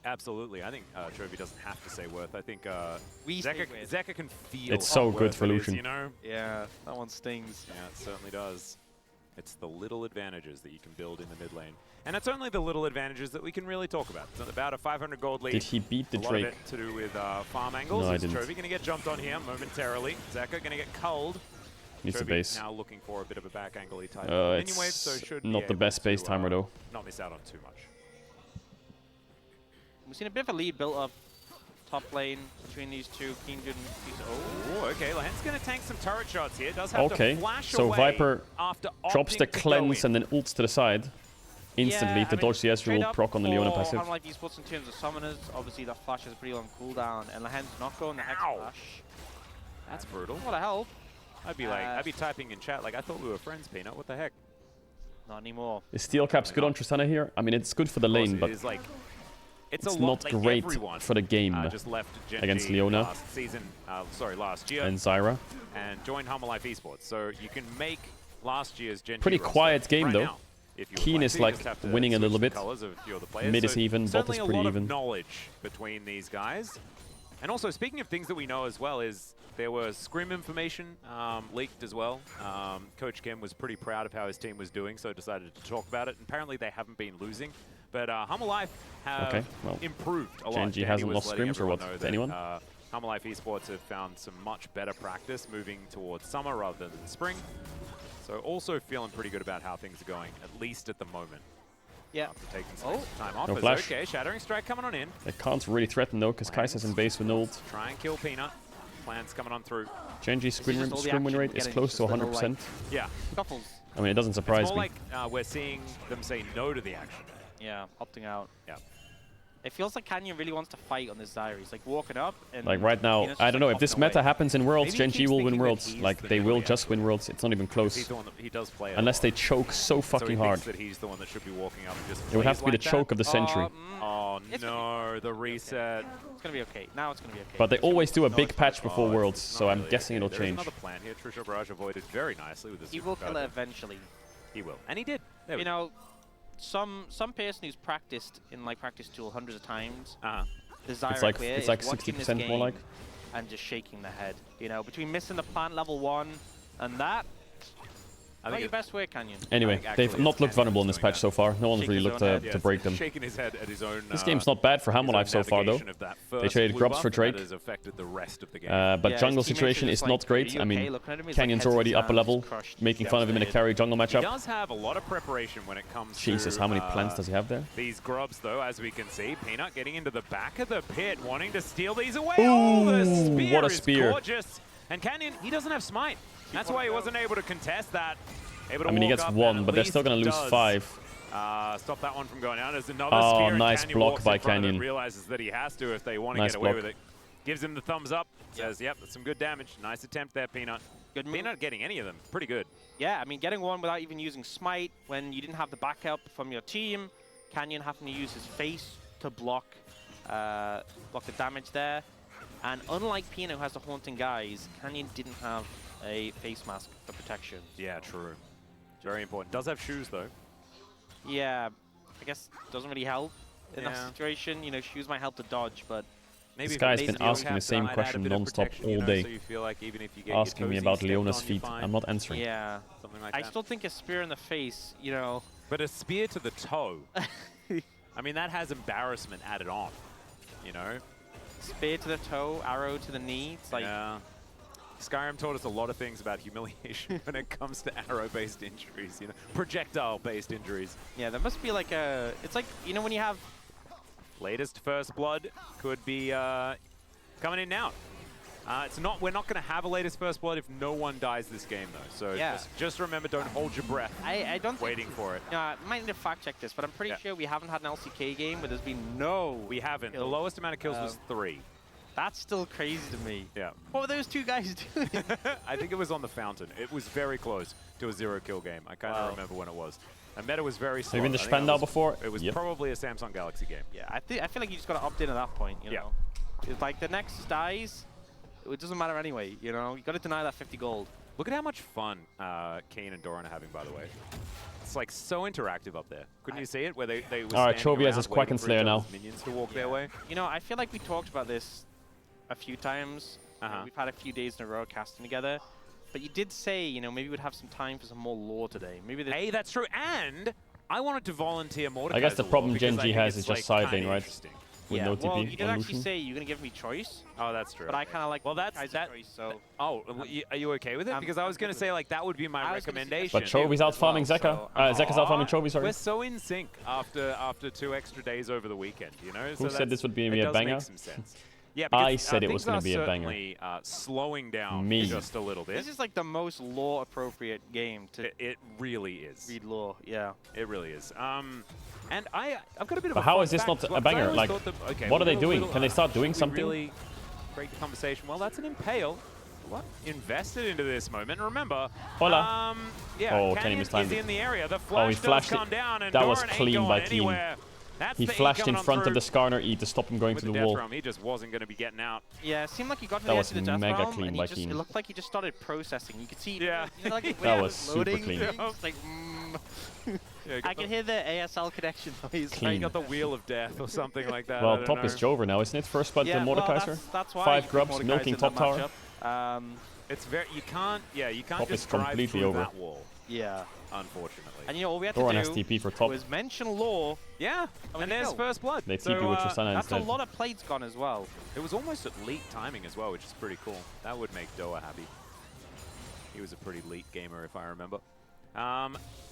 Absolutely. I think Chovy doesn't have to say worth. I think Zeka Zeka can feel It's so how good worth for it is, Lucian. you know? Yeah, that one stings. Yeah, it certainly does. It's the little advantages that you can build in the mid lane. And it's only the little advantages that we can really talk about. It's about a 500 gold lead. Did he beat the a lot Drake? of it to do with farm angles. No, I Is didn't. Chovy going to get jumped on here momentarily? Zeka going to get culled. Needs the Chovy base. now looking for a bit of a back angle-y type minion wave, so It's should be not the able best base to, timer though. not miss out on too much. We've seen a bit of a lead built up top lane between these two. Keenjun and Oh, okay. Lahen's going to tank some turret shots here. Does have Okay, to flash so away Viper after drops the opting to go cleanse in. and then ults to the side. Instantly to dodge the Ezreal proc on the Leona passive. Unlike these spots in terms of summoners, obviously the flash is pretty long cooldown, and Lahen's not going the Hex flash. That's brutal. What a help. I'd be I'd be typing in chat like, I thought we were friends, Peanut. What the heck? Not anymore. Is Steel Caps good on Tristana here? I mean, it's good for the lane, but It is like, it's it's a lot, not like great everyone, for the game just left Gen against G Leona last season, last year, and Zyra. and joined Humble Life Esports. So you can make last year's Gen G Pretty roster quiet game right though. now, if you would Keen like is to. You like just have to winning a switch little the bit. colours of a few of the players. Mid is So even, bot certainly is a pretty lot even. of knowledge between these guys. And also, speaking of things that we know as well, is there was scrim information leaked as well. Coach Kim was pretty proud of how his team was doing, so decided to talk about it. And apparently, they haven't been losing. But Humble Life have improved a lot. Gen G Danny hasn't was lost letting scrims or everyone what? know To that, anyone? Humble Life Esports have found some much better practice moving towards summer rather than spring. So also feeling pretty good about how things are going, at least at the moment. Yeah. After taking some time off. No It's flash. Okay, Shattering Strike coming on in. They can't really threaten though, because Kai'Sa's in base with no ult. Try and kill Peanut. Plans coming on through. Gen G scrim win rate is close to 100%. Yeah. Scuffles. I mean, it doesn't surprise It's more me. like we're seeing them say no to the action. Yeah, opting out. Yeah. It feels like Canyon really wants to fight on this Zyra. He's like walking up and Like right now, Peanut's I just, don't know like, if this hopping meta away. happens in Worlds, Maybe Gen he G keeps will win thinking that Worlds. he's Like the they new will Leona. just win Worlds. It's not even close. He's the one that he does play it Unless a they lot. choke so fucking so he hard. thinks that he's the one that should be walking up and just It would have plays to be the like that. choke of the century. Oh no, the reset. It's gonna be okay. Now it's gonna be okay. But they always do a big patch Oh, before it's Worlds, so I'm really guessing it'll There's change. another plan here. Trisha Barrage avoided very nicely with this. He will kill it eventually. He will, and he did. There we You go. know, some person who's practiced in like practice tool hundreds of times. The Zyra It's like- clear it's is like watching this 60% more game like. and just shaking the head. You know, between missing the plant level 1 and that. I Not think your best way, Canyon. Anyway, they've not looked vulnerable in this patch so far. No one's Shaking really his looked own head. to Yeah, break them. shaking his head at his own, This game's not bad for Humble Life so far, though. navigation of that They first traded blue grubs buff, for and that Drake. has affected the rest of the game. But Yeah, jungle his teammates situation are is just not like, great. "Are you I okay?" mean, Looking at him, he's like, Canyon's heads already up a down, level, just crushed, making fun of him in a carry jungle He matchup. does have a lot of preparation when it comes Jesus, to how many plants does he have there? these grubs, though, as we can see. Peanut getting into the back of the pit, wanting to steal these away. Oh, the spear what a is spear. gorgeous. And Canyon, he doesn't have smite. That's why he wasn't able to contest that. Able to I mean, he walk gets up one, and at but they're still least going to lose does, 5. Stop that one from going out. There's another Oh, spear. and nice Canyon block walks by in front of it, Canyon. realizes that he has to if they want to Nice get away block. with it. Gives him the thumbs up. Says, yep, that's some good damage. Nice attempt there, Peanut. Good Peanut getting any of them. Pretty good. Yeah, I mean, getting one without even using smite when you didn't have the backup from your team. Canyon having to use his face to block the damage there. And unlike Pino, who has the Haunting Guise, Canyon didn't have a face mask for protection. Yeah, true. Very important. Does have shoes, though. Yeah, I guess doesn't really help in Yeah. that situation. You know, shoes might help to dodge, but Maybe This if guy's it been makes you asking the cap, same that might add a question bit of non-stop protection, you all know, day. so you feel like even if you get your Asking me toesies about stepped Leona's on, you're feet. fine. I'm not answering. yeah. Something like I that. still think a spear in the face, you know. But a spear to the toe. I mean, that has embarrassment added on, you know? Spear to the toe, arrow to the knee. It's like, yeah. Skyrim taught us a lot of things about humiliation when it comes to arrow-based injuries, you know, projectile-based injuries. yeah, there must be like a. It's like, you know, when you have. Latest First Blood could be coming in now. It's not. We're not going to have a latest First Blood if no one dies this game, though. So Yeah. just remember, don't hold your breath. I don't. Waiting for it. I might need to fact check this, but I'm pretty sure we haven't had an LCK game where there's been no. We haven't. kills. The lowest amount of kills was 3. That's still crazy to me. Yeah. What were those two guys doing? I think it was on the Fountain. It was very close to a 0-kill game. I kind of remember when it was. And meta was very slow. Have you been to Spandau before? It was Yep. probably a Samsung Galaxy game. Yeah, I feel like you just got to opt in at that point, you know? It's like the next dies, it doesn't matter anyway, you know? You got to deny that 50 gold. Look at how much fun Kane and Doran are having, by the way. It's like so interactive up there. Couldn't you see it? Where they were Alright, standing Chovy has around his waiting Quacken for Slayer each now. other's minions to walk their way. You know, I feel like we talked about this a few times. We've had a few days in a row casting together. But you did say, you know, maybe we'd have some time for some more lore today. Maybe. Hey, that's true. And I wanted to volunteer Mordekaiser I guess the problem because Gen I G think has it's, is just like, side lane, kinda right? interesting. With Yeah, no TP well, you did on actually Lucian. say you're going to give me choice. Oh, that's true. But I kind of like that's choice, so. Oh, are you okay with it? Because I was going to say, like, that would be my recommendation. But Chovy's out farming Zeka. Zeka's out farming Chovy, sorry. We're so in sync after 2 extra days over the weekend, you know? Who said this would be a banger? Make some sense. Yeah, I because, said it was going to be a banger. certainly slowing down Me. just a little bit. This is like the most lore-appropriate game to It really is. read lore, yeah. It really is. And I've got a bit of But a how fun is this fact not as well, a 'cause I banger? always Like, thought that- okay, what are they little- doing? little, Can they start doing we something? Really break the conversation. Well, that's an Impale. What? Invested into this moment. Remember, Hola. yeah, Oh, Canyon Kenny mistimed is it. in the area. The Oh, flash he does flashed come it. down, and That was Doran ain't clean going by Clean. anywhere. That's He the E flashed in coming on front of through the Skarner E to stop him going with to the Death wall. Realm. He just wasn't going to be getting out. Yeah, it seemed like he got to That the was edge of the Death mega Realm, clean and by he Keen. it looked like he just started processing. You could see, Yeah. you know, like the way That it was super loading clean. things, like, I can hear the ASL connection noise. Clean. He got the Wheel of Death or something like that. I Well, don't top know. is Jover now, isn't it? First blood to Yeah, well, Mordekaiser. that's why 5 you put grubs, Mordekaiser milking in top that tower. matchup. It's very you can't Top is just drive completely through over. that wall. Yeah. Unfortunately. And you know, all we had Doran to has do TP for top. was mention lore. Yeah, and there's First Blood. They So, TP with Tristana That's instead. a lot of plates gone as well. It was almost elite timing as well, which is pretty cool. That would make Doa happy. He was a pretty elite gamer, if I remember.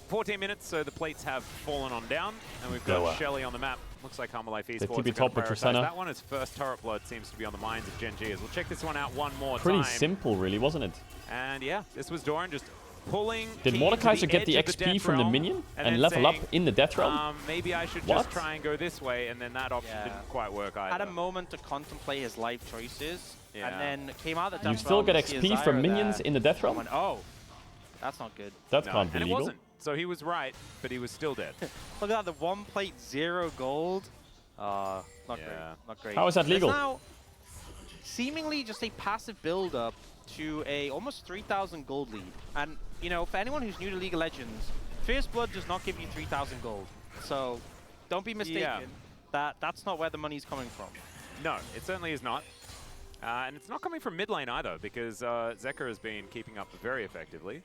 14 minutes, so the plates have fallen on down, and we've got Doa. Shelly on the map. Looks like Harmalife They Esports TP are top gonna with prioritize Tristana. that one. His first turret blood seems to be on the minds of Gen G. We'll check this one out one more Pretty time. simple, really, wasn't it? And yeah, this was Doran just pulling. Did Keen to Mordekaiser get the edge of XP Death from the Realm, minion and then level up saying, in the Death Realm? Maybe I should What? just try and go this way, and then that option didn't quite work either. Had a moment to contemplate his life choices, Yeah. and then came out of the You Death still Realm get and see XP Zyra from minions there. in the Death I Realm? went, oh, that's not good. That No, can't be and it legal. wasn't. So he was right, but he was still dead. Look at that, the 1 plate, 0 gold. Not great. Not great. How is that There's legal? now seemingly just a passive build-up to a almost 3,000 gold lead. And, you know, for anyone who's new to League of Legends, Fierce Blood does not give you 3,000 gold. So don't be mistaken. Yeah. That's not where the money's coming from. No, it certainly is not. And it's not coming from mid lane either, because Zeka has been keeping up very effectively.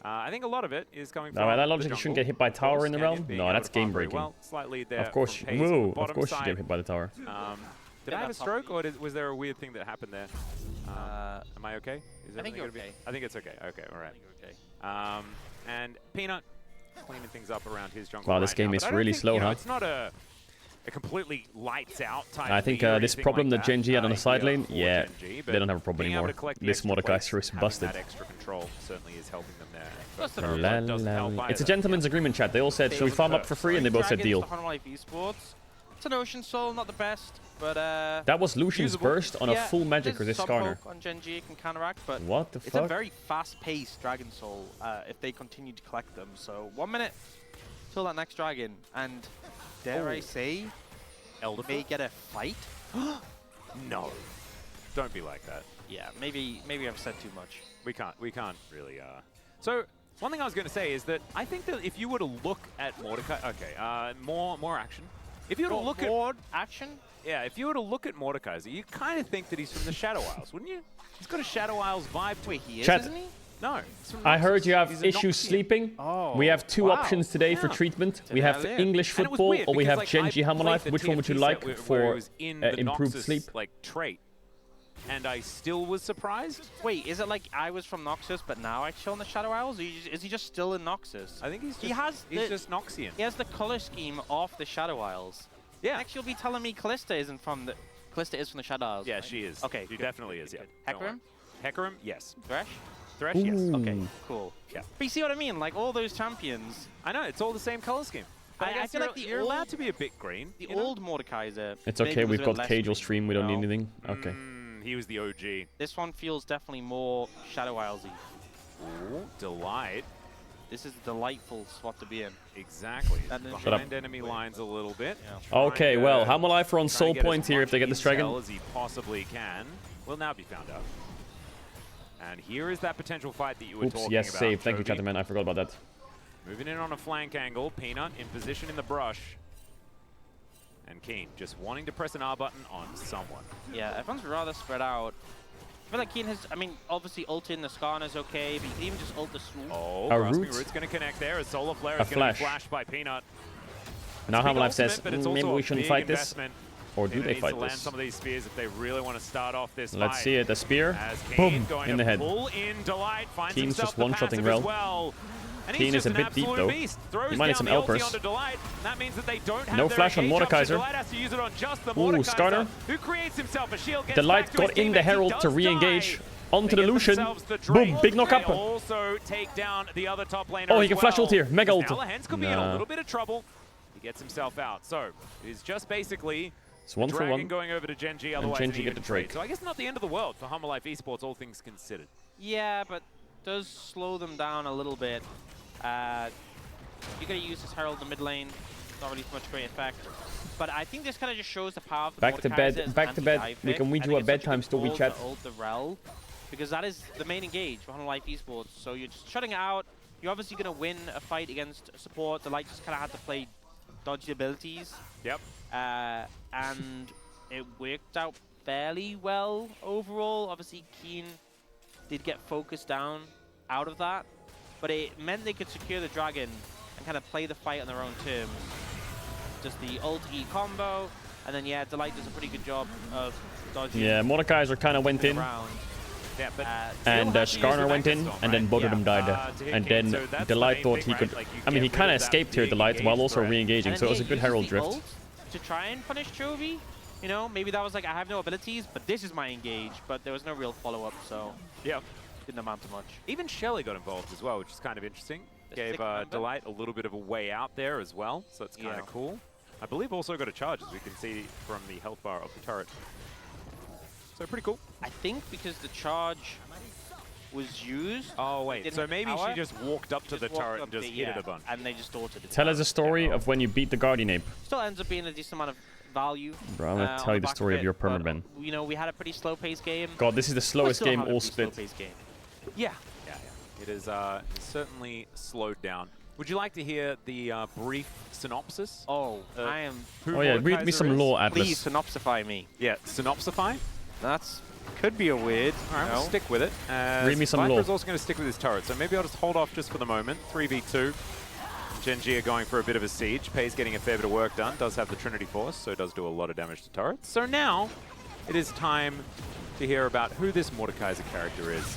I think a lot of it is coming No, from man, that the logic you jungle. shouldn't get hit by Of tower course, in the Canyon realm? being No, able that's to farm game very breaking. well. Slightly there Of course, from Pace on the whoa, of bottom course you side. get hit by the tower. Did Yeah, I have a that's stroke, or was there a weird thing that happened there? Am I okay? Is I think everything you're gonna be- okay. I think it's okay. Okay, all right. I think you're okay. And Peanut cleaning things up around his jungle. Wow, this right game now, is but I don't really think, slow, you know, huh? It's not a completely lights out type. I think lead or this anything problem like that Gen G had on the side here lane, for yeah, Gen G, they but don't have a problem being able anymore. to collect the This extra plates, Mordekaiser is having busted. That extra control certainly is helping them there. Plus But the First La, Blood doesn't la, help la. It's a either. gentleman's agreement, chat. They all said, should we farm up for free? And they both said deal. Life Esports. It's an Ocean Soul, not the best, but That was Lucian's usable. burst on a Yeah, full magic there's or this some Skarner. poke on Gen G can counteract, but What the it's a fuck? very fast-paced Dragon Soul if they continue to collect them. So 1 minute till that next dragon, and dare I say, Elderfall? may get a fight. No, don't be like that. Yeah, maybe I've said too much. We can't really. So one thing I was going to say is that I think that if you were to look at Mordekaiser, okay, more action. If you were to look at more action, yeah, if you were to look at Mordekaiser, you kind of think that he's from the Shadow Isles, wouldn't you? He's got a Shadow Isles vibe to it. He is, Chat, isn't he? No. I heard you He's have a issues Noxian. sleeping. Oh, We have two wow. options today for Yeah. treatment. We Today have I live. English And it was football weird or we because, have like, Genji I Hammer played Life. the Which one would you TFT like set where for it was in the improved Noxus, sleep? like trait, and I still was surprised. Wait, is it like I was from Noxus, but now I chill in the Shadow Isles? Is he just still in Noxus? I think he's just, He has he's just Noxian. He has the color scheme of the Shadow Isles. Yeah. Next, you'll be telling me Callista isn't from the. Callista is from the Shadow Isles. Yeah, right? she is. Okay. She good, definitely good, is. Yeah. good. Don't worry. Hecarim? Hecarim, yes. Thresh? Thresh, yes. Okay, cool. Yeah. But you see what I mean? Like all those champions. I know it's all the same color scheme. But I I guess feel like you're allowed to be a bit green. The you know? old Mordekaiser. It's maybe okay, was we've a bit got less casual green, stream, we you don't need know? anything. Okay. He was the OG. This one feels definitely more Shadow Isles-y. Ooh, Delight. This is a delightful spot to be in. Exactly. That ninja- Shut up. Behind enemy lines a little bit. Okay, well, Hammer Life are on trying soul to get point as here if much they get this intel dragon. as he possibly can. Will now be found out. And here is that potential fight that you were Oops, talking yes, about. save. Thank you, Toby. Chatterman. I forgot about that. Moving in on a flank angle. Peanut in position in the brush. And Keen just wanting to press an R button on someone. Yeah, everyone's rather spread out. I feel like Keen has, I mean, obviously ulting the Skarner's okay, but you can even just ult the Swoop. Oh, A Grasping root? Root's going to connect there as Solar Flare A is going to be flash. flashed by Peanut. Now It's a Hammer big Life says, ultimate, but it's maybe also we a shouldn't big fight this. investment. Or do Peanut they needs fight to land this? some of these spears if they really want to start off this Let's fight. see it. A spear. As Keen Boom. going In to the head. pull in Delight, finds Keen's himself just the one-shotting passive Rel. as well. And Keen he's is just a an bit deep, absolute though. beast. Throws He might need down some the ulti Elpers. onto Delight. That means that they don't have No their flash on engage option. Mordekaiser. Delight has to use it on just the Ooh, Mordekaiser, Skarner. who creates himself a shield. Gets Delight back to his got in the teammates. He Herald to does re-engage. die. Onto They the get Lucian. themselves the Drake. Boom. Big knock They up. also take down the other top laner Oh, he as can flash well. ult here. Mega ult. Now Lehens could be in a Nah. little bit of trouble. He gets himself out. So it is just basically It's one for Dragon one. going over to Genji, And otherwise Genji an get even the Drake. trade. So I guess not the end of the world for Hammer Life Esports, all things considered. Yeah, but does slow them down a little bit. You're going to use this Herald in the mid lane. Not really much great effect. But I think this kind of just shows the power of the Back to Mordekaiser bed. as Back an to bed. anti-dive We pick. can we I do think a it's such bedtime good story call chat? to ult the Rel, because that is the main engage for Hammer Life Esports. So you're just shutting it out. You're obviously going to win a fight against support. The Light just kind of had to play dodgy abilities. Yep. And it worked out fairly well overall. Obviously, Keen did get focused down out of that, but it meant they could secure the dragon and kind of play the fight on their own terms. Just the ult-E combo, and then yeah, Delight does a pretty good job of dodging. Yeah, Mordekaiser kind of went in. Around. Yeah, but And Skarner went in, and then both of them died. And then Delight thought he could. I mean, he kind of escaped here, Delight, while also re-engaging, And so it was a he good uses Herald the drift. ult to try and punish Chovy. You know, maybe that was like, I have no abilities, but this is my engage. But there was no real follow-up, so yeah, didn't amount to much. Even Shelly got involved as well, which is kind of interesting. Gave Delight a little bit of a way out there as well, so that's kind of cool. I believe also got a charge, as we can see from the health bar of the turret. So pretty cool. I think because the charge was used. Oh wait, didn't so have maybe power, she just walked up to the walked turret up and just the- hit it yeah, a bunch. and they just ordered it. Tell us a story of when you beat the Guardian Ape. Still ends up being a decent amount of value. Bro, I'm gonna on tell you the back story of it, your but, permaban. You know, we had a pretty slow-paced game. God, this is the slowest Still game had a all pretty split. slow-paced game. Yeah. It is certainly slowed down. Would you like to hear the brief synopsis? Oh, I am. Oh yeah, read me some lore, Atlas. Please synopsify me. Yeah, synopsify? That's could be a weird. All right, we'll stick with it. Read me some Viper's lore. also going to stick with his turret, so maybe I'll just hold off just for the moment. 3v2. Genji are going for a bit of a siege. Pei's getting a fair bit of work done. Does have the Trinity Force, so does do a lot of damage to turrets. So now it is time to hear about who this Mordekaiser character is.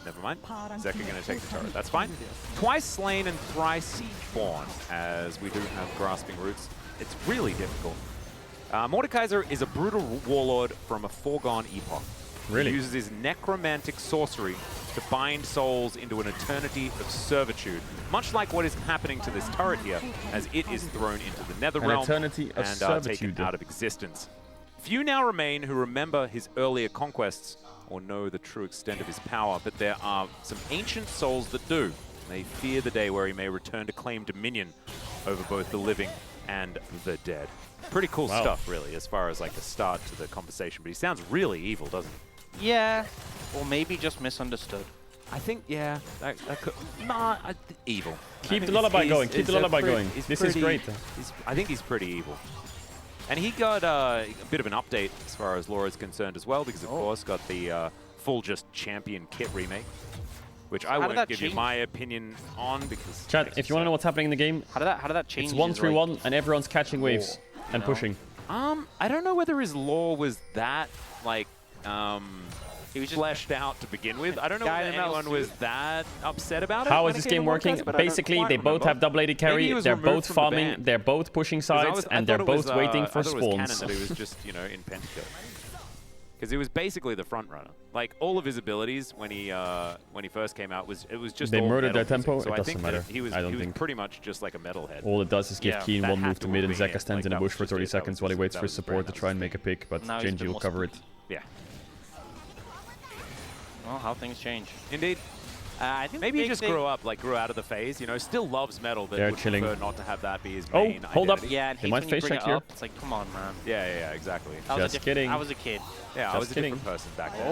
Never mind. Zeka going to take the turret. That's fine. Twice slain and thrice born, as we do have grasping roots. It's really difficult. Mordekaiser is a brutal warlord from a foregone epoch. Really? He uses his necromantic sorcery to bind souls into an eternity of servitude, much like what is happening to this turret here, as it is thrown into the Netherrealm eternity of and servitude. taken out of existence. Few now remain who remember his earlier conquests or know the true extent of his power, but there are some ancient souls that do. They fear the day where he may return to claim dominion over both the living and the dead. Pretty cool Wow. stuff, really, as far as like the start to the conversation, but he sounds really evil, doesn't he? Yeah, or maybe just misunderstood. I think, yeah, that could... Nah, evil. Keep the lullaby going. Keep the lullaby going. This is great. I think he's pretty evil. And he got a bit of an update as far as lore is concerned as well, because of course got the full just champion kit remake. which I How did won't that give you change? my opinion on because. Chat, if you want to know what's happening in the game, How did that change? it's 1-3-1 and everyone's catching waves and know? pushing. I don't know whether his lore was that like he was just fleshed out to begin with. I don't know whether anyone was that upset about it. How when is it this came game to working? Mordekaiser, but I don't Basically, quite they both remember. have double AD Maybe carry, he was they're removed both from the farming, ban. they're both pushing sides, and they're both waiting for I thought it was spawns. canon that he was just, you know, in pentakill. Because he was basically the front runner. Like all of his abilities when he first came out was just They all murdered their metal tempo, music. So it I doesn't think matter. that he was I don't think. pretty much just like a metalhead. All it does is give Keen that one had move to to mid and have been Zeka it. stands Like, in the that bush was for just 30 it. That seconds was while he just- waits that for his was very support to try and make a pick, but Now he's a bit Genji will more cover it. Yeah. Well, how things change. Indeed. I think Maybe the he big just thing- grew up, like grew out of the phase, you know, still loves metal, but They're would chilling. prefer not to have that be his Oh, main hold up. identity. Yeah, and They hates might when you face bring check it here. up. It's like, come on, man. Yeah, exactly. That was a Just different- kidding. I was a kid. Yeah, I Just was a kidding. different person back then.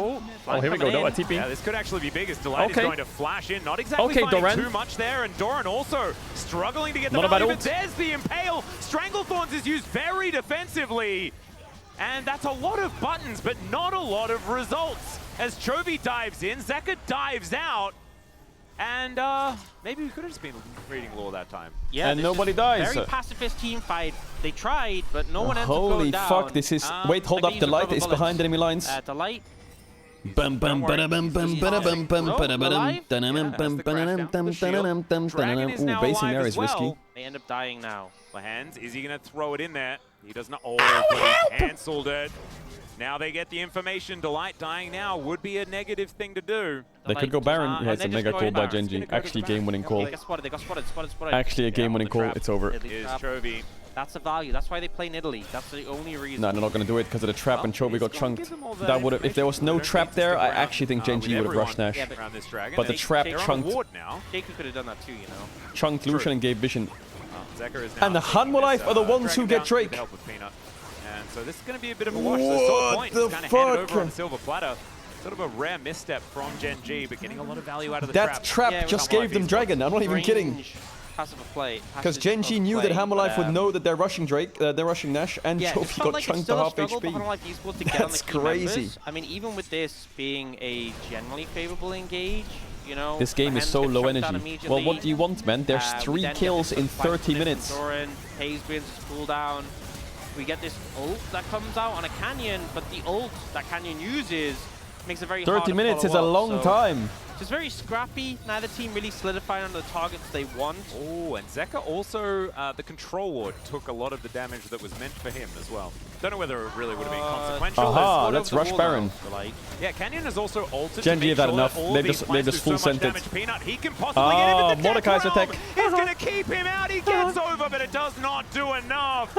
Oh, here we go. No, a TP. Yeah, this could actually be big as Delight Okay. is going to flash in. Not exactly Okay, finding Doran. too much there, and Doran also struggling to get the Not a bad value, ult. but there's the Impale. Stranglethorns is used very defensively, and that's a lot of buttons, but not a lot of results. As Chovy dives in, Zeka dives out, and maybe we could have just been reading lore that time. Yeah, And this nobody is dies. Very pacifist team fight. They tried, but no one ends up going Holy down. fuck, this is... Wait, hold I up, can use a Delight rubber is bullet. behind enemy lines. Delight. Bum bum bada bum bum bada bum bum bada bada alive? dum dum bum bada dum dum dum dum Dragon is dum. Ooh, now basing alive there as is risky. well. They end up dying now. The hands, is he going to throw it in there? He does not. Oh, but he cancelled it. Now they get the information. Delight dying now would be a negative thing to do. They could go Baron. Yeah, it's a and they mega just call go by in. Genji. Actually, game-winning call. They got spotted, they got spotted. Actually, a game-winning call. It's over. Is Chovy. That's the value. That's why they play in Italy. That's the only reason. No, they're not going to do it because of the trap, and Chovy got chunked. That would have, if there was no trap there, I actually think Genji would have rushed Nash. Yeah, around this dragon. But the trap chunked, Jacob could have done that too, you know. chunked Lucian and gave Vision. Zeker is now And the Hanwha Life are the ones who get Drake. Help with Peanut. And so this is going to be a bit of a wash. So Sword Point is kind of handed over on the silver platter. Sort of a rare misstep from Genji, but getting a lot of value out of the trap. That trap just gave them Dragon. I'm not even kidding. Passive play. Because Genji knew that Hanwha Life would know that they're rushing Drake, they're rushing Nash, and yeah, Chovy got chunked to half HP. That's crazy. I mean, even with this being a generally favorable engage, you know. This game is so low energy. Well, what do you want, man? There's 3 kills in 30 minutes. Hayes wins his cooldown. We get this ult that comes out on a Canyon, but the ult that Canyon uses makes it very hard 30 to minutes is a follow up, long so time. It's very scrappy. Neither team really solidifying on the targets they want. Oh, and Zeka also, the control ward took a lot of the damage that was meant for him as well. Don't know whether it really would have been consequential. Aha, let's rush Baron. Yeah, Canyon has also altered Genji to make have had sure enough. that all They've these just plants do full so much sent it. damage. Peanut, he can possibly get into death Mordekaiser realm. tech. It's going to keep him out. He gets over, but it does not do enough.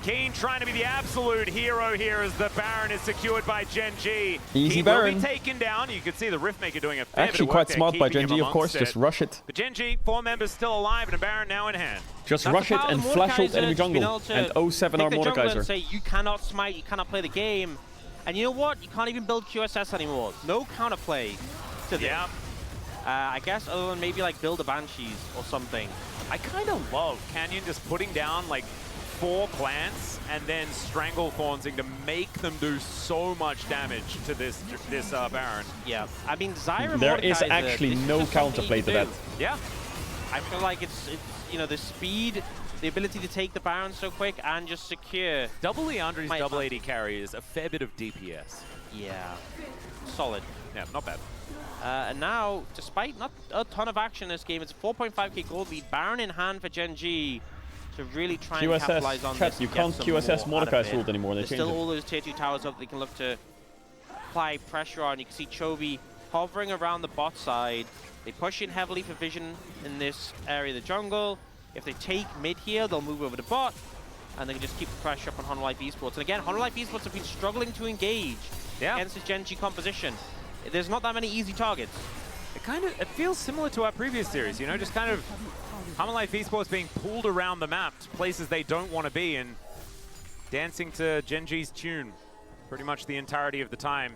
Keen trying to be the absolute hero here as the Baron is secured by Genji. Easy he Baron. will be taken down. You can see the Riftmaker doing a fair bit Actually of work quite there, smart by keeping him Genji, of course. amongst Just it. rush it. But Genji, 4 members still alive and a Baron now in hand. Just rush it and flash ult enemy jungle. And 07 our Take the jungler and Mordekaiser. say, you cannot smite, you cannot play the game. And you know what? You can't even build QSS anymore. No counterplay to this. Yeah. I guess other than maybe like build a Banshees or something. I kind of love Canyon just putting down like 4 plants and then Stranglethornsing to make them do so much damage to this Baron. Yeah, I mean Zyra There is Mordekaiser, actually this is no just something counterplay you to do. that. Yeah. I feel like it's you know, the speed, the ability to take the Baron so quick and just secure. Double Leandri's double AD carry is a fair bit of DPS. Yeah, solid. Yeah, not bad. And now, despite not a ton of action in this game, it's a 4.5k gold lead. Baron in hand for Genji to really try and capitalize on chat, this. you and can't get QSS some more out of Mordekaiser's it. ult anymore. They There's changed still it. all those tier 2 towers up they can look to apply pressure on. You can see Chovy hovering around the bot side. They push in heavily for vision in this area of the jungle. If they take mid here, they'll move over to bot, and they can just keep the pressure up on Hanwha Life Esports. And again, Hanwha Life Esports have been struggling to engage against this Genji composition. There's not that many easy targets. It feels similar to our previous series, you know, just kind of Hanwha Life Esports being pulled around the map to places they don't want to be and dancing to Genji's tune pretty much the entirety of the time.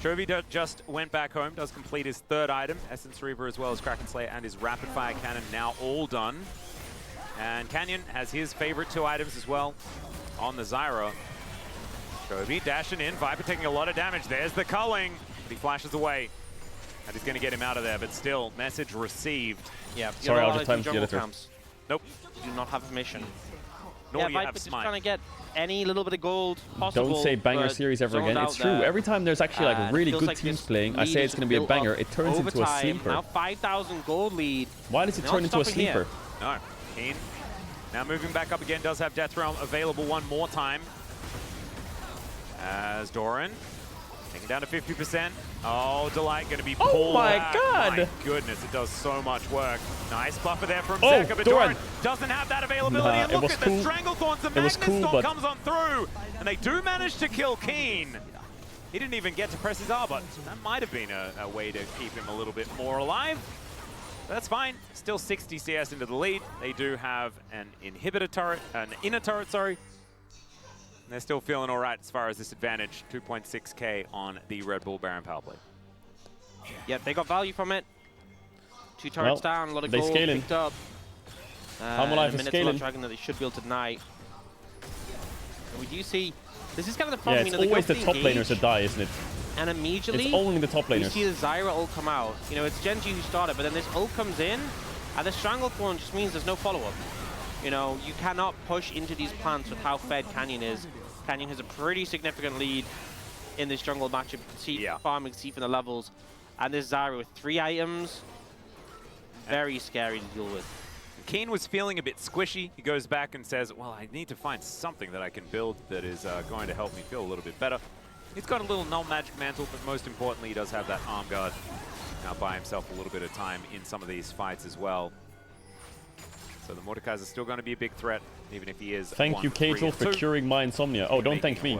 Chovy just went back home, does complete his 3rd item, Essence Reaver as well as Kraken Slayer and his Rapid Fire Cannon now all done. And Canyon has his favorite 2 items as well on the Zyra. Chovy dashing in, Viper taking a lot of damage. There's the culling, but he flashes away. And he's going to get him out of there, but still, message received. Yeah, Sorry, I'll just time to the editor. Nope. You do not have permission. Nor do you Viper have just smite. trying to get any little bit of gold possible. Don't say banger but series ever zoned again. out It's true. there. Every time there's actually like And really feels good like teams this playing, I lead say is it's going to be a built banger. up It turns over into a time. sleeper. Now 5,000 gold lead. Why does it Not turn into a stopping here. sleeper? No, Keen. Now moving back up again, does have Death Realm available one more time. As Doran taking down to 50%. Oh, Delight going to be pulled Oh my back. god! My goodness, it does so much work. Nice buffer there from Oh, Zeka, but Doran. Doran doesn't have that availability. Nah, And it look was at cool. the Stranglethorns. The It was Magnet cool, Storm but- comes on through, and they do manage to kill Keen. He didn't even get to press his R button. That might have been a way to keep him a little bit more alive. But that's fine. Still 60 CS into the lead. They do have an inhibitor turret, an inner turret, sorry. And they're still feeling all right as far as this advantage. 2.6k on the Red Bull Baron power play. Yeah, they got value from it. 2 turrets Well, down, a lot of they gold scaling. picked up. Half-Life and a is minute scaling. Dragon that they should be able to deny. And we do see, this is kind of the Yeah, problem. it's you know, they always go the for top engage, laners that die, isn't it? and immediately It's only the top you laners. see the Zyra ult come out. You know, it's Genji who started, but then this ult comes in, and the Stranglethorn just means there's no follow-up. You know, you cannot push into these plants with how fed Canyon is. Canyon has a pretty significant lead in this jungle matchup. You can see farming, see from the levels. And this Zyra with 3 items, very scary to deal with. Keen was feeling a bit squishy. He goes back and says, well, I need to find something that I can build that is going to help me feel a little bit better. He's got a little null magic mantle, but most importantly, he does have that arm guard. Now buy himself a little bit of time in some of these fights as well. So the Mordekaiser's still going to be a big threat, even if he is. Thank you, Cajal, for curing my insomnia. Oh, don't thank me.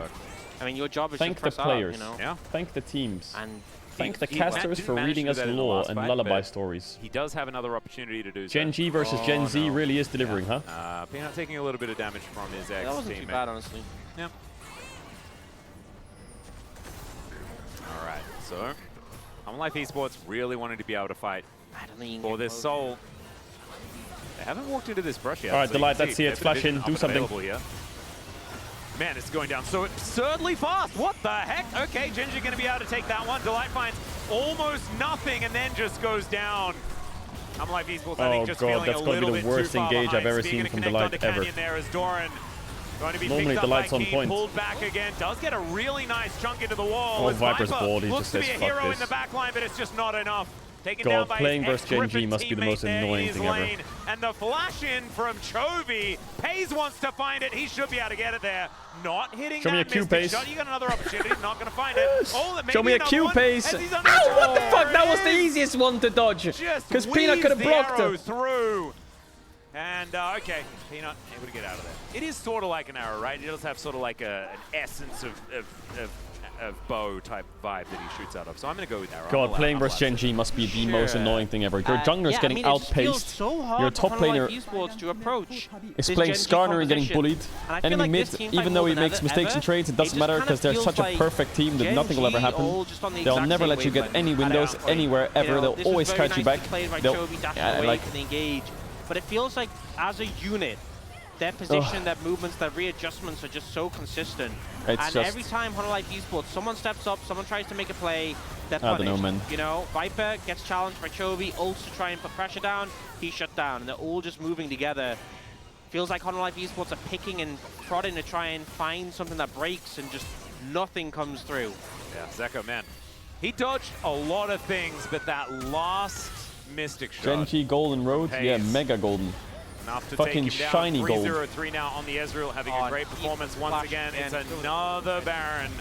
I mean, your job is Thank to the press players. out, you know? Thank the teams. And thank the He casters for didn't manage reading to us do that in the lore last and fight, lullaby but stories. He does have another opportunity to do so. Gen G versus Gen Z really is delivering, huh? Peanut taking a little bit of damage from his ex-teammate. That wasn't too bad, honestly. Yep. All right, so Life Esports really wanted to be able to fight for this soul. They haven't walked into this brush yet. All right, so Delight, you can let's see it. they've Flash been in, up do and something. available here. Man, it's going down so absurdly fast. What the heck? Okay, Genji going to be able to take that one. Delight finds almost nothing and then just goes down. Life Esports, I think, just feeling that's a going to little be bit the worst too far engage I've behind. ever Speaking seen of from connect Delight onto ever. Canyon there as Doran going to be Normally picked up Delight's by on Keen, point. pulled back again. Does get a really nice chunk into the wall. Oh, as Viper's Viper bald, he looks just to be says, a "Fuck hero in this." the back line, but it's just not enough. Taken God, down by playing his versus Gen G ex-Griffin must be the most teammate there in annoying his thing ever. lane. And the flash in from Chovy. Pays wants to find it. He should be able to get it there. Not hitting Show me that a Q Mystic pace. shot. You got another opportunity. Not going to find it. Oh, that may Show be me a another Q one, pace. as he's under Ow, what the attack. fuck? That was the There it is. easiest one to dodge. Because Peanut could have blocked arrow it. through. And, okay, Peanut able to get out of there. It is sort of like an arrow, right? It does have sort of like an essence of bow type vibe that he shoots out of. So I'm going to go with arrow. God, playing versus Gen G must be the most annoying thing ever. Your jungler's yeah, getting I mean, it just feels outpaced. so hard Your for top Life laner Esports to approach is this playing Gen G Skarner and getting composition. bullied. And I feel Enemy like mid, this team even fight though more he than makes mistakes in ever, trades, it it doesn't just matter kind because of they're feels such a like perfect team that Gen nothing will ever G happen. all just on the They'll exact never same let you get wavelength any at windows that point. anywhere You ever. know, They'll this was always very catch you nicely back. played by They'll, Chovy, dashing yeah, away like, from the engage. But it feels like as a unit, their position, their movements, their readjustments are just so consistent. It's and just- every time Life Esports, someone steps up, someone tries to make a play, they're I don't punished. know, man. You know, Viper gets challenged by Chovy, ults to try and put pressure down, he's shut down, and they're all just moving together. Feels like Life Esports are picking and prodding to try and find something that breaks, and just nothing comes through. Yeah, Zeko, man. He dodged a lot of things, but that last Mystic shot. Gen G golden road, yeah, Pays. mega golden. Enough to Fucking take him down. shiny gold. 3-0-3 now on the Ezreal, having a great performance once again. It's another Baron.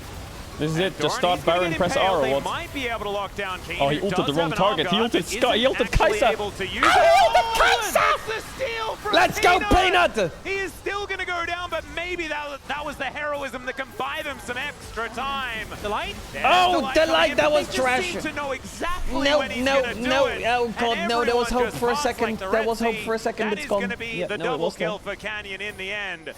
This is it. Doran, Just start he's gonna Baron, get press impaled. R or They what? might be able to lock down Keen. Oh, he who ulted the does wrong have an arm target. He guard, ulted but Sky. He isn't ulted actually Kai'Sa. able to use Oh, it. he ulted Oh, Kai'Sa! and that's the steal from Let's go, Peanut! He is still going to go down, but maybe that was the heroism that can buy them some extra time. Delight? Oh, Delight, that was They just trash. seem to know exactly No, when he's no, gonna do no. it. Oh, And God, no. There was everyone hope just for a passed second. like the There Red was hope Sea. for a second. That It's is gone. going to be Yeah, the no, it double was kill gone. for Canyon in the end.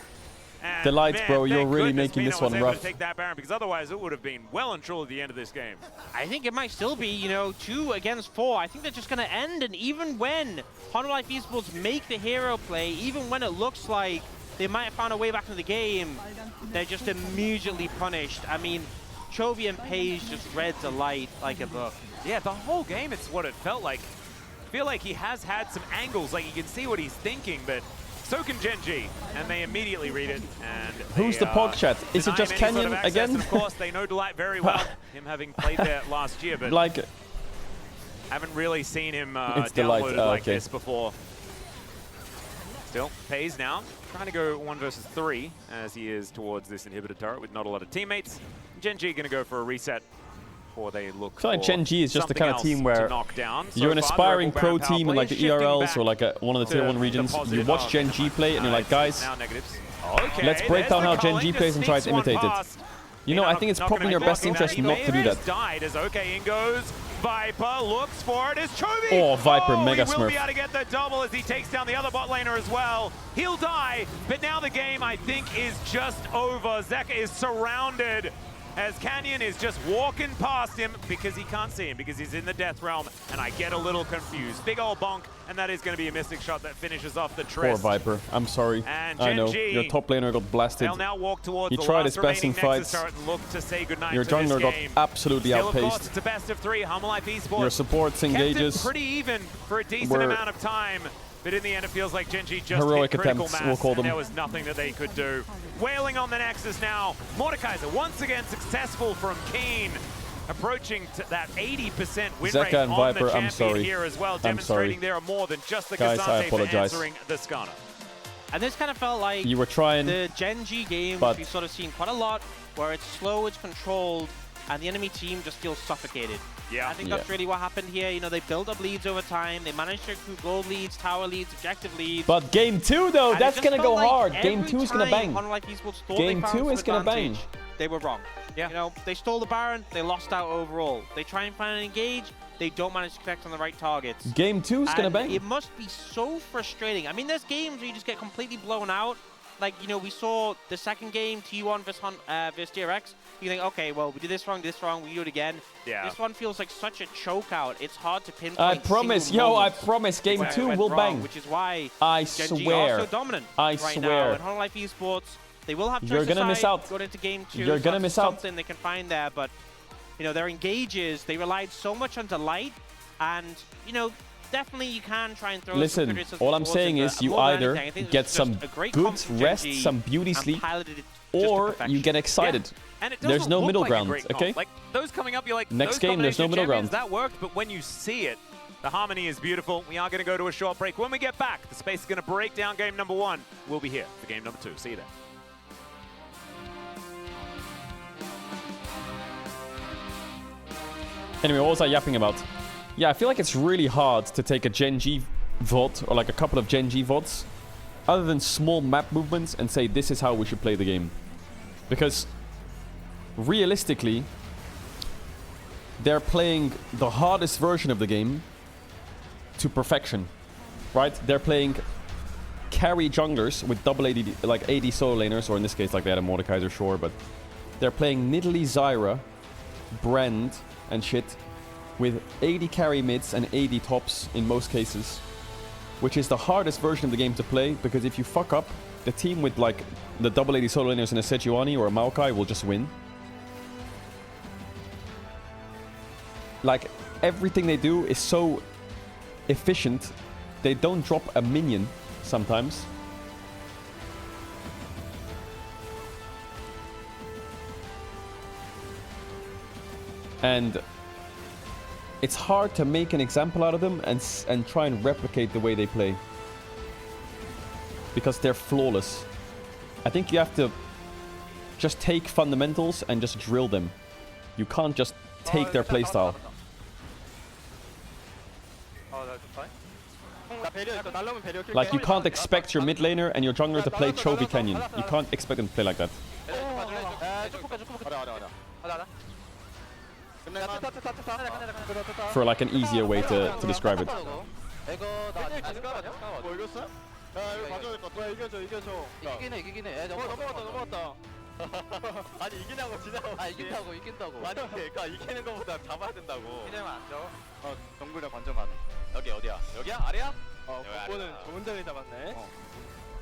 And Delight, man, bro, you're thank really goodness making this Peanut was one able rough. to take that Baron, because otherwise it would have been well and truly the end of this game. I think it might still be, you know, 2 against 4. I think they're just going to end, and even when Life Esports make the hero play, even when it looks like they might have found a way back into the game, they're just immediately punished. I mean, Chovy and Page just read the light like a book. Yeah, the whole game, it's what it felt like. I feel like he has had some angles, like you can see what he's thinking, but so can Gen G, and they immediately read it. And Who's the Pog chat? Is it just Canyon again? Of course, they know Delight very well, him having played there last year, but like, haven't really seen him it's Delight. downloaded like Okay. this before. Still, FaZe now trying to go 1 versus 3 as he is towards this inhibitor turret with not a lot of teammates. Gen G going to go for a reset before they look I feel like for Gen G is just the kind of something team else to where knock down. So you're an far, aspiring Rebel pro Baron power team in play like the is shifting ERLs back or like one of the tier to 1 regions. the You positive watch half. Gen G play and you're like, guys, Now negatives. Okay, let's break down how Gen G plays and try to imitate it. You know, I think it's probably in your best interest not to do that. Died as okay, in goes Viper, looks for it as Chovy. Oh, Viper, mega he will be smurf. able to get the double as he takes down the other bot laner as well. He'll die, but now the game, I think, is just over. Zeka is surrounded as Canyon is just walking past him because he can't see him, because he's in the death realm, and I get a little confused. Big ol' bonk, and that is going to be a Mystic shot that finishes off the Poor Trist. Viper. I'm sorry. And I know. Gen G, Your top laner got blasted. They'll now walk towards He the tried last his best in remaining Nexus fights. turret and look to say goodnight Your for this jungler got game. absolutely Still, of course, outpaced. it's a best of 3. Life Esports Your supports kept engages. it pretty even for a decent were amount of time. But in the end, it feels like Gen G just heroic hit critical attempts, mass, we'll call and them. there was nothing that they could do. Wailing on the Nexus now. Mordekaiser once again successful from Keen, approaching to that 80% win Zeka rate and on Viper, the I'm champion sorry. here as well, I'm demonstrating sorry. there are more than just the Guys, I Kazante for apologize. answering the Skana. And this kind of felt like You were trying, the Gen G game, but which we've sort of seen quite a lot, where it's slow, it's controlled, and the enemy team just feels suffocated. Yeah. I think that's really what happened here. You know, they built up leads over time. They managed to accrue gold leads, tower leads, objective leads. But game 2 though, And it that's just gonna felt go like hard. Game every 2 is gonna time bang. Unlike Esports thought Game they found 2 is some gonna bang. advantage, they were wrong. Yeah. You know, they stole the Baron, they lost out overall. They try and find an engage, they don't manage to connect on the right targets. Game 2 is gonna And bang. It must be so frustrating. I mean, there's games where you just get completely blown out. Like, you know, we saw the second game, T1 versus DRX. You think, okay, well, we did this wrong, we do it again. Yeah. This one feels like such a choke out. It's hard to pinpoint. I promise, single I moments promise, game where it 2 went will wrong, bang. Which is why I Gen G swear. are so dominant I right swear. now. And Life Esports, they will have You're choice gonna miss aside out. going into game 2. You're so gonna that's miss out. something they can find there, but you know, their engages, they relied so much on Delight, and you know, definitely you can try and throw some Listen, criticism all I'm towards saying him, is but you more than either anything, I think it get was some just a great good comp from Gen rest, G some beauty and sleep, piloted it just to or perfection. you get excited. And it There's doesn't no look middle like a ground, great comp. okay? Like those coming up, you're like, Next those game, there's no middle combination ground. champions, that worked, but when you see it, the harmony is beautiful. We are going to go to a short break. When we get back, the space is going to break down game number 1. We'll be here for game number 2. See you there. Anyway, what was I yapping about? Yeah, I feel like it's really hard to take a Gen G VOD or like a couple of Gen G VODs other than small map movements and say this is how we should play the game. Because realistically, they're playing the hardest version of the game to perfection, right? They're playing carry junglers with double AD, like AD solo laners, or in this case, like they had a Mordekaiser, sure, but they're playing Nidalee Zyra, Brand, and shit with 80 carry mids and 80 tops in most cases, which is the hardest version of the game to play, because if you fuck up, the team with like the double AD solo laners and a Sejuani or a Maokai will just win. Like, everything they do is so efficient, they don't drop a minion sometimes. And it's hard to make an example out of them and try and replicate the way they play, because they're flawless. I think you have to just take fundamentals and just drill them. You can't just take their playstyle. Like, you can't expect your mid laner and your jungler to play Chovy Canyon. You can't expect them to play like that. For like an easier way to describe it. 아니 이기냐고 지나고 이긴다고 아니 그러니까 이기는 거보다 잡아야 된다고 이기면 안 줘? 정글이랑 관전 가능 여기 어디야? 여기야? 아래야? 그거는 좋은 자리 잡았네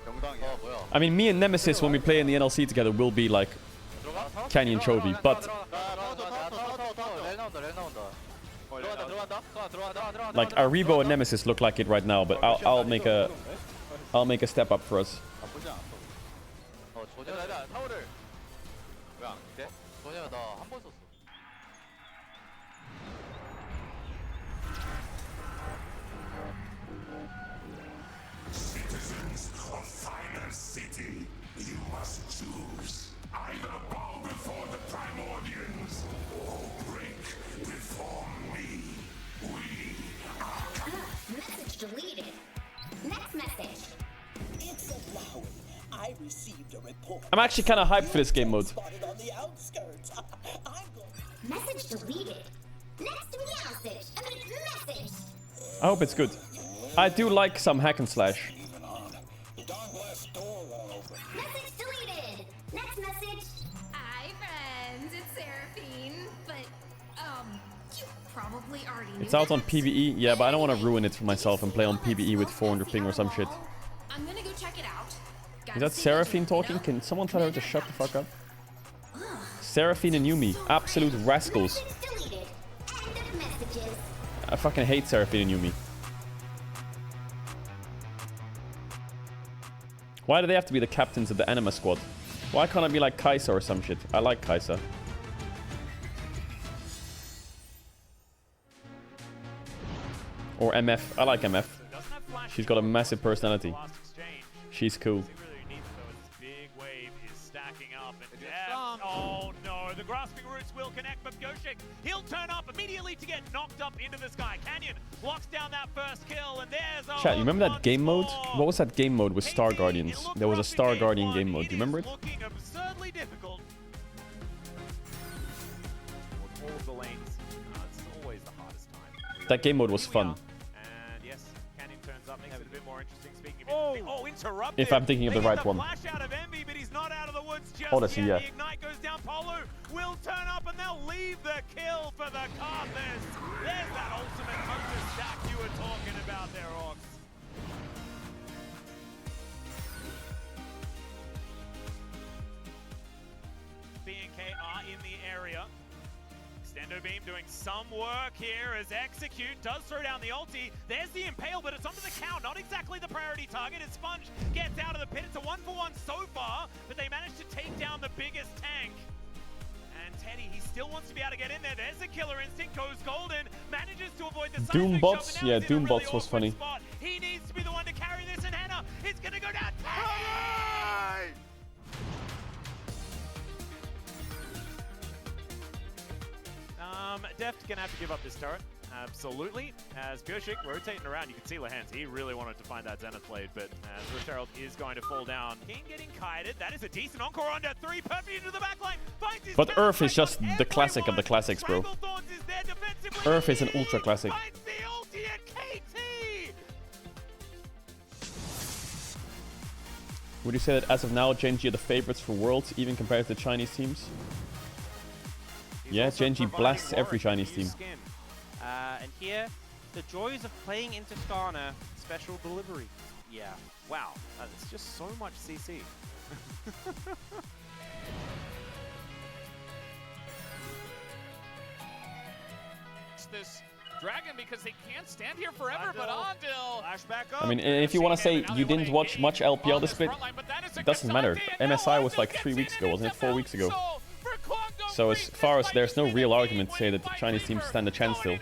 영광이야 뭐야 I mean, me and Nemesis, when we play in the NLC together, will be like Canyon Chovy, but like Aribo and Nemesis look like it right now, but I'll make a step up for us. Citizens of Final City, you must choose. Either bow before the Primordians or break before me. We are... Message deleted. Next message. It's a Flowey. I received a report. I'm actually kind of hyped for this game mode. Message deleted. Next message. Message. I hope it's good. I do like some hack and slash. Message deleted. Next message. Hi friends, it's Seraphine. But you probably already knew. It's out on PvE, yeah, but I don't want to ruin it for myself and play on PvE with 400 ping or some shit. I'm gonna go check it out. Is that Seraphine talking? Can someone tell her to shut the fuck up? Seraphine and Yumi, absolute rascals. Deleted. End of messages. I fucking hate Seraphine and Yumi. Why do they have to be the captains of the Anima squad? Why can't I be like Kai'Sa or some shit? I like Kai'Sa. Or MF. I like MF. She's got a massive personality. She's cool. Big wave is stacking up, and oh no, the grasping roots will connect, but Goshik, he'll turn up immediately to get knocked up into the sky. Canyon locks down that first kill, and there's a Chat, you remember that game mode? What was that game mode with Star Guardians? There was a Star Guardian game mode. Do you remember it? looking absurdly difficult. With all of the lanes, it's always the hardest time. That game mode was fun. And yes, Canyon turns up, makes it a bit more interesting. Speaking of interesting, interrupted. If I'm thinking of the right one. Flash out of Envy, but he's not out of the woods just Odyssey, yet. yeah. The Ignite goes down. Polu will turn up, and they'll leave the kill for the Carthus. There's that ultimate hunter stack you were talking about there, Orcs. BNK are in the area. Extendo Beam doing some work here as Execute does throw down the ulti. There's the Impale, but it's onto the count. Not exactly the priority target as Sponge gets out of the pit. It's a 1-for-1 so far, but they managed to take down the biggest tank. And Teddy, he still wants to be able to get in there. There's the killer instinct, goes golden, manages to avoid the Doombots? Yeah, Doombots was funny. spot. He needs to be the one to carry this, and Henna is going to go down. Teddy! Deft gonna have to give up this turret. Absolutely. As Goshik rotating around, you can see Lehans. He really wanted to find that Zenith blade, but as Rift Herald is going to fall down. King getting kited. That is a decent encore under 3. Perfect into the backline. But Earth is just the classic of the classics, bro. Earth is an ultra classic. Would you say that as of now, Gen.G are the favorites for Worlds, even compared to Chinese teams? Yeah, Gen.G blasts every Chinese team. And here, the joys of playing into Stana, special delivery. Yeah. Wow. It's just so much CC. This dragon because they can't stand here forever, but Andil. I mean, if you want to say you didn't watch much LPL this bit, it doesn't matter. MSI was like 3 weeks ago, wasn't it? 4 weeks ago. So as far as there's no real argument to say that the Chinese teams stand a chance still.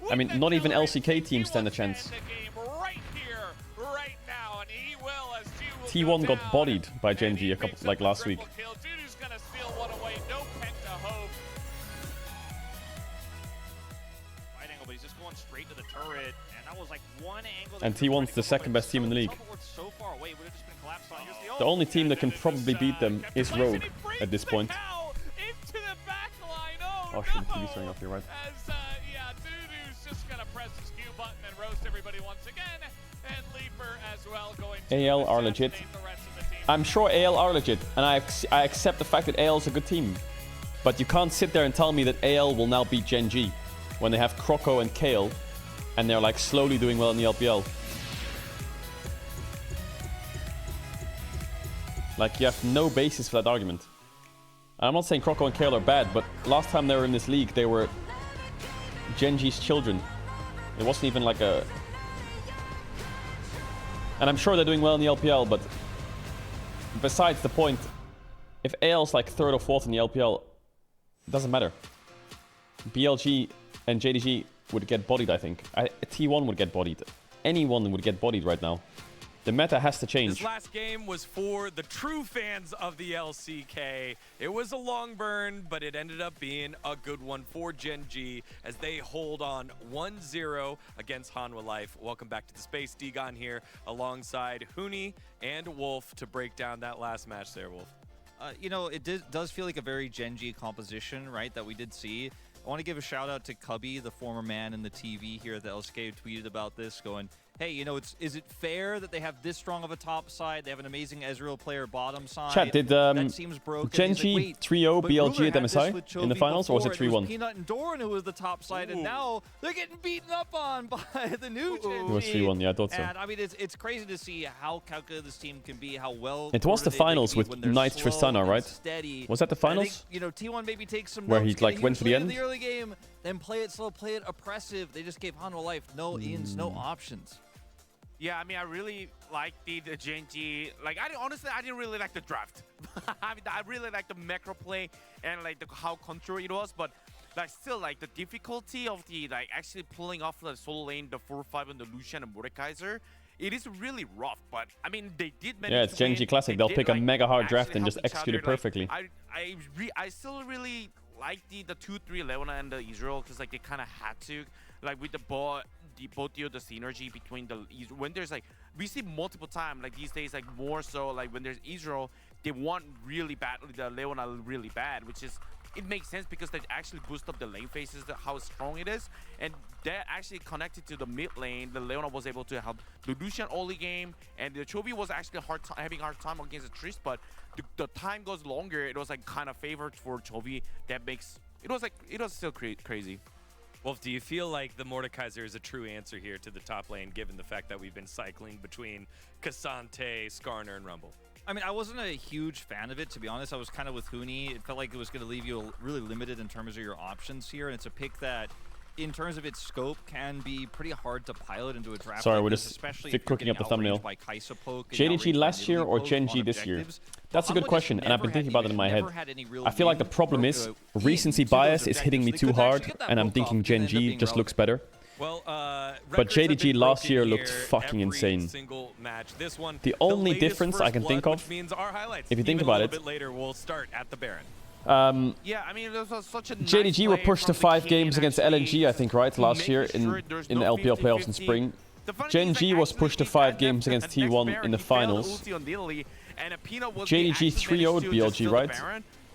I mean, not even LCK teams stand a chance. T1 got bodied by Gen.G a couple, like last week. And T1's the second best team in the league. The only team that can probably beat them is Rogue at this point. Oh shit, the TV's turning off, you're right. Yeah, Dudu's just gonna press his Q button and roast everybody once again, and Leaper as well going to AL are legit. I'm sure AL are legit, and I accept the fact that AL is a good team. But you can't sit there and tell me that AL will now beat Gen.G when they have Croco and Kale, and they're like slowly doing well in the LPL. Like, you have no basis for that argument. I'm not saying Croco and Kale are bad, but last time they were in this league, they were Genji's children. It wasn't even like a... And I'm sure they're doing well in the LPL, but besides the point, if AL's like 3rd or 4th in the LPL, it doesn't matter. BLG and JDG would get bodied, I think. T1 would get bodied. Anyone would get bodied right now. The meta has to change. This last game was for the true fans of the LCK. It was a long burn, but it ended up being a good one for Gen G as they hold on 1-0 against Hanwha Life. Welcome back to the space. Digon here alongside Huni and Wolf to break down that last match there, Wolf. You know, it does feel like a very Gen G composition, right, that we did see. I want to give a shout out to Cubby, the former man in the TV here at the LCK, who tweeted about this, going, hey, you know, is it fair that they have this strong of a top side? They have an amazing Ezreal player bottom side. Chat, did that seems broken. Genji 3-0 BLG at MSI in the finals, or was it 3-1? Peanut and Doran who was the top side, and now they're getting beaten up on by the new Genji. It was 3-1, yeah, I thought so. And I mean, it's crazy to see how calculated this team can be, how well. It was the finals with Knights Tristana, right? Steady. Was that the finals? I think, you know, T1 maybe takes some where notes, he like went for the end. In the early game, then play it slow, play it oppressive. They just gave Hanwha Life no ins, no options. Yeah, I mean, I really like the Genji. Like, honestly, I didn't really like the draft. I mean, I really like the macro play and like how control it was, but like still like the difficulty of the like actually pulling off the solo lane, the 4-5 and the Lucian and Mordekaiser. It is really rough, but I mean, they did manage. Yeah, it's Genji Classic. They'll pick a mega hard draft and just execute it perfectly. I still really like the 2-3 Leona and the Israel because like they kind of had to, like with the both the synergy between the when there's like we see multiple times like these days, like more so like when there's Israel, they want really bad the Leona really bad, which is it makes sense because they actually boost up the lane phases, how strong it is, and they're actually connected to the mid lane. The Leona was able to help the Lucian early game, and the Chovy was actually having a hard time against the Trist, but the time goes longer. It was like kind of favored for Chovy. That makes it was still crazy. Wolf, do you feel like the Mordekaiser is a true answer here to the top lane, given the fact that we've been cycling between K'Sante, Skarner, and Rumble? I mean, I wasn't a huge fan of it, to be honest. I was kind of with Huni. It felt like it was going to leave you really limited in terms of your options here, and it's a pick that, in terms of its scope, can be pretty hard to pilot into a draft. Sorry, like we're this, just especially cooking up the thumbnail. Kai'Sa JDG last year or Gen G this year? That's a good question, and I've been thinking about it in my head. I feel like the problem is recency bias is hitting me too hard, and I'm thinking Gen G just looks better. Well, but JDG last year looked fucking insane. The only difference I can think of, if you think about it, later we'll start at the Baron. Yeah, I mean, it was such a JDG were pushed to 5 games against LNG, I think, right, last year in the LPL playoffs in spring. Gen G was pushed to 5 games against T1 in the finals. JDG 3-0'd BLG, right?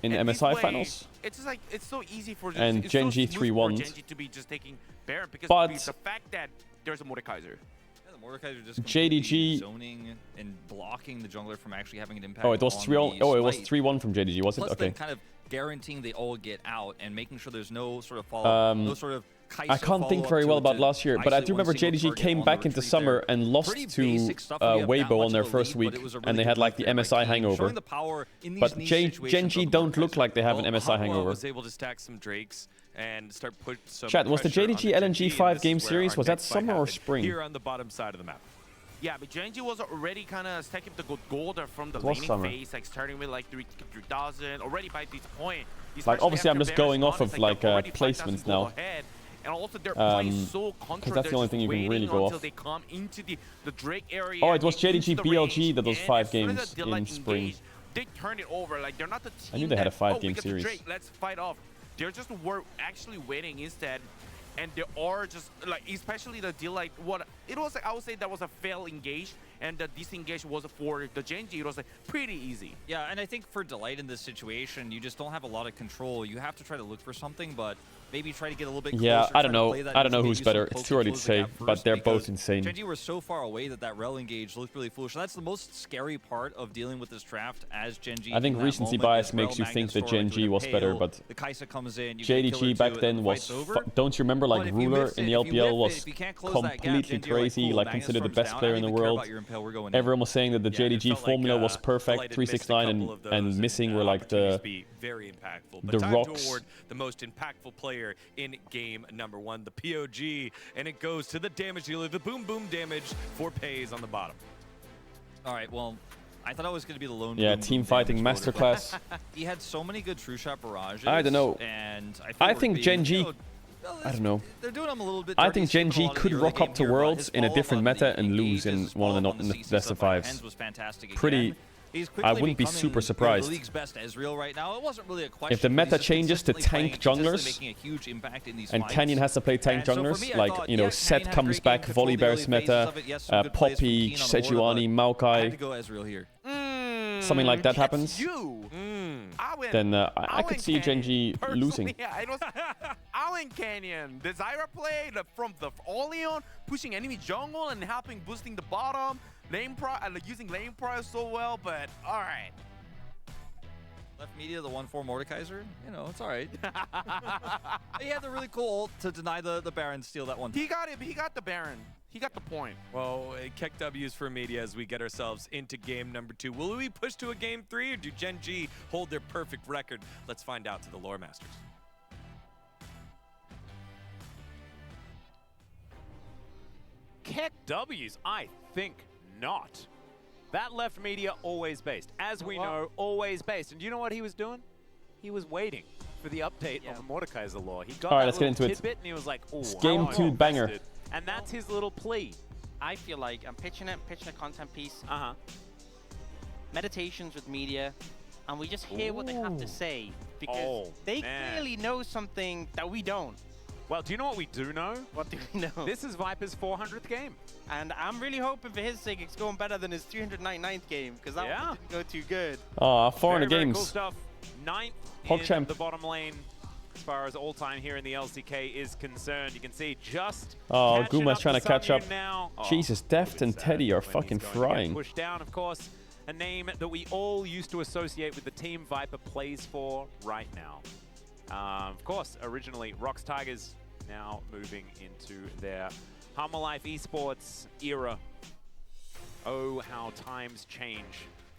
In MSI finals. It's just like it's so easy for and Gen G 3-1'd. Genji to be just taking Baron because but the fact that there's a Mordekaiser. Yeah, the Mordekaiser just JDG zoning and blocking the jungler from actually having an impact. Oh, it was 3-0. Oh, it was 3-1 from JDG, was it? Plus, okay. then kind of guaranteeing they all get out and making sure there's no sort of follow, no sort of I can't think very well about last year, but I do remember JDG came back into summer and lost to Weibo on their first week, and they had like the MSI hangover. But Gen G don't look like they have an MSI hangover. Was able to stack some Drakes and start put some Chat, was the JDG LNG 5-game series, was that summer or spring? Here on the bottom side of the map. Yeah, but Genji was already kind of stacking the gold from the laning phase, like starting with like 3,000 already by this point. Like obviously I'm just going off of like placements now. And also they're playing so because that's the only thing you can really go off. They come into the Drake area. Oh, it was JDG BLG that those 5 games in spring. They turned it over. Like they're not the team. I knew they had a 5-game series. Drake, let's fight off. They're just actually waiting instead, and they are just like, especially the deal like what it was. Like, I would say that was a fail engage, and the disengage was for the Genji. It was like pretty easy. Yeah, and I think for Delight in this situation, you just don't have a lot of control. You have to try to look for something, but maybe try to get a little bit Yeah, closer, I don't try to know. play that I don't know neutral, who's use some better. poke It's too early to close the say, gap but first they're because both insane. Gen G were so far away that that rel engage looked really foolish. So that's the most scary part of dealing with this draft as Gen G. I think in that recency moment bias is makes you Rel, think that Magnet Gen Storage G with a was better, Pale, but the Kai'Sa comes in, you get Killer JDG back 2, and then the was. fight's over. Don't you remember, like, But if you Ruler miss in it, the if you LPL whiff was it, if you can't close that gap, completely Gen G are like, crazy, cool, like Magnet considered the Storm's best down, player I in the don't even care world. about your Impale, we're going in. Everyone was saying that the Yeah, it JDG felt like, formula was Flight perfect, had 369, missed a couple of and those, missing were like the be very impactful. But the time rocks. to award the most impactful player in game number 1, the POG, and it goes to the damage dealer, the boom boom damage for Pays on the bottom. All right, well, I thought I was going to be the lone. Yeah, boom team boom fighting damage voter, but masterclass. He had so many good true shot barrages. I don't know. And I we're think being, Gen G. you know, I don't know. they're doing him a little bit. I dirty, think Gen skipping a G lot in could the early rock game up to here, but Worlds his in a follow-up different on meta the and lose in engages, one of follow-up the on the CC best stuff of on fives. Hens was fantastic Pretty. again. He's I quickly wouldn't be becoming, super you know, surprised. the league's best Ezreal right now. It wasn't really a question. If the meta He's just changes to consistently tank playing, consistently junglers, making a huge impact in these and fights. Canyon has to play tank And so for junglers, me, I like, thought, you know, yeah, Set Canyon had a comes great game, back, controlled the Volibear's early phases meta, of it. Yes, some good plays from Poppy, Keen on the board, Sejuani, but I had Maokai, to go Ezreal here. something like that happens, I went, then I could see Gen G losing. Yeah, it was Allen Canyon. The Zyra play from the Oleon, pushing enemy jungle and helping boosting the bottom. Using lane price so well, but all right. Left media, the 1-4 Mordekaiser. You know, it's all right. He had the really cool ult to deny the Baron steal that one. He got it. He got the Baron. He got the point. Well, Keck W's for media as we get ourselves into game number 2. Will we push to a game 3, or do Gen G hold their perfect record? Let's find out to the Lore Masters. Keck W's? I think not. That left media always based. As we know, always based. And do you know what he was doing? He was waiting for the update on the Mordekaiser lore. He got All right, that let's get little into it. tidbit and he was like, oh, It's game 2 banger. And that's his little plea. I feel like I'm pitching a content piece. Meditations with media, and we just hear what they have to say because they clearly know something that we don't. Well, do you know what we do know? What do we know? This is Viper's 400th game. And I'm really hoping for his sake it's going better than his 399th game, because that one didn't go too good. Ah, 400 Very games. cool stuff. 9th Hog in champ. the bottom lane as far as all time here in the LCK is concerned. You can see just Oh, catching Guma's up trying to catch Sun up. Yun now. Oh, Jesus, Deft and Teddy are fucking get frying. pushed down, of course. A name that we all used to associate with the team Viper plays for right now. Of course, originally Rox Tigers, now moving into their Hummer Life Esports era. Oh, how times change.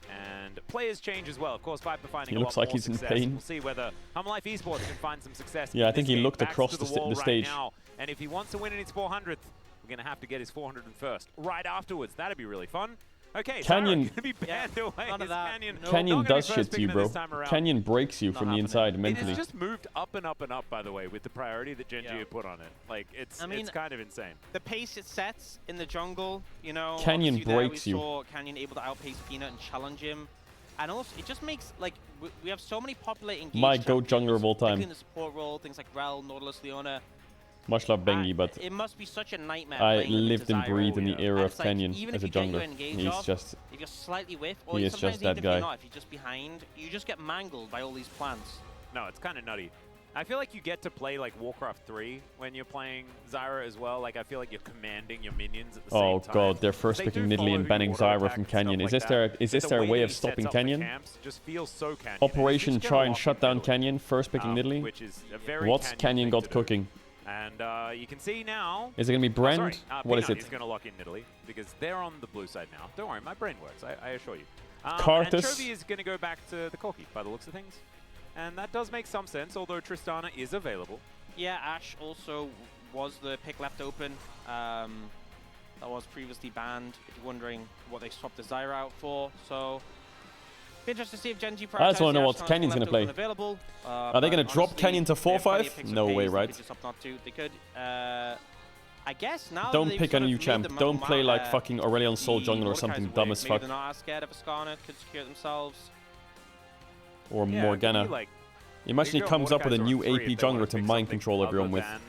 And players change as well. Of course, Viper finding He a looks lot like more he's in success. pain. We'll see whether Hummer Life Esports can find some success. Yeah, in I think this he game. looked Backs across to the wall right stage. now. And if he wants to win in his 400th, we're going to have to get his 401st right afterwards. That'd be really fun. Okay, Canyon- going to be banned away. none of that. Canyon, Canyon not gonna does be shit first to you, picking bro. this time around. Canyon breaks you from the inside It mentally. has just moved up and up and up, by the way, with the priority that Gen G had put on it. Like, it's kind of insane. The pace it sets in the jungle, you know. Canyon obviously there breaks we you. saw Canyon able to outpace Peanut and challenge him. And also, it just makes, like, we have so many popular engaged My GOAT champions, jungler of all time. particularly in the support role, things like Rel, Nautilus, Leona. Much love Bengi, but It must be such a nightmare. I playing them lived into and breathed in Zyra. the era And of it's like, Canyon even as if a you get your jungler. engage He's off, just if you're slightly whiff, or he is sometimes just that even if you're guy. not, if you're just behind, you just get mangled by all these plants. No, it's kind of nutty. I feel like you get to play like Warcraft 3 when you're playing Zyra as well. Like I feel like you're commanding your minions at the same time. oh god, they're first They picking do Nidalee follow and who banning you auto Zyra attack from and Canyon. stuff Is like this that. their The way that of he sets stopping up the Canyon? camps just feels so Canyon. Operation He's just try gonna and lock shut in down middle, Canyon, first picking Nidalee. which is a very What's Canyon thing got to do. cooking? And you can see now. Is it gonna be Brand? Sorry, What is Peanut it? is going to lock in Nidalee because they're on the blue side now. Don't worry, my brain works. I assure you. Karthus. And Chovy is going to go back to the Corki by the looks of things, and that does make some sense. Although Tristana is available. Yeah, Ashe also was the pick left open. That was previously banned, if you're wondering what they swapped the Zyra out for. So, be interested to see if Gen G I just want to know prioritizes what the Canyon's left going to open play. available. Are they going to drop honestly, Canyon to they have plenty of 4-5? picks No of way, Pays, right? They could just opt not to. They could. I guess now Don't that they've pick a sort of new made champ. the Don't play like Mount, fucking Aurelion Soul the jungler or something Mordekaiser dumb wave, as maybe fuck. they're not as scared of a Skarner, could secure it themselves. Or Yeah, it could Morgana. be like Imagine he Bigger comes up with a Mordekaiser new on 3 AP if they wanna jungler to pick mind something control everyone other with. than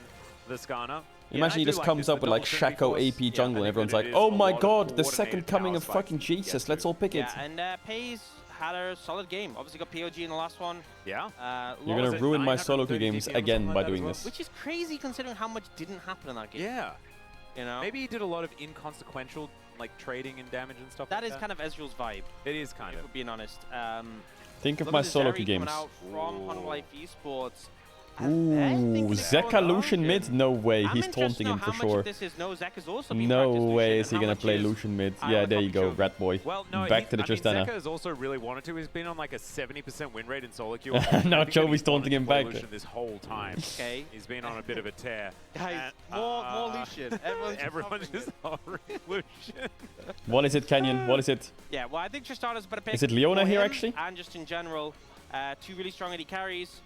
the Skarner. Imagine he just comes up with like Shaco AP jungler and everyone's like, oh my god, the second coming of fucking Jesus, let's all pick it. Yeah, and Pays had a solid game. Obviously got POG in the last one. Yeah. You're gonna ruin my solo queue games again by doing this. Which is crazy considering how much didn't happen in that game. Yeah. You know? Maybe he did a lot of inconsequential like trading and damage and stuff That like is kind of Ezreal's vibe. It is kind if we're being honest. Think of my solo queue games. Out from Honor Life Esports. Ooh, Zeka Lucian mid? No way, he's taunting him for sure. No way is he gonna play Lucian mid. Yeah, there you go, rat boy. Well, no, back to the Tristana. Zeka has also really wanted to. He's been on like a 70% win rate in solo queue. Now Jovi's taunting him back. Lucian this whole time. Okay. He's been on a bit of a tear. Guys, more Lucian. Everyone's just hovering Lucian. What is it, Canyon? What is it? Yeah, well, I think Tristana's a better pick. Is it Leona here, actually? And just in general, two really strong AD carries.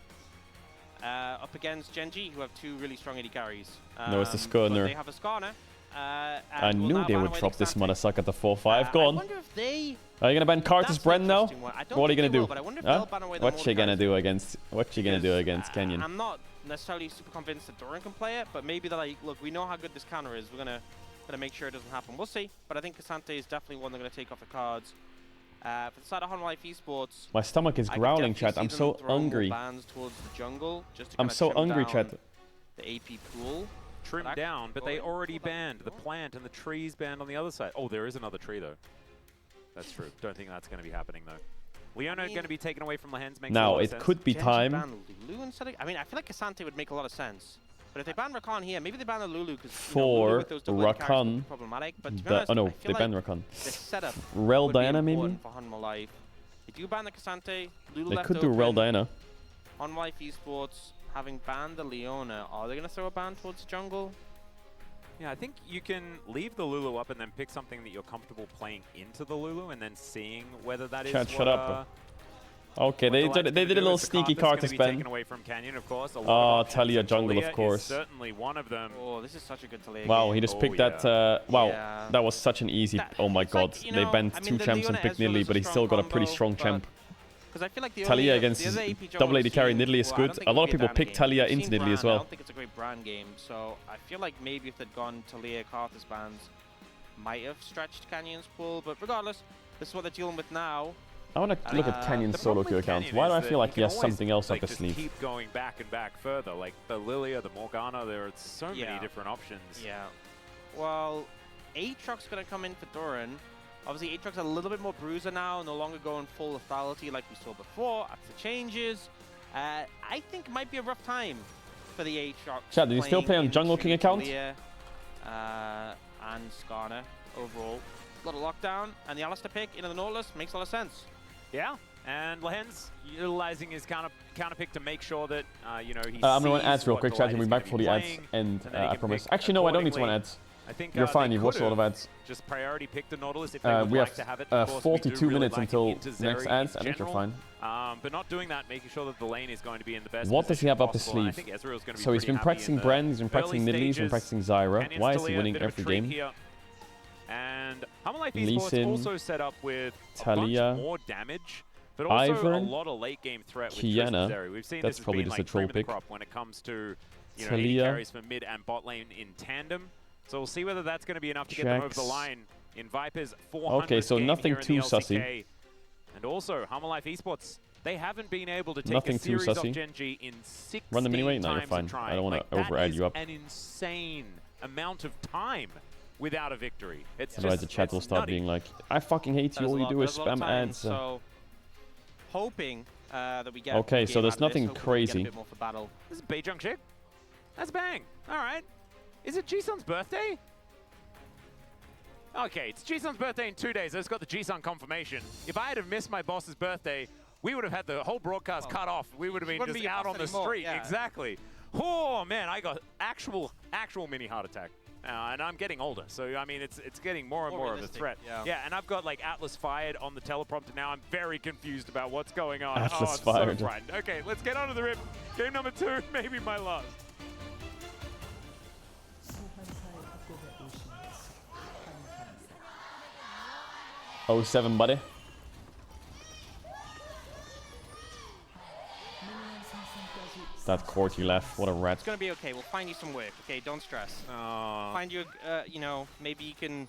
Up against Genji, who have two really strong AD carries. No, it's the Skarner. They have a Skarner. I knew they would drop this motherfucker at the 4-5. Go on. I wonder if they... Are you gonna ban Karthus Bren now? What are you gonna do? Huh? What you gonna do against? What you gonna do against Canyon? I'm not necessarily super convinced that Doran can play it, but maybe they're like, look, we know how good this counter is. We're gonna make sure it doesn't happen. We'll see. But I think K'Sante is definitely one they're gonna take off the cards. For the side of Honor Life Esports, My stomach is growling, chat. I'm so hungry. I'm so hungry, chat. The AP pool. Trim down, but they already banned the plant and the trees banned on the other side. Oh, there is another tree though. That's true. Don't think that's going to be happening though. Leona going to be taken away from Lehends. Now it could be time. I mean, I feel like K'Sante would make a lot of sense. But if they ban Rakan here, maybe they ban the Lulu because for Rakan. Problematic. But to be honest, oh no, they like banned Rakan. The setup Rel Diana maybe. For Honor Life. They do ban the K'Sante. Lulu They left could do open. Rel Diana. Honor Life Esports having banned the Leona, are they going to throw a ban towards the jungle? Yeah, I think you can leave the Lulu up and then pick something that you're comfortable playing into the Lulu and then seeing whether that is Chat, shut up. Okay, they did a little sneaky Karthus ban. Away from Canyon, of course. Oh, Talia jungle, Talia of course. is certainly one of them. Oh, this is such a good Talia Wow, game. he just picked that. Wow, that was such an easy. Oh my god, they banned two champs and picked Nidalee, but he still got a pretty strong champ. I feel like Talia against double AD carry Nidalee is good. A lot of people pick Talia into Nidalee as well. I don't think it's a great brand game, so I feel like maybe if they'd gone Talia Karthus bans, might have stretched Canyon's pool, but regardless, this is what they're dealing with now. I want to look at Canyon's solo queue account. Why do I feel like he has something else up his sleeve? Keep going back and back further, like the Lilia, the Morgana. There are so many different options. Yeah. Well, Aatrox's gonna come in for Doran. Obviously, Aatrox's a little bit more bruiser now, no longer going full lethality like we saw before after changes. I think it might be a rough time for the Aatrox. Chat, did you still play on Jungle King account? And Skarner overall. A lot of lockdown, and the Alistar pick into the Nautilus makes a lot of sense. Yeah, and Lehends utilizing his counter pick to make sure that you know he. I'm gonna run ads real quick, chat. We'll be back for the ads, and I promise. Actually, no, I don't need to run ads. I think you're fine. You've watched a lot of ads. Just priority pick the Nautilus if they would we like have to have it. Of course, 42 minutes until Zeri next ads. I think you're fine. But not doing that, making sure that the lane is going to be in the best. What does he have up his possible. sleeve? I think Ezreal's going to be So he's been practicing Bren, he's been practicing Nidalee, he's been practicing Zyra. Why is he winning every game? Here. And Honor Life Esports also set up with Talia, a bunch more damage, but also Ivern, a lot of late game threat with Kiana. Zeri. We've seen That's this probably as just being a troll like cream of the pick. crop when it comes to AD Talia. carries for mid and bot lane in tandem. So we'll see whether that's going to be enough to get them over the line in Viper's 400th Okay, so game nothing here in too the sussy. LCK. And also, Honor Life Esports, they haven't been able to take Nothing a too series sussy. of Genji in 16 Run them anyway? No, you're times fine. of trying. I don't want Like, to over-add you up. That is an insane amount of time without a victory. It's Otherwise just, the chat will start nutty. being like, I fucking hate you, all you do is spam ads. So, hoping that we get Okay, a so game there's out of this, nothing hoping we get crazy. a bit more for battle. This is Beijing chick. That's bang. All right. Is it Jisun's birthday? Okay, it's Jisun's birthday in 2 days. I just got the Jisun confirmation. If I had have missed my boss's birthday, we would have had the whole broadcast cut off. We would have been just out on the street. Yeah. Exactly. Oh man, I got actual mini heart attack. And I'm getting older, so I mean it's getting more and more of a threat. Yeah. And I've got like Atlas fired on the teleprompter now. I'm very confused about what's going on. Atlas I'm fired. so frightened. Okay, let's get on to the rip. Game number 2, maybe my last. Oh, 7, buddy. That court you left, what a rat. It's gonna be okay. We'll find you some work. Okay, don't stress. Find you, you know, maybe you can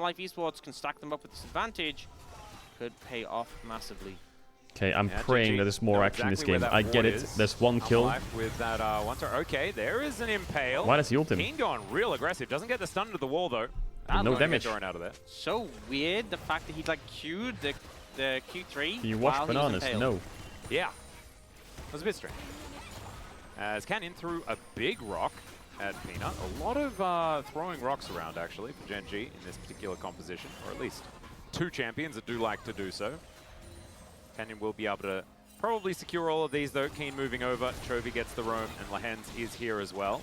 Life Esports can stack them up with disadvantage, could pay off massively. Okay, I'm Yeah, praying GG. that there's more Know action in this exactly game. where that I get ward it. is. There's one kill. Life with that one turret. Okay, there is an impale. Why does he ult him? Keen going real aggressive. Doesn't get the stun to the wall though. With no Not gonna get damage. Doran out of there. So weird, the fact that he like queued the Q3. Do you watch while he was bananas? impaled. No. Yeah. It was a bit strange. As Canyon threw a big rock at Peanut. A lot of throwing rocks around, actually, for Gen G in this particular composition, or at least 2 champions that do like to do so. Canyon will be able to probably secure all of these, though. Keen moving over. Chovy gets the roam, and Lehens is here as well.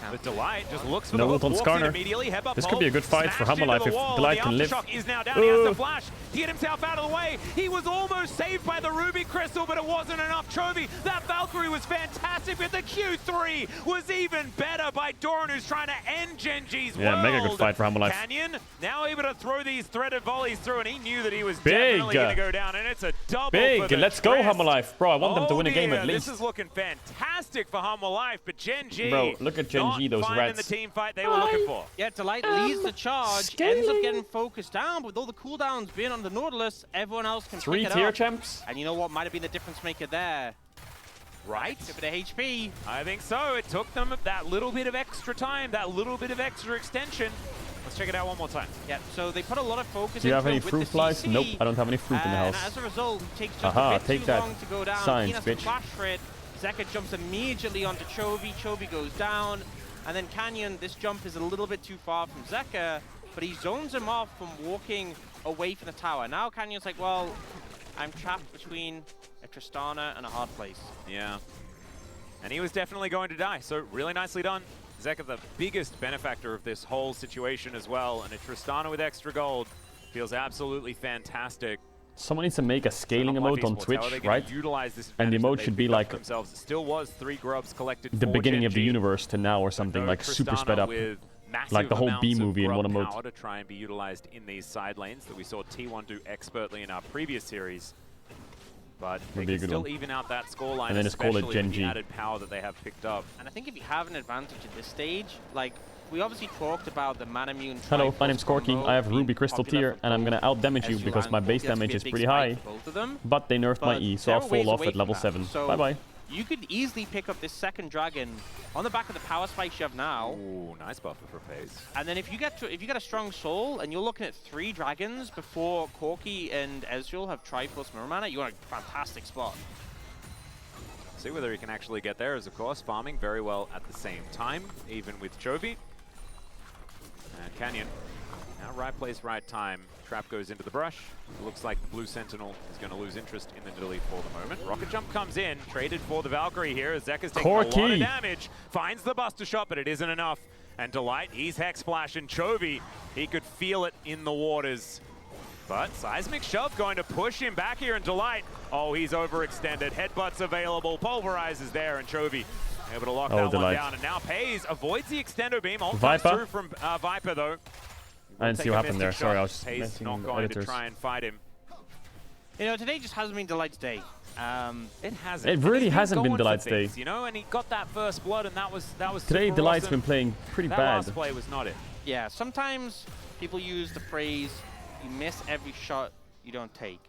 But Delight just looks for No the ult hook, on walks in Skarner. immediately, headbutt This could pole, be a good fight for smashed into Hammerlife the if wall, Delight and can the live. Aftershock is now down. He has to flash to get himself out of the way. He was almost saved by the Ruby Crystal, but it wasn't enough. Chovy, that Valkyrie was fantastic, but the Q3 was even better by Doran, who's trying to end Gen G's Yeah, world. mega good fight for Hammerlife. Canyon now able to throw these threaded volleys through, and he knew that he was Big. definitely going to go down, and it's a double for Big. the Let's go, Crest. Hammerlife. Bro, I want them to win a game dear, at least. This is looking fantastic for Hammerlife, but Gen G, Bro, look at Gen G, those not finding rats. the team fight they were looking for. Yeah, Delight leads the charge, ends up getting focused down, but with all the cooldowns being on the Nautilus, everyone else can 3 pick it tier up. champs? And you know what might have been the difference maker there? Right? A bit of HP. I think so. It took them that little bit of extra time, that little bit of extra extension. Let's check it out one more time. Yeah, so they put a lot of focus Do you have into any it with fruit the flies? CC, Nope, I don't have any fruit in the and house. as a result, it takes just Aha, a bit take too that. long to go down. Science, Keen has to bitch. flash for it. Zeka jumps immediately onto Chovy. Chovy goes down. And then Canyon, this jump is a little bit too far from Zeka, but he zones him off from walking away from the tower. Now Canyon's like, well, I'm trapped between a Tristana and a hard place. Yeah. And he was definitely going to die, so really nicely done. Zeka, the biggest benefactor of this whole situation as well, and a Tristana with extra gold feels absolutely fantastic. Someone needs to make a scaling Unlike emote on esports, how are Twitch, they gonna right? utilize this And the advantage that emote they should be picked up like for themselves? It still was 3 grubs collected the for beginning Gen of the G. universe to now or something, No like super Tristana sped up. with massive Like the whole amounts B of movie in one grub emote. power to try and be utilized in these side lanes that we saw T1 do expertly in our previous series. But they Would be a can good still one. even out that scoreline, And then just call it especially Gen with the G. added power that they have picked up. And I think if you have an advantage at this stage, like, we obviously talked about the Manamune. Hello, my name's Corky. I have Ruby Crystal tier, and I'm gonna out damage you Ezreal because and my base Corki. That's damage gonna is be a pretty big high. spike for both of them. But they nerfed my But E, so they're I'll a ways fall off away at from level that. 7. So Bye bye. You could easily pick up this second dragon on the back of the power spikes you have now. Ooh, nice buffer for Paze. And then if you get a strong soul and you're looking at 3 dragons before Corki and Ezreal have Triforce Mirror Mana, you're in a fantastic spot. See whether he can actually get there, as of course, farming very well at the same time, even with Chovy. And Canyon, now right place, right time. Trap goes into the brush. Looks like the Blue Sentinel is going to lose interest in the delete for the moment. Rocket Jump comes in, traded for the Valkyrie here, as Zeka's taking a lot of Corki. damage. Finds the Buster Shot, but it isn't enough. And Delight, he's Hex Splash, and Chovy, he could feel it in the waters. But Seismic Shove going to push him back here, and Delight, oh, he's overextended. Headbutts available, Pulverize is there, and Chovy able to lock Oh, that one Delight. down. And now Paze avoids the Extendo Beam. All comes Viper? through from Viper, though. I didn't see what happened there. Sorry, I was just Paze messing not with the going editors. to try and fight him. You know, today just hasn't been Delight's day. It hasn't. It really He's hasn't been going for Delight's day. things, you know, and he got that first blood, and that was Today, super Delight's awesome. been playing pretty that bad. last play was not it. Yeah, sometimes people use the phrase, you miss every shot you don't take.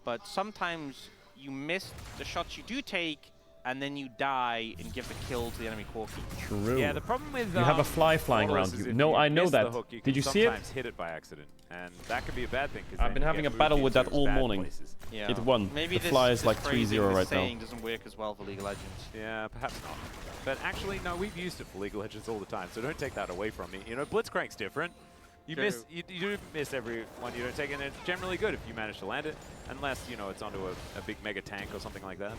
But sometimes you miss the shots you do take, and then you die and give the kill to the enemy Corki. True. Yeah, the problem with You have a fly flying Nautilus around is you. if No, I know miss the that. hook, you Did can you see it? sometimes hit it by accident, and that could be a bad thing. 'cause I've then been you having get a battle moved with that into all bad morning. places. Yeah. It won. Maybe The fly is like phrasing 3-0 this right now. saying doesn't work as well for League of Legends. Yeah, perhaps not. But actually, no, we've used it for League of Legends all the time, so don't take that away from me. You know, Blitzcrank's different. You True. miss, you do miss every one you don't take, and it's generally good if you manage to land it, unless, you know, it's onto a big mega tank or something like that.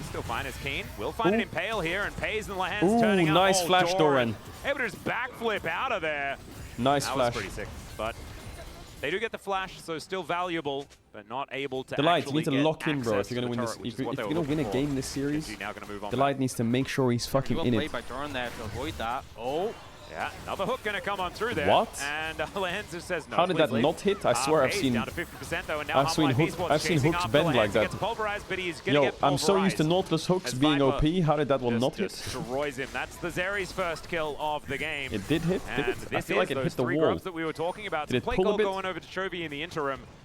It's still fine as Keen. We'll find an Ooh. Impale here, and Paze and Lehens Ooh, turning out. nice Oh, flash, Doran. Able to just backflip out of there. Nice that flash. was pretty sick, but they do get the flash, so still valuable, but not able to Delight, you actually need to get look in, bro. If access you're gonna to win the this, turret, which if is what you're they gonna were win a looking game for. this series, Genji now gonna move on Delight needs to make sure he's fucking Well in played it. by Doran there to avoid that. Oh, yeah, another hook gonna come on through there. What? And Lehens just says no. How did please that leave. not hit? I swear I've Paze seen. down to 50% though, and now I've seen Half-Life hooks. Esports I've seen chasing hooks after bend Lehens. like He that. gets pulverized, but he's gonna Yo, get I'm so used to pulverized. Nautilus hooks As being Viper OP. How did that one just not hit? destroys him. That's the Zeri's first kill of the game. It did hit, did And it? I this feel like is it those hit the 3 wall. grubs that we were talking about. Did it Play pull a goal bit? going over to Chovy in the interim,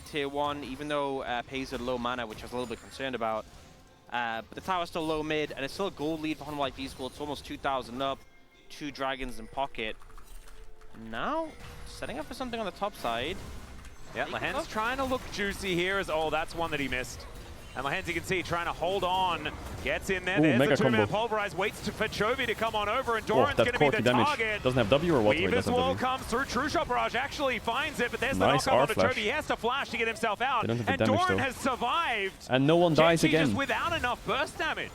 mid tier 1, even though Pays at low mana, which I was a little bit concerned about. But the tower's still low mid, and it's still a gold lead for Hanwha Life Esports. It's almost 2,000 up, 2 dragons in pocket. Now, setting up for something on the top side. Yeah, Lahen's trying to look juicy here as, oh, that's one that he missed. And Lahens, you can see, trying to hold on. Gets in there. Ooh, There's mega the two-man combo. pulverize. Waits for Chovy to come on over, and Oh, Doran's that going to be the quirky damage. target. Doesn't have W or what? Wait, Weaver's doesn't have wall W. comes through. True Shot Barrage actually finds it, but there's Nice the knockup onto R-flash. Chovy. He has to flash to get himself out. They don't have the And damage, Doran though. has survived. And no one dies Genji again. just without enough burst damage.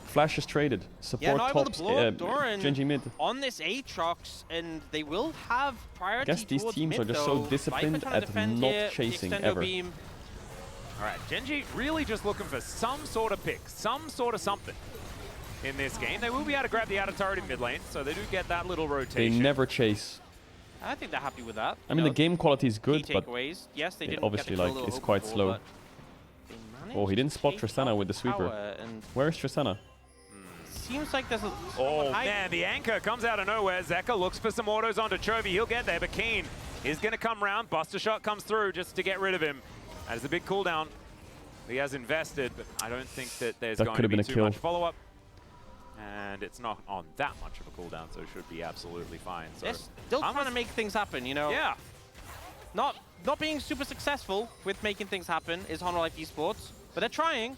Flash is traded. Yeah, Support not able to tops. blow up Doran Genji mid. on this Aatrox, and they will have priority. I guess these towards teams mid, are just though. so disciplined Viper trying to at defend not here, the chasing extendo ever. Beam. All right, Genji really just looking for some sort of pick, some sort of something in this game. They will be able to grab the outer turret in mid lane, so they do get that little They rotation. never chase. I think they're happy with that. I mean, the game quality is good, key but takeaways. Yes, they it didn't obviously, get the kill like, they it's hoped quite for, slow. but they managed Oh, he didn't to spot take Tristana out with the sweeper. tower, and Where is Tristana? seems like there's a Oh, man, the anchor comes out of nowhere. Zeka looks for some autos onto Chovy. He'll get there, but Keen is going to come round. Buster Shot comes through just to get rid of him. That is a big cooldown. He has invested, but I don't think that there's That going could to have be been a too kill. much follow-up. And it's not on that much of a cooldown, so it should be absolutely fine. So they're still trying to make things happen, you know? Yeah. Not being super successful with making things happen is Honor Life Esports, but they're trying.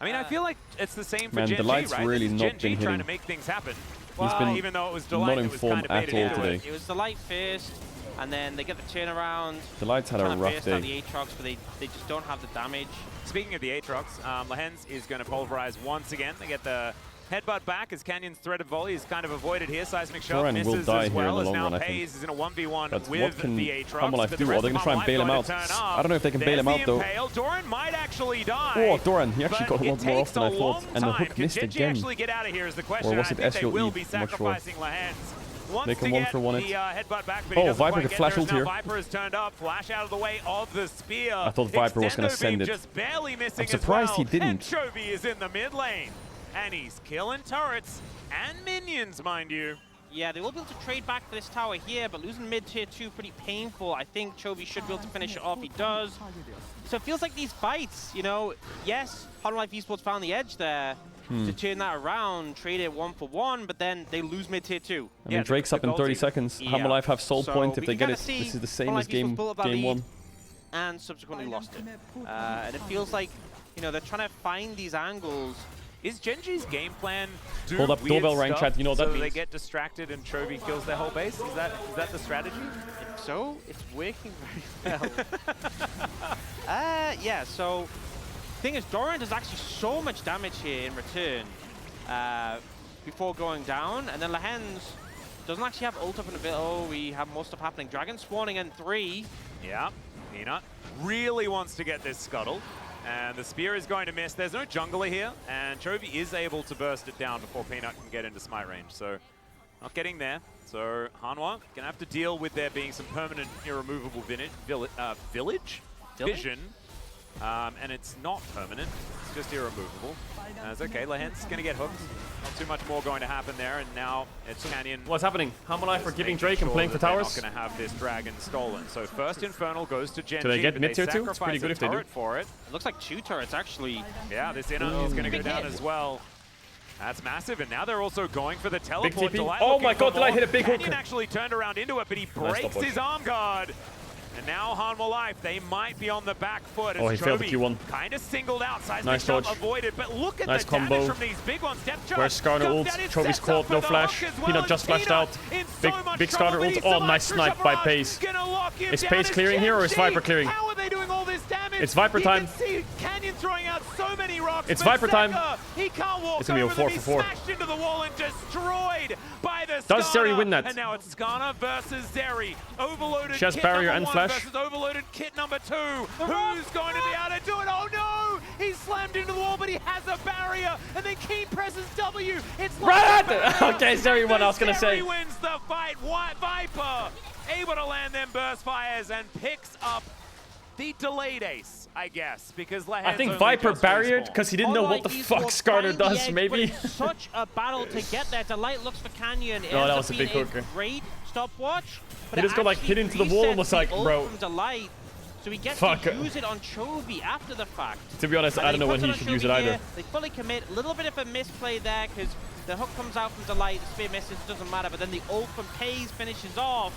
I mean, I feel like it's the same for Man, Gen G, Delight's right? really This is not Gen G been trying hitting. to make things happen. He's been Even though it was not Delight in that was form kind of at baited all into today. it. It was the light first, and then they get the turnaround. Delight's had a trying to rough burst out day. the Aatrox, but they just don't have the damage. Speaking of the Aatrox, Lahens is going to pulverize once again. They get the headbutt back as Canyon's threaded volley is kind of avoided here. Seismic Shot Doran will misses die as here in well the as long now run, I Pays is in a 1v1 But with what can the Aatrox. Humble Life but the do? rest Are they of going to try and Humble bail him Life out? going to turn up. I don't know if they can bail him There's out, the though. Impale. Doran might actually die. Oh, Doran, he actually but got a lot it more takes off than I a thought. long And the time. hook missed Can Genji again. actually get out of here is the question. Or was I it think they Ezreal will Eve? be I'm not sure. sacrificing Lahens. Wants They to can one get for one the it. headbutt back, but he Oh, doesn't Viper quite could get flash there as ult now here. Viper has turned up. Flash out of the way of the spear. I thought Viper was gonna Extendo send beam it. just barely missing I'm surprised as he well. didn't. And Chovy is in the mid lane. And he's killing turrets and minions, mind you. Yeah, they will be able to trade back for this tower here, but losing mid tier 2 pretty painful. I think Chovy should be able to finish it off. He does. So it feels like these fights, you know, yes, Honor Life Esports found the edge there to turn that around, trade it 1-for-1, but then they lose mid tier 2. I mean, Drake's up in 30 seconds. Yeah. Humble Life have soul So point if we they can get kinda it. see This is the same Honor as Life Esports game built up that game lead 1. and subsequently lost it. And it feels like, you know, they're trying to find these angles. Is Genji's game plan do Hold up, weird doorbell rank stuff chat, you know what so that they means. get distracted and Chovy kills their whole base? Is that the strategy? If so, it's working very well. Yeah, so thing is, Doran does actually so much damage here in return before going down, and then Lahens doesn't actually have ult up in a bit. Oh, we have more stuff happening. Dragon spawning in 3. Yeah, Peanut really wants to get this scuttle. And the spear is going to miss. There's no jungler here, and Chovy is able to burst it down before Peanut can get into smite range. So, not getting there. So, Hanwha gonna have to deal with there being some permanent irremovable village vision. And it's not permanent, it's just irremovable. It's okay, Lahens gonna get hooked. Not too much more going to happen there, and now it's Canyon. What's happening? Humble Life are giving making Drake and sure playing for that they're towers? not gonna have this dragon stolen. So first Infernal goes to Genji. Do they get but mid tier 2? It's sacrifice pretty good a if they do. turret for it. It looks like 2 turrets, actually. Yeah, this inner is going to go down as well. That's massive, and now they're also going for the teleport. TP. Delight Oh looking my for god, Delight more. hit a big hook. Canyon actually turned around into it, but he breaks stopwatch. his arm guard. And now Hanwha Life, they might be on the back foot as Oh, he failed the Q1. kind of singled out. Seismic Nice Shot dodge. avoided, but look at Nice the damage combo. from these big ones. Depth charge. Where's Skarner ult? Comes down, it Chovy's sets caught, up no for the flash. hook as well, Peanut and just flashed Peanut out. in Big so much Skarner trouble, but ult. he Oh, survives. nice snipe by Trushabaraj Pace. gonna lock him Is down Pace as clearing here or is Genji. Viper clearing? How are they doing all this damage? It's Viper You time. can see Canyon throwing out so many rocks. It's but Viper time. Zeka, he can't walk It's gonna be a over 4 them. He's for 4. smashed into the wall and destroyed by the Does Skarner. Zeri win that? And now it's Skarner versus Zeri. Overloaded She has kit barrier number and 1 flash. versus overloaded kit number 2. Who's going to be able to do it? Oh no! He's slammed into the wall, but he has a barrier. And then Keen presses W. It's Right! like Okay, Zeri won, I was gonna say. Zeri wins the fight. White Viper able to land them burst fires and picks up the delayed ace, I guess, because Lahens I think only Viper just barriered respawned. because he didn't know what the fuck Skarner does, maybe. Such a battle to get there. Delight looks for Canyon. It No, ends that up was a big being hooker. Great stopwatch. He just got like hit into the wall and was like, bro. From Delight, so he gets Fuck. to use it on Chovy after the fact. To be honest, And I then don't know when puts he it on should use Chovy it either. here. They fully commit. A little bit of a misplay there because the hook comes out from Delight. The spear misses, doesn't matter. But then the ult from Pays finishes off.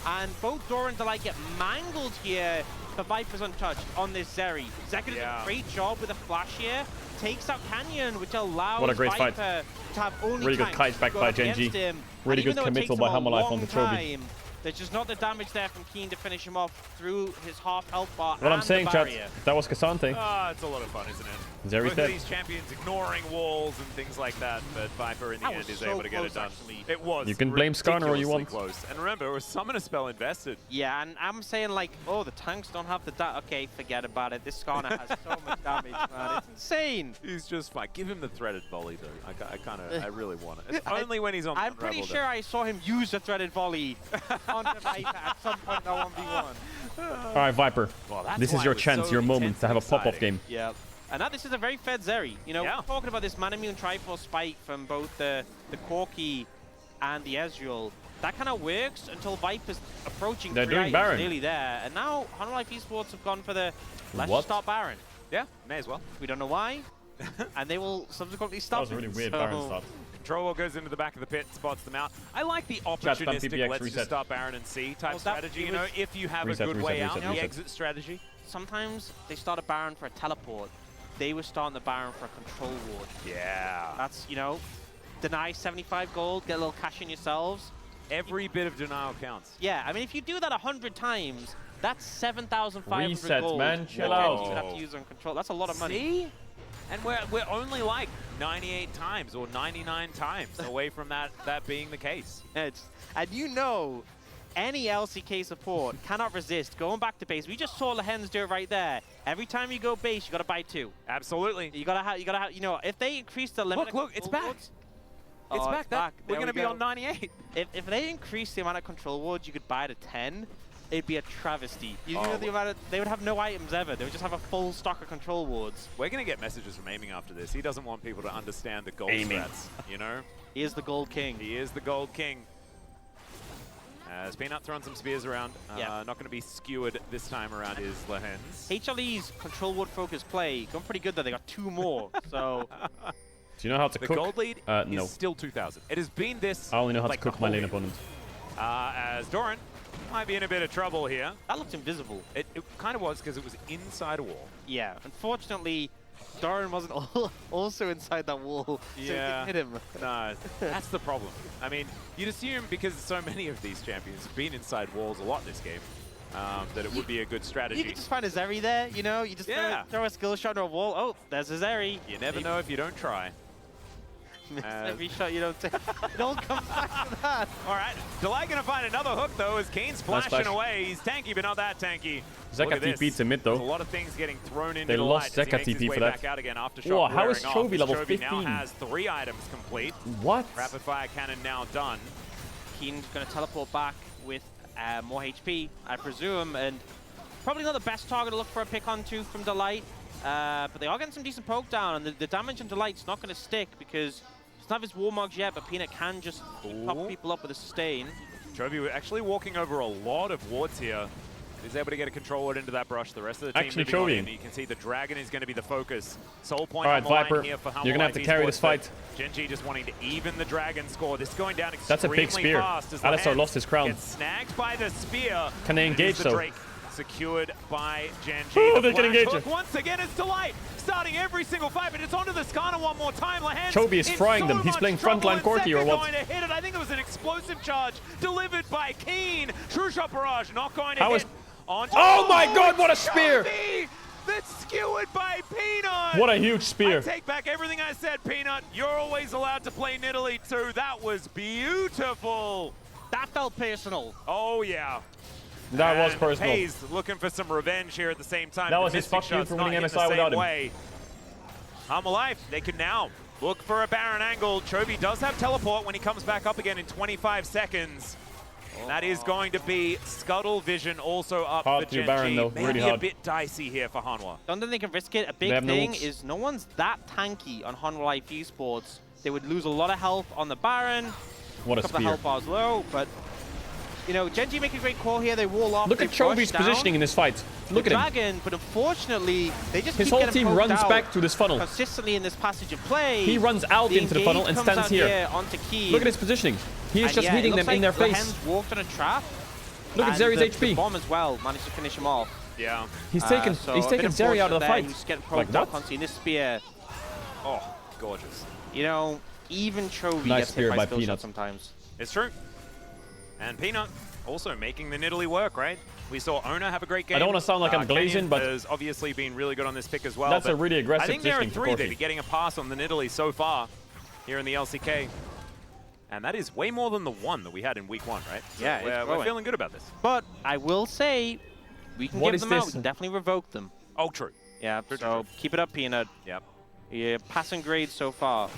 And both Dora and Delight get mangled here. The Viper's untouched on this Zeri. Zeka does a great job with a flash here. Takes out Canyon, which allows What a great Viper fight. to have only Really good time kite to back go by up against Gen.G. him. Really And even good though it committal takes by him a Hammerlife on long the Chovy. time, there's just not the damage there from Keen to finish him off through his half health bar. What I'm and saying, the chat, barrier. that was Cassante. It's a lot of fun, isn't it? Zeri's Both dead. of these champions ignoring walls and things like that, but Viper in the That end was is so able to get it close, done. actually. It was. You can blame Skarner all you want. Close. And remember, it was Summoner Spell invested. Yeah, and I'm saying like, oh, the tanks don't have the okay, forget about it. This Skarner has so much damage, man. It's insane. He's just fine. Give him the threaded volley, though. I really want it. It's only when he's on I'm pretty Unraveled, sure I saw him use the threaded volley onto Viper at some point in the 1v1. All right, Viper. Well, that's This is why your it was chance, so your moment intense to have a and pop-off exciting. game. Yeah. And now this is a very fed Zeri. You know, we're talking about this Manamune Triforce spike from both the Corki and the Ezreal. That kind of works until Viper's approaching. They're 3 doing items Baron. nearly there. And now Hanwha Life Esports have gone for the let's What? just start Baron. Yeah, may as well. We don't know why. And they will subsequently stop That was a really it. weird So- Baron start. Control goes into the back of the pit, spots them out. I like the Chat, spam opportunistic PPX, let's reset. just start Baron and C type Well, that- strategy, it you know, was- if you have Reset, a good reset, way out, reset, the reset. exit strategy. Sometimes they start a Baron for a teleport. They were starting the Baron for a control ward. Yeah. That's, you know, deny 75 gold, get a little cash in yourselves. Every bit of denial counts. Yeah, I mean, if you do that 100 times, that's 7,500 Reset, gold. man, chill that out. You would have to use on control. That's a lot of money. See? And we're only like 98 times or 99 times away from that being the case. And you know, any LCK support cannot resist going back to base. We just saw Lehens do it right there. Every time you go base, you got to buy 2. Absolutely. You gotta have, you know, if they increase the limit. Look, it's back. Oh, It's back. We're There going to we be go. on 98. If they increase the amount of control wards you could buy to 10, it'd be a travesty. You Oh, know the amount of, they would have no items ever. They would just have a full stock of control wards. We're going to get messages from Aiming after this. He doesn't want people to understand the gold Aiming. strats, you know? He is the gold king. He is the gold king. As Peanut throwing some spears around. Yeah. Not going to be skewered this time around is Lehens. HLE's control ward focus play going pretty good though. They got 2 more. So Do you know how to The cook? gold lead No. is still 2,000. It has been this. I only know how like to cook the my whole lane game. opponent. As Doran might be in a bit of trouble here. that looked invisible. It kind of was because it was inside a wall. Yeah. Unfortunately, Doran wasn't also inside that wall. So it didn't hit him. No, that's the problem. I mean, you'd assume because so many of these champions have been inside walls a lot this game, that it would be a good strategy. You could just find a Zeri there, you know? You just throw a skill shot on a wall. Oh, there's a Zeri. You never know if you don't try. Every shot you don't take. It all comes back to that. All right, Delay gonna find another hook though as Kane's flashing flash. away. He's tanky, but not that tanky. Zeka Look at this. TP'd to mid though. There's a lot of things getting thrown into They the lost light as he Zeka makes his TP way for that. back out again after Whoa, shot how is wearing off. Chovy level Chovy 15? now has 3 items complete. What? Rapid fire cannon now done. Keen's going to teleport back with more HP, I presume, and probably not the best target to look for a pick onto from Delight, but they are getting some decent poke down, and the damage on Delight's not going to stick because he doesn't have his Warmogs yet, but Peanut can just pop people up with a sustain. Chovy actually walking over a lot of wards here. He's able to get a control ward into that brush. The rest of the team Actually, moving on Chovy. in. You can see the dragon is going to be the focus. Soul point All on right, the line Viper, here for you're gonna have to carry this fight. Gen.G just wanting to even the dragon score. This is going down That's a extremely big spear. fast as Alistar Lehens lost his crown. gets snagged by the spear. Can they It is engage, the though? Drake secured by Gen.G. Oh, The they can flash engage hook it. once again is Delight. Starting every single fight, but it's onto the Skarner one more time. Lehens Chovy is in frying so them. He's much playing trouble, frontline and Corki or Zeka what? going to hit it. I think it was an explosive charge delivered by Keen. True shot barrage not going to How hit. is- On Oh my God, what a spear! Chovy that's skewered by Peanut. What a huge spear. I take back everything I said, Peanut. You're always allowed to play Nidalee too. That was beautiful. That felt personal. Oh yeah. That was And personal. Hayes looking for some revenge here at the same time. That The was his Mystic fuck you shot's for not winning hit MSI the same without him. way. I'm alive. They can now look for a Baron angle. Chovy does have teleport when he comes back up again in 25 seconds. That is going to be Scuttle Vision also up Hard for to do Gen.G. Baron, though. Maybe Really a hard. bit dicey here for Hanwha. Don't think they can risk it. A They big have no thing ults. is no one's that tanky on Hanwha Life Esports. They would lose a lot of health on the Baron. What a couple of spear. health bars low, but you know, Gen.G make a great call here. They wall off. Look they at Chovy's push down positioning in this fight. Look the at him. Dragon, but unfortunately, they just His keep whole getting team poked runs out back to this funnel. consistently in this passage of play. He runs out into the funnel and engage comes stands out here. onto Key. Look at his positioning. He is And just yeah, it hitting looks them in their like face. Lehens walked on a trap. Look at Zeri's the HP. bomb as well managed to finish him off. Yeah. He's taken Zeri out of the fight. He's getting Like poked up what? on this spear. Oh, gorgeous. You know, even Chovy Nice gets spear hit by by skill Peanut. shots sometimes. It's true. And Peanut also making the Nidalee work, right? We saw Ona have a great game. I don't want to sound like I'm glazing, Kenyon but has obviously been really good on this pick as well. that's a but really aggressive I think there are positioning for 3 Corki. that are getting a pass on the Nidalee so far here in the LCK. And that is way more than the 1 that we had in week 1, right? So Yeah, it's we're growing. feeling good about this. But I will say, we can What give is them out. this? We can definitely revoke them. Oh, true. Yeah, so keep it up, Peanut. Yep. Yeah, passing grades so far.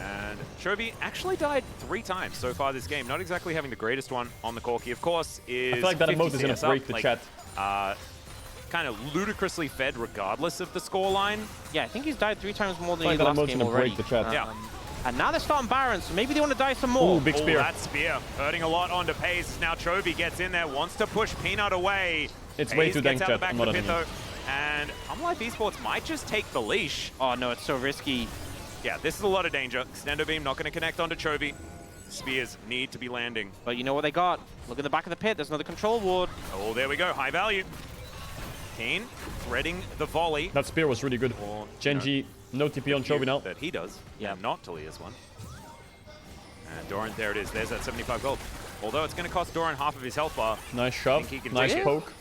And Chovy actually died 3 times so far this game. Not exactly having the greatest one on the Corki, of course, is I feel like that 50 emote is going CS to break up, the like, chat. Kind of ludicrously fed regardless of the scoreline. Yeah, I think he's died 3 times more than I he feel did like last that game emote's gonna already. break the chat. Yeah. And now they're starting Baron, so maybe they want to die some more. Ooh, big spear. That spear hurting a lot onto Pace. Now Chovy gets in there, wants to push Peanut away. It's Pace way too gets dank, out the chat. back I'm of not the pit, having though. And Life Esports might just take the leash. Oh no, it's so risky. Yeah, this is a lot of danger. Extendo Beam not going to connect onto Chovy. Spears need to be landing. But you know what they got? Look at the back of the pit. There's another control ward. Oh, there we go. High value. Kane threading the volley. That spear was really good. Or, Genji, no TP on Chovy now. That he does. Yeah, not Talia's one. And Doran, there it is. There's that 75 gold. Although it's going to cost Doran half of his health bar. Nice shove. Think he can Nice take it? poke.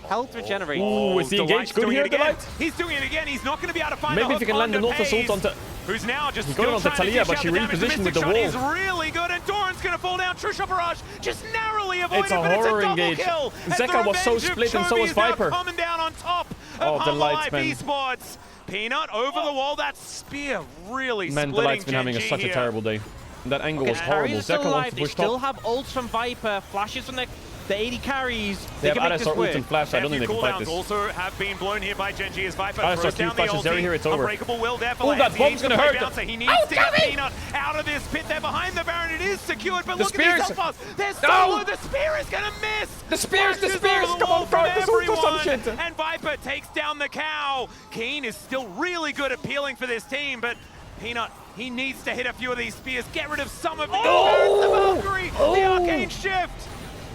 Health regenerate. Ooh, is the Delight's engage good doing here, it again. Delight? He's doing it again. He's not going to be able to find Maybe the if he hook can land the onto North Assault Pace, onto... who's now just He got it still onto trying to Talia, dish but out she the damage. repositioned The with the Mystic Shot wall. is really good, and Doran's going to fall down. True Shot Barrage just narrowly avoided, It's a but it's a horror double engage. kill. And the Zeka was so revenge of split and so Chovy was is now Viper. coming down on top Oh, of Delight's Live been- Esports. Peanut over the wall. That spear really Man, splitting Delight's been having Gen G such a here. terrible day. That angle was Okay, horrible. carries are still Zeka wants alive. to They push still top. have ults from Viper, flashes from the 80 carries. They have can make this Alistar ult work. and flash. I don't think they can fight Cooldowns this. also have been blown here by Gen G as Viper Alistar throws Q down the flashes ulti. Zeri here, it's over. Unbreakable will there for Ooh, that Lance. He bomb's needs to gonna play hurt. bouncer. He needs to get Peanut out of this pit. They're behind the Baron. It is secured, but The look at these spears. health bars. They're so No. low. The spear is going to miss. The spears, the Flashes spears. over the Come wall on, from guard this ult or some everyone. shit. And Viper takes down the cow. Keen is still really good at peeling for this team, but Peanut, he needs to hit a few of these spears, get rid of some of the Valkyrie, the Arcane Shift.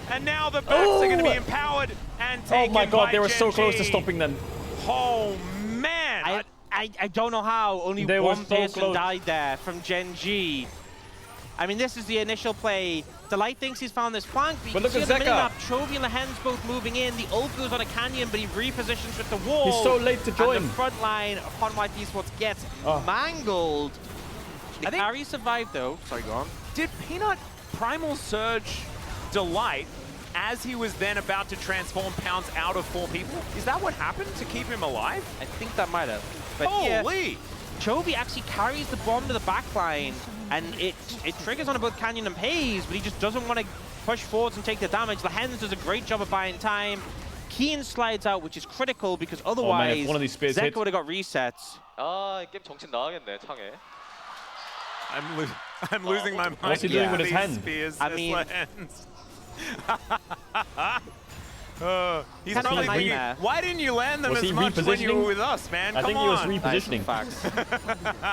And now the backs are going to be empowered and Oh taken my god, by they were so Gen close to G. stopping them. Oh man! I don't know how. Only They were one so person close. died there from Gen G. I mean, this is the initial play. Delight thinks he's found this flank, but you But can look see at on the Zeka. minimap, Chovy and the Hens both moving in. The ult goes on a canyon, but he repositions with the wall. He's so late to join. And the front line upon White Esports gets Oh. mangled. The carry survived, though. Sorry, go on. Did Peanut Primal Surge Delight as he was then about to transform Pounce out of 4 people? Is that what happened to keep him alive? I think that might have. But Holy! yeah, Chovy actually carries the bomb to the back line, and it triggers on both Canyon and Pays, but he just doesn't want to push forwards and take the damage. The Hens does a great job of buying time. Keen slides out, which is critical because otherwise one of these spears Zeka hit. would have got resets. 아, 게임 정신 나가겠네, 창에. I'm losing my mind. What's he doing with his These hand? Spears I just mean- lands. He's Kind of probably a thinking, nightmare. why didn't you land them Was as he much when you repositioning? were with us, man? I Come think he was on. repositioning. Facts.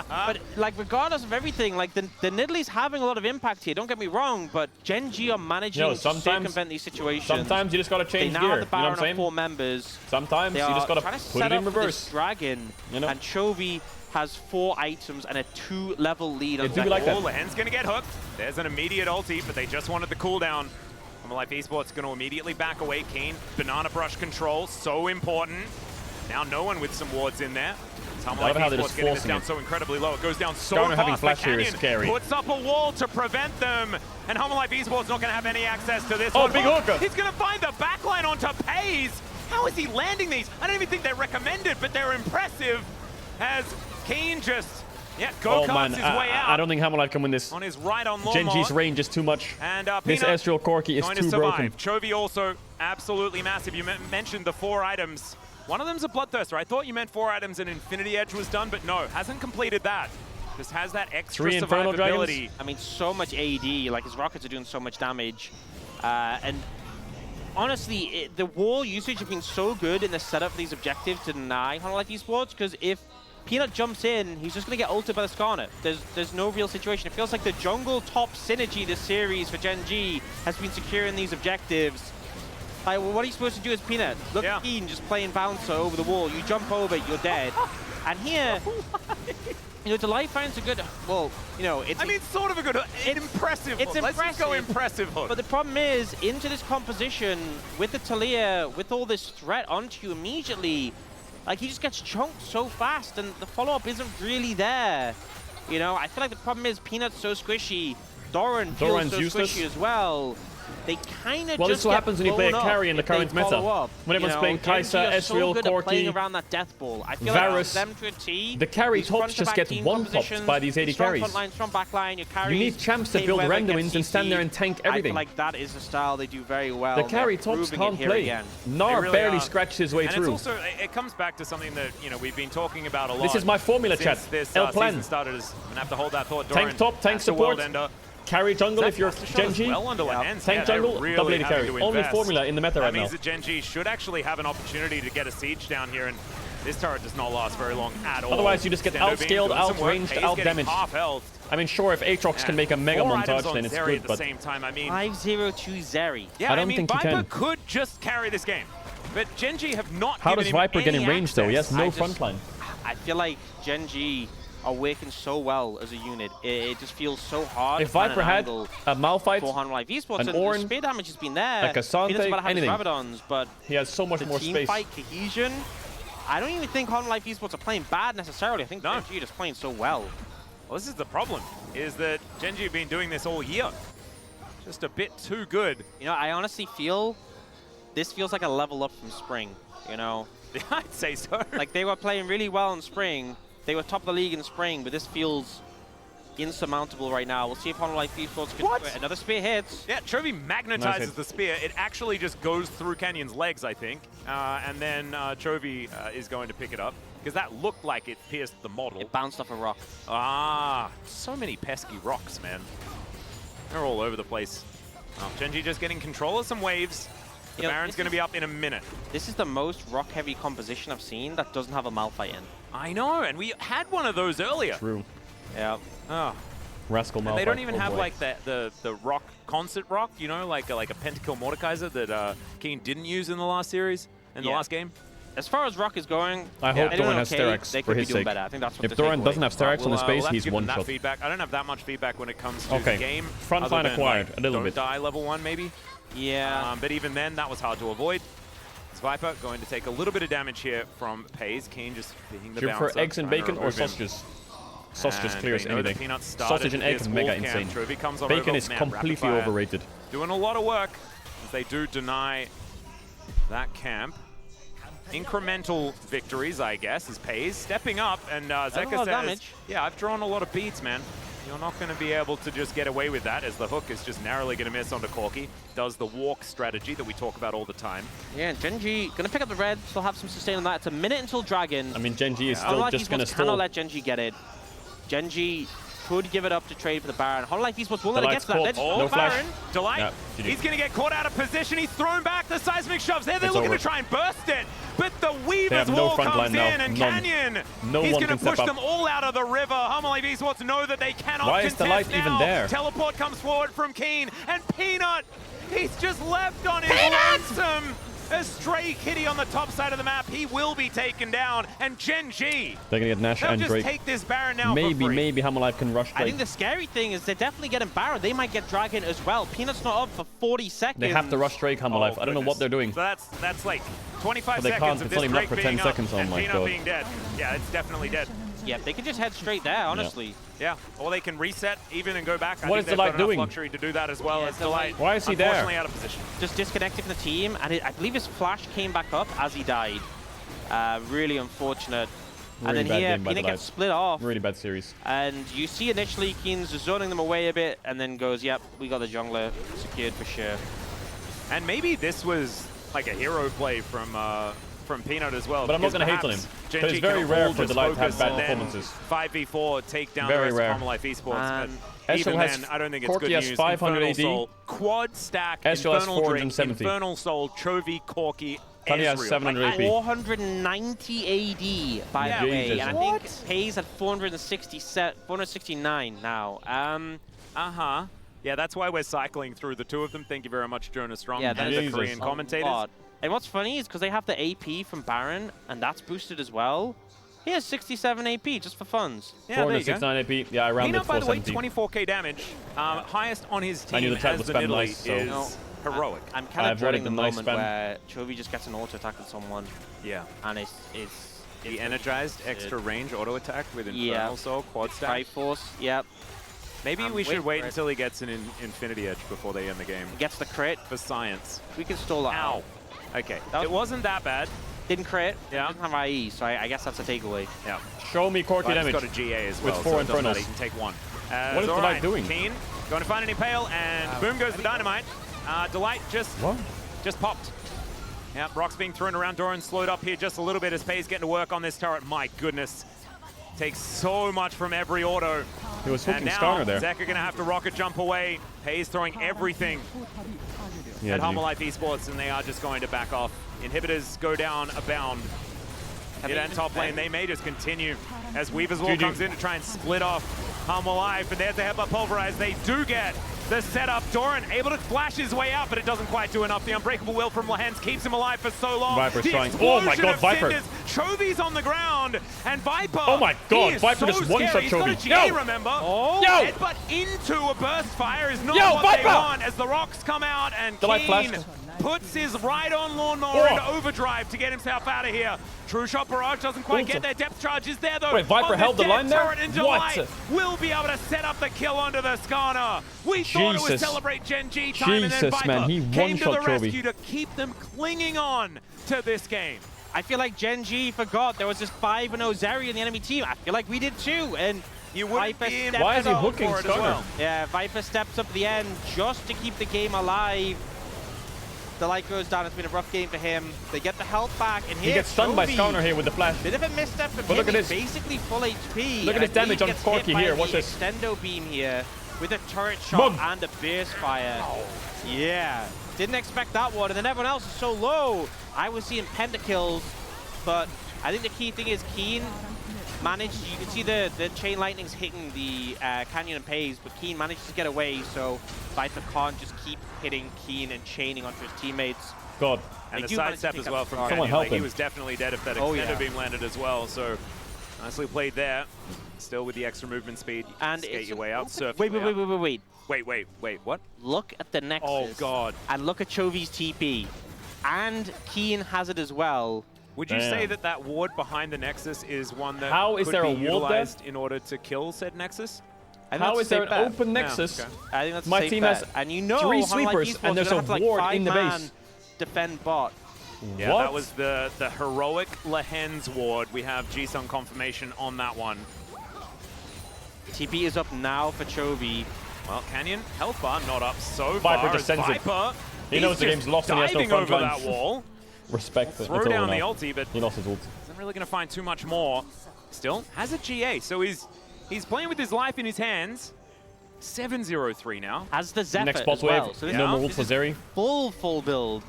But like, regardless of everything, like the Nidalee's having a lot of impact here. Don't get me wrong, but Gen G are managing No, to sometimes- circumvent these situations. Sometimes you just gotta They change now gear. have the You know what Baron I'm saying? of 4 members. Sometimes They you are just gotta trying to put set it in up for this reverse. dragon, You know? and Chovy has 4 items and a 2-level lead on It do be like that. Oh, Lehen's going to get hooked. There's an immediate ulti, but they just wanted the cooldown. Life Esports going to immediately back away. Keen, banana brush control, so important. Now no one with some wards in there. I love how they're Esports just getting this forcing down it. so incredibly low. It goes down so Garner having fast. flash The here is Canyon scary. puts up a wall to prevent them. And Life Esports not going to have any access to this Oh, one. big hooker. He's going to find the backline onto Pays. How is he landing these? I don't even think they're recommended, but they're impressive. As Keen just, Oh go-karts man, his way out. I don't think Hammerlife can win this. On his right on Lormont. Genji's range is too much. And This Peanut Ezreal Corki is going too to survive. broken. Chovy also absolutely massive. You mentioned the 4 items. One of them's a Bloodthirster. I thought you meant 4 items and Infinity Edge was done, but no, hasn't completed that. Just has that extra 3 Infernal survivability. I mean, so much AD. Like, his rockets are doing so much damage. And honestly, the wall usage has been so good in the setup of these objectives to deny Life Esports, because if Peanut jumps in, he's just going to get ulted by the Skarner. There's no real situation. It feels like the jungle top synergy this series for Gen G has been securing these objectives. Like, well, what are you supposed to do as Peanut? Look at Keen just playing bouncer over the wall. You jump over, you're dead. And here, you know, Delight finds a good, well, you know, it's... I mean, sort of a good, impressive hook. Let's just go impressive hook. But the problem is, into this composition, with the Talia, with all this threat onto you immediately, like, he just gets chunked so fast, and the follow-up isn't really there. You know, I feel like the problem is Peanut's so squishy, Doran feels so useless. squishy as well. They kind of Well, just this is what happens when you play a carry in the current meta. You When everyone's know, playing Gen G Kai'Sa, are so Ezreal, good at playing Corki, around that death ball. I feel Varus. like them to a T. The carry these tops just front-to-back get team one-popped compositions, by these AD strong carries. Front line, strong back line, your carries, You need champs to same build weather random against wins and stand CC. there and tank everything. I feel like that is the style they do very well. The carry They're tops proving it can't here play. again. Gnar really barely are. scratched his way and through. it's also, it comes back to something that, you know, we've been talking about a lot. This is my formula, since chat. This El plan. season started. Is gonna have to hold that thought. Tank top, tank support. Carry jungle if you're Gen G. Well under hands. Tank jungle, really double AD having carry. to Only invest. formula in the meta that right now. means that Gen G should actually have an opportunity to get a siege down here, and this turret does not last very long at all. Otherwise, you just get Stendo being outscaled, doing some work. outranged, Hayes getting outdamaged. half health. I mean, sure, if Aatrox can make a mega 4 items montage, on then it's Zeri good, at the but same time. I mean, 5-0 to Zeri. yeah, I don't mean, think he Viper can. could just carry this game, but Gen G have not How given does him Viper get any in range, though? He has access. no front line. I feel like Gen G are working so well as a unit. It just feels so hard. If to find Viper an had angle a Malphite, for Hanwha Live Esports, an and Ornn, the spear damage has been there. a Cassante, Peanut's about to have his anything. Rabadons, but he has so much the more team space. fight cohesion, I don't even think Hanwha Live Esports are playing bad necessarily. I think Gen G are just playing so well. Well, this is the problem, is that Gen G have been doing this all year. Just a bit too good. You know, I honestly feel this feels like a level up from Spring, you know? I'd say so. Like, they were playing really well in Spring. They were top of the league in Spring, but this feels insurmountable right now. We'll see if Hanwha Life Esports can do it. Another spear hits. Yeah, Chovy magnetizes Nice hit. the spear. It actually just goes through Canyon's legs, I think. And then Chovy is going to pick it up, because that looked like it pierced the model. It bounced off a rock. Ah, so many pesky rocks, man. They're all over the place. Oh, Gen G just getting control of some waves. The You know, Baron's going to be up in a minute. This is the most rock-heavy composition I've seen that doesn't have a Malphite in. I know, and we had one of those earlier. True. Yeah. Oh. Rascal And Malphite. they don't even oh have boy. like the rock concert rock, you know, like a Pentakill Mordekaiser that Keen didn't use in the last series, in the last game. As far as rock is going, I hope they're doing Doran has okay. Sterak's They for could be his doing sake. better. I think that's what If the Doran takeaway. doesn't have Sterak's on his we'll base, have to he's give them one that shot. feedback. I don't have that much feedback when it comes to Okay. the game. Front other line than, acquired, like, a little don't bit. die level 1 maybe. Yeah. But even then, that was hard to avoid. It's Viper going to take a little bit of damage here from Pays. Keen just being the Do you bouncer. prefer eggs and trying to bacon or remove him. sausages? Sausages And clears they know that anything. Peanut started Sausage and egg, his mega wall camp. insane. Chovy comes on Bacon over. is Man, completely rapid fire. overrated. Doing a lot of work as they do deny that camp. Incremental victories, I guess, is Pays. Stepping up, and a lot Zeka of says, damage. yeah, I've drawn a lot of beats, man. You're not going to be able to just get away with that, as the hook is just narrowly going to miss onto Corki. Does the walk strategy that we talk about all the time. Yeah, and Gen G going to pick up the red. Still have some sustain on that. It's a minute until Dragon. I mean, Gen G is Hanwha still Life just going to Esports cannot stall. let Gen G get it. Gen G could give it up to trade for the Baron. Hanwha Life Esports will let it get Delight's to that. caught. Let's No flash. Baron. Delight, Yeah, GG. he's going to get caught out of position. He's thrown back. The seismic shoves there. They're It's looking over. to try and burst it. But the Weaver's have no wall front comes line now. in, and None. Canyon, No he's one going can to push step them up. all out of the river. Hanwha Life Esports know that they cannot Why is contest Delight now. even there? Teleport comes forward from Keen, and Peanut, he's just left on his lonesome. A stray kitty on the top side of the map. He will be taken down. And Gen G, They're going to get Nash they'll and just Drake. take this Baron now for Maybe, free. maybe Hanwha Life can rush I Drake. think the scary thing is they're definitely getting Baron. They might get Dragon as well. Peanut's not up for 40 seconds. They have to rush Drake, Hanwha Life. I don't know what they're doing. So that's like 25 But they seconds can't. of It's this only not Drake for 10 being up seconds. Oh and my Peanut God. being dead. Yeah, it's definitely dead. Yeah, they can just head straight there, honestly. Yeah, or they can reset even and go back. I What think is they've Delight got enough doing? luxury to do that as well. Yeah, as Delight. Delight- Why is he there? Unfortunately out of position. Just disconnected from the team, and I believe his flash came back up as he died. Really unfortunate. Really and bad then here, game by Peanut Delight. gets split off. Really bad series. And you see initially Keen's zoning them away a bit, and then goes, yep, we got the jungler secured for sure. And maybe this was like a hero play from Peanut as well. But I'm not because gonna hate on perhaps him, Gen 'cause G it's very can rare hold for his Delight to have focus bad and then performances. 5v4 take down Very the rest rare. of Hanwha Life Esports. Man. But even Ezreal has- then, I don't think it's good Corki has news. 500 Infernal AD. Soul, quad stack, Ezreal has Infernal Drink, 470. Infernal Soul, Chovy, Corki, Tanya has Ezreal. 700 AP. 490 AD, by the way. Jesus. And I think Hayes at 469 now. Yeah, that's why we're cycling through the two of them. Thank you very much, Jonas Strong, Yeah, that and is the Korean a commentators. lot. And what's funny is because they have the AP from Baron, and that's boosted as well. He has 67 AP just for funds. Yeah, there you go. 469 AP. Yeah, I rounded Peanut, by the way, 470. 24k damage. Highest on his I knew team the chat as would the spam Nidalee nice, so- is heroic. I'm kind of I've dreading read the the nice moment spam. where Chovy just gets an auto attack on someone. Yeah. And it's The energized extra range auto attack with Infernal Soul, quad stack. Triforce, yep. Maybe I'm we should waiting wait for it. until he gets an Infinity Edge before they end the game. Gets the crit. For science. We can stall that Ow. out. Okay. That It wasn't that bad. Didn't crit. Yeah. Didn't have IE, so I guess that's a takeaway. Yeah. Show me Corky But damage. he's got a GA as with well, 4 so it doesn't matter, Infernals. he can take one. What is Delight doing? Keen, going to find an Impale, and boom goes the Dynamite. Delight just popped. Yeah, Brock's being thrown around. Doran slowed up here just a little bit as Pay's getting to work on this turret. My goodness. Takes so much from every auto. He was hooking and now Skarner there. Zek are going to have to rocket jump away. Pay's throwing everything Yeah, at dude. Humble Life Esports, and they are just going to back off. Inhibitors go down a bound. Mid and top lane, they may just continue as Weaver's Wall GG. comes in to try and split off Humble Life, and there's the headbutt pulverize. They do get the setup. Doran able to flash his way out, but it doesn't quite do enough. The Unbreakable Will from Lehens keeps him alive for so long. Viper's The trying. Oh my explosion God, of Viper. cinders. Chovy's on the ground, and Viper. Oh my God, he is Viper so just one-shot scary. He's got a Chovy. GA, Yo. remember? Oh. Yo. Headbutt into a burst fire is not Yo, what Viper. they want as the rocks come out, and Delight Keen flashed. puts his Ride-On Lawnmower Oh. into overdrive to get himself out of here. True Shot Barrage doesn't quite get there. Depth charge is there though. Wait, Viper on held the dead line there? turret, and What? Delight will be able to set up the kill onto the Skarner. We thought it was Jesus. Celebrate Gen G time, and then Jesus, Viper man, he came to the one-shot Chovy. rescue to keep them clinging on to this game. I feel like Gen G forgot there was this 5-0 Zeri in the enemy team. I feel like we did too. And you wouldn't Viper be in steps Why is he up hooking for it as Skarner? well. Yeah, Viper steps up at the end just to keep the game alive. The light goes down. It's been a rough game for him. They get the health back, and He here gets stunned by Chovy, Skarner here with the flash. Bit of a misstep for But him. look at He's this. basically full HP. Look at and his I believe damage he on gets Corky hit by here. the Watch this. Extendo beam here with a turret shot Mug. and a burst fire. Yeah, didn't expect that one. And then everyone else is so low. I was seeing pentakills, but I think the key thing is Keen managed. You can see the chain lightning's hitting the Canyon and Pays, but Keen managed to get away. So Viper can't just keep hitting Keen and chaining onto his teammates. God. And They the do manage to sidestep pick as up well from Skarner. Someone Canyon. help Like, he him. was definitely dead if that Oh, extender yeah. beam landed as well. So nicely played there. Still with the extra movement speed, you And can skate it's your way out, surf Wait, your way out. wait. Wait, what? Look at the Nexus. Oh, God. And look at Chovy's TP. And Keen has it as well. Would you say that that ward behind the Nexus is one that How is could there be a ward there? utilized in order to kill said Nexus? I think How that's is a there safe an bet. open Nexus? okay. I think that's a My safe team bet. has And you know, 3 Humble Life sweepers, Esports and there's gonna a have to, like, ward in the 5-man base. defend bot. Yeah, What? that was the heroic Lehens ward. We have G-Sun confirmation on that one. TP is up now for Chovy. Well, Canyon, health bar not up so Viper far. just as sends it. Viper, He knows the he's game's just lost and he has no diving front over line. that wall. Respect it. Throw It's over down the now. ulti, but He lost his ult. isn't really going to find too much more. Still has a GA, so he's playing with his life in his hands. 7-0-3 now. Has the Zephyr Next bot as wave. well. So this, No more ult this for is Zeri. full build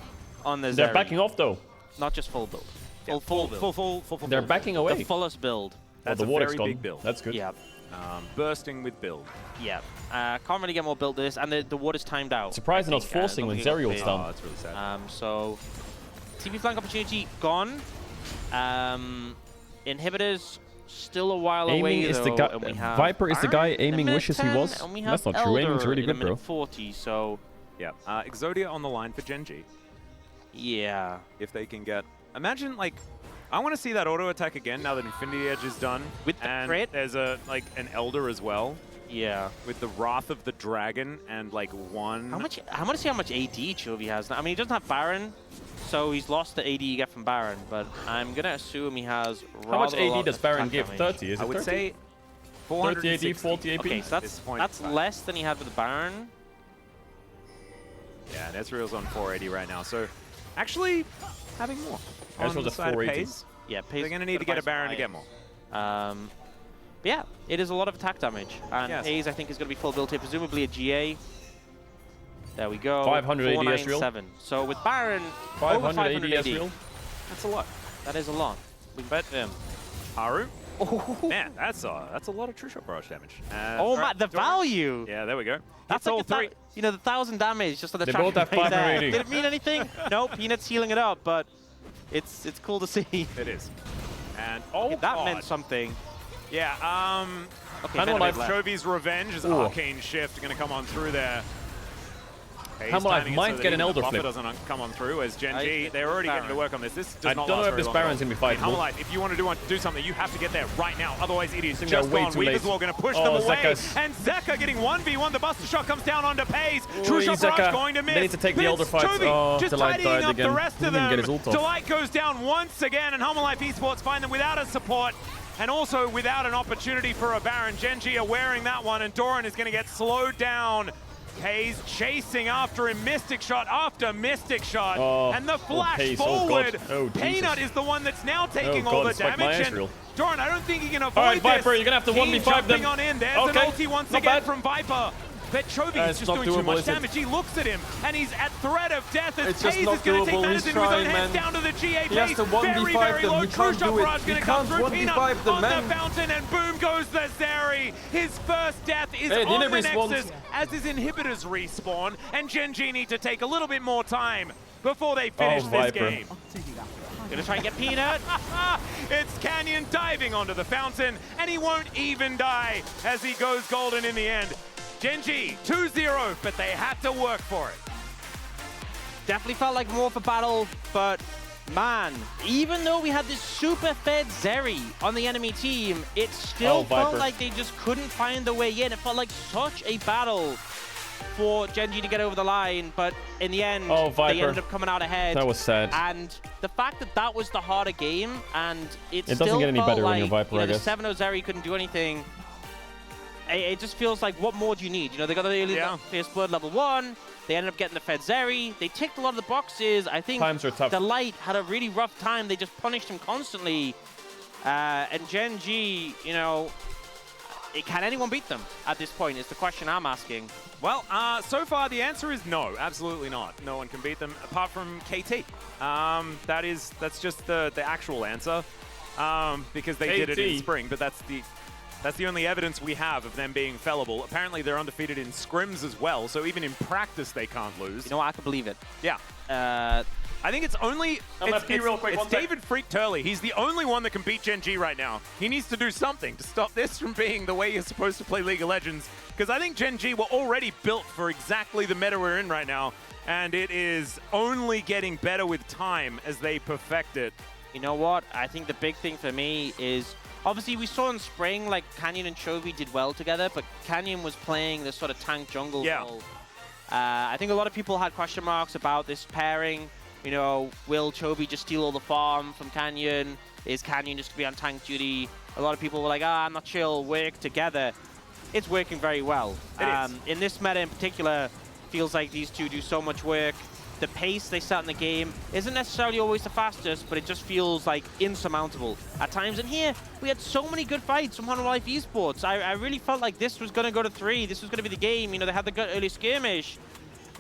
on the They're Zeri. backing off though. Not just full build. Full build. They're backing away. The fullest build. That's the a Warwick's very gone. big build. That's good. Yeah. Bursting with build. Yeah. Can't really get more build than this, and the water's timed out. Surprised I they're not think. forcing Don't when think it got Zeri ult's paid. down. Oh, that's really sad. So, TP flank opportunity gone. Inhibitors still a while away Aiming is the though, guy. and we have Viper is the guy Baron in a aiming minute wishes he 10, was. and we have That's not true. Aiming's Elder really in a good, bro. minute 40, so Yeah, Exodia on the line for Gen G. yeah. If they can get... Imagine, like, I want to see that auto attack again now that Infinity Edge is done. With the and crit? there's an Elder as well. Yeah. With the Wrath of the Dragon and, like, one... I want to see how much AD Chovy has now. I mean, he doesn't have Baron, so he's lost the AD you get from Baron, but I'm going to assume he has How much rather a lot AD does of Baron attack give? damage. 30? Is it I would 30? say 30 AD, 460. 40 AP? Okay, so that's less than he had with the Baron. Yeah, and Ezreal's on 480 right now, so actually having more. On Ezreal's the at side of 480. Pays. Yeah, Pays They're going to need to get a Baron to get more. But yeah, it is a lot of attack damage. And Yes. Hayes, I think, is going to be full built here, presumably a GA. There we go. 500 AD Ezreal. 497. So with Baron, 500 over 500 AD Ezreal. That's a lot. That is a lot. But Haru. Oh man, that's a lot of True Shot barrage damage. Oh my, the value! Yeah, there we go. That's Hits all like three. you know, the 1,000 damage just on the They track both have 5 there. rating. Did it mean anything? No, Peanut's healing it up, but it's cool to see. It is. And that God. meant something. Yeah. Okay, Hanwha Venomite Life left. Chovy's revenge is Ooh. Arcane Shift going to come on through there. Hanwha Life might get an Elder Flip. Flip. Doesn't come on through as Gen G. They're already getting to work on this. This does I not don't know last if very this long Baron's at all. going to be fightable. Hanwha Life, if you want to do something, you have to get there right now. Otherwise, it is think just they're way gone. too Weaver's late. Wall going to push Oh, them away. Zeka's- And Zeka getting 1v1. The Buster Shot comes down onto Pays. True Ooh, Shot Zeka. Barrage going to miss. They need to take the But Elder it's fight. Chovy Oh, just Delight tidying died up again. the rest He of didn't them. get his ult off. Delight goes down once again, and Hanwha Life Esports find them without a support. And also without an opportunity for a Baron. Gen G are wearing that one, and Doran is going to get slowed down. Hayes chasing after him, Mystic Shot after Mystic Shot. Oh, and the flash Hayes, oh forward. God. Oh, Peanut Jesus. is the one that's now taking Oh, all God, the it's like my damage. And Ezreal. Doran, I don't think he can avoid All right, Viper, this. you're going to have to Keen 1v5 them. jumping on in. There's Okay, an ulti once not again bad. from Viper. But Chovy is It's just not doing too doable, much is it? damage. He looks at him, and he's at threat of death as It's just Hayes not is going to take doable. matters He's into his own trying, hands man. down to the GA He has base. to 1v5 Very, very them. low. He True can't Shot do it. Barrage He going to come can't through. Peanut 1v5 them, on man. the fountain, and boom goes the Zeri. His first death is Hey, on the Inhibitors won't- Nexus as his inhibitors respawn, and Gen G need to take a little bit more time before they finish this Viper. game. Gonna try and get Peanut. It's Canyon diving onto the fountain, and he won't even die as he goes golden in the end. Gen G 2-0, but they had to work for it. Definitely felt like more of a battle, but man, even though we had this super fed Zeri on the enemy team, it still felt Viper. like they just couldn't find the way in. It felt like such a battle for Gen G to get over the line, but in the end, they Viper. ended up coming out ahead. That was sad. And the fact that that was the harder game, and it doesn't still get any felt better when like, you're Viper, you know, I the guess. 7-0 Zeri couldn't do anything. It just feels like, what more do you need? You know, they got the early Fierce Blood level 1. They ended up getting the Fed Zeri. They ticked a lot of the boxes. I think Times are tough. Delight had a really rough time. They just punished him constantly. And Gen G, you know, can anyone beat them at this point is the question I'm asking. Well, so far the answer is no, absolutely not. No one can beat them apart from KT. That's just the actual answer because they did it in KT. spring, but that's the only evidence we have of them being fellable. Apparently they're undefeated in scrims as well, so even in practice they can't lose. You know what? I can believe it. Yeah. I think it's only it's David Freak Turley. He's the only one that can beat Gen G right now. He needs to do something to stop this from being the way you're supposed to play League of Legends, because I think Gen G were already built for exactly the meta we're in right now, and it is only getting better with time as they perfect it. You know what? I think the big thing for me is, obviously we saw in spring, like Canyon and Chovy did well together, but Canyon was playing this sort of tank jungle role. I think a lot of people had question marks about this pairing. You know, will Chovy just steal all the farm from Canyon? Is Canyon just to be on tank duty? A lot of people were like, I'm not sure, it'll work together. It's working very well. In this meta in particular, feels like these two do so much work. The pace they set in the game isn't necessarily always the fastest, but it just feels like insurmountable at times. And here, we had so many good fights from Hanwha Life Esports. I really felt like this was going to go to 3. This was going to be the game. You know, they had the good early skirmish,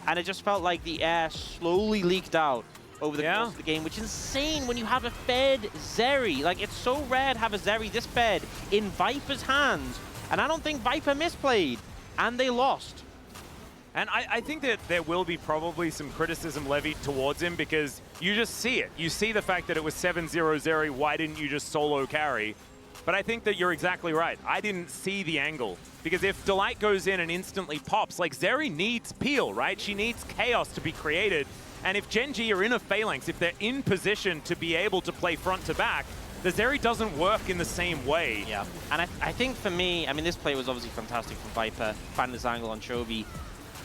and it just felt like the air slowly leaked out over the course of the game, which is insane when you have a fed Zeri. Like, it's so rare to have a Zeri this fed in Viper's hands, and I don't think Viper misplayed, and they lost. And I think that there will be probably some criticism levied towards him because you just see it. You see the fact that it was 7-0 Zeri, why didn't you just solo carry? But I think that you're exactly right. I didn't see the angle. Because if Delight goes in and instantly pops, like Zeri needs peel, right? She needs chaos to be created. And if Gen G are in a phalanx, if they're in position to be able to play front to back, the Zeri doesn't work in the same way. Yeah, and I think for me, I mean, this play was obviously fantastic from Viper, finding this angle on Chovy.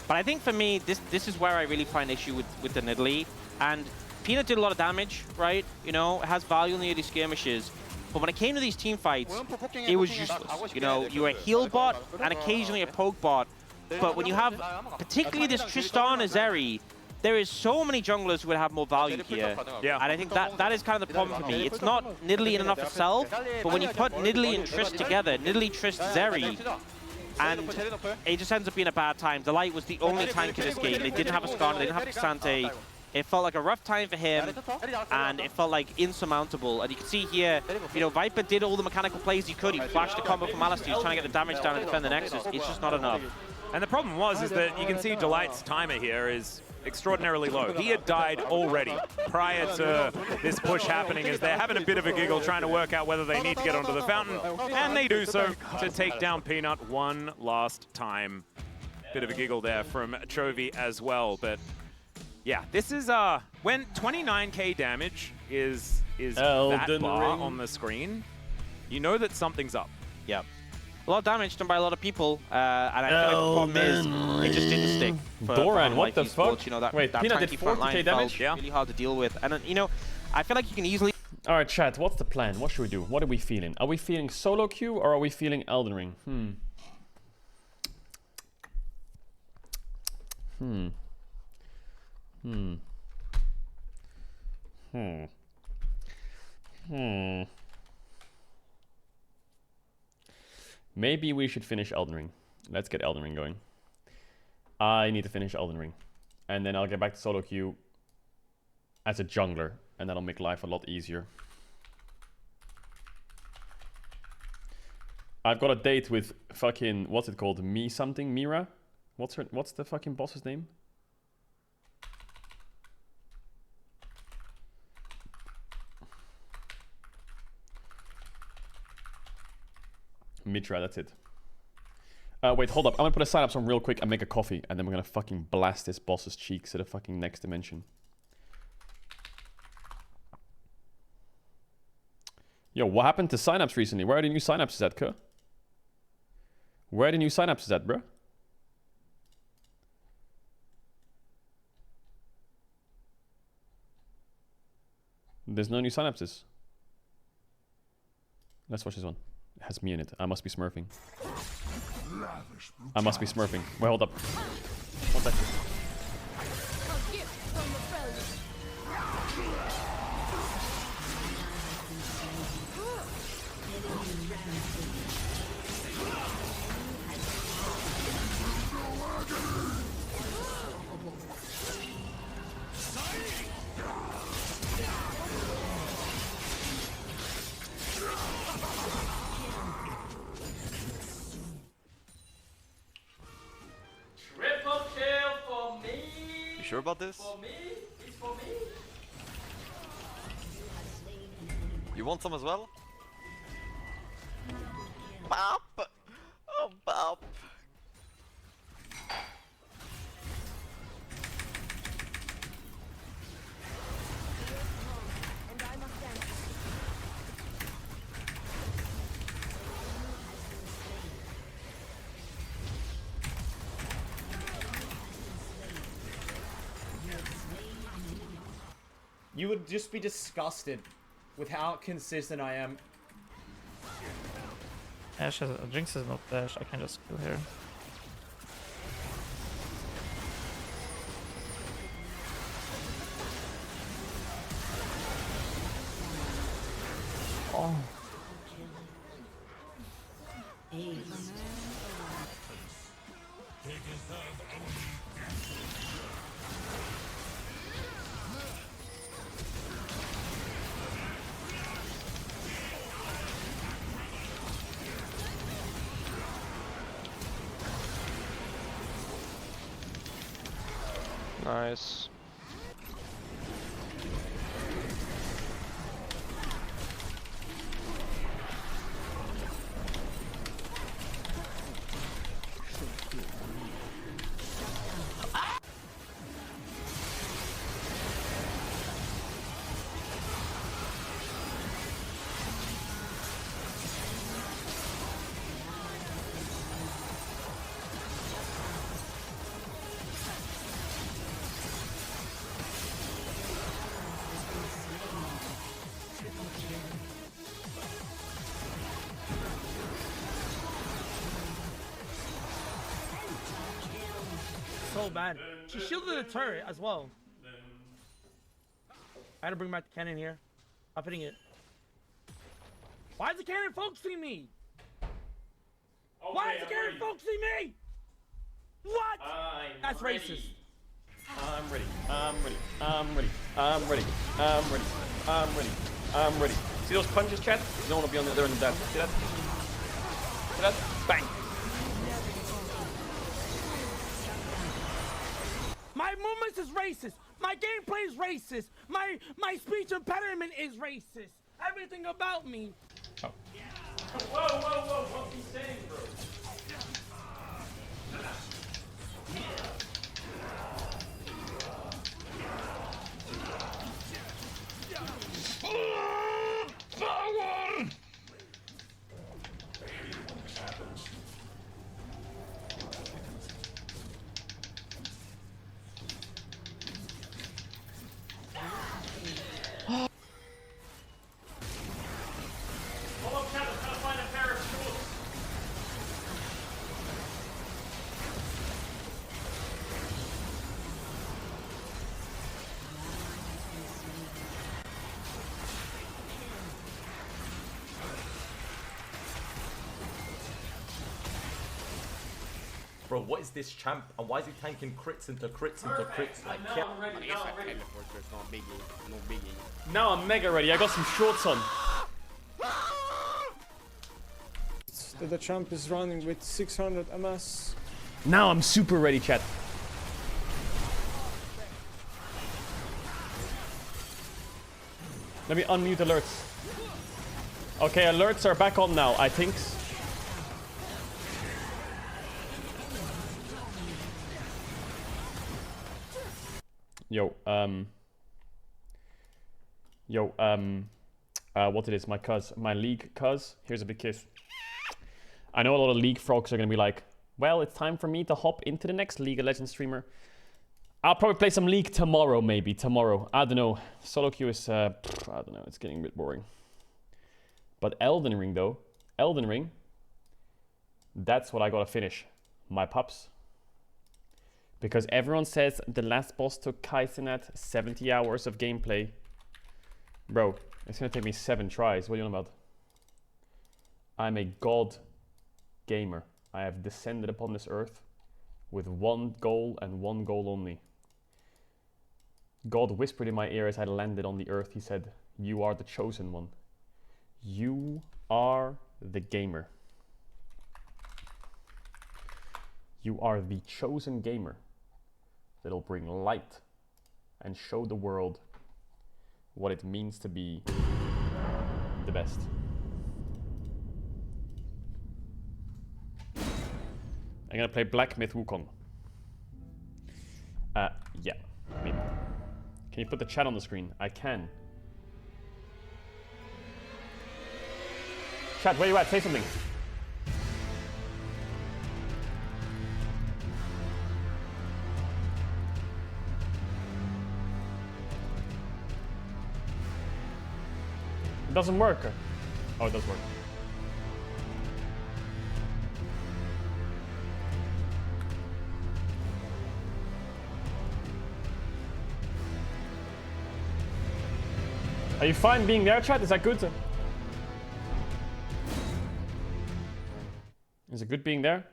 But I think for me, this is where I really find issue with the Nidalee. And Peanut did a lot of damage, right? You know, it has value in the early skirmishes. But when it came to these team fights, it was useless. You know, you were a heal bot and occasionally a poke bot. But when you have particularly this Tristana Zeri, there is so many junglers who would have more value here. Yeah. And I think that is kind of the problem for me. It's not Nidalee in and of itself, but when you put Nidalee and Trist together, Nidalee, Trist, Zeri, and it just ends up being a bad time. Delight was the only tank in this game. They didn't have a Skarner, they didn't have Xante. It felt like a rough time for him, and it felt like insurmountable. And you can see here, you know, Viper did all the mechanical plays he could. He flashed the combo from Alistair, he's trying to get the damage down and defend the Nexus. It's just not enough. And the problem is that you can see Delight's timer here is extraordinarily low. He had died already prior to this push happening, as they're having a bit of a giggle trying to work out whether they need to get onto the fountain, and they do so to take down Peanut one last time. Bit of a giggle there from Chovy as well, but yeah, this is when 29k damage is that bar on the screen, you know that something's up. Yep. A lot of damage done by a lot of people, and I feel like the problem is it just didn't stick. Doran, what the fuck? You know, that, wait, that Peanut tanky did front 40k line damage? felt really hard to deal with. And you know, I feel like you can easily... Alright, chat, what's the plan? What should we do? What are we feeling? Are we feeling solo queue or are we feeling Elden Ring? Maybe we should finish Elden Ring. Let's get Elden Ring going. I need to finish Elden Ring. And then I'll get back to solo queue as a jungler. And that'll make life a lot easier. I've got a date with fucking, what's it called? Mira? What's the fucking boss's name? Mitra, that's it. Wait, hold up. I'm gonna put a sign up some real quick and make a coffee, and then we're gonna fucking blast this boss's cheeks to the fucking next dimension. Yo, what happened to signups recently? Where are the new signups at, Kuh? Where are the new signups at, bro? There's no new synapses. Let's watch this one. It has me in it. I must be smurfing. I must be smurfing. Wait, hold up. 1 second. Sure about this? For me? It's for me? You want some as well? Bop! Oh, bop! You would just be disgusted with how consistent I am. Jinx is not dash, I can just go here. Oh. Nice. So bad. She shielded the turret as well. I had to bring back the cannon here. I'm hitting it. Why is the cannon focusing me? Why is the cannon focusing me? What? That's racist. I'm ready. I'm ready. I'm ready. I'm ready. I'm ready. I'm ready. I'm ready. See those punches, chat? You don't want to be on the other end of that. See that? See that? Bang. My movements is racist. My gameplay is racist. My speech impediment is racist. Everything about me. Oh. Whoa, whoa, whoa. What's he saying, bro? Power! Bro, what is this champ? And why is he tanking crits into crits into crits? Like, Now I'm ready. Now I'm ready. No biggie. No biggie. Now I'm mega ready. I got some shorts on. The champ is running with 600 MS. Now I'm super ready, chat. Let me unmute alerts. Okay, alerts are back on now, I think. Yo, what it is, my league cuz. Here's a big kiss. I know a lot of League frogs are gonna be like, well, it's time for me to hop into the next League of Legends streamer. I'll probably play some League tomorrow, maybe. Tomorrow. I don't know. Solo queue is, I don't know. It's getting a bit boring. But Elden Ring, though. Elden Ring. That's what I gotta finish. My pups. Because everyone says the last boss took Kaizenat 70 hours of gameplay. Bro, it's gonna take me 7 tries. What are you on about? I'm a god gamer. I have descended upon this earth with one goal and one goal only. God whispered in my ear as I landed on the earth. He said, "You are the chosen one. You are the gamer. You are the chosen gamer that'll bring light and show the world what it means to be the best." I'm gonna play Black Myth Wukong. Yeah, maybe. Can you put the chat on the screen? I can. Chat, where you at? Say something. It doesn't work. Oh, it does work. Are you fine being there, chat? Is that good? Is it good being there?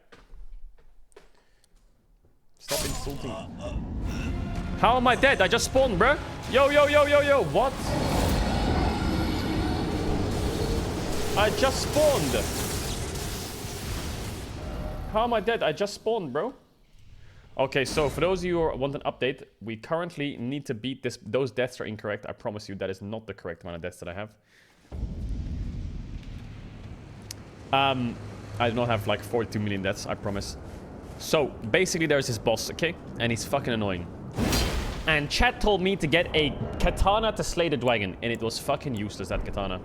Stop insulting. How am I dead? I just spawned, bro. Yo, yo, yo, yo, yo. What? I just spawned. How am I dead? I just spawned, bro. Okay, so for those of you who want an update, we currently need to beat this. Those deaths are incorrect. I promise you that is not the correct amount of deaths that I have. I do not have like 42 million deaths, I promise. So, basically there's this boss, okay? And he's fucking annoying. And chat told me to get a katana to slay the dragon, and it was fucking useless, that katana.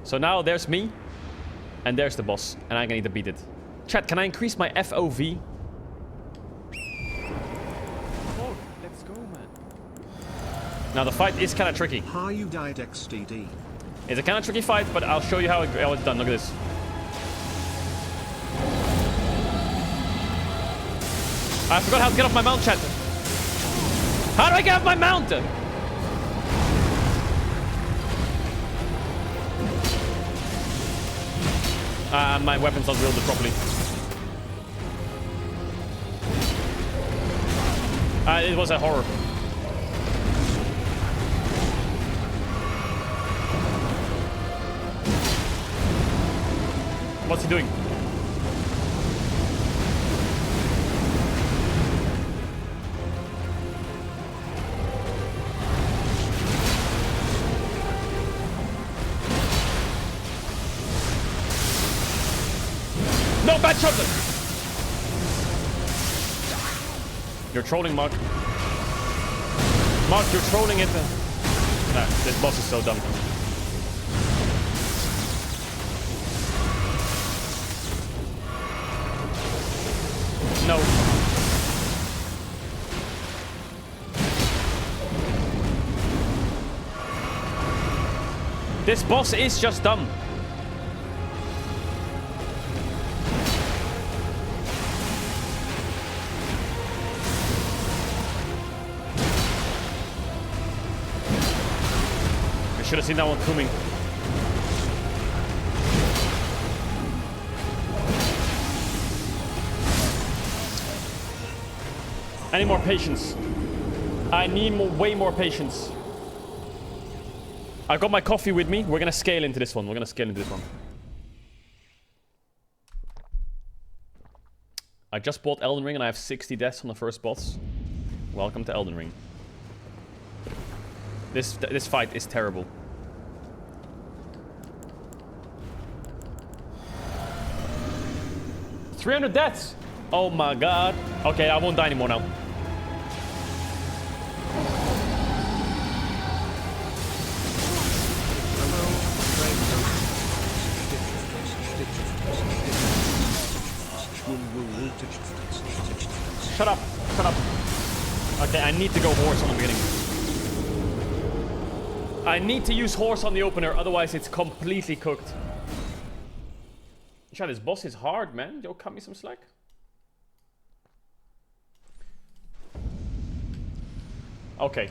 So now there's me, and there's the boss, and I'm gonna need to beat it. Chat, can I increase my FOV? Let's go, man. Now the fight is kind of tricky. How you died XDD. It's a kind of tricky fight, but I'll show you how it's done. Look at this. I forgot how to get off my mount, chat. How do I get off my mount? My weapon's not wielded properly. It was a horror. What's he doing? No, bad shot! You're trolling, Mark. Mark, you're trolling it. Nah, this boss is so dumb. No. This boss is just dumb. I should have seen that one coming. I need more patience. I need way more patience. I got my coffee with me. We're gonna scale into this one. I just bought Elden Ring and I have 60 deaths on the first boss. Welcome to Elden Ring. This fight is terrible. $300 deaths! Oh my god. Okay, I won't die anymore now. Shut up. Shut up. Okay, I need to go horse on the beginning. I need to use horse on the opener, otherwise it's completely cooked. Chat, this boss is hard, man. Yo, cut me some slack. Okay.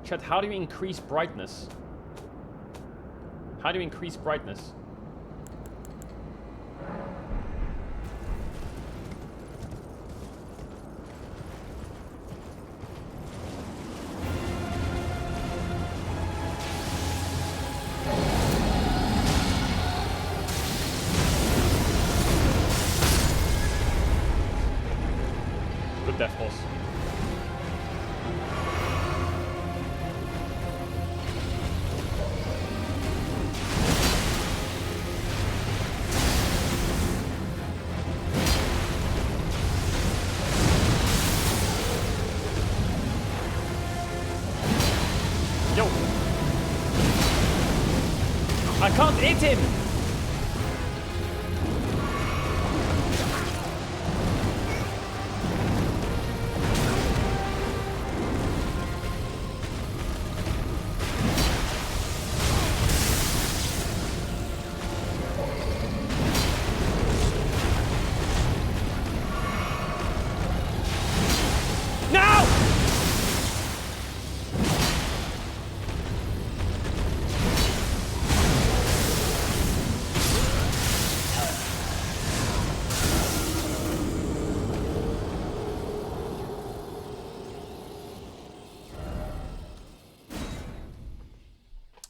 Chat, how do you increase brightness? How do you increase brightness? Good death boss. Yo. I can't hit him. No!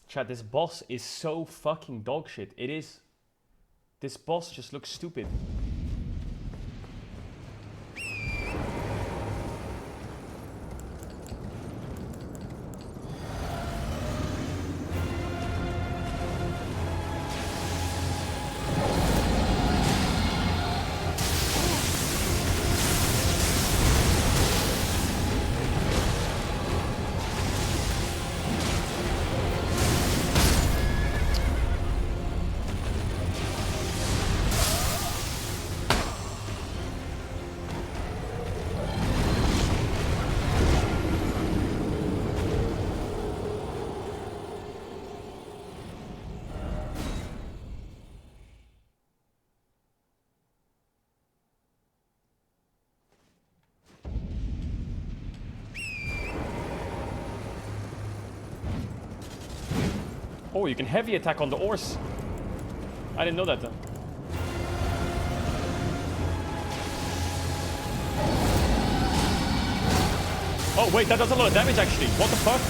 Chat, this boss is so fucking dog shit. It is. This boss just looks stupid. Oh, you can heavy attack on the ores. I didn't know that then. Oh wait, that does a lot of damage actually. What the fuck?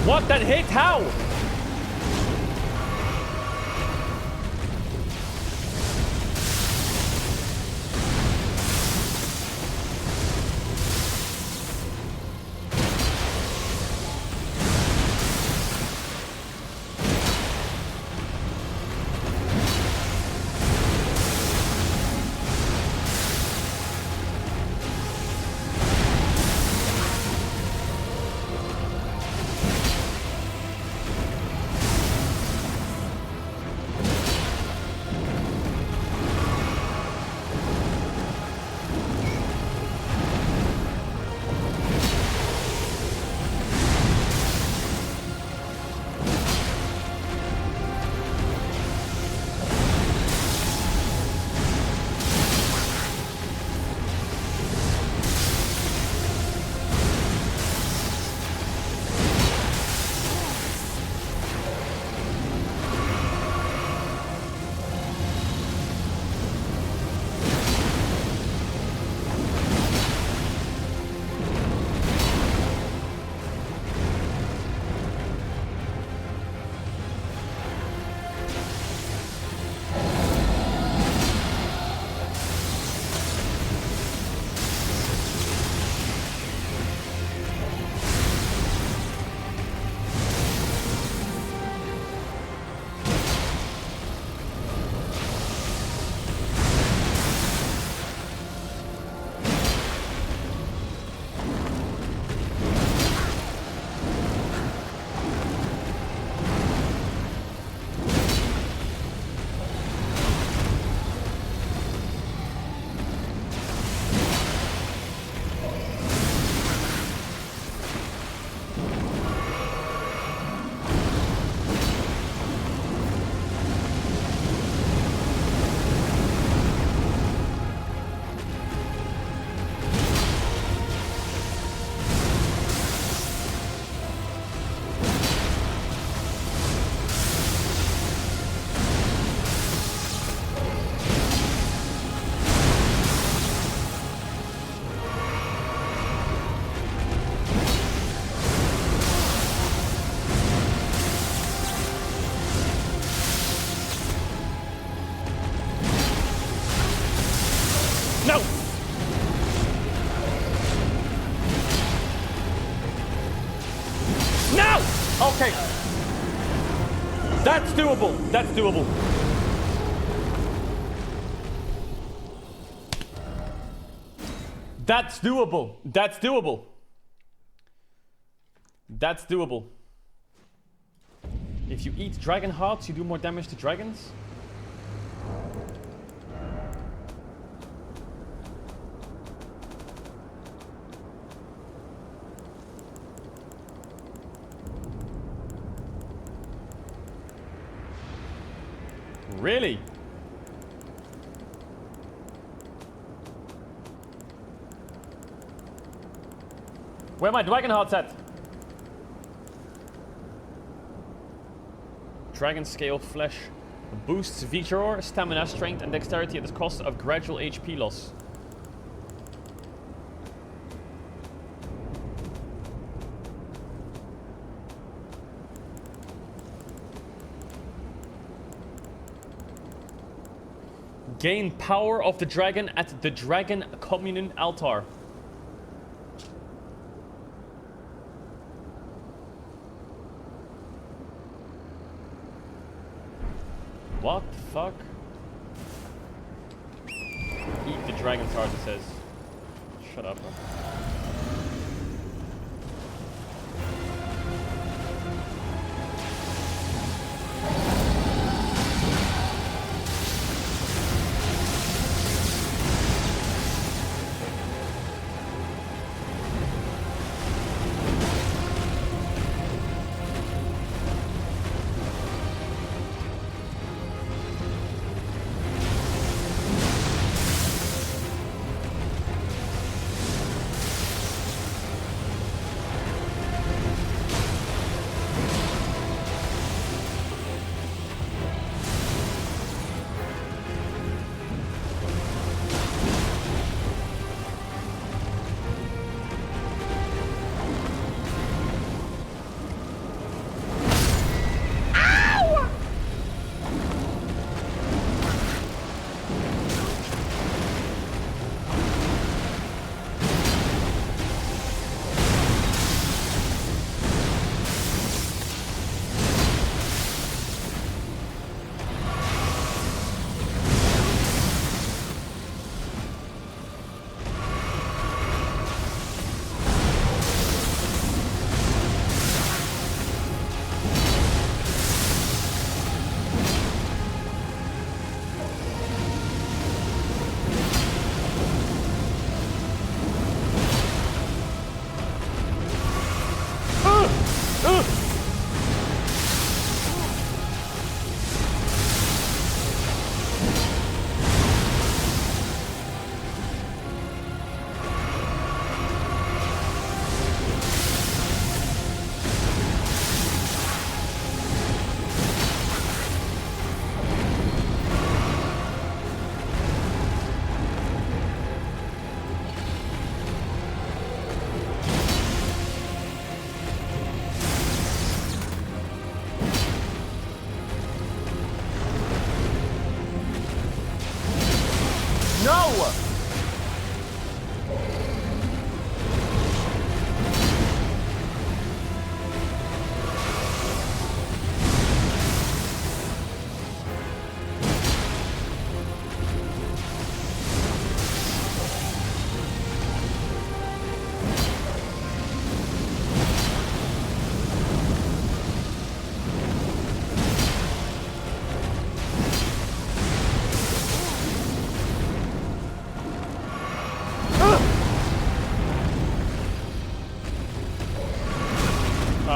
What? That hit? How? No! No! Okay. That's doable. That's doable. That's doable. That's doable. That's doable. If you eat dragon hearts, you do more damage to dragons. Really? Where are my dragon hearts at? Dragon scale flesh boosts vigor, stamina, strength, and dexterity at the cost of gradual HP loss. Gain power of the dragon at the Dragon Communion altar. What the fuck? Eat the dragon's heart, it says. Shut up, bro.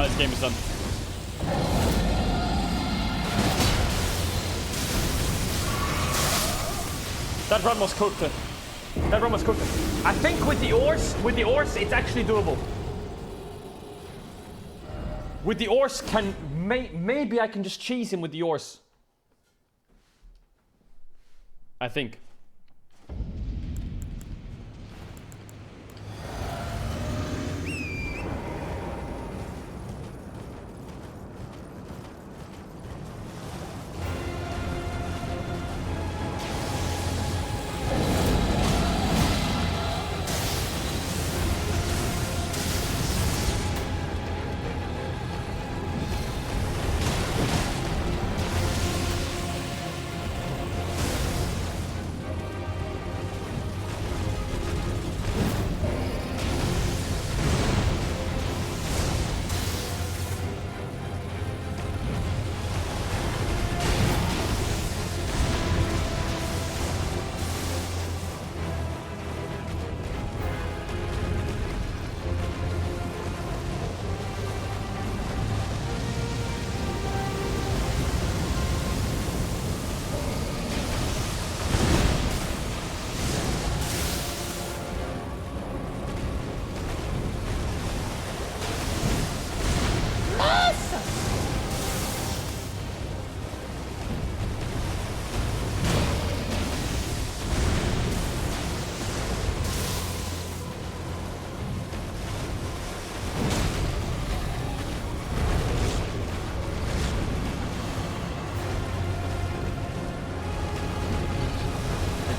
This game is done. That run was cooked. That run was cooked. I think with the ores, it's actually doable. With the ores, maybe I can just cheese him with the ores. I think.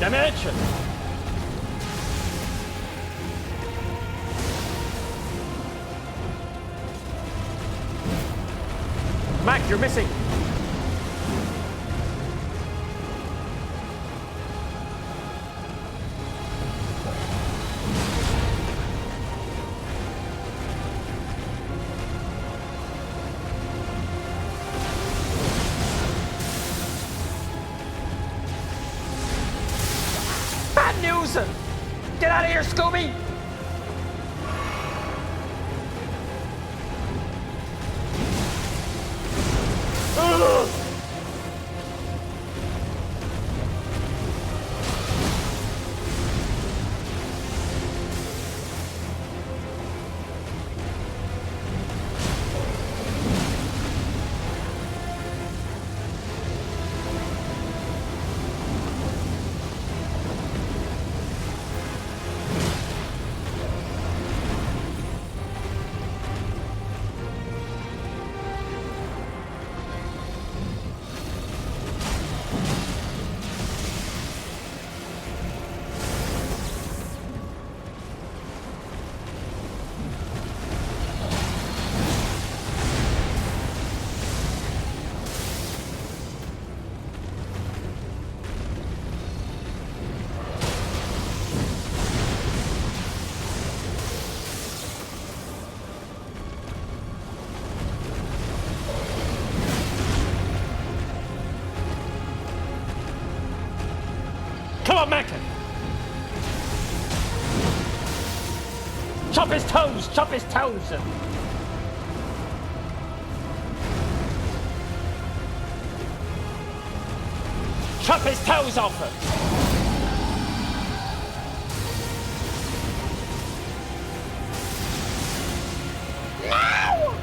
Damage! Mac, you're missing. toes! Get out of here, Scooby! Ugh. Come on, Mackin! Chop his toes! Chop his toes! Chop his toes off! No!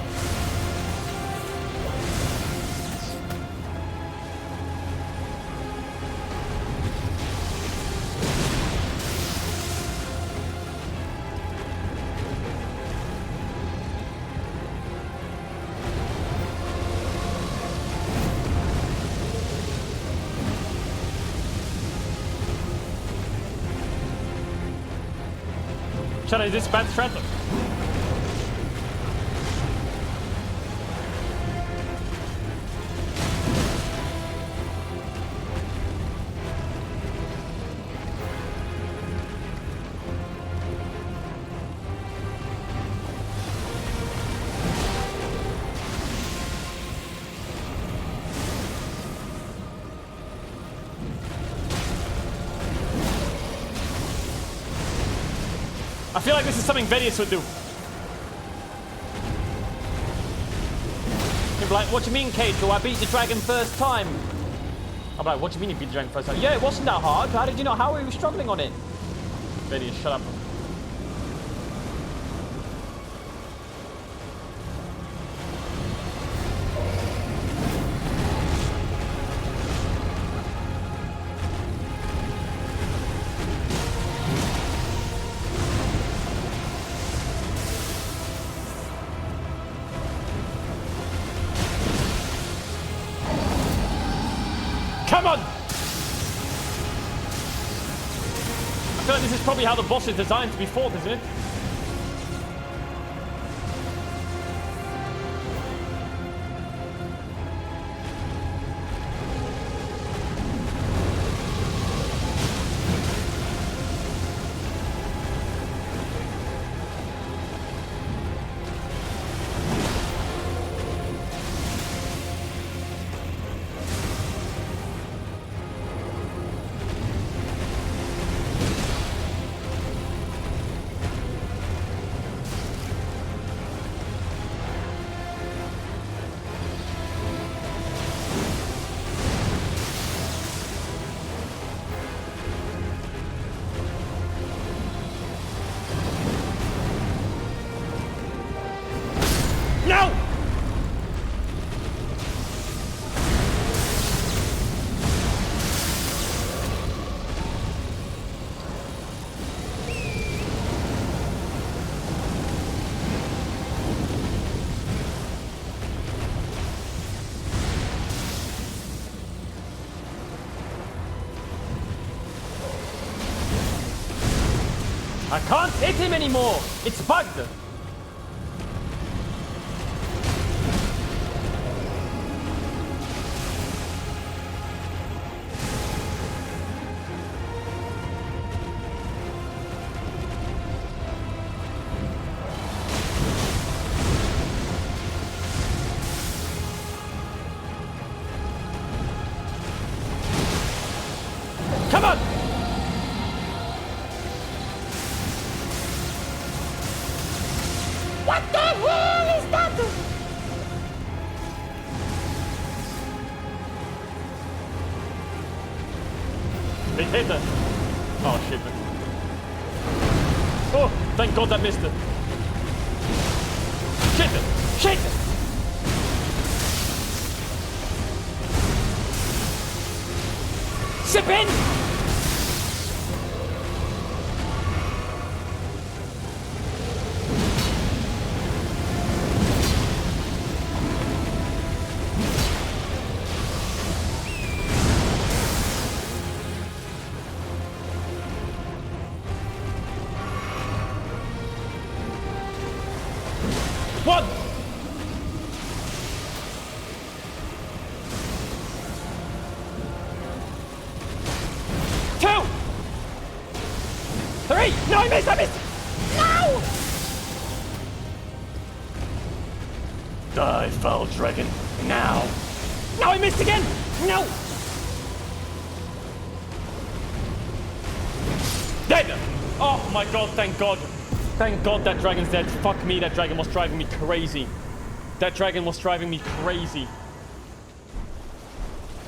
Shall I disband Stratum? I feel like this is something Vedius would do. He'd be like, what do you mean, Keito? I beat the dragon first time. I'm like, what do you mean you beat the dragon first time? Yeah, it wasn't that hard. How did you know? How were you struggling on it? Vedius, shut up. Come on! I feel like this is probably how the boss is designed to be fought, isn't it? No! I can't hit him anymore! It's bugged! Come on! What the hell is that? Big hitter. Oh shit. Oh, thank God that missed it. Shit it! Shit it! Zip in! One! Two! Three! No, I missed! I missed! No! Die, foul dragon, now! No, I missed again! No! Dead! Oh my God, thank God. Thank God that dragon's dead. Fuck me, that dragon was driving me crazy. That dragon was driving me crazy.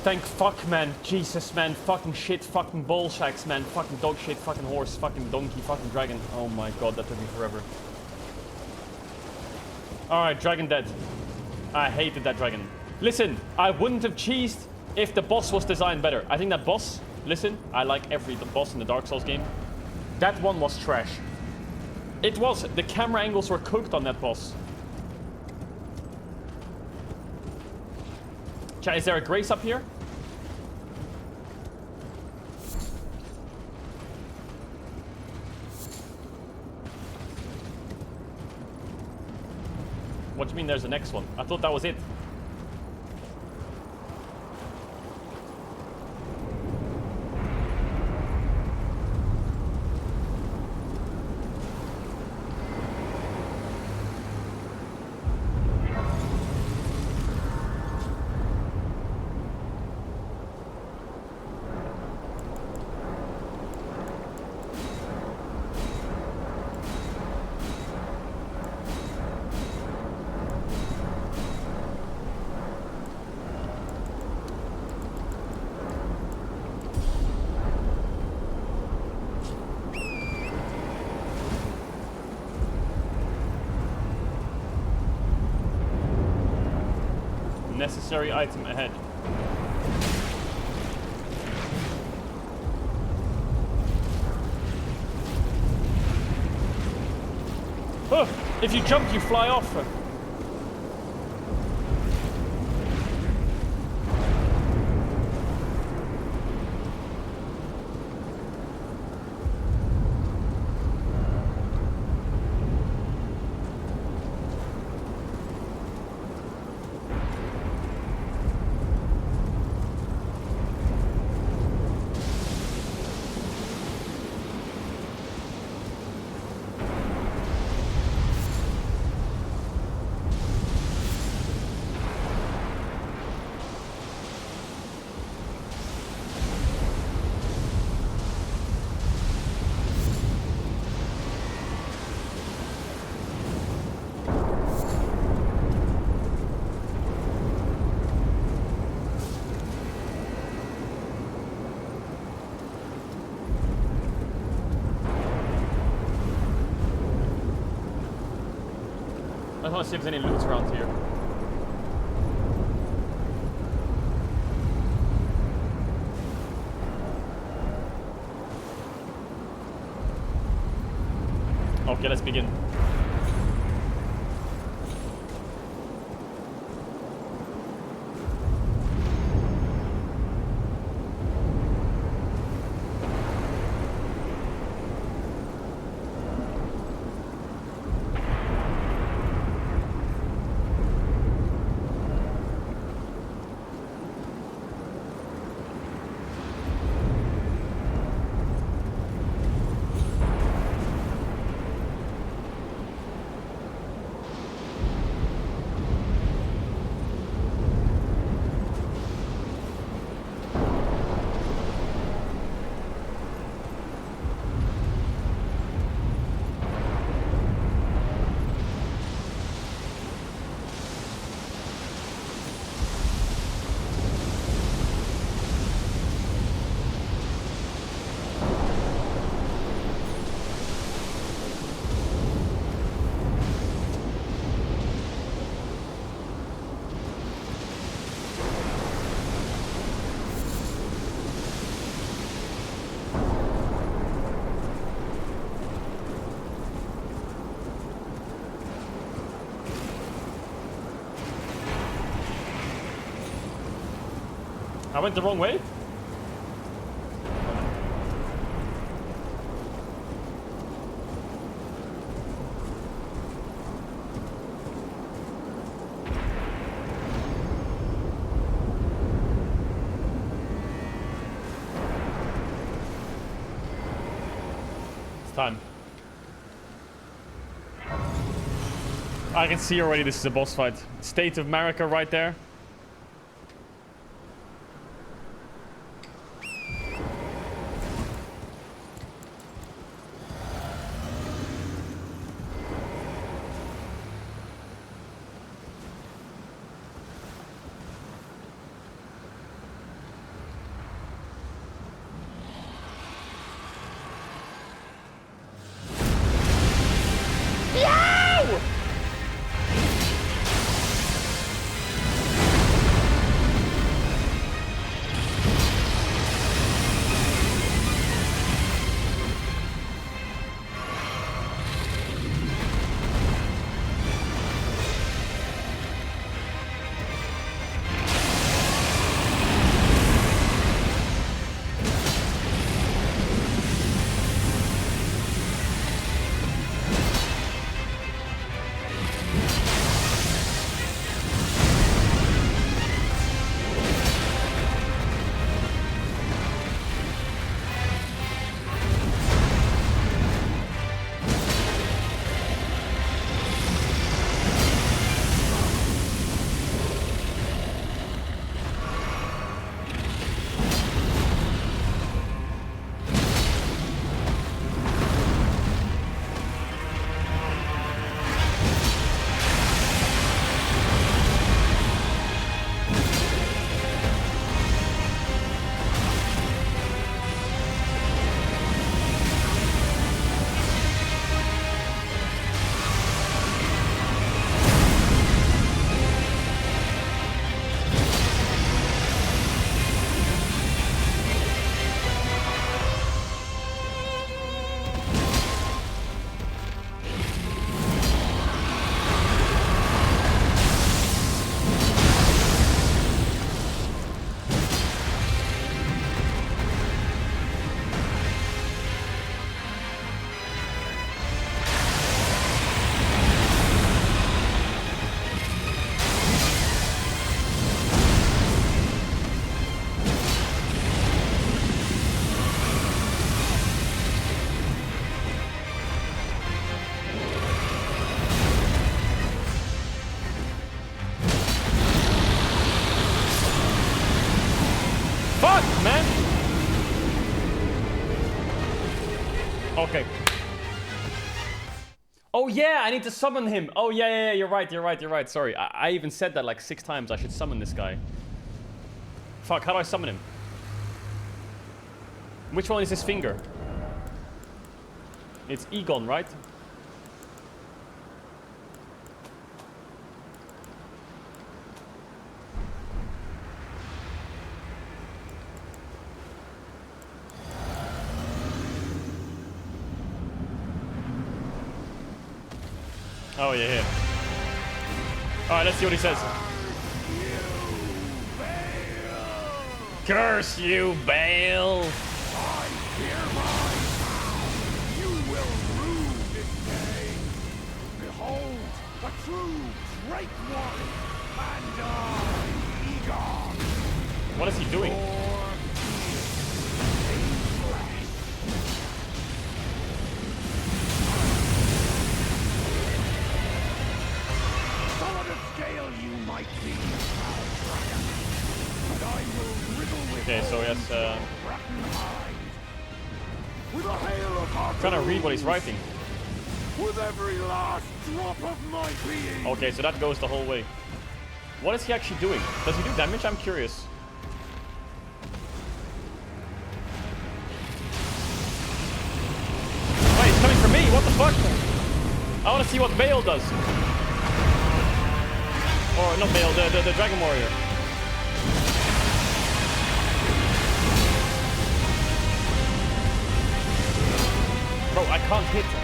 Thank fuck, man. Jesus, man. Fucking shit. Fucking ball shacks, man. Fucking dog shit. Fucking horse. Fucking donkey. Fucking dragon. Oh my God, that took me forever. Alright, dragon dead. I hated that dragon. Listen, I wouldn't have cheesed if the boss was designed better. I think that boss, listen, I like every boss in the Dark Souls game. That one was trash. It was. The camera angles were cooked on that boss. Chat, is there a grace up here? What do you mean there's the next one? I thought that was it. Necessary item ahead. Oh, if you jump, you fly off. I want to see if there's any loot around here. Okay, let's begin. I went the wrong way? It's time. I can see already this is a boss fight. State of America right there. Okay. Oh yeah, I need to summon him. Oh yeah, you're right. Sorry, I even said that like 6 times. I should summon this guy. Fuck, how do I summon him? Which one is his finger? It's Egon, right? Oh yeah, here. Alright, let's see what he says. Curse you, Bale! You will rue this day. Behold, a true great one, and I, Egon. What is he doing? Okay, so yes, I'm trying to read what he's writing. With every last drop of my being. Okay, so that goes the whole way. What is he actually doing? Does he do damage? I'm curious. Wait, he's coming for me! What the fuck? I want to see what Bale does. Or not Bale, the Dragon Warrior. Bro, I can't hit him.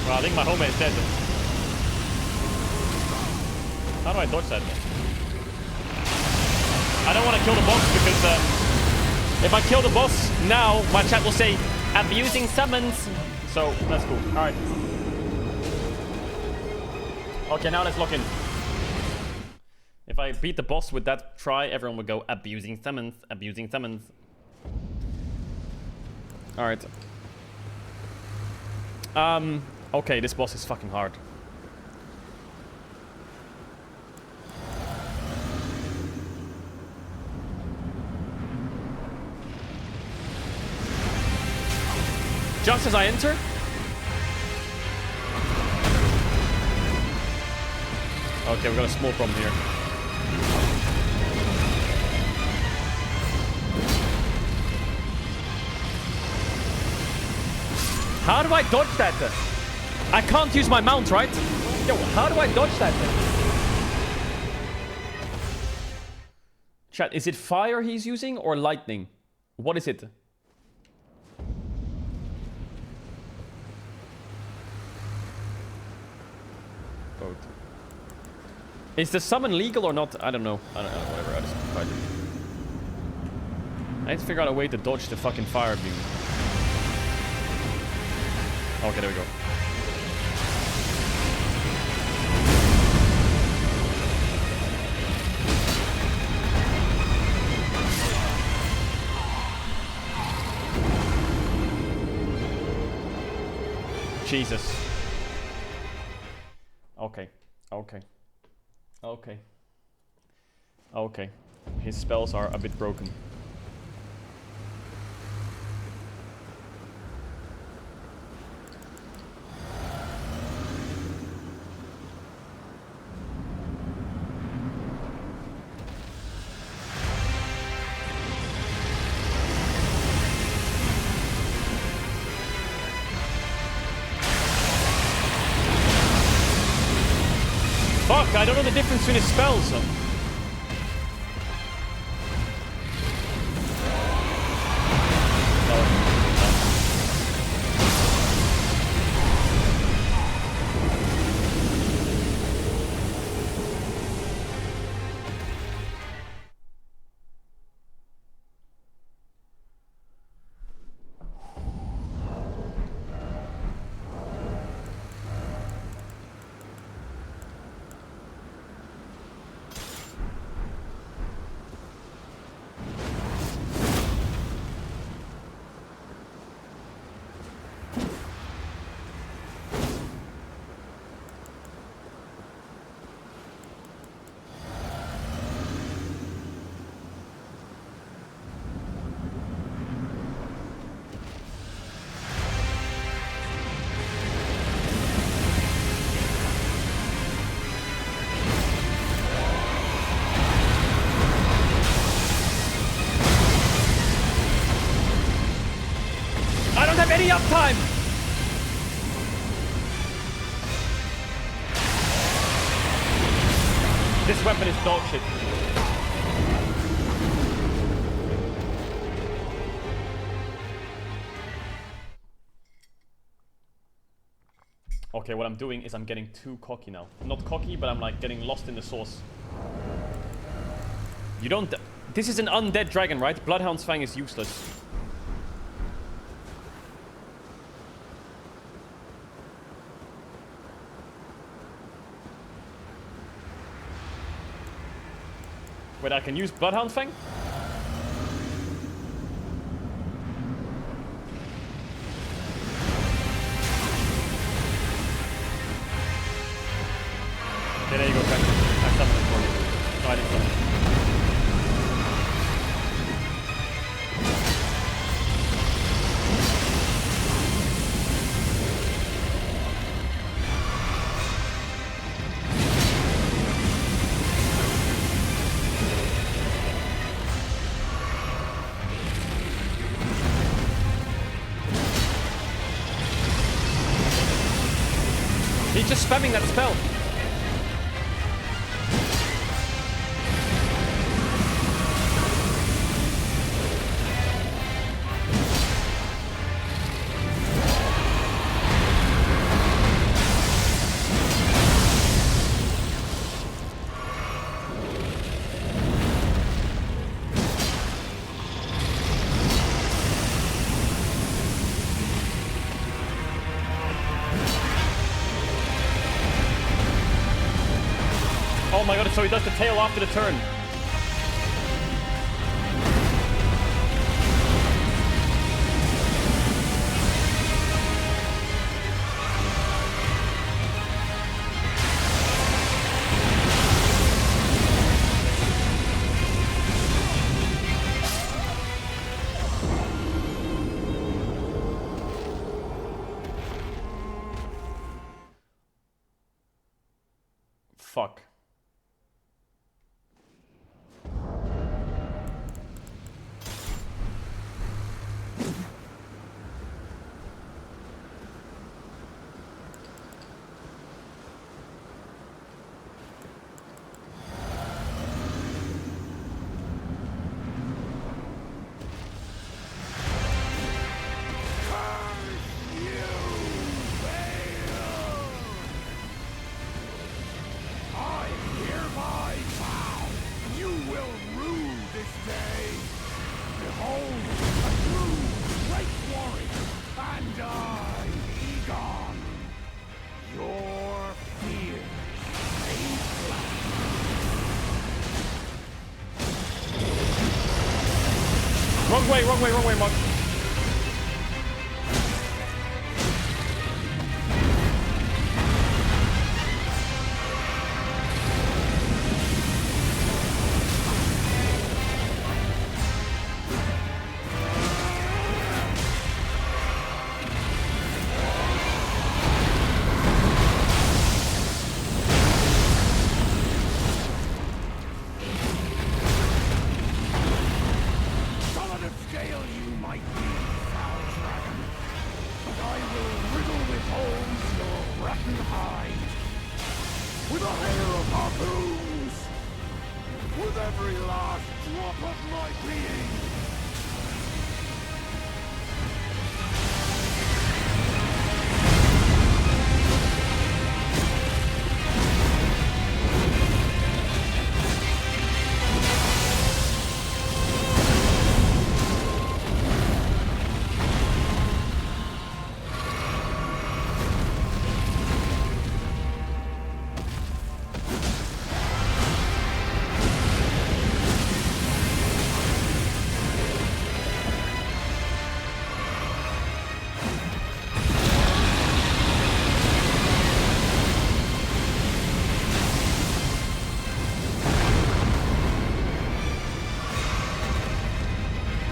Well, I think my homemate is dead. How do I dodge that? I don't want to kill the boss because if I kill the boss now, my chat will say abusing summons. So that's cool. All right. Okay, now let's lock in. If I beat the boss with that try, everyone would go abusing summons, abusing summons. All right. Okay, this boss is fucking hard. Just as I enter. Okay, we got a small problem here. How do I dodge that then? I can't use my mount, right? Yo, how do I dodge that then? Chat, is it fire he's using or lightning? What is it? Both. Is the summon legal or not? I don't know. I don't know, whatever. I just tried it. I need to figure out a way to dodge the fucking fire beam. Okay, there we go. Jesus. Okay. Okay. Okay. Okay. His spells are a bit broken. Fuck, I don't know the difference between his spells. Any uptime! This weapon is dog shit. Okay, what I'm doing is I'm getting too cocky now. Not cocky, but I'm like getting lost in the sauce. You don't... This is an undead dragon, right? Bloodhound's Fang is useless. Wait, I can use Bloodhound Fang? Okay, there you go, Fang. I summoned it for you. No, I didn't summon it. He's just spamming that spell. Oh my god, so he does the tail after the turn. Fuck. Wrong way, Mark.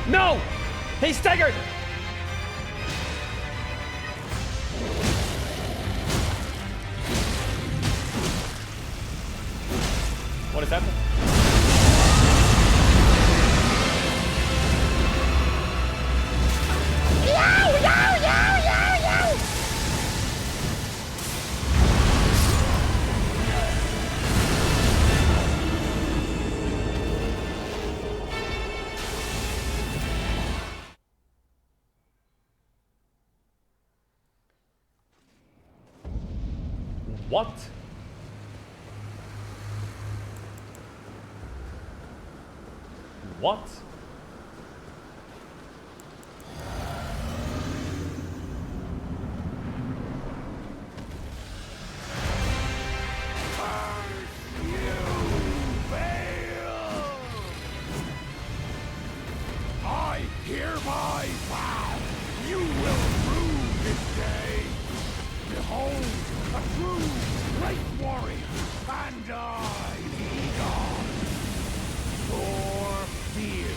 No! He staggered! What is happening? What? What? I hereby vow you will rue this day. Behold, a true great warrior, and I, Egon, your fear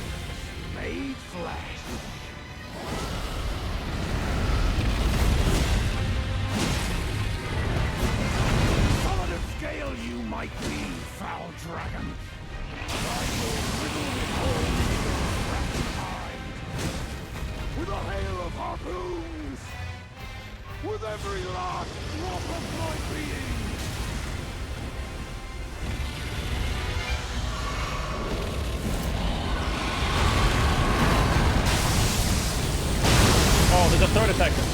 made flesh. Solid of scale you might be, foul dragon. I will riddle with holes your cracked hide, with a hail of harpoons, with every last drop of my being. Oh, there's a third attacker.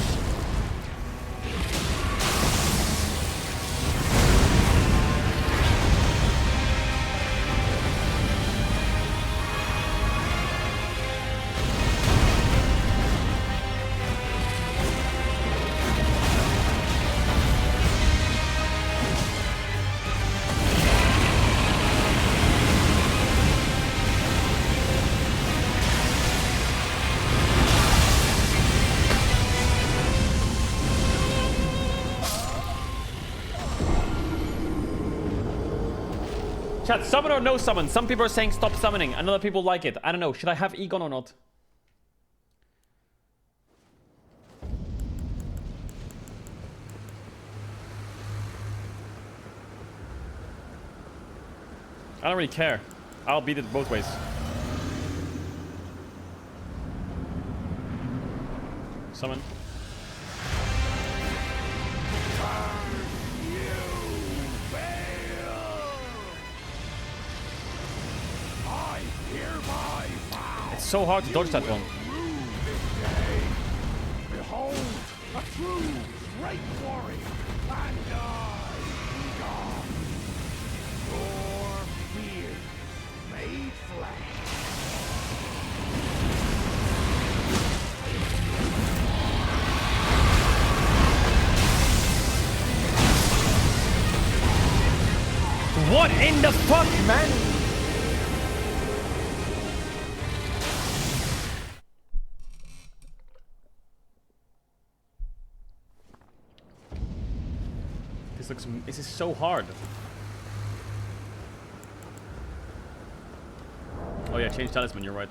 Chat, summon or no summon? Some people are saying stop summoning, and other people like it. I don't know. Should I have Egon or not? I don't really care. I'll beat it both ways. Summon. It's so hard to dodge that one. Behold, a true great warrior, and Egon. Your fear made flesh. What in the fuck, man? This is so hard. Oh yeah, change talisman, you're right.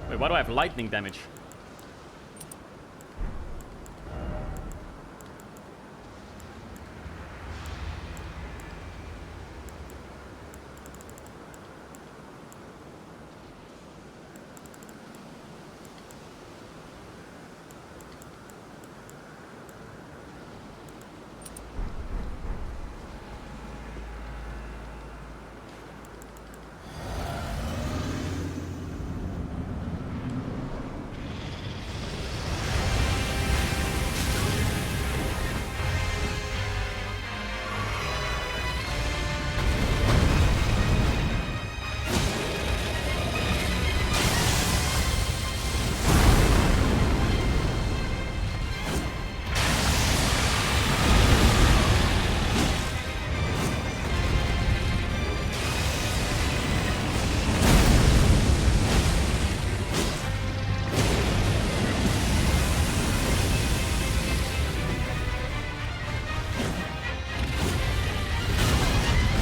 Wait, why do I have lightning damage?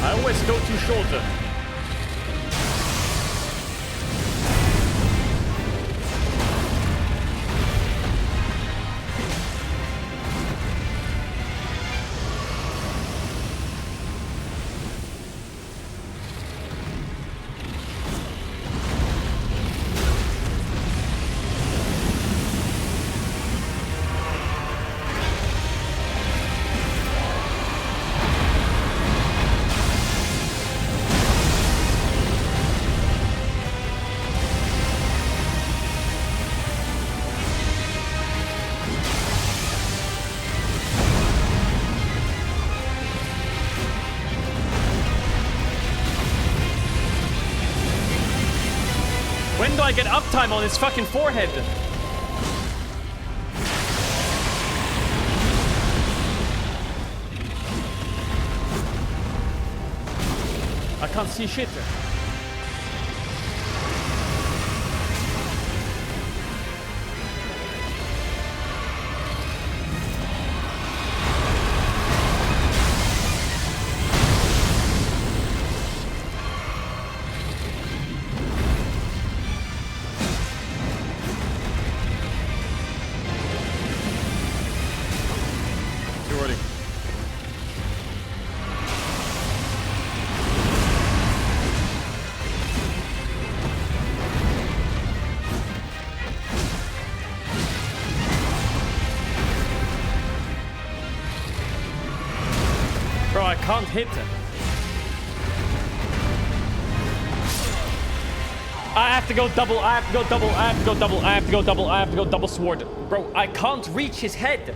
I always go too short. When do I get uptime on his fucking forehead? I can't see shit. Bro, I can't hit it. I have to go double, I have to go double, I have to go double, I have to go double, I have to go double sword. Bro, I can't reach his head.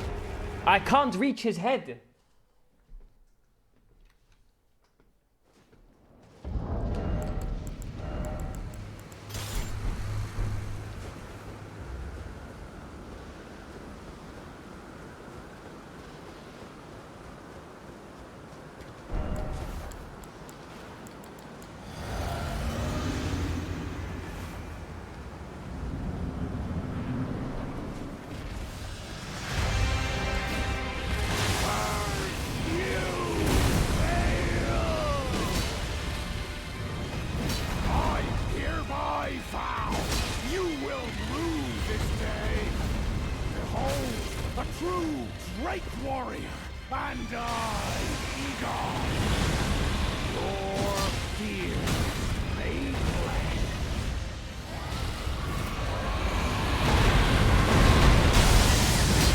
I can't reach his head. true great warrior, and I, Egon, your fear made flesh.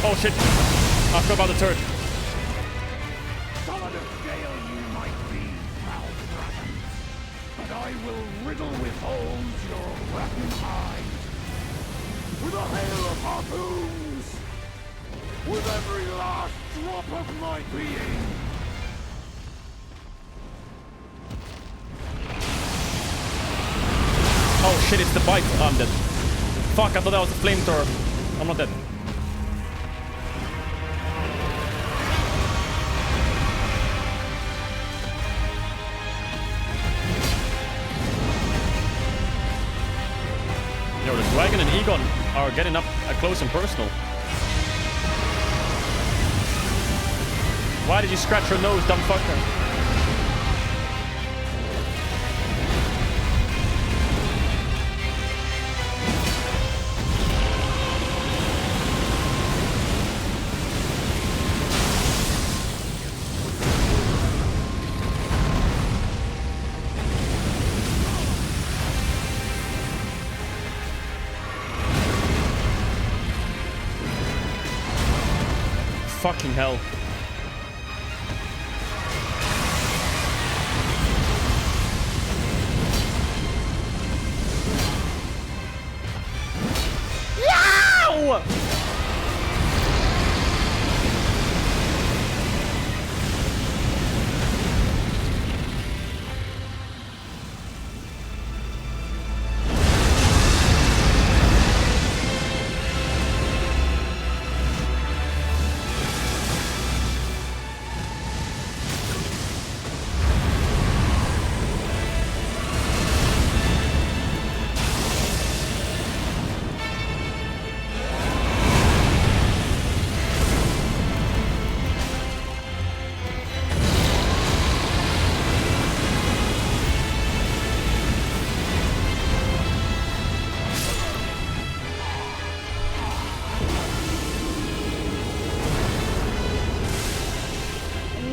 Oh shit! I forgot about the turret. Solid of scale you might be, proud dragons, but I will riddle with holes your weapon eyes with a hail of harpoons, with every last drop of my being. Oh shit, it's the bite. Oh, I'm dead. Fuck, I thought that was a flamethrower. I'm not dead. Yo, the dragon and Egon are getting up close and personal. Why did you scratch your nose, dumb fucker? Fucking hell. Yow!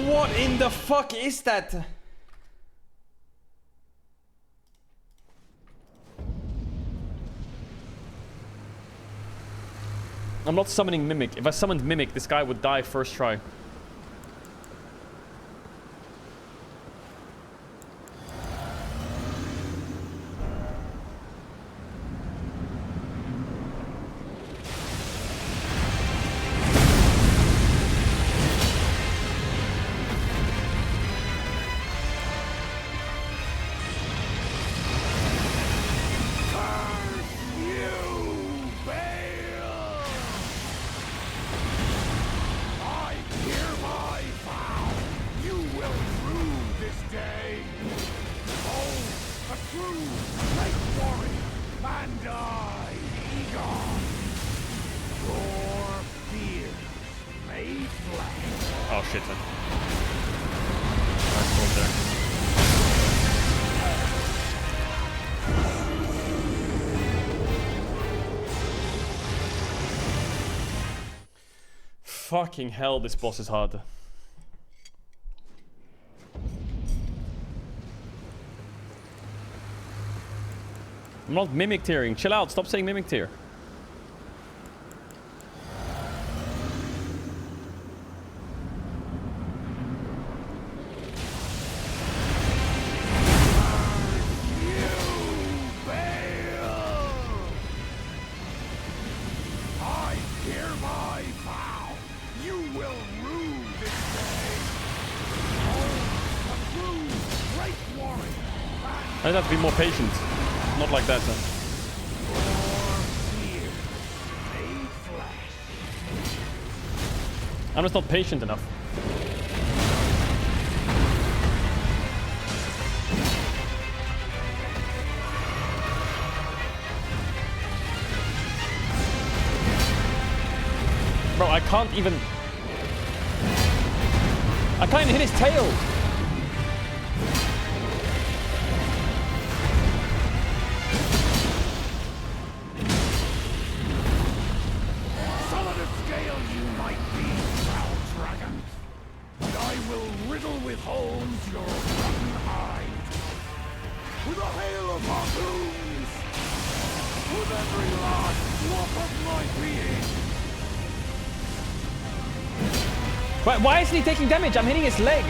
What in the fuck is that? I'm not summoning Mimic. If I summoned Mimic, this guy would die first try. Oh shit, man. Nice one there. Fucking hell, this boss is hard. I'm not mimic tiering. Chill out, stop saying mimic tier. I'd have to be more patient. Not like that. I'm just not patient enough. Bro, I can't even hit his tail. Solid of scale you might Why isn't he taking damage? I'm hitting his leg.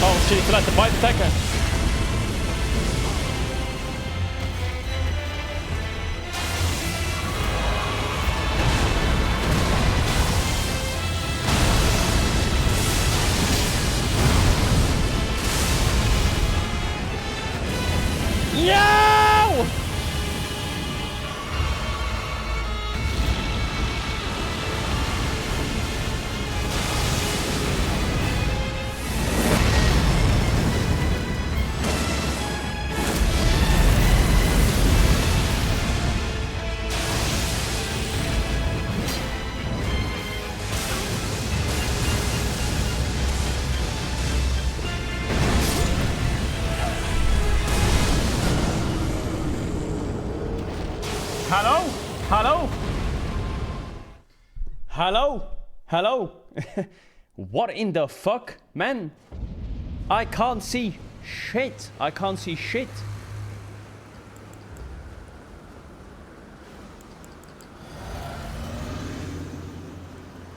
Oh shit, it's like the bite attacker. Yo! Hello? Hello? Hello? Hello? What in the fuck, man? I can't see shit. I can't see shit.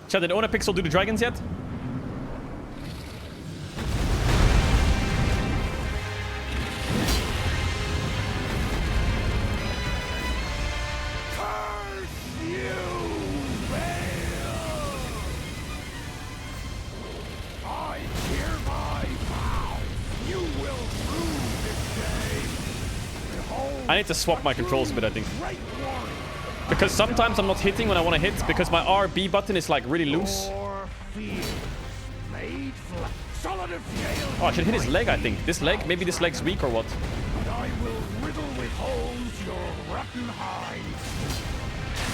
Chat, did Onapixel do the dragons yet? I need to swap my controls a bit, I think. Because sometimes I'm not hitting when I want to hit, because my RB button is like really loose. Oh, I should hit his leg, I think. This leg? Maybe this leg's weak or what? I will riddle with holes your rotten hide.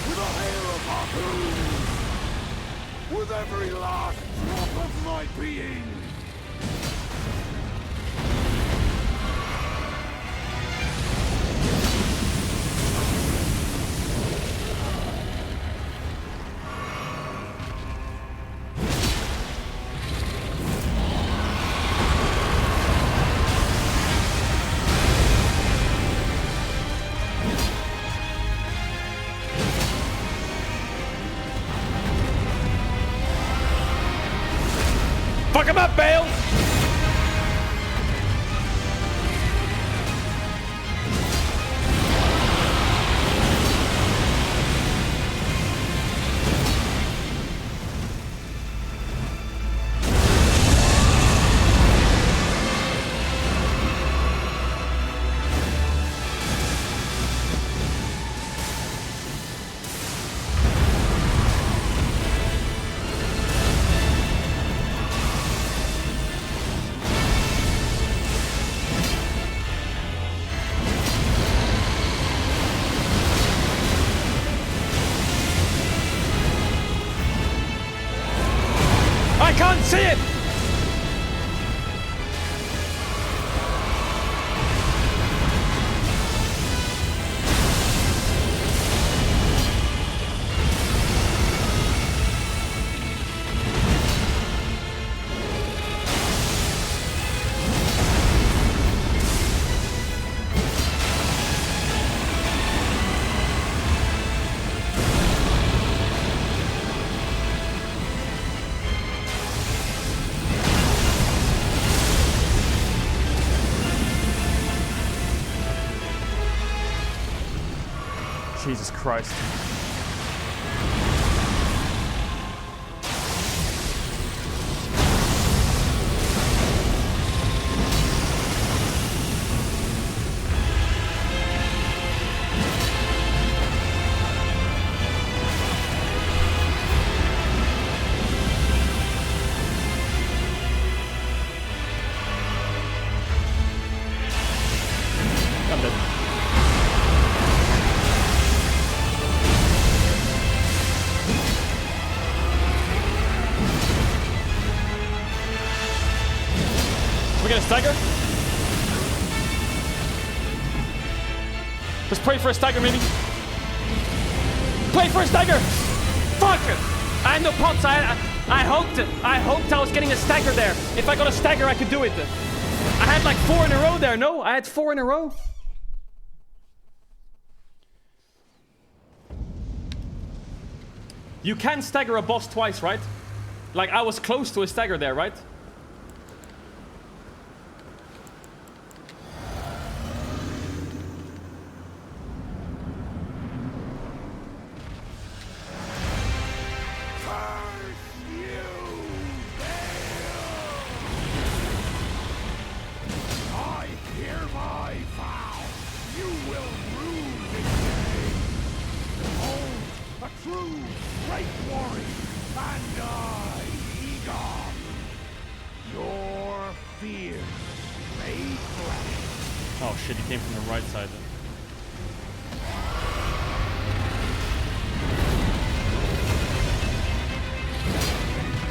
With a hair of harpoon. With every last drop of my being. Fuck him up, Bale! I can't see it! Jesus Christ. I'm dead. Just pray for a stagger, maybe. Play for a stagger! Fuck! I had no pots. I hoped I was getting a stagger there. If I got a stagger, I could do it. I had like 4 in a row there, no? I had 4 in a row. You can stagger a boss twice, right? Like, I was close to a stagger there, right? I hereby vow you will rue this day. Behold, a true great warrior, and I, Egon, your fear made flesh. Oh shit, he came from the right side then.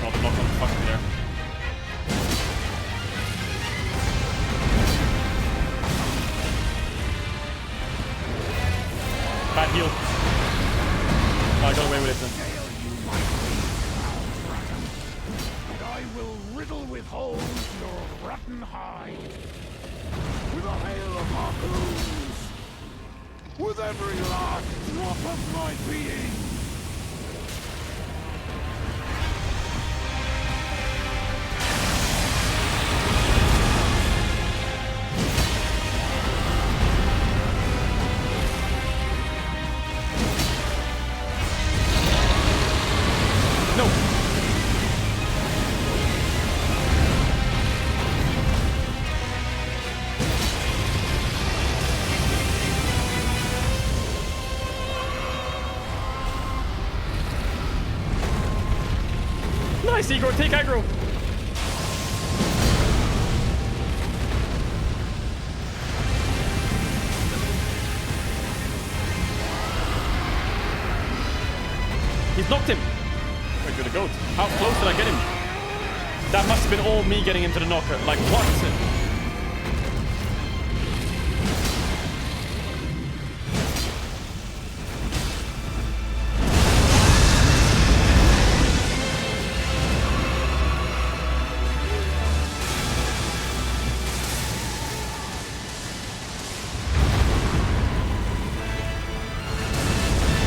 Oh, the knock on fucking there. Bad heal. Oh, I got away with it then. And I will riddle with holes your rotten hide. With a hail of harpoons. With every last drop of my being. Nice, Igor, take aggro. He's knocked him. Wait, to the goat. How close did I get him? That must have been all me getting into the knocker. Like, what?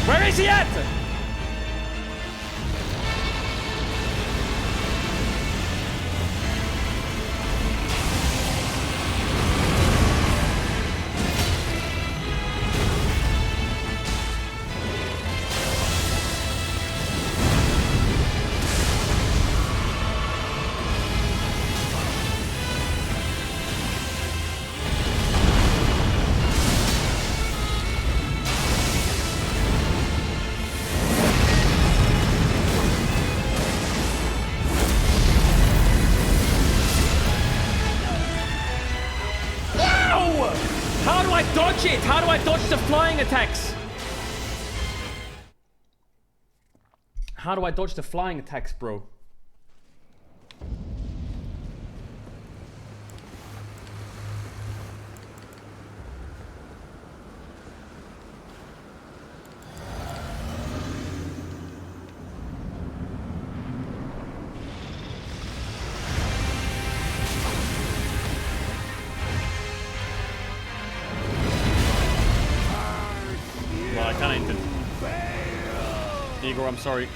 Where is he at? How do I dodge it? How do I dodge the flying attacks? How do I dodge the flying attacks, bro? Well, I kinda hinted. Igor, I'm sorry.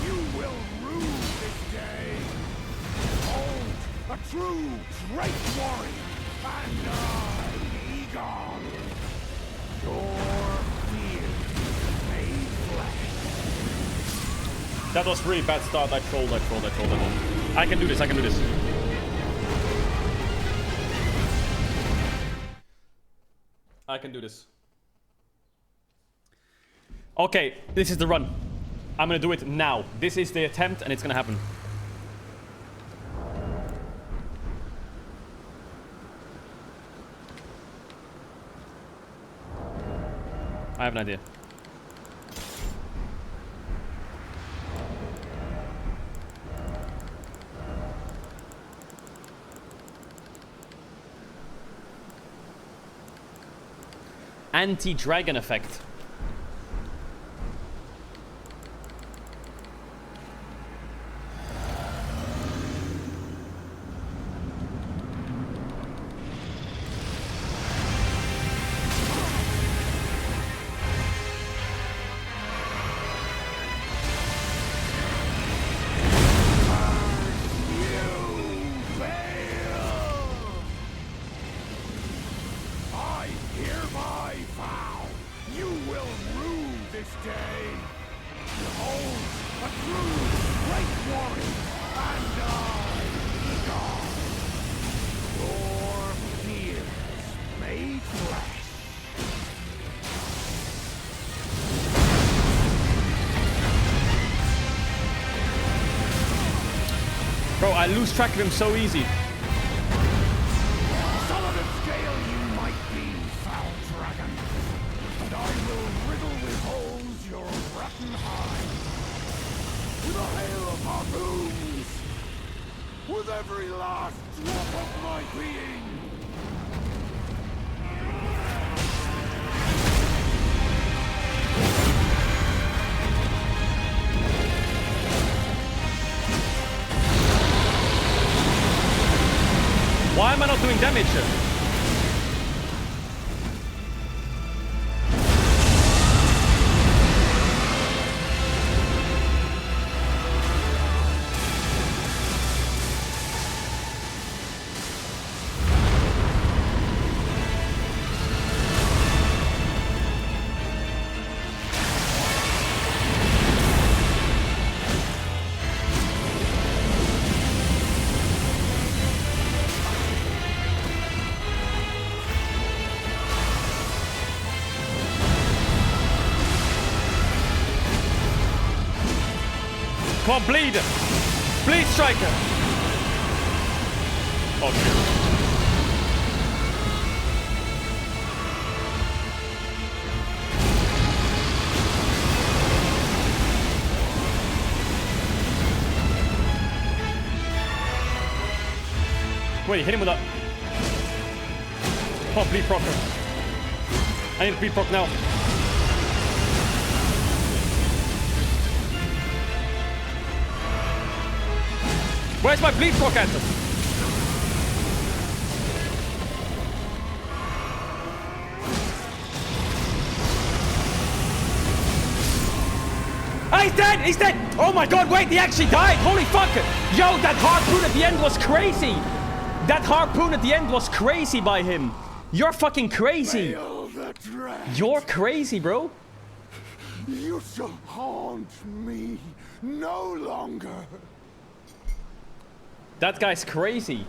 You will rue this day. Behold, a true great warrior, and I, Egon, your fear made flesh. That was really bad start. I trolled. I can do this. I can do this. Okay, this is the run. I'm gonna do it now. This is the attempt and it's gonna happen. I have an idea. anti-dragon effect. I hereby vow you will rue this day. Behold, a true great warrior, and I, God. Your fears made flesh. Bro, I lose track of him so easy. Solid of scale you might be, foul dragon, and I will riddle with holes your rotten hide. With a hail of harpoons, with every last drop of my being. Why am I not doing damage? Come on, bleed! Bleed, striker! Oh, shit. Wait, hit him with that. Come on, bleed procker. I need to bleed proc now. Where's my bleed proc at? Ah, he's dead! He's dead! Oh my god, wait, he actually died! Holy fuck! Yo, that harpoon at the end was crazy! That harpoon at the end was crazy by him! You're fucking crazy! You're crazy, bro! You shall haunt me no longer. That guy's crazy.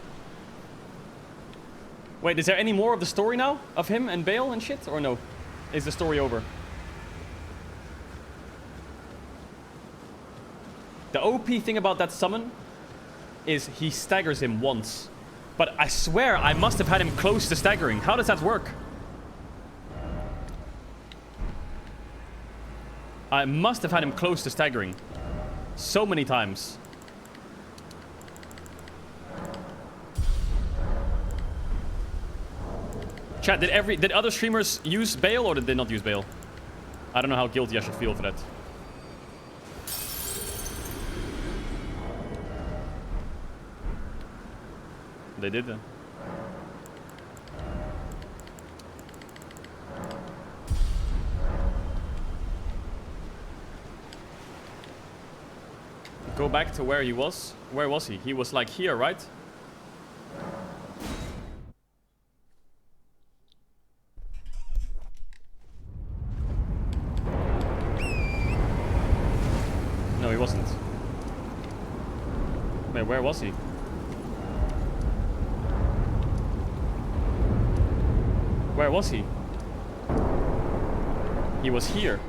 Wait, is there any more of the story now? Of him and Bale and shit? Or no? Is the story over? The OP thing about that summon is he staggers him once. But I swear I must have had him close to staggering. How does that work? I must have had him close to staggering. So many times. Chat, did other streamers use Bale or did they not use Bale? I don't know how guilty I should feel for that. They did then. Go back to where he was. Where was he? He was like here, right? No, he wasn't. Wait, where was he? Where was he? He was here.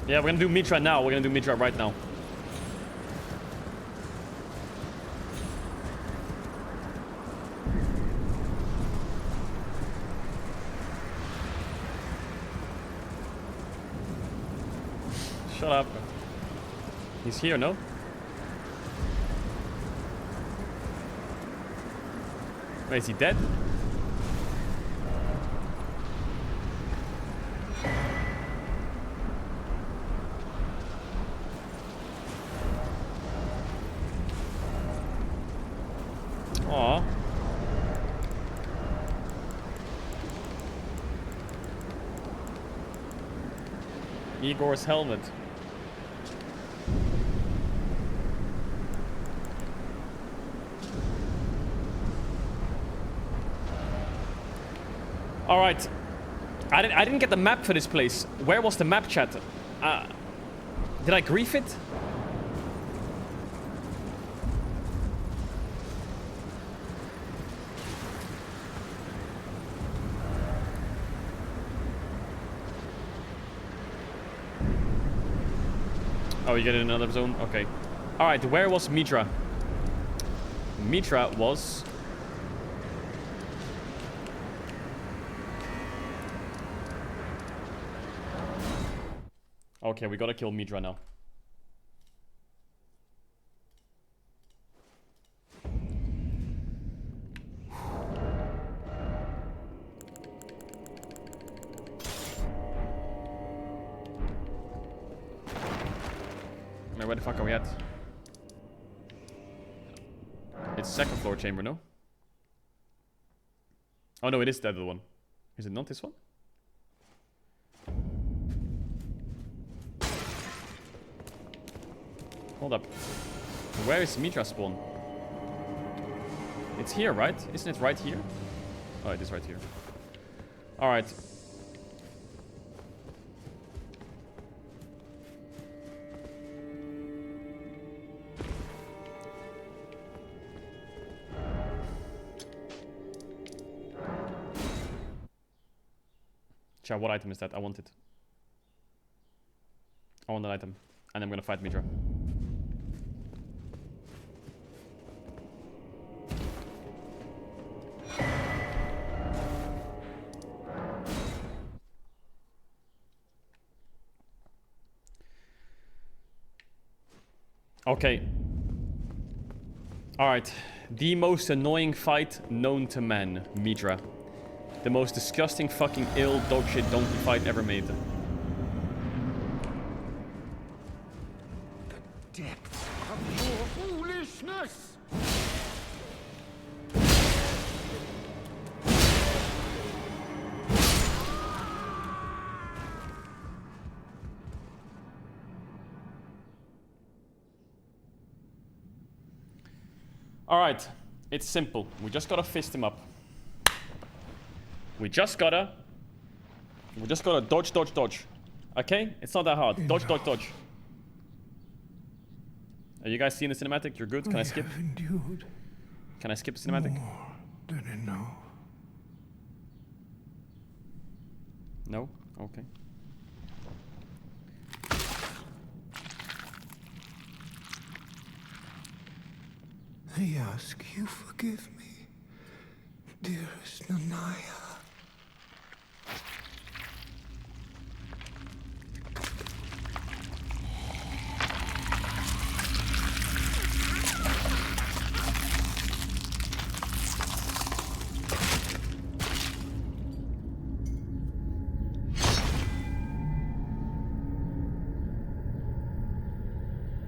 Yeah, we're gonna do Mitra now. We're gonna do Mitra right now. Shut up. He's here, no? Wait, is he dead? Aww. Igor's helmet. All right. I didn't get the map for this place. Where was the map, chat? Did I grief it? Oh, you get in another zone? Okay. Alright, where was Mitra? Mitra was... Okay, we gotta kill Mitra now. Where the fuck are we at? It's second floor chamber, no? Oh no, it is the other one. Is it not this one? Hold up. Where is Mitra spawn? It's here, right? Isn't it right here? Oh, it is right here. Alright. Chat, what item is that? I want it. I want that item. And I'm gonna fight Mitra. Okay. Alright. The most annoying fight known to man, Mitra. The most disgusting fucking ill dogshit donkey fight ever made. Depth of your foolishness! Alright, it's simple. We just gotta fist him up. We just gotta dodge, dodge, dodge. Okay? It's not that hard. Dodge, dodge, dodge. Are you guys seeing the cinematic? You're good? Can I skip? Can I skip the cinematic? No? Okay. I ask you forgive me, dearest Nanaya.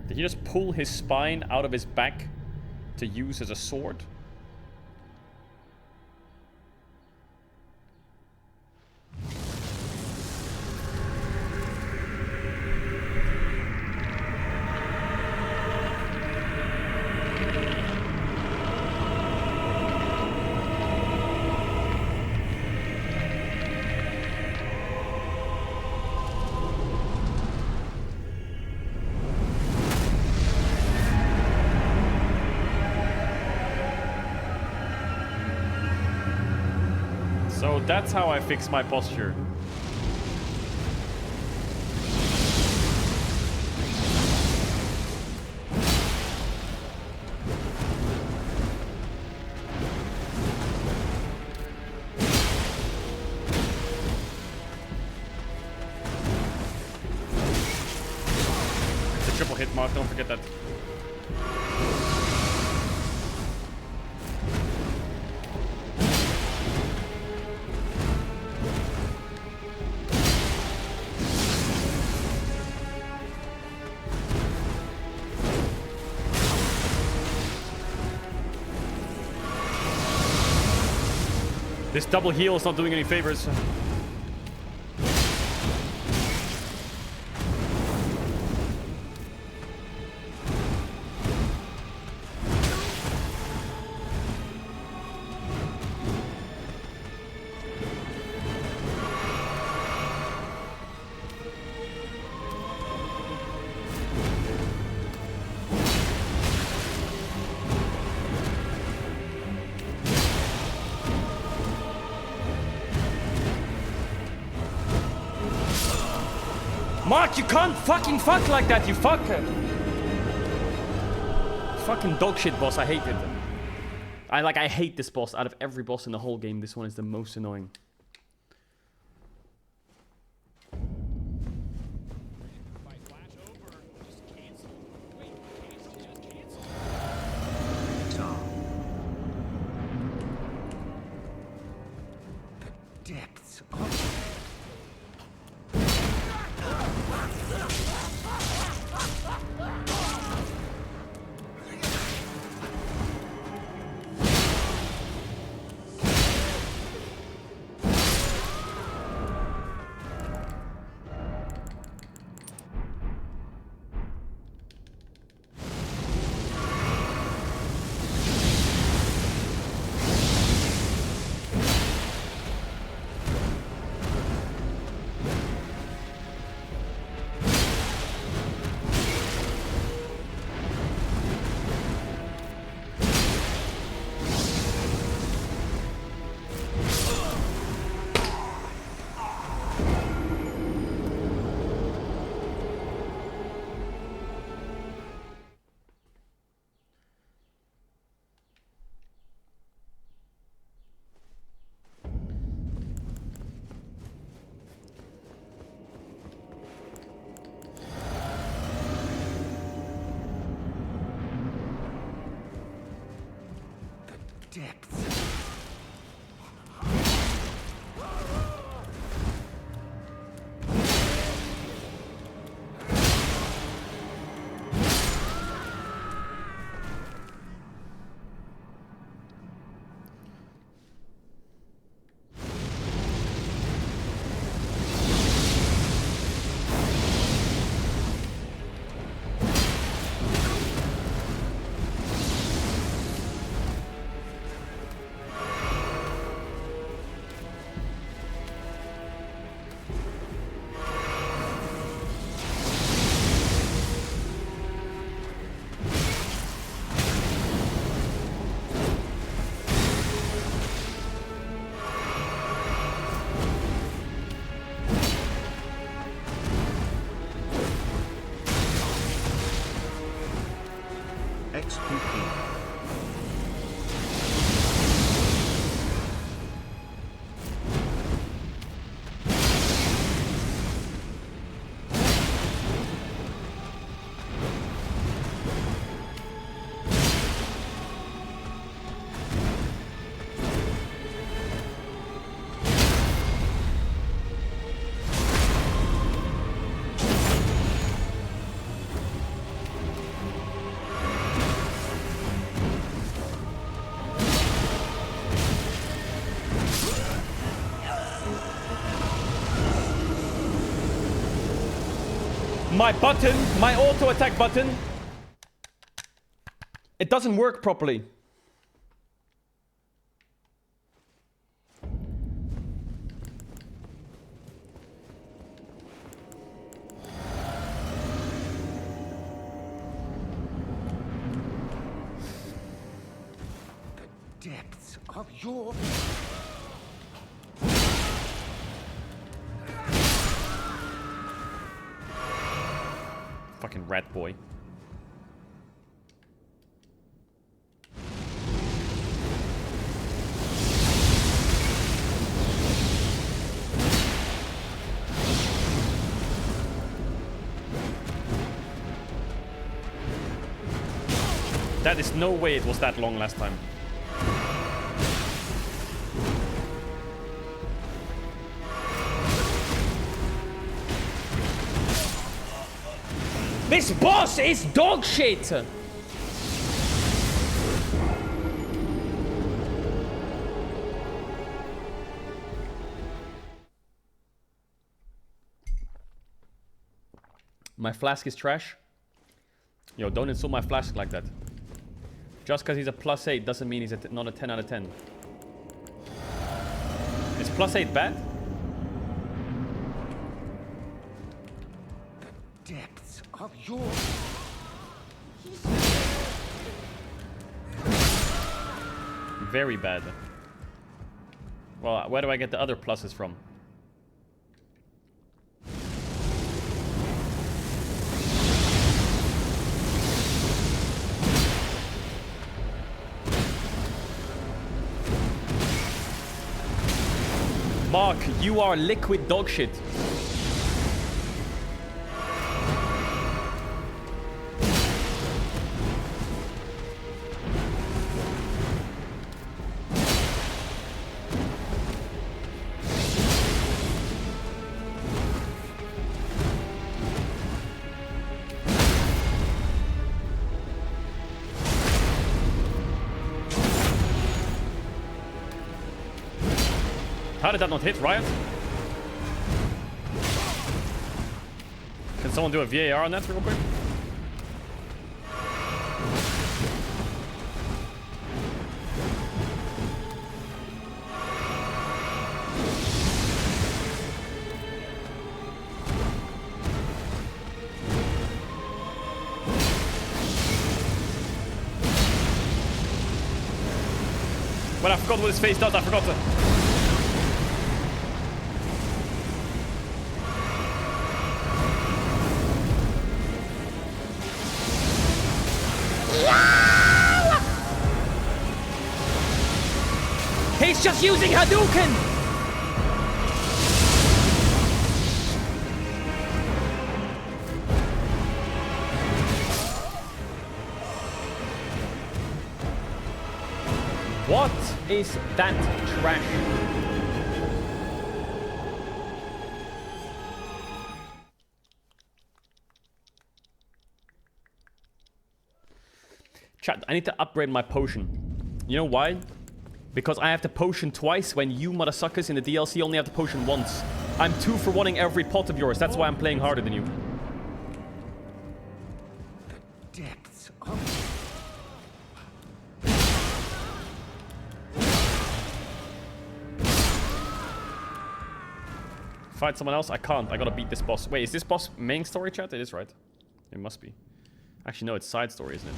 Did he just pull his spine out of his back to use as a sword? So that's how I fix my posture. It's a triple hit mark, don't forget that. This double heal is not doing any favors. Mark, you can't fucking fuck like that, you fucker! Fucking dog shit boss, I hate it. I hate this boss. Out of every boss in the whole game, this one is the most annoying. Depths of depths. XPP. My button, my auto attack button, it doesn't work properly. The depths of your... Fucking rat boy. That is no way it was that long last time. This boss is dog shit! My flask is trash. Yo, don't insult my flask like that. Just because he's a +8 doesn't mean he's not a 10 out of 10. Is +8 bad? Depths of your... Very bad. Well, where do I get the other pluses from? Mark, you are liquid dog shit. How did that not hit, Riot? Can someone do a VAR on that real quick? Well, I forgot what his face does, I forgot to... He's just using Hadouken! What is that trash? Chat, I need to upgrade my potion. You know why? Because I have the potion twice when you motherfuckers in the DLC only have the potion once. I'm 2 for 1ing every pot of yours. That's why I'm playing harder than you. Depths of... Fight someone else? I can't. I gotta beat this boss. Wait, is this boss main story, chat? It is, right? It must be. Actually, no, it's side story, isn't it?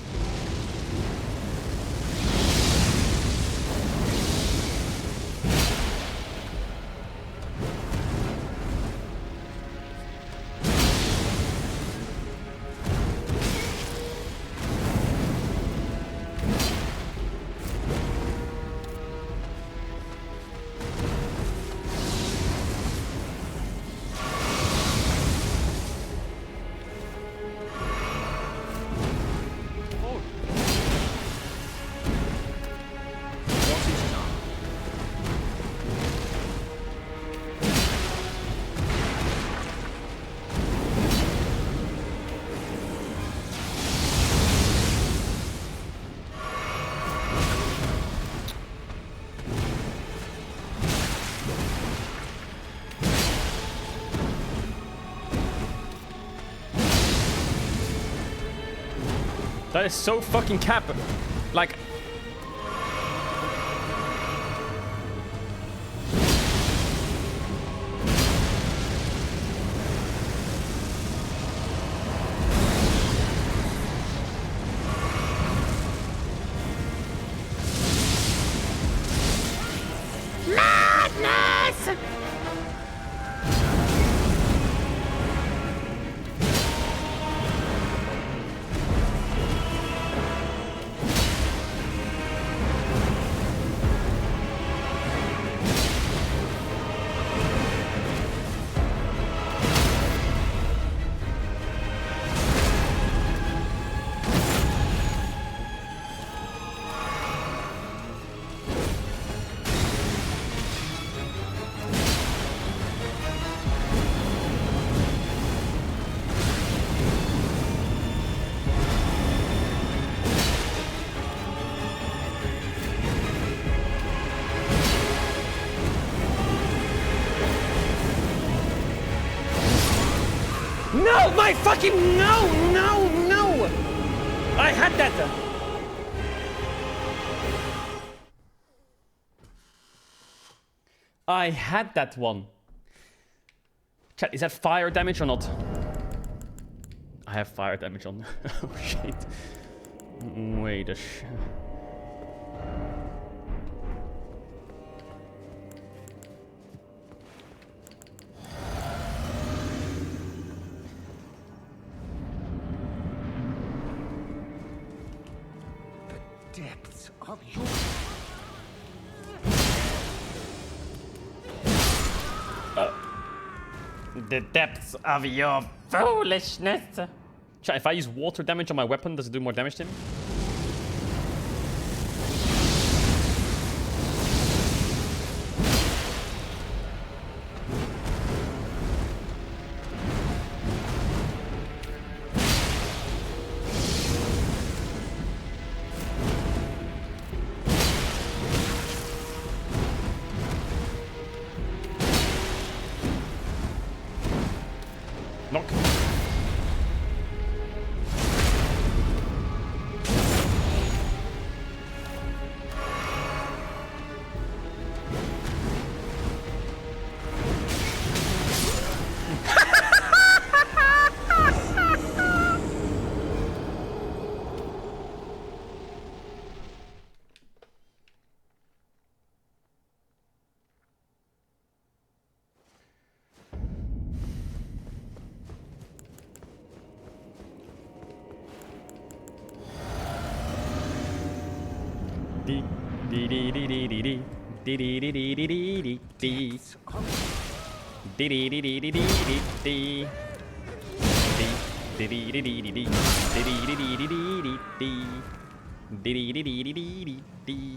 That is so fucking cap. Like... Madness! my fucking... No! I had that! I had that one. Chat, is that fire damage or not? I have fire damage on. Oh shit. Wait a sh... Depths of your... The depths of your foolishness. Chat, if I use water damage on my weapon, does it do more damage to him? Knock.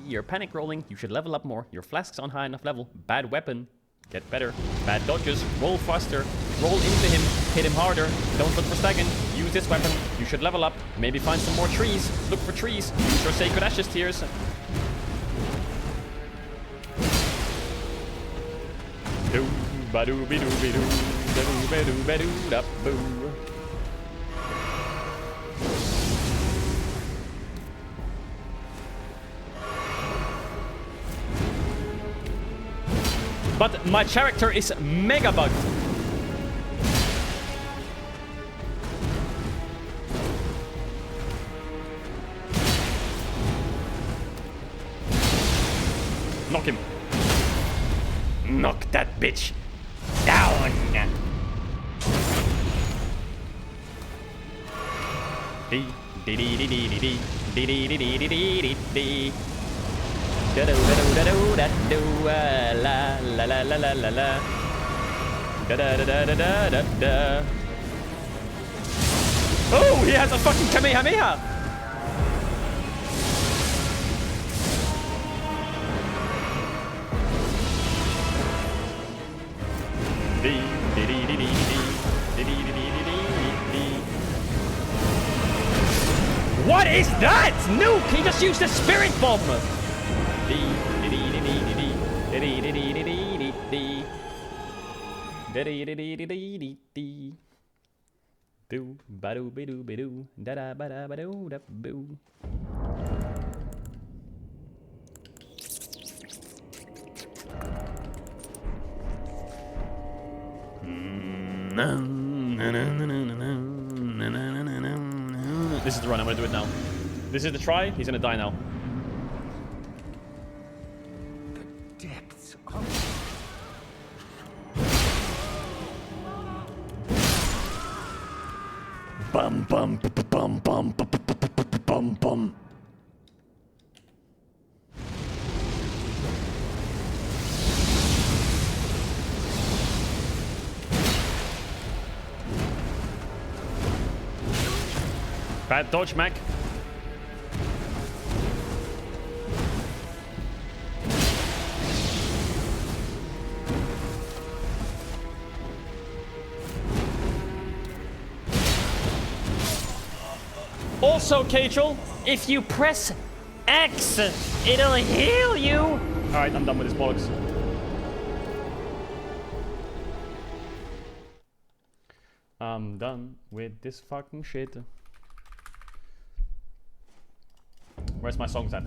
You're panic rolling. You should level up more. Your flask's on high enough level. Bad weapon. Get better. Bad dodges. Roll faster. Roll into him. Hit him harder. Don't look for Staggin. Use this weapon. You should level up. Maybe find some more trees. Look for trees. Use your Sacred Ashes tears. But my character is mega bugged. Knock him. Knock that bitch down. Oh, he has a fucking Kamehameha. What is that? Nuke! He just used the spirit bomb! This is the run. I'm gonna do it now. This is the try. He's gonna die now. The depths of... Bum bum bum bum bum bum. Bad dodge, Mac. Also, Kachel, if you press X, it'll heal you. All right, I'm done with this bollocks. I'm done with this fucking shit. Where's my songs at?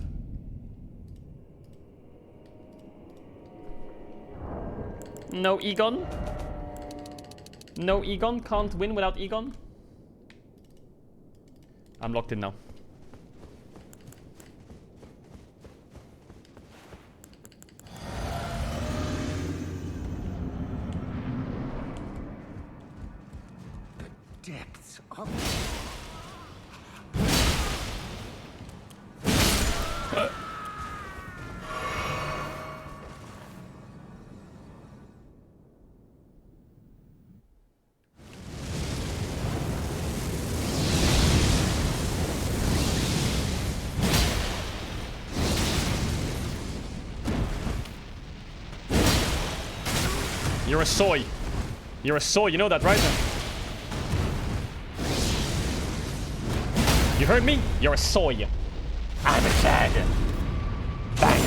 No Egon? No Egon? Can't win without Egon? I'm locked in now. Depths of... You're a soy. You're a soy, you know that, right? You heard me? You're a soy. I'm a sad. Bang.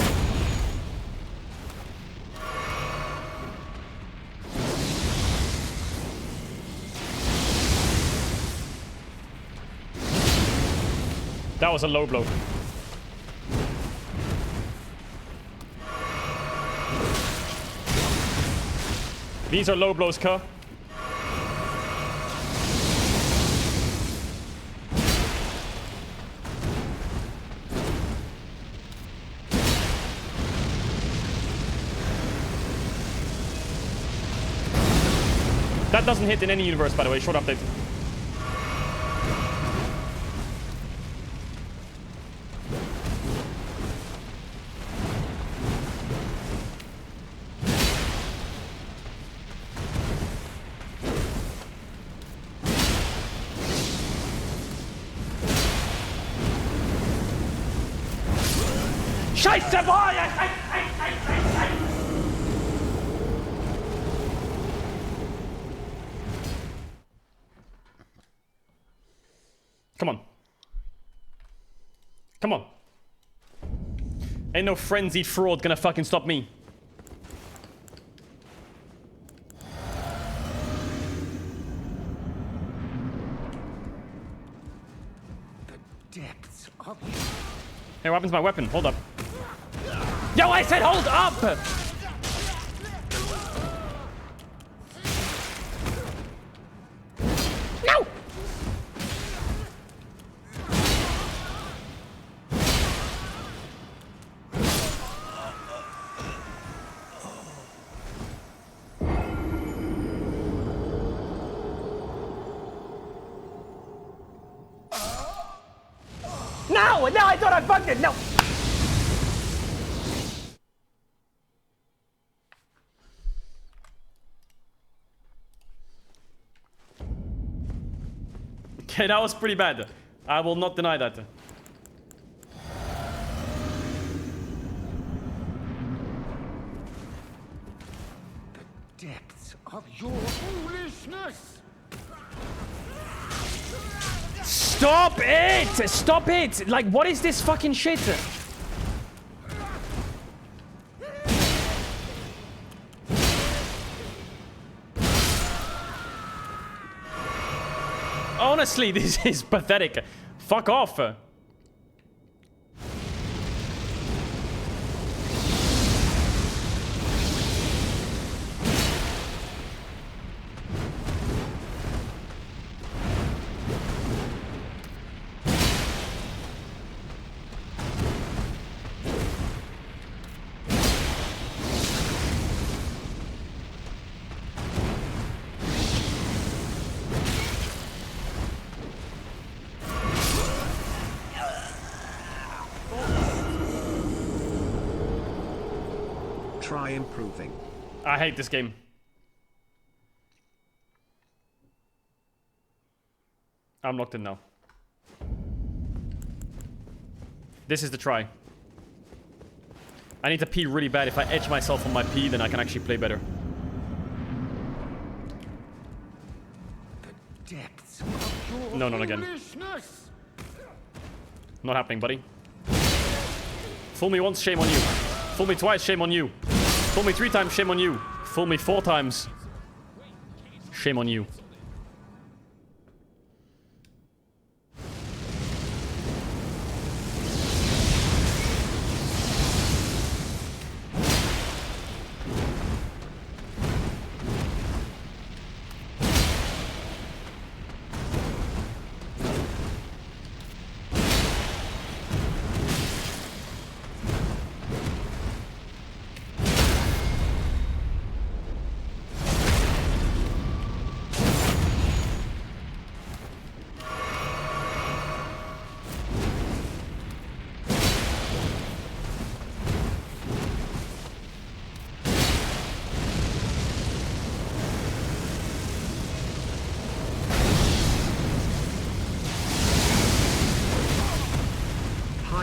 That was a low blow. These are low blows, Ka. That doesn't hit in any universe, by the way. Short update. Scheiße, boy! Come on. Come on. Ain't no frenzied fraud gonna fucking stop me. The depths of... Hey, what happens to my weapon? Hold up. Yo, I said hold up! No! No! No, I thought I fucked it! No! Okay, that was pretty bad. I will not deny that. The depths of your foolishness! Stop it! Stop it! Like, what is this fucking shit? Honestly, this is pathetic. Fuck off. Try improving. I hate this game. I'm locked in now. This is the try. I need to pee really bad. If I edge myself on my pee, then I can actually play better. The depths of your No, not again. foolishness! Not happening, buddy. Fool me once, shame on you. Fool me twice, shame on you. Fool me 3 times, shame on you. Fool me 4 times. Shame on you.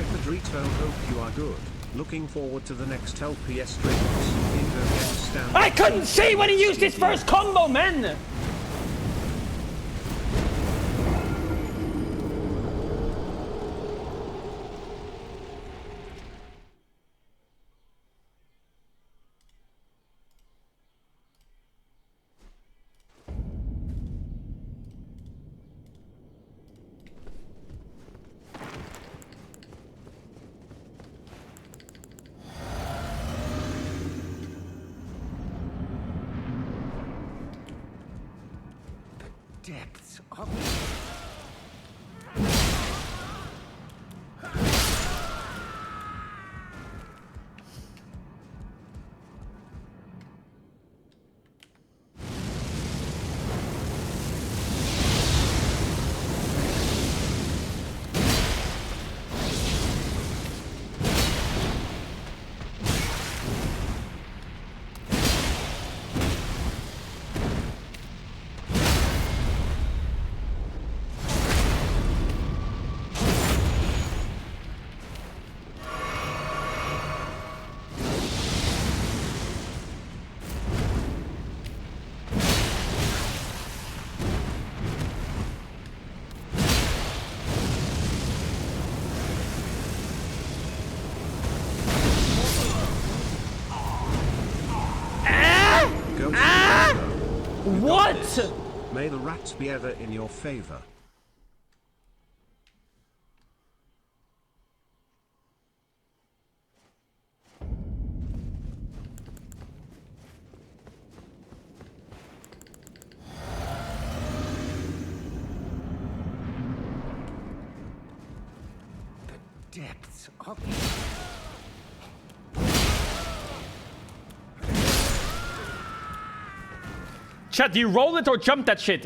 Hi Pedrito, hope you are good. Looking forward to the next LPS drinks. I couldn't see when he used his first combo, man! Depths of What? May the rats be ever in your favor. The depths of Chat, do you roll it or jump that shit?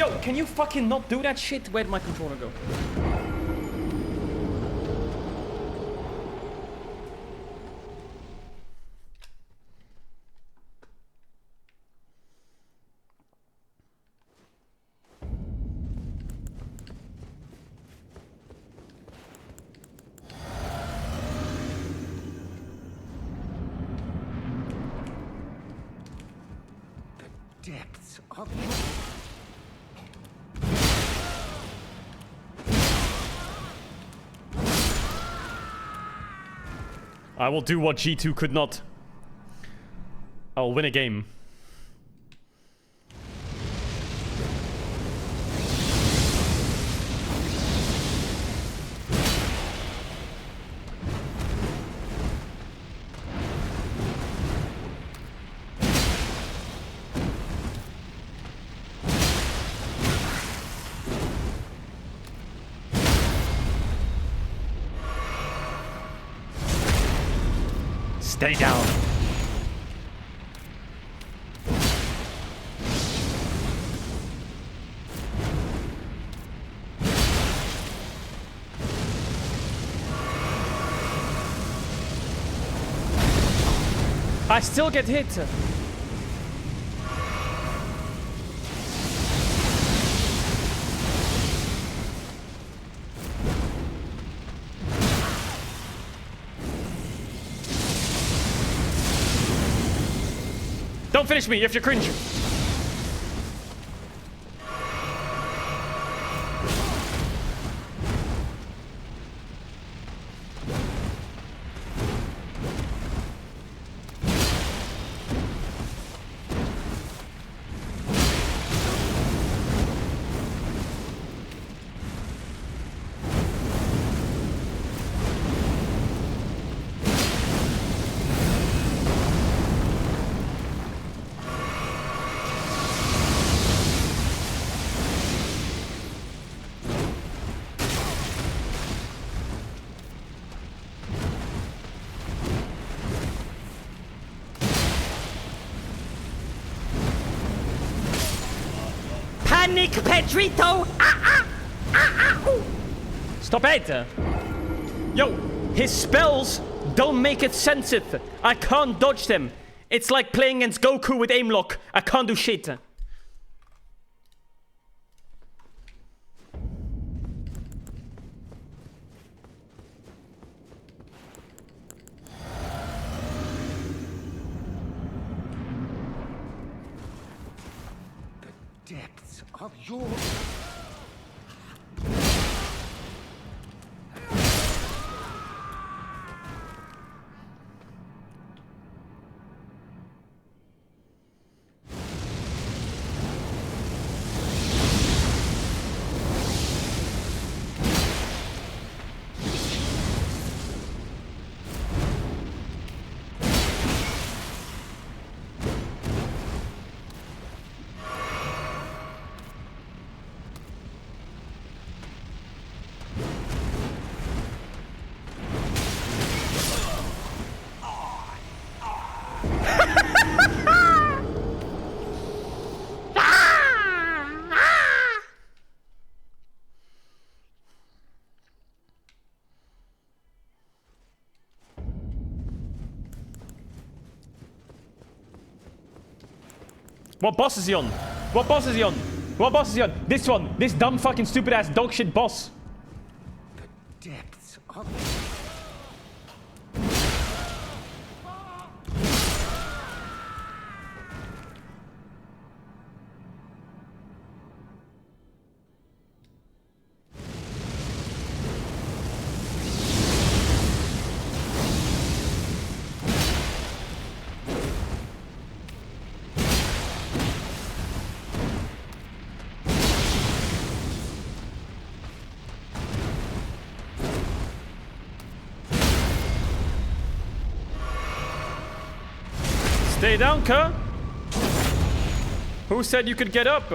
Yo, can you fucking not do that shit? Where'd my controller go? depths of I will do what G2 could not. I will win a game. Stay down. I still get hit. Don't finish me if you're cringe. Nick Pedrito! Stop it! Yo, his spells don't make it sensitive. I can't dodge them. It's like playing against Goku with aim lock. I can't do shit. Depths of your... What boss is he on? What boss is he on? What boss is he on? This one. This dumb fucking stupid ass dog shit boss. Depths of... Stay down, cuh. Who said you could get up?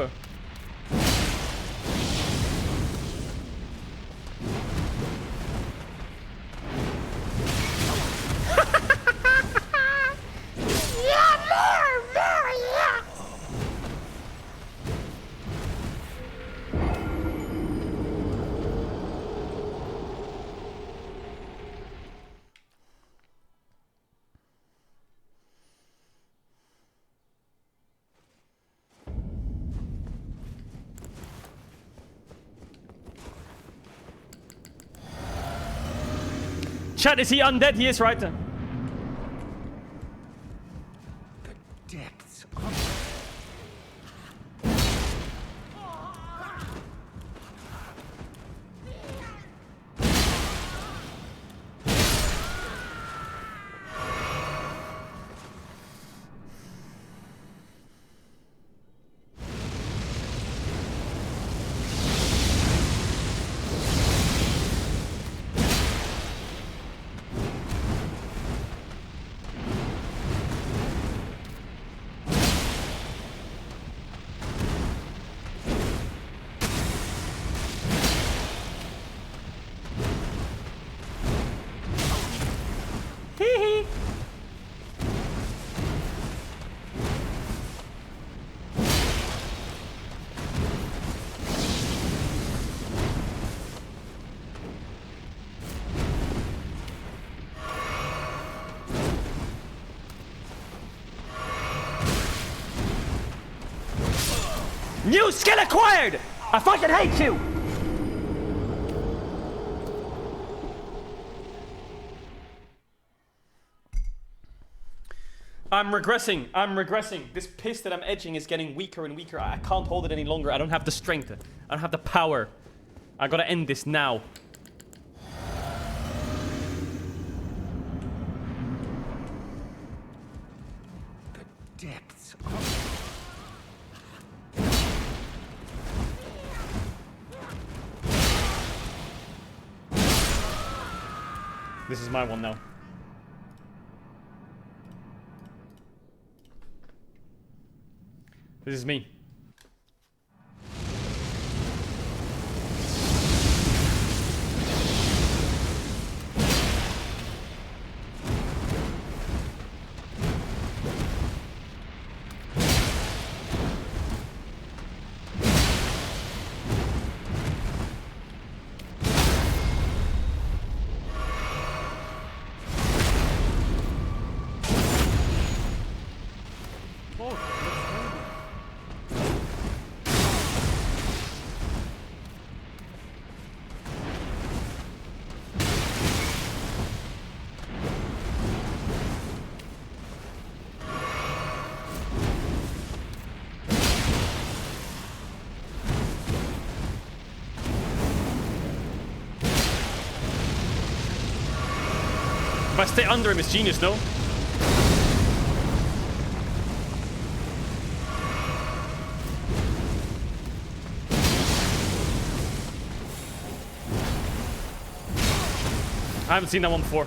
Chat, is he undead? He is, right? Depths of... New skill acquired! I fucking hate you! I'm regressing. I'm regressing. This piss that I'm edging is getting weaker and weaker. I can't hold it any longer. I don't have the strength. I don't have the power. I gotta end this now. Depths of... This is my one now. This is me. If I stay under him, it's genius, no? I haven't seen that one before.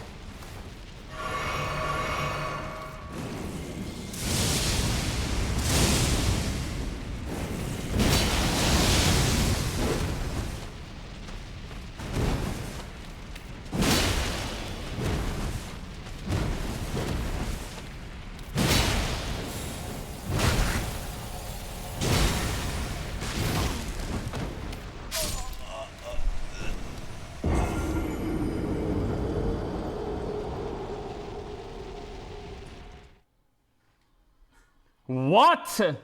What?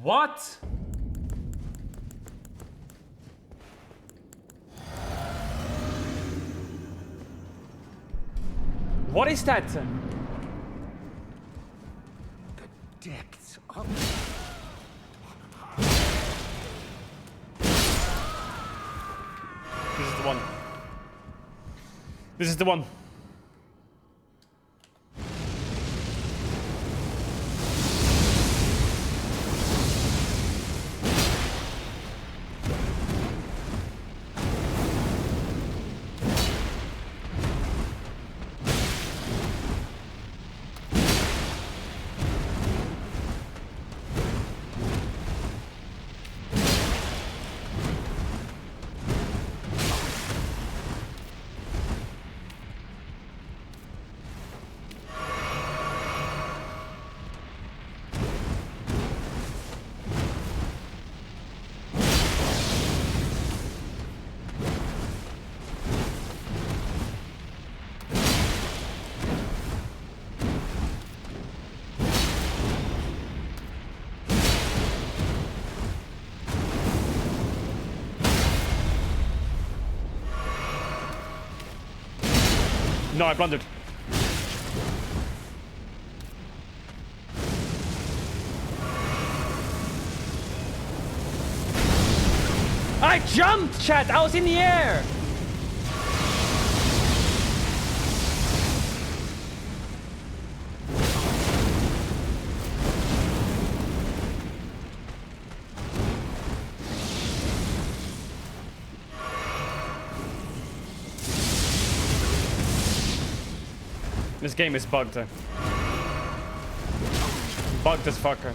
What? What is that? The depths of... This is the one. This is the one. No, I blundered. I jumped, chat! I was in the air! This game is bugged. Bugged as fucker.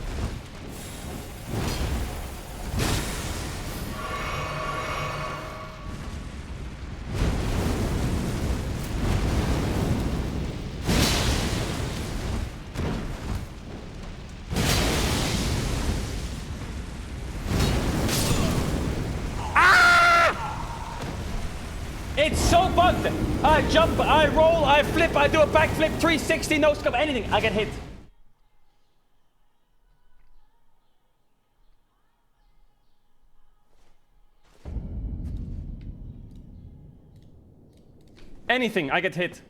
It's so bugged. I jump, I roll, I flip, I do a backflip, 360, no scope, anything. I get hit. Anything, I get hit.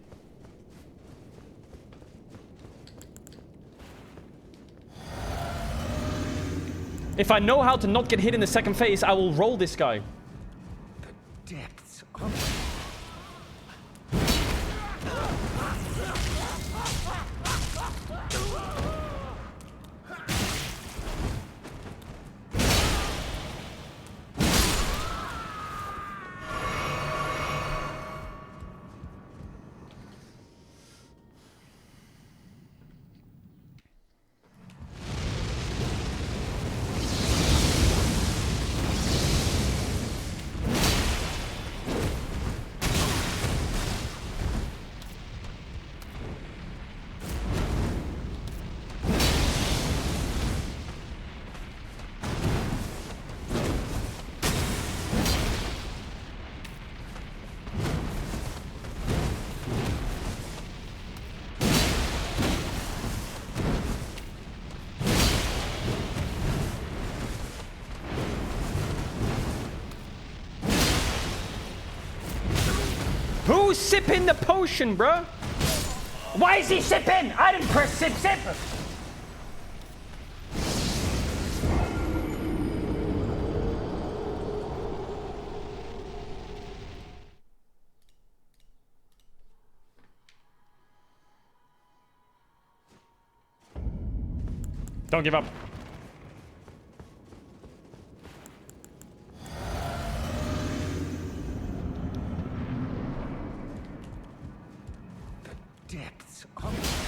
If I know how to not get hit in the second phase, I will roll this guy. The depths of... Who's sipping the potion, bro? Why is he sipping? I didn't press sip. Don't give up. Depths of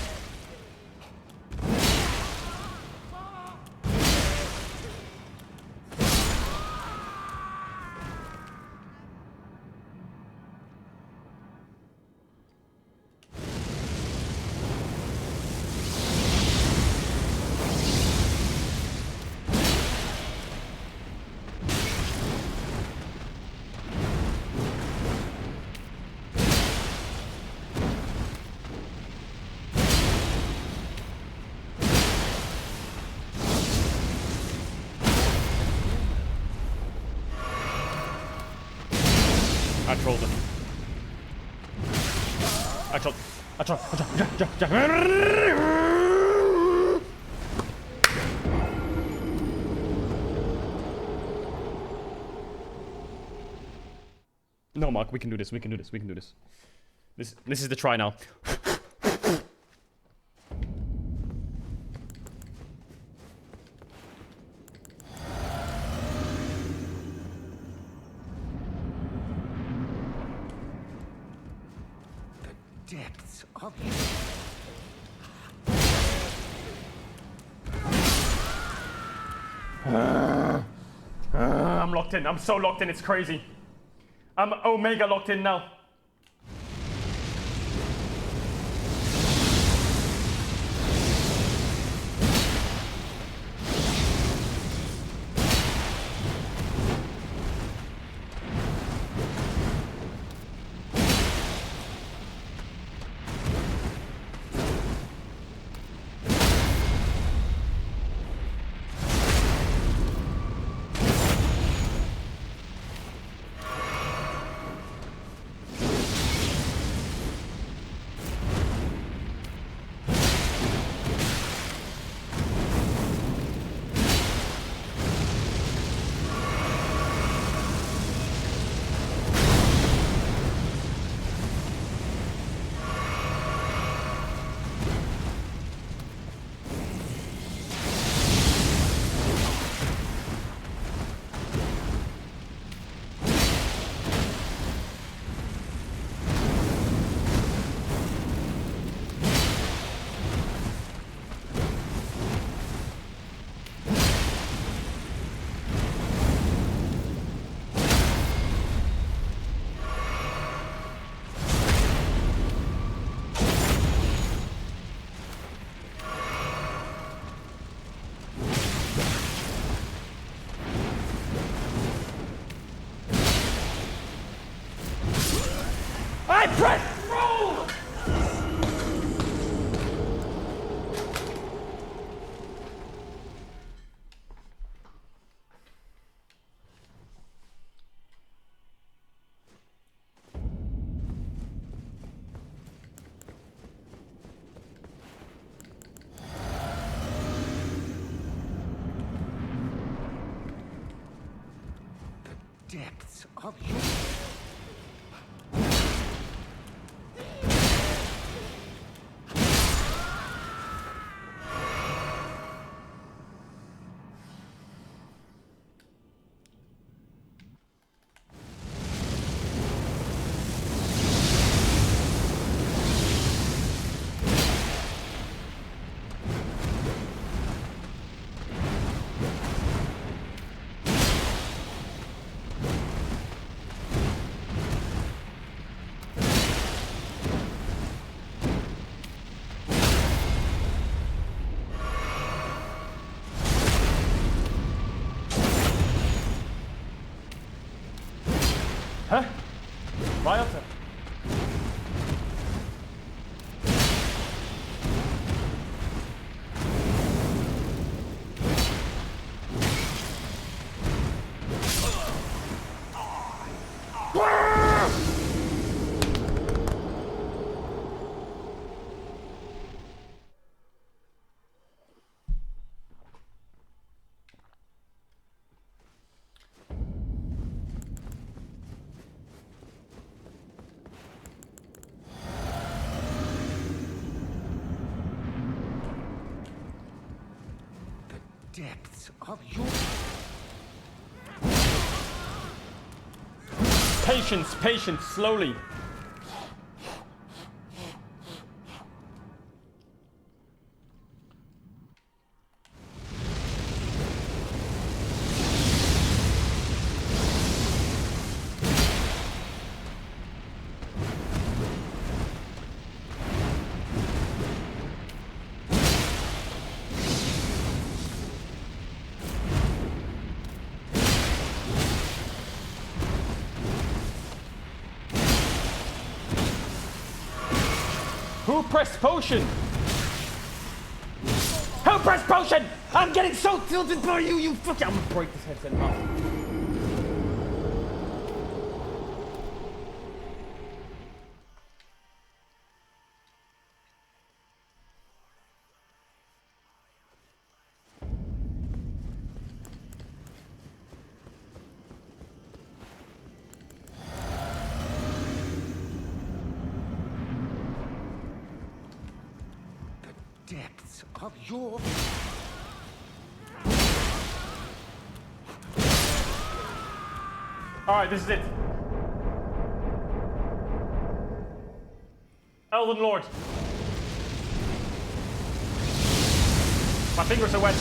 I trolled him. I trolled. No, Mark, we can do this. We can do this. We can do this. This is the try now. depths of I'm locked in. I'm so locked in. It's crazy. I'm Omega locked in now. I pressed roll! depths of you. Huh? Riot? depths of your... Patience, patience, slowly. Who pressed potion? Who pressed potion? I'm getting so tilted by you, you fucking... I'm gonna break this headset off. Depths of your... Alright, this is it. Elden Lord. My fingers are wet.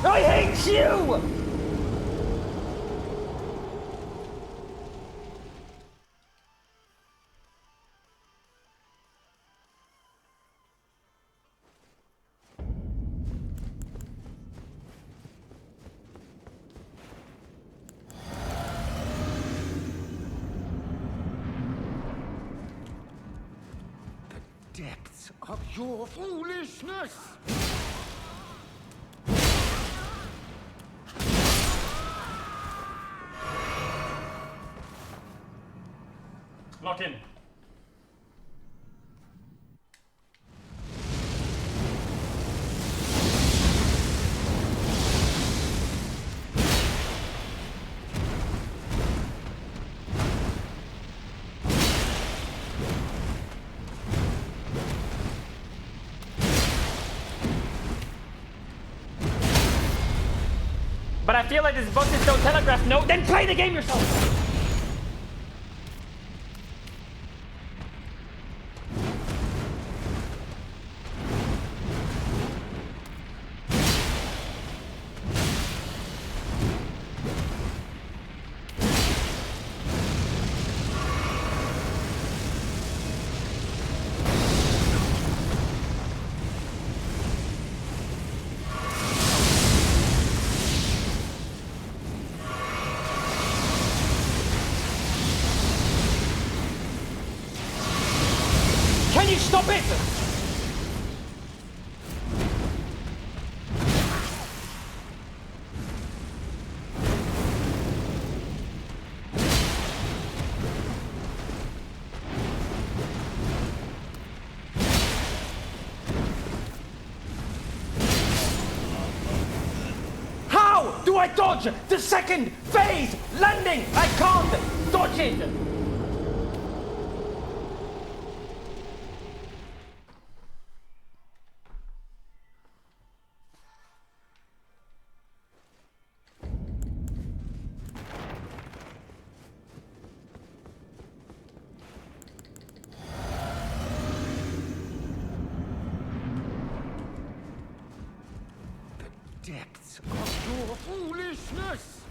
I hate you! Depths of your foolishness! Lock in. But I feel like this book is so telegraphed. No, then play the game yourself! Can you stop it? How do I dodge the second phase landing? I can't dodge it. Depths of your foolishness!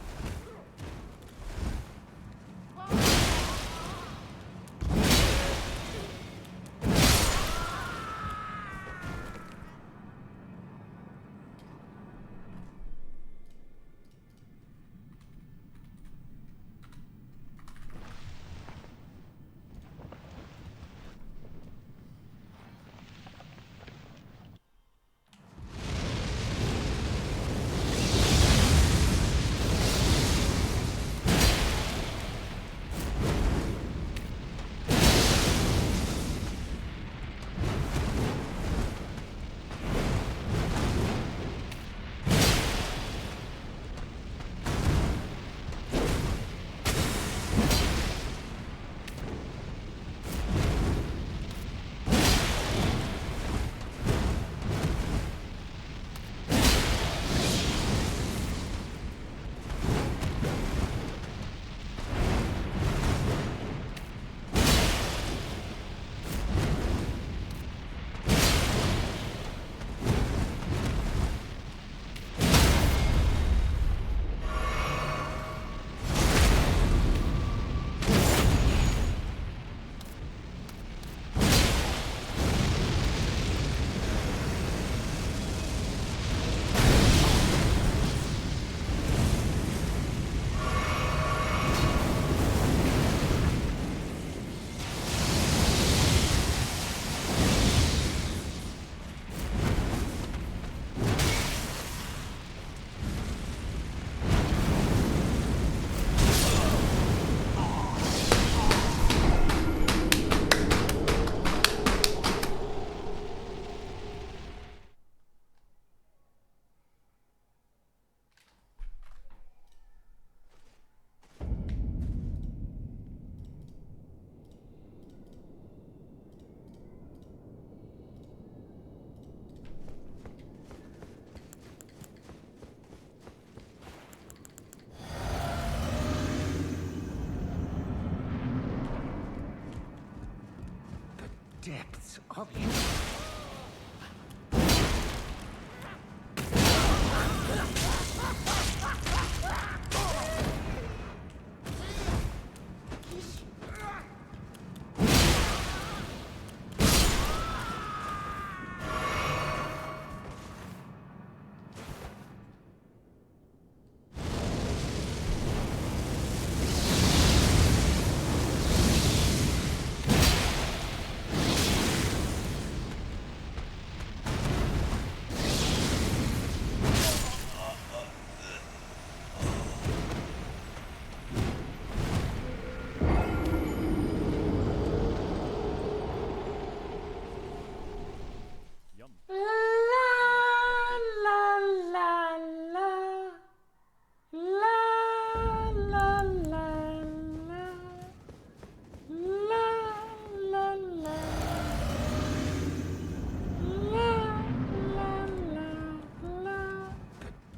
depths of you.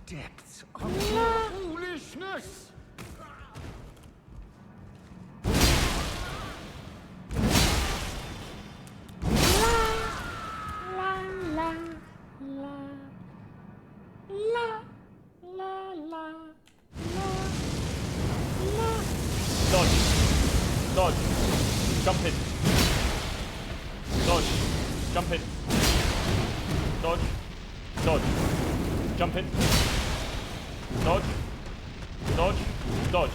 Depths of your foolishness! Dodge. Dodge. Jump hit. Dodge. Jump hit. Dodge. Dodge. Jump hit. Dodge. Dodge. Dodge.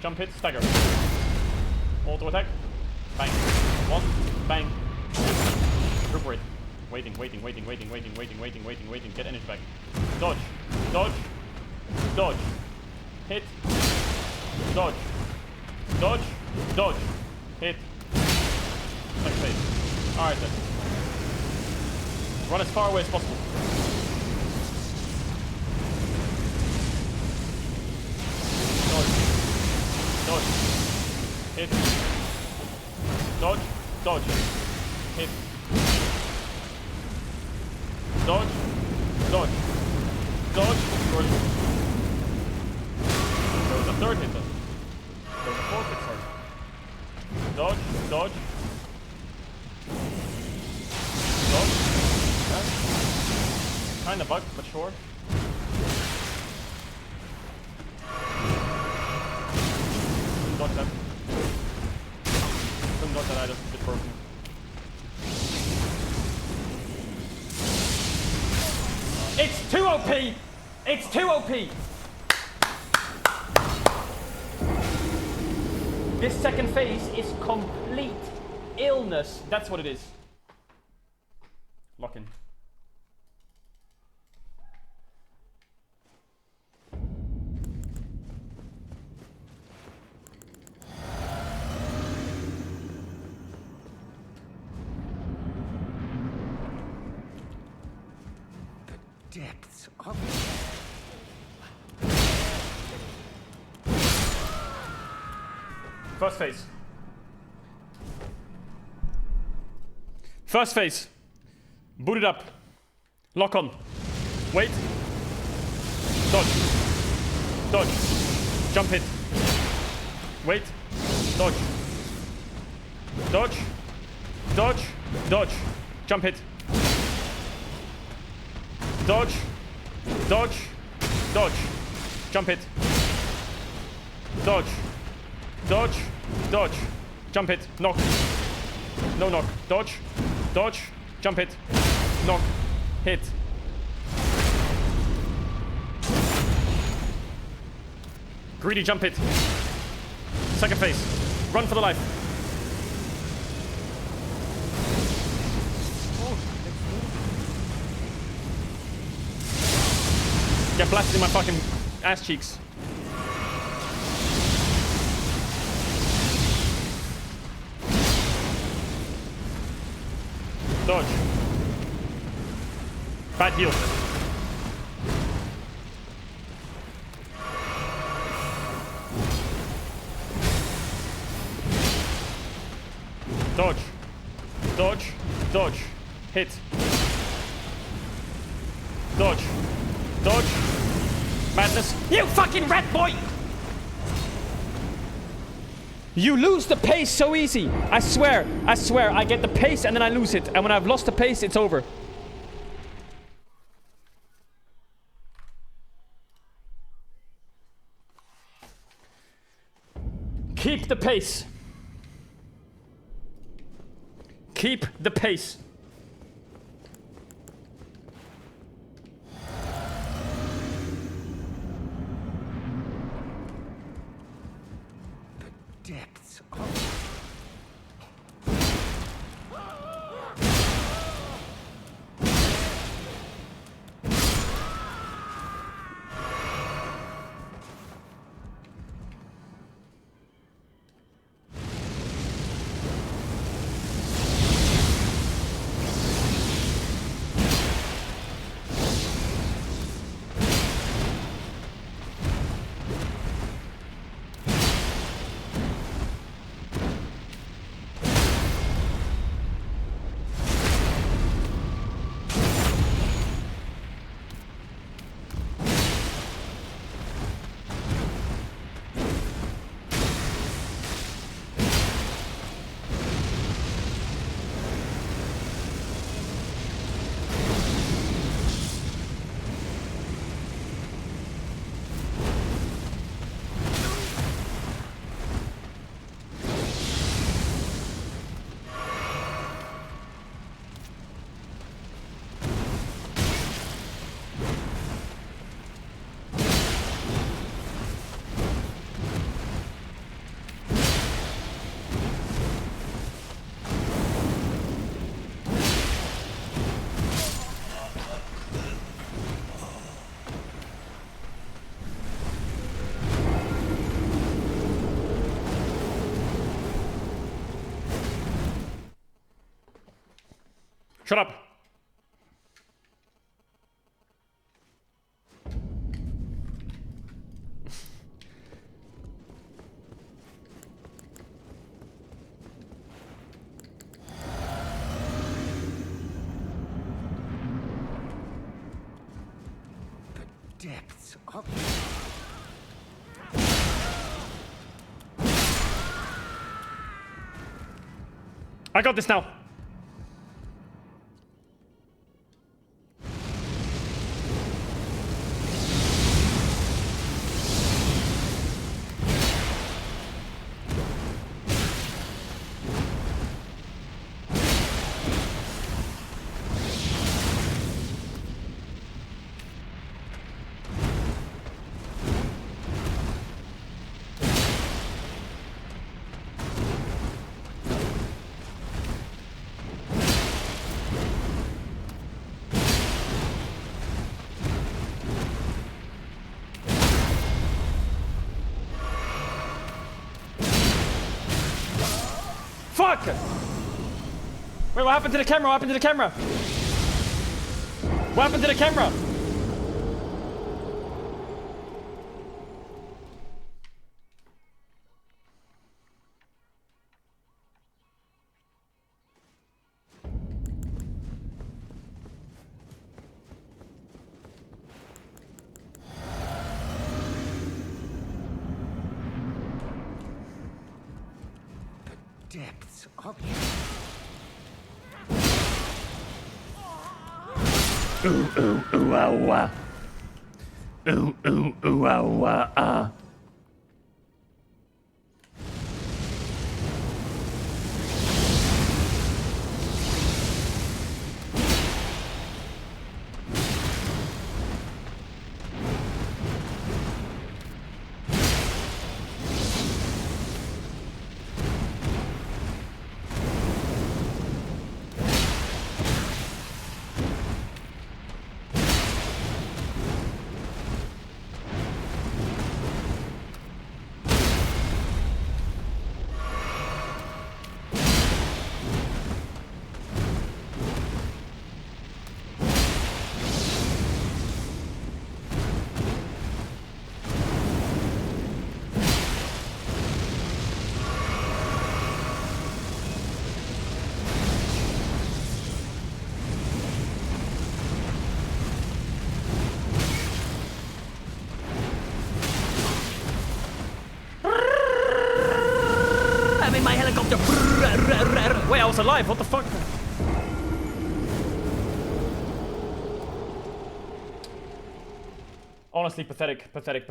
Jump hit. Stagger. Auto attack. Bang. One. Bang. Recuperate. Waiting. Get energy back. Dodge. Dodge. Dodge. Hit. Dodge. Dodge. Dodge. Hit. Second phase. Alright then. Run as far away as possible. Dodge. Dodge. Hit. Dodge. Dodge. Hit. Dodge. Dodge. Dodge. There was a third hit then. There was a fourth hit, sorry. Dodge. Dodge. Dodge. Yeah. Kinda bugged, but sure. Dodge that. Couldn't dodge that either. A bit broken. It's too OP! It's too OP! This second phase is complete illness. That's what it is. Lock in. Depths of First phase. First phase. Boot it up. Lock on. Wait. Dodge. Dodge. Jump hit. Wait. Dodge. Dodge. Dodge. Dodge. Jump hit. Dodge. Dodge. Dodge. Jump hit. Dodge. Dodge. Dodge. Jump hit. Knock. No knock. Dodge. Dodge. Jump hit. Knock. Hit. Greedy jump hit. Second phase. Run for the life. Get blasted in my fucking ass cheeks. Dodge. Bad heal. Dodge. Dodge. Dodge. Hit. Dodge. Dodge. Madness. You fucking rat boy! You lose the pace so easy. I swear, I get the pace and then I lose it. And when I've lost the pace, it's over. Keep the pace. Keep the pace. Depths Shut up. depths of I got this now. Fuck! Wait, what happened to the camera? What happened to the camera? What happened to the camera? depths of Ooh, ooh, ooh, ah, wah. Ooh, ooh, ooh, ah, wah, ah. alive. What the fuck? Honestly, pathetic. Pathetic.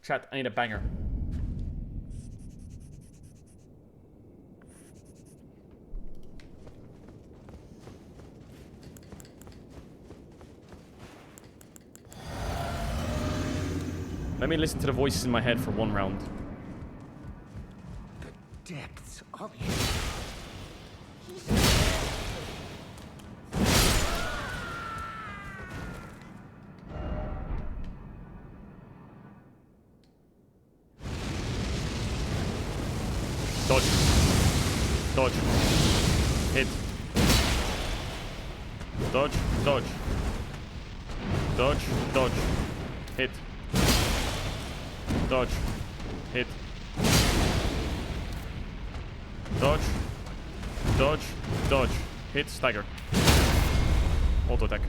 Chat, I need a banger. Let me listen to the voices in my head for one round. The depths of Dodge. Dodge. Hit. Dodge. Dodge. Dodge. Dodge. Hit. Dodge. Hit. Dodge. Dodge. Dodge. Hit. Stagger. Auto attack.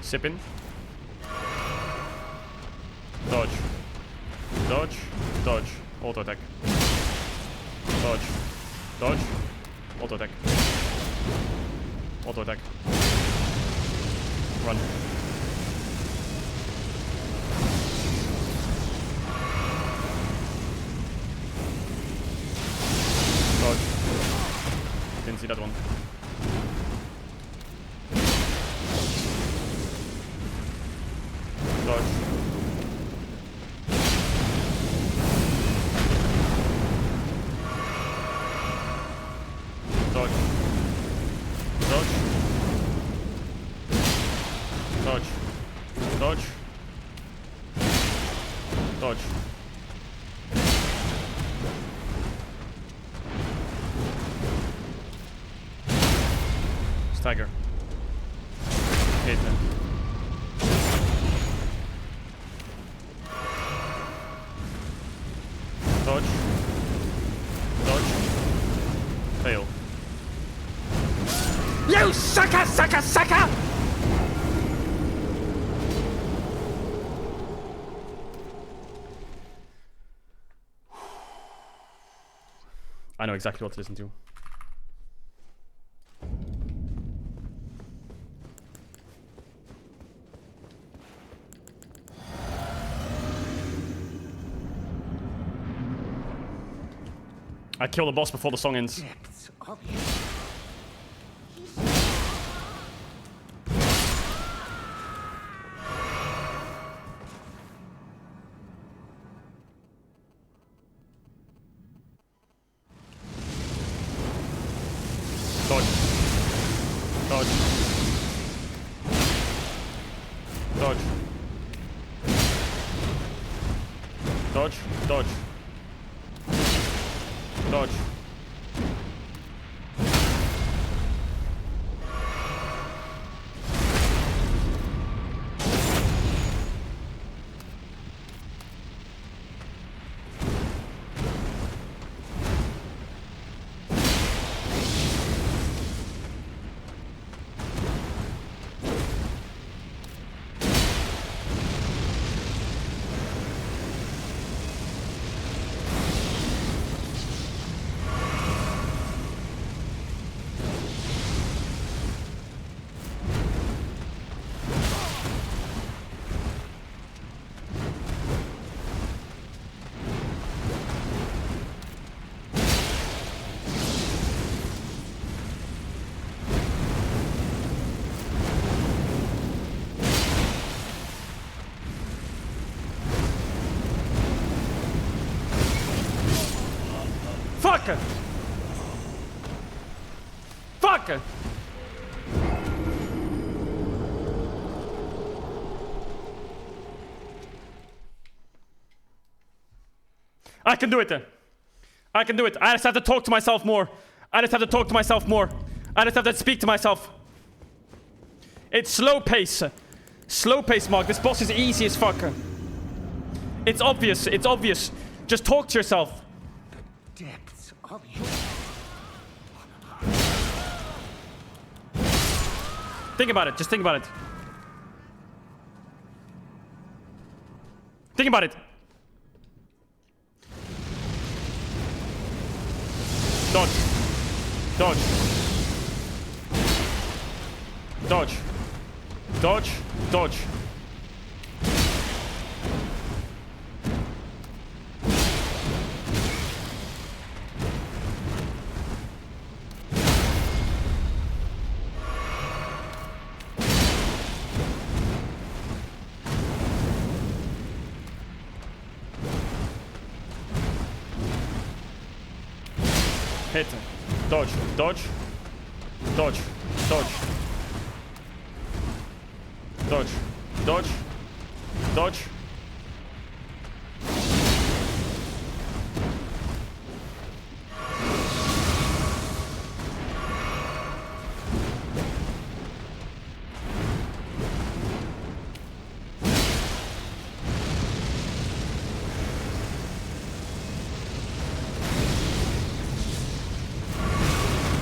Sip in. Dodge. Dodge. Dodge. Auto attack. Dodge. Dodge. Auto attack. Auto attack. Run. Dodge. Didn't see that one. Dodge. Dodge. Dodge. Dodge. Dodge. Dodge. Stagger. Hit. Dodge. Dodge. Fail. You sucker! I know exactly what to listen to. I kill the boss before the song ends. Dodge. Dodge. Dodge. Dodge. Dodge. Dodge. Fuck! Fuck! I can do it. I can do it. I just have to talk to myself more. I just have to talk to myself more. I just have to speak to myself. It's slow pace. Slow pace, Mark. This boss is easy as fuck. It's obvious. It's obvious. Just talk to yourself. Depths of you. Think about it. Just think about it. Think about it. Dodge. Dodge. Dodge. Dodge. Dodge. Hit. Dodge. Dodge. Dodge. Dodge. Dodge. Dodge. Dodge.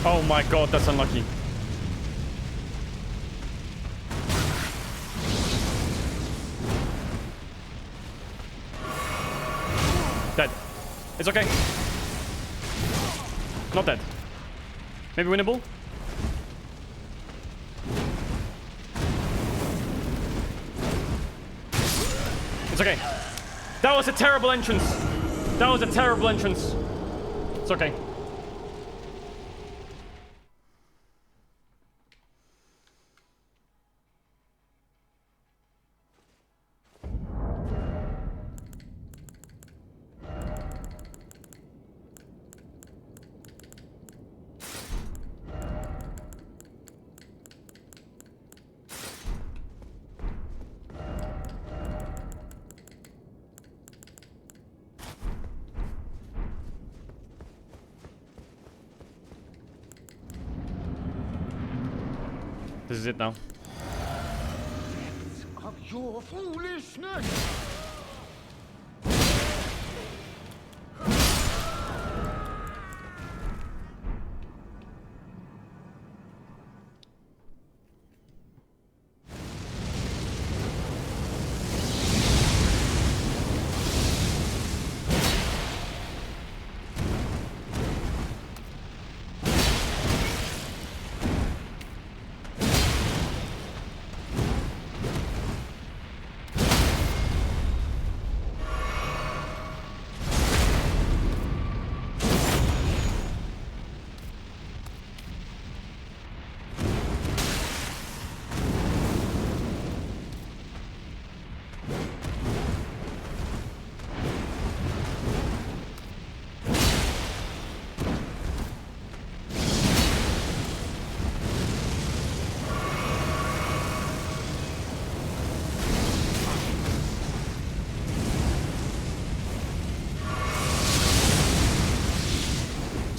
Oh my god, that's unlucky. Dead. It's okay. Not dead. Maybe winnable? It's okay. That was a terrible entrance. That was a terrible entrance. It's okay. This is it now. Of your foolishness!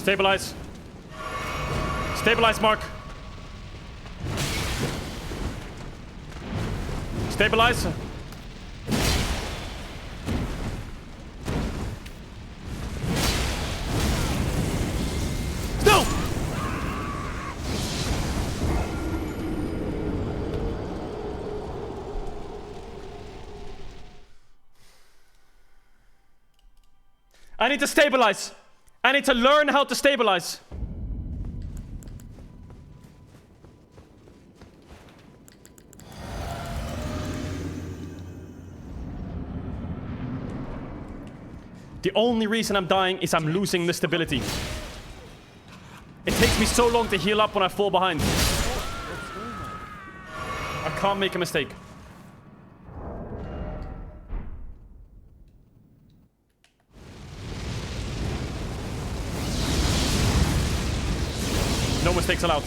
Stabilize. Stabilize, Mark. Stabilize. No! I need to stabilize. I need to learn how to stabilize. The only reason I'm dying is I'm losing the stability. It takes me so long to heal up when I fall behind. I can't make a mistake. No mistakes allowed.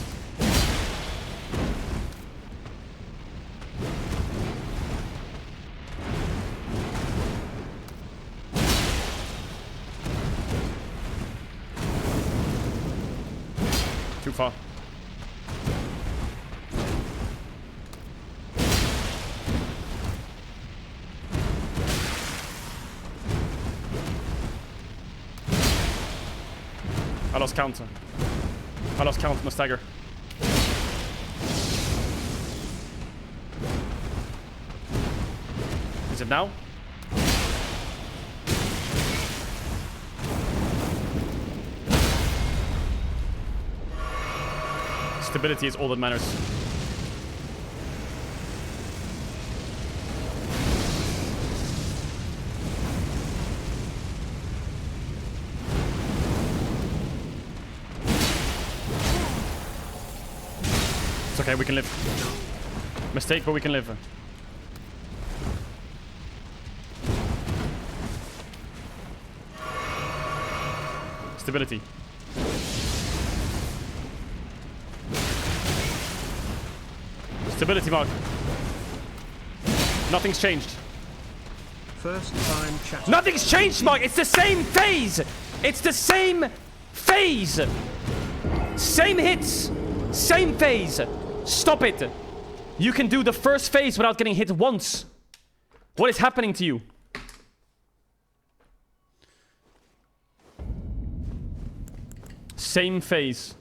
Too far. I lost counter. I lost count on the stagger. Is it now? Stability is all that matters. It's okay, we can live. Mistake, but we can live. Stability. Stability, Mark. Nothing's changed. First time chat. Nothing's changed, Mark. It's the same phase. It's the same phase. Same hits. Same phase. Stop it. You can do the first phase without getting hit once. What is happening to you? Same phase.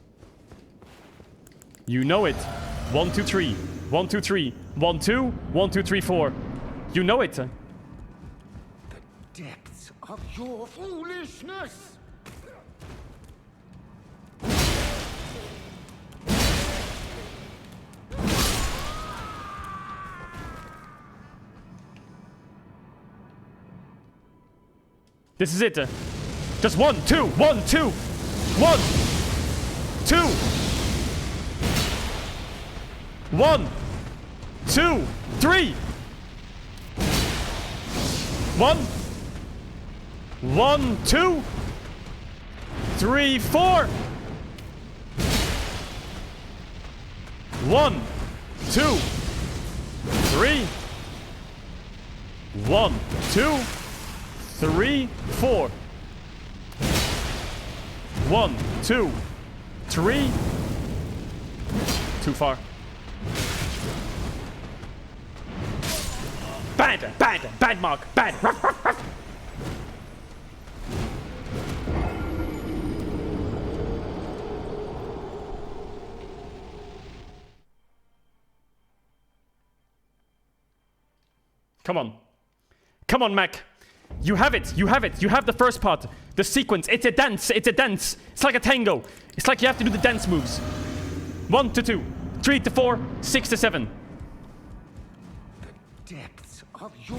You know it. 1, 2, 3. 1, 2, 3. 1, 2. 1, 2, 3, 4. You know it. Depths of your foolishness! This is it. Just 1, 2, 1, 2. 1, 2. 1, 2, 3. 1, 1, 2, 3, 4. 1, 2, 3. 1, 2, 3, 4. 1, 2, 3. Too far. Bad, bad, bad, Mark, bad. Come on. Come on, Mac. You have it. You have it. You have the first part. The sequence. It's a dance. It's a dance. It's like a tango. It's like you have to do the dance moves. 1 to 2. 3 to 4. 6 to 7. Depths of your...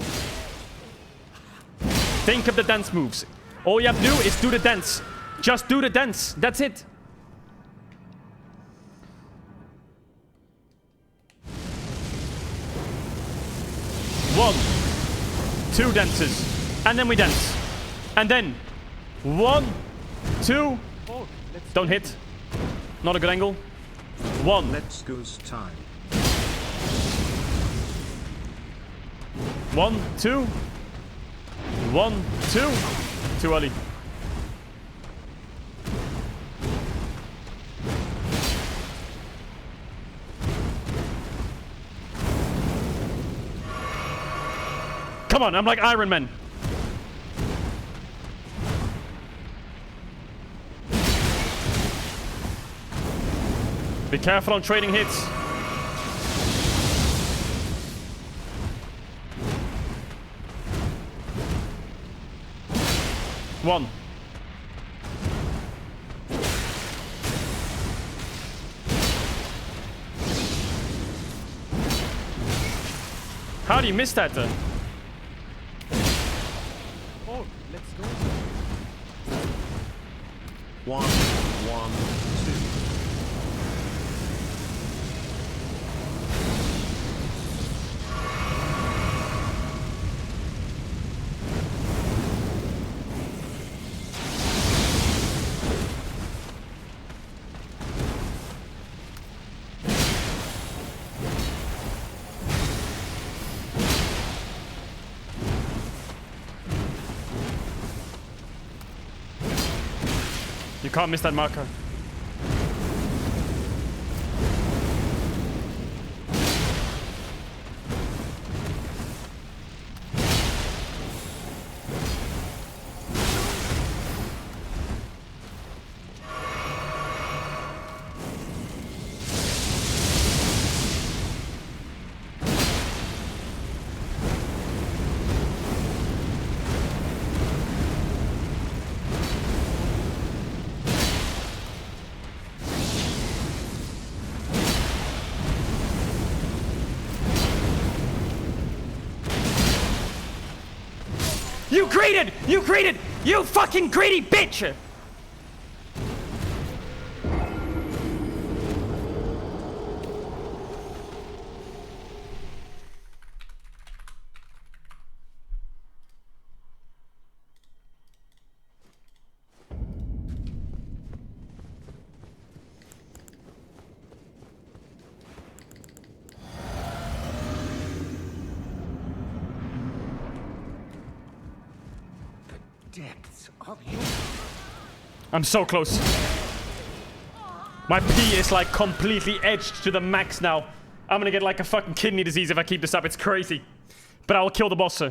Think of the dance moves. All you have to do is do the dance. Just do the dance. That's it. One, 2 dances. And then we dance. And then 1, 2. Don't hit. Not a good angle. 1. Let's go's time. 1, 2. 1, 2. Too early. Come on, I'm like Iron Man. Be careful on trading hits. One. How do you miss that? Oh, let's go. 1, 1, 2. You can't miss that marker. You greeted! You greeted! You fucking greedy bitch! Depths of you. I'm so close. My pee is like completely edged to the max now. I'm gonna get like a fucking kidney disease if I keep this up. It's crazy. But I will kill the boss.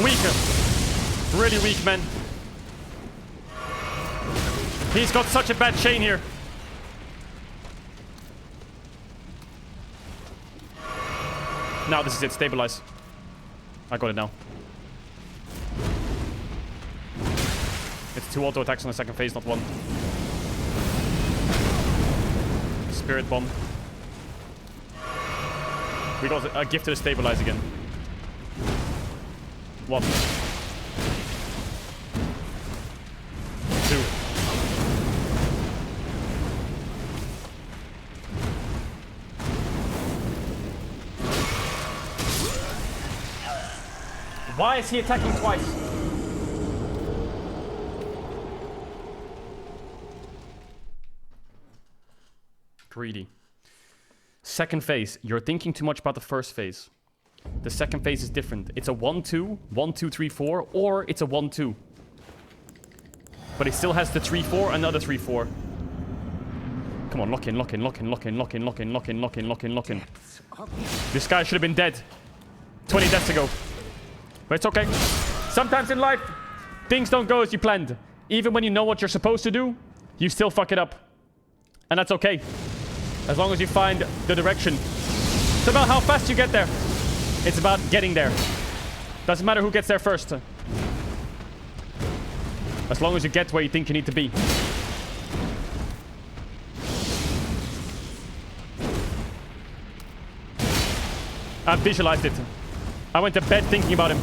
Weaker. Really weak, man. He's got such a bad chain here. Now this is it. Stabilize. I got it now. It's 2 auto attacks on the second phase, not 1. Spirit bomb. We got a gift to the stabilize again. 1. 2. Why is he attacking twice? Greedy. Second phase. You're thinking too much about the first phase. The second phase is different. It's a 1-2, 1-2-3-4, or it's a 1-2. But it still has the 3-4, another 3-4. Come on, lock in, lock in, lock in, lock in, lock in, lock in, lock in, lock in, lock in, lock in. This guy should have been dead 20 deaths ago. But it's okay. Sometimes in life, things don't go as you planned. Even when you know what you're supposed to do, you still fuck it up. And that's okay. As long as you find the direction. It's about how fast you get there. It's about getting there. Doesn't matter who gets there first. As long as you get where you think you need to be. I visualized it. I went to bed thinking about him.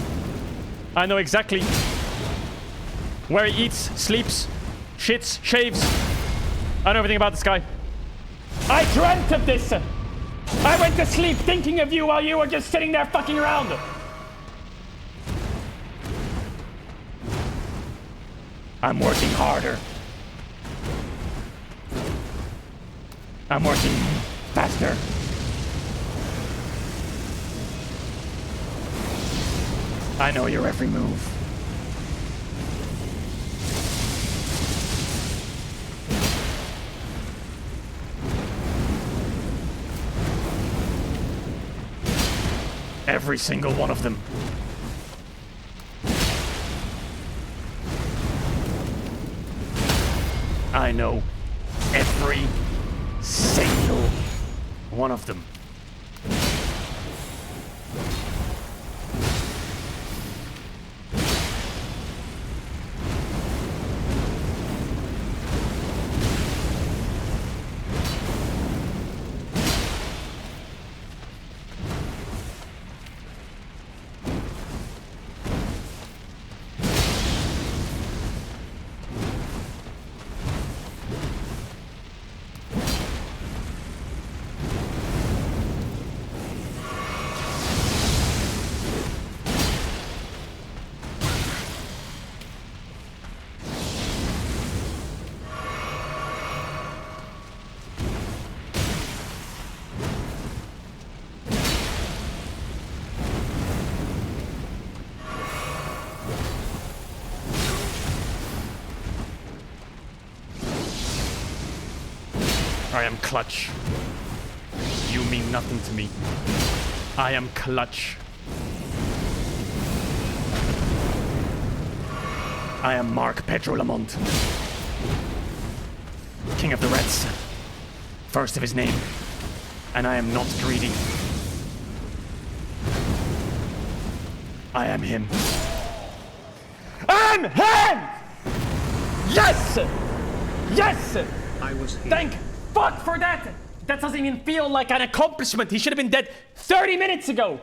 I know exactly where he eats, sleeps, shits, shaves. I know everything about this guy. I dreamt of this! I went to sleep thinking of you while you were just sitting there fucking around. I'm working harder. I'm working faster. I know your every move. Every single one of them. I know every single one of them. I am Clutch. You mean nothing to me. I am Clutch. I am Mark Pedro Lamont. King of the Reds. First of his name. And I am not greedy. I am him. I'm him! Yes! Yes! I was here. Thank fuck for that! That doesn't even feel like an accomplishment. He should have been dead 30 minutes ago.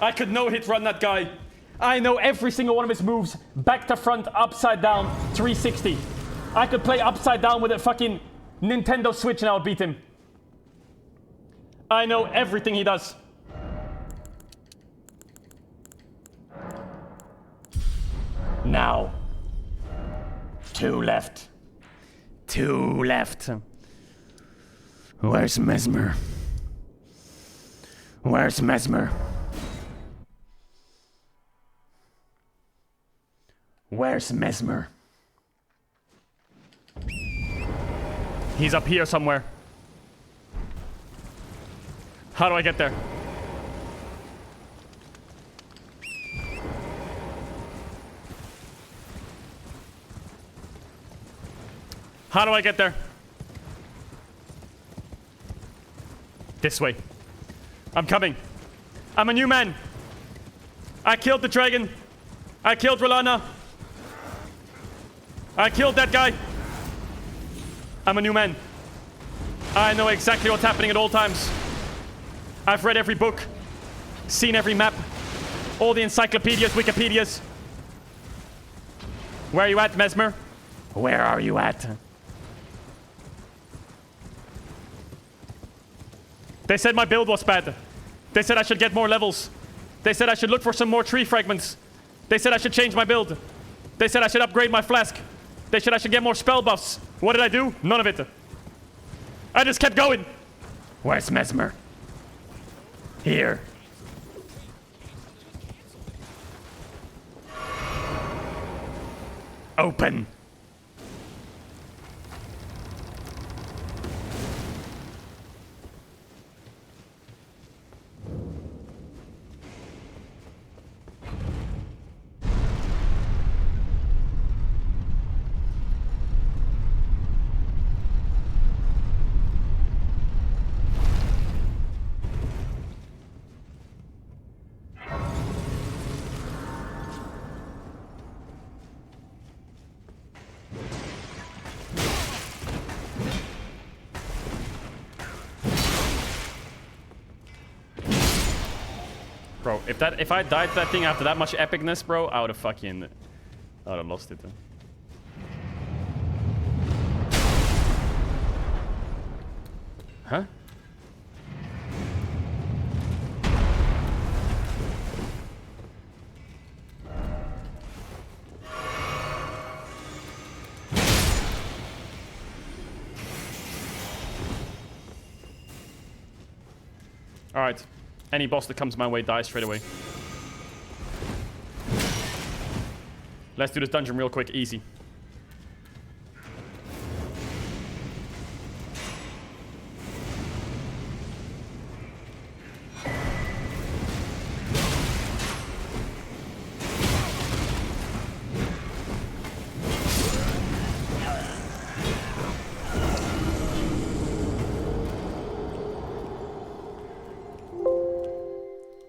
I could no-hit run that guy. I know every single one of his moves. Back to front, upside down, 360. I could play upside down with a fucking Nintendo Switch and I would beat him. I know everything he does. Now. 2 left. 2 left. Where's Mesmer? Where's Mesmer? Where's Mesmer? He's up here somewhere. How do I get there? How do I get there? This way. I'm coming. I'm a new man. I killed the dragon. I killed Rolana. I killed that guy. I'm a new man. I know exactly what's happening at all times. I've read every book, seen every map, all the encyclopedias, Wikipedias. Where are you at, Mesmer? Where are you at? They said my build was bad. They said I should get more levels. They said I should look for some more tree fragments. They said I should change my build. They said I should upgrade my flask. They said I should get more spell buffs. What did I do? None of it. I just kept going. Where's Mesmer? Here. Open. Bro, if I died to that thing after that much epicness, bro, I would have lost it. Huh? All right. Any boss that comes my way dies straight away. Let's do this dungeon real quick, easy.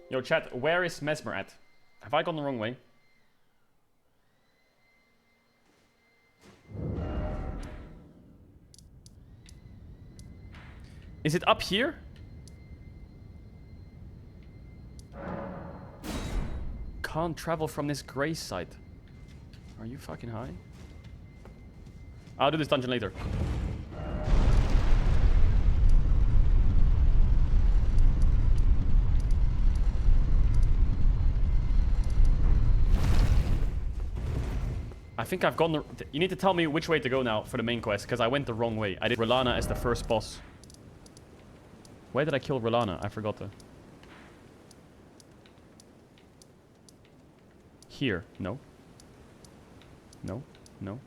Yo, chat, where is Mesmer at? Have I gone the wrong way? Is it up here? Can't travel from this gray site. Are you fucking high? I'll do this dungeon later. I think I've gone the... You need to tell me which way to go now for the main quest, because I went the wrong way. I did Rolana as the first boss. Where did I kill Rolana? I forgot to... Here. No. No. No.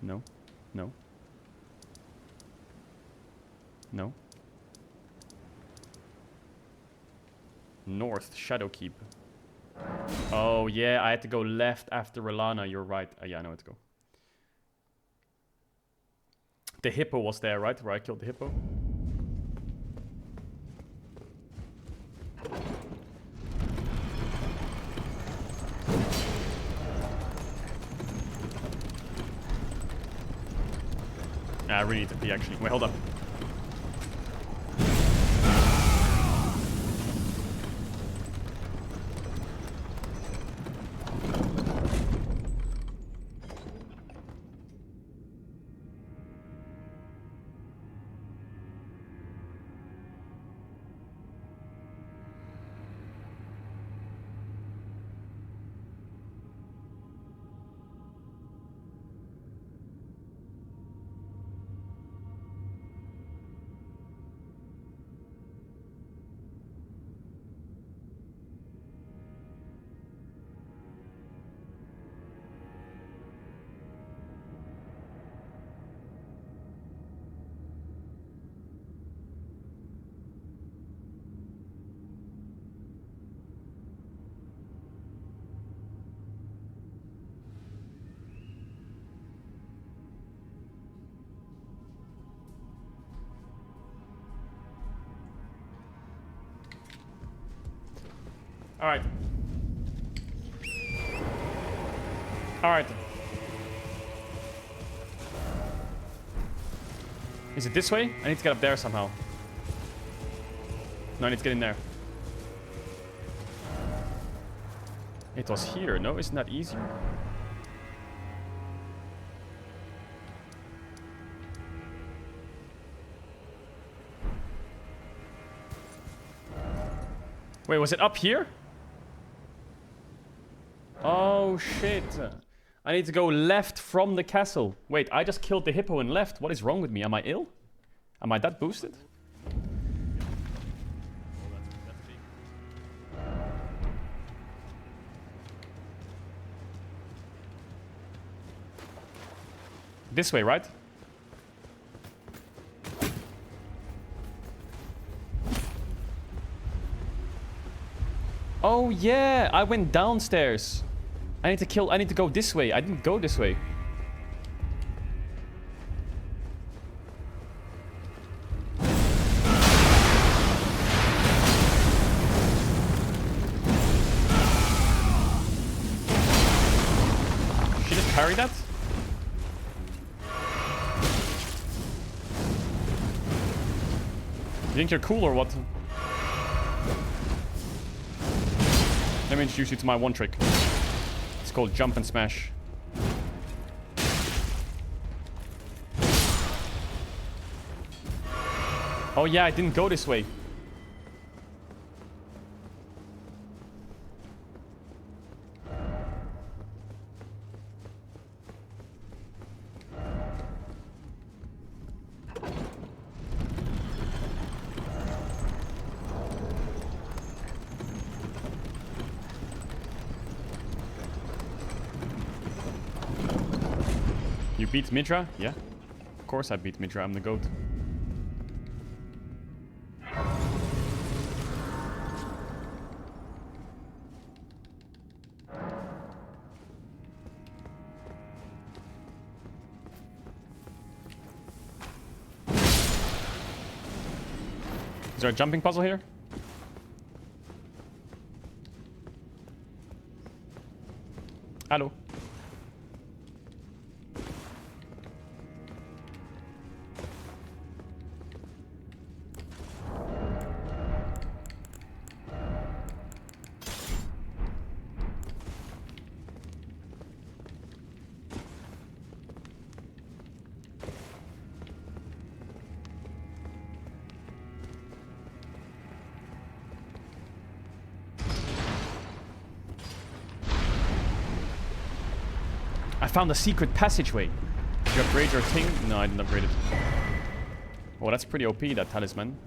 No. No. No. North, Shadowkeep. Oh yeah, I had to go left after Relana, you're right. Yeah, I know where to go. The hippo was there, right? Where I killed the hippo. I really need to pee actually. Wait, hold up. Alright. Alright. Is it this way? I need to get up there somehow. No, I need to get in there. It was here, no? Isn't that easier? Wait, was it up here? Oh shit. I need to go left from the castle. Wait, I just killed the hippo and left. What is wrong with me? Am I ill? Am I that boosted? This way, right? Oh yeah, I went downstairs. I need to go this way. I didn't go this way. She just parried that? You think you're cool or what? Let me introduce you to my one trick. It's called jump and smash. Oh yeah, I didn't go this way. You beat Midra? Yeah. Of course I beat Midra, I'm the GOAT. Is there a jumping puzzle here? Hello. I found a secret passageway. Did you upgrade your thing? No, I didn't upgrade it. Oh, that's pretty OP, that talisman.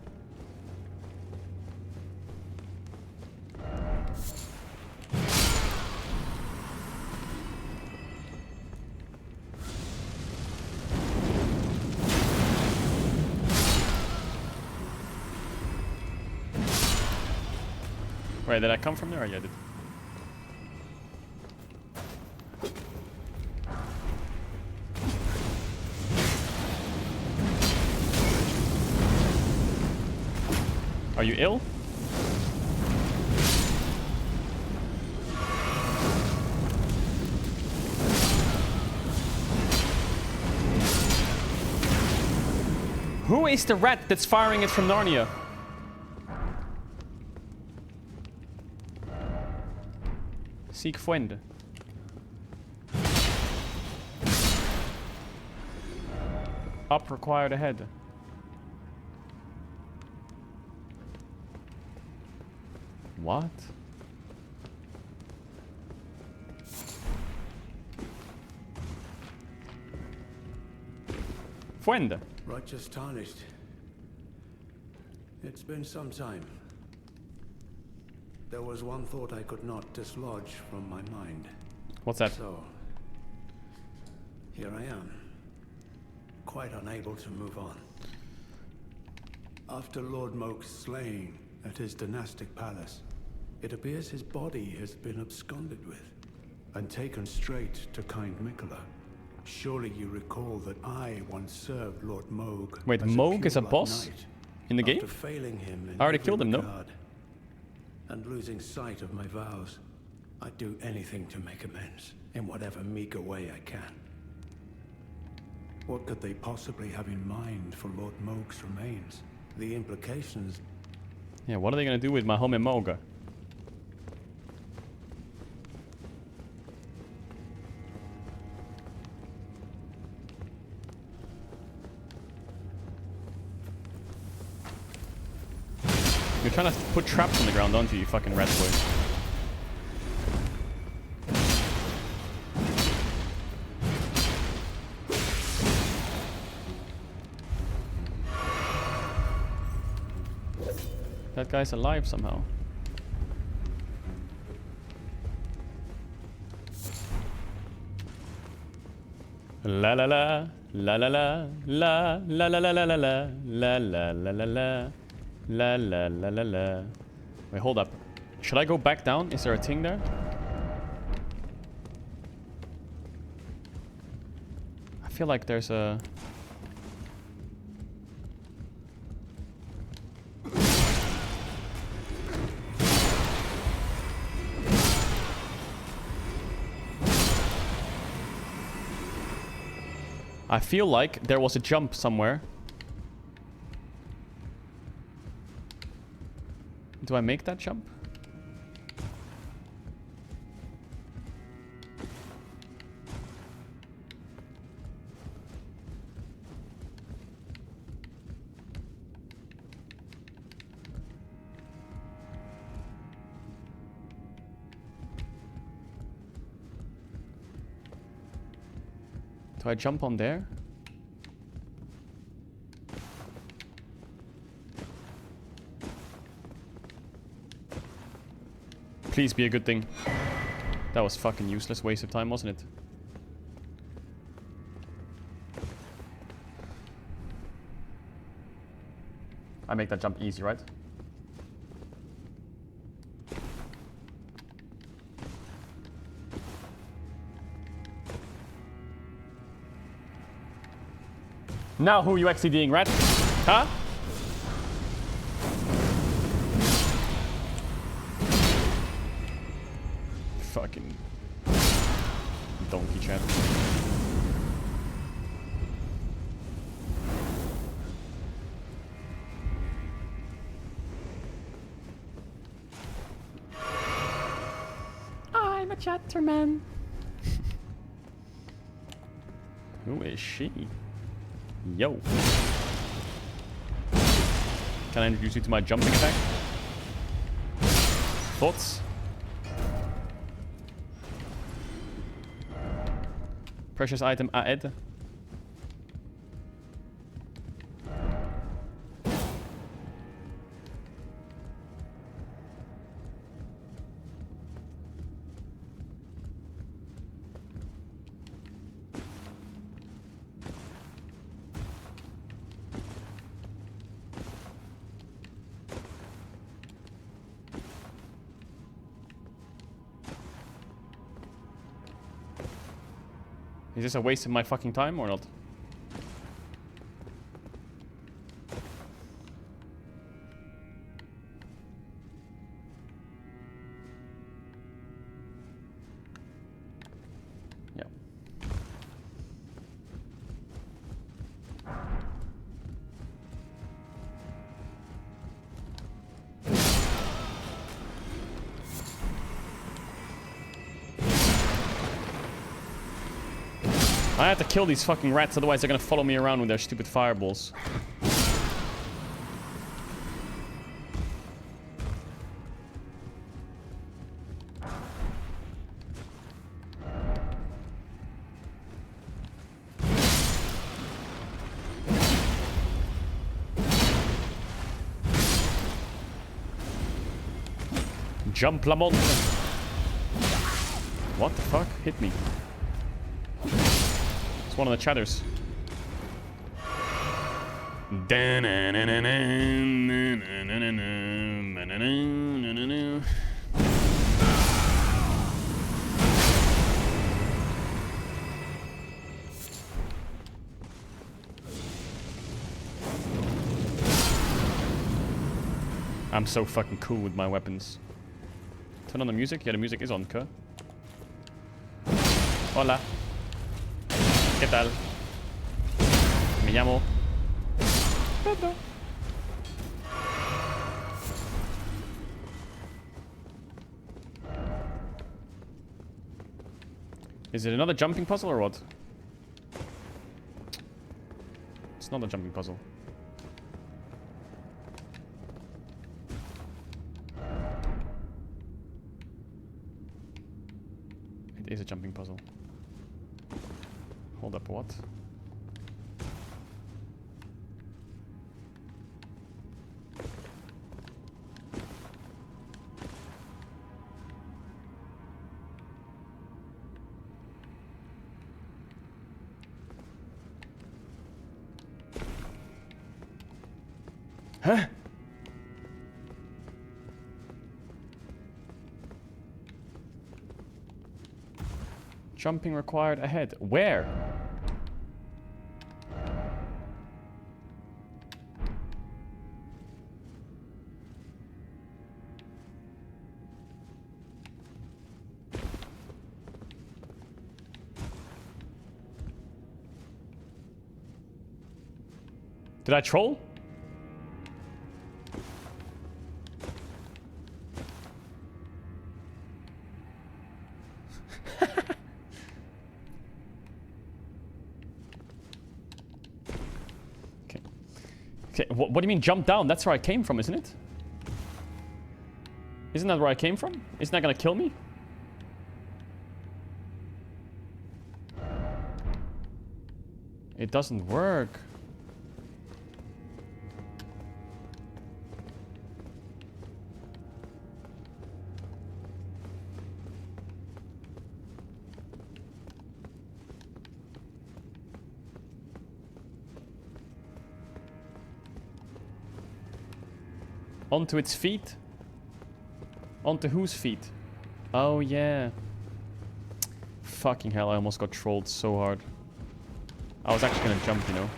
Wait, did I come from there? Yeah, I did. Are you ill? Who is the rat that's firing it from Narnia? Seek friend. Up required ahead. What? Friend. Righteous Tarnished. It's been some time. There was one thought I could not dislodge from my mind. What's that? So, here I am. Quite unable to move on. After Lord Moke's slaying at his dynastic palace, it appears his body has been absconded with and taken straight to kind Mikola. Surely you recall that I once served Lord Moog. Wait, Moog is a boss in the game? Failing him in I already every killed him, no? regard, and losing sight of my vows, I'd do anything to make amends in whatever meager way I can. What could they possibly have in mind for Lord Moog's remains? The implications. Yeah, what are they gonna do with my homie Moog? You're trying to put traps on the ground, don't you, you fucking rat boy? That guy's alive somehow. La la la la la la la la la la la la la la la la la. La la la la la. Wait, hold up. Should I go back down? Is there a thing there? I feel like there's a... I feel like there was a jump somewhere. Do I make that jump? Do I jump on there? Please be a good thing. That was fucking useless waste of time, wasn't it? I make that jump easy, right? Now who are you XCDing, rat? Huh? Fucking donkey chat. I'm a chatterman. Who is she? Yo. Can I introduce you to my jumping attack? Thoughts? Precious item Aed. Is this a waste of my fucking time or not? Yeah. I have to kill these fucking rats, otherwise they're gonna follow me around with their stupid fireballs. Jump Lamont. What the fuck? Hit me. It's one of the chatters. I'm so fucking cool with my weapons. Turn on the music? Yeah, the music is on, Kerr. Hola. ¿Qué tal? Me llamo Pedro. Is it another jumping puzzle or what? It's not a jumping puzzle. It is a jumping puzzle. Hold up, what? Huh? Jumping required ahead. Where? Did I troll? Okay, what do you mean jump down? That's where I came from, isn't it? Isn't that where I came from? Isn't that gonna kill me? It doesn't work. Onto its feet? Onto whose feet? Oh, yeah. Fucking hell, I almost got trolled so hard. I was actually gonna jump, you know.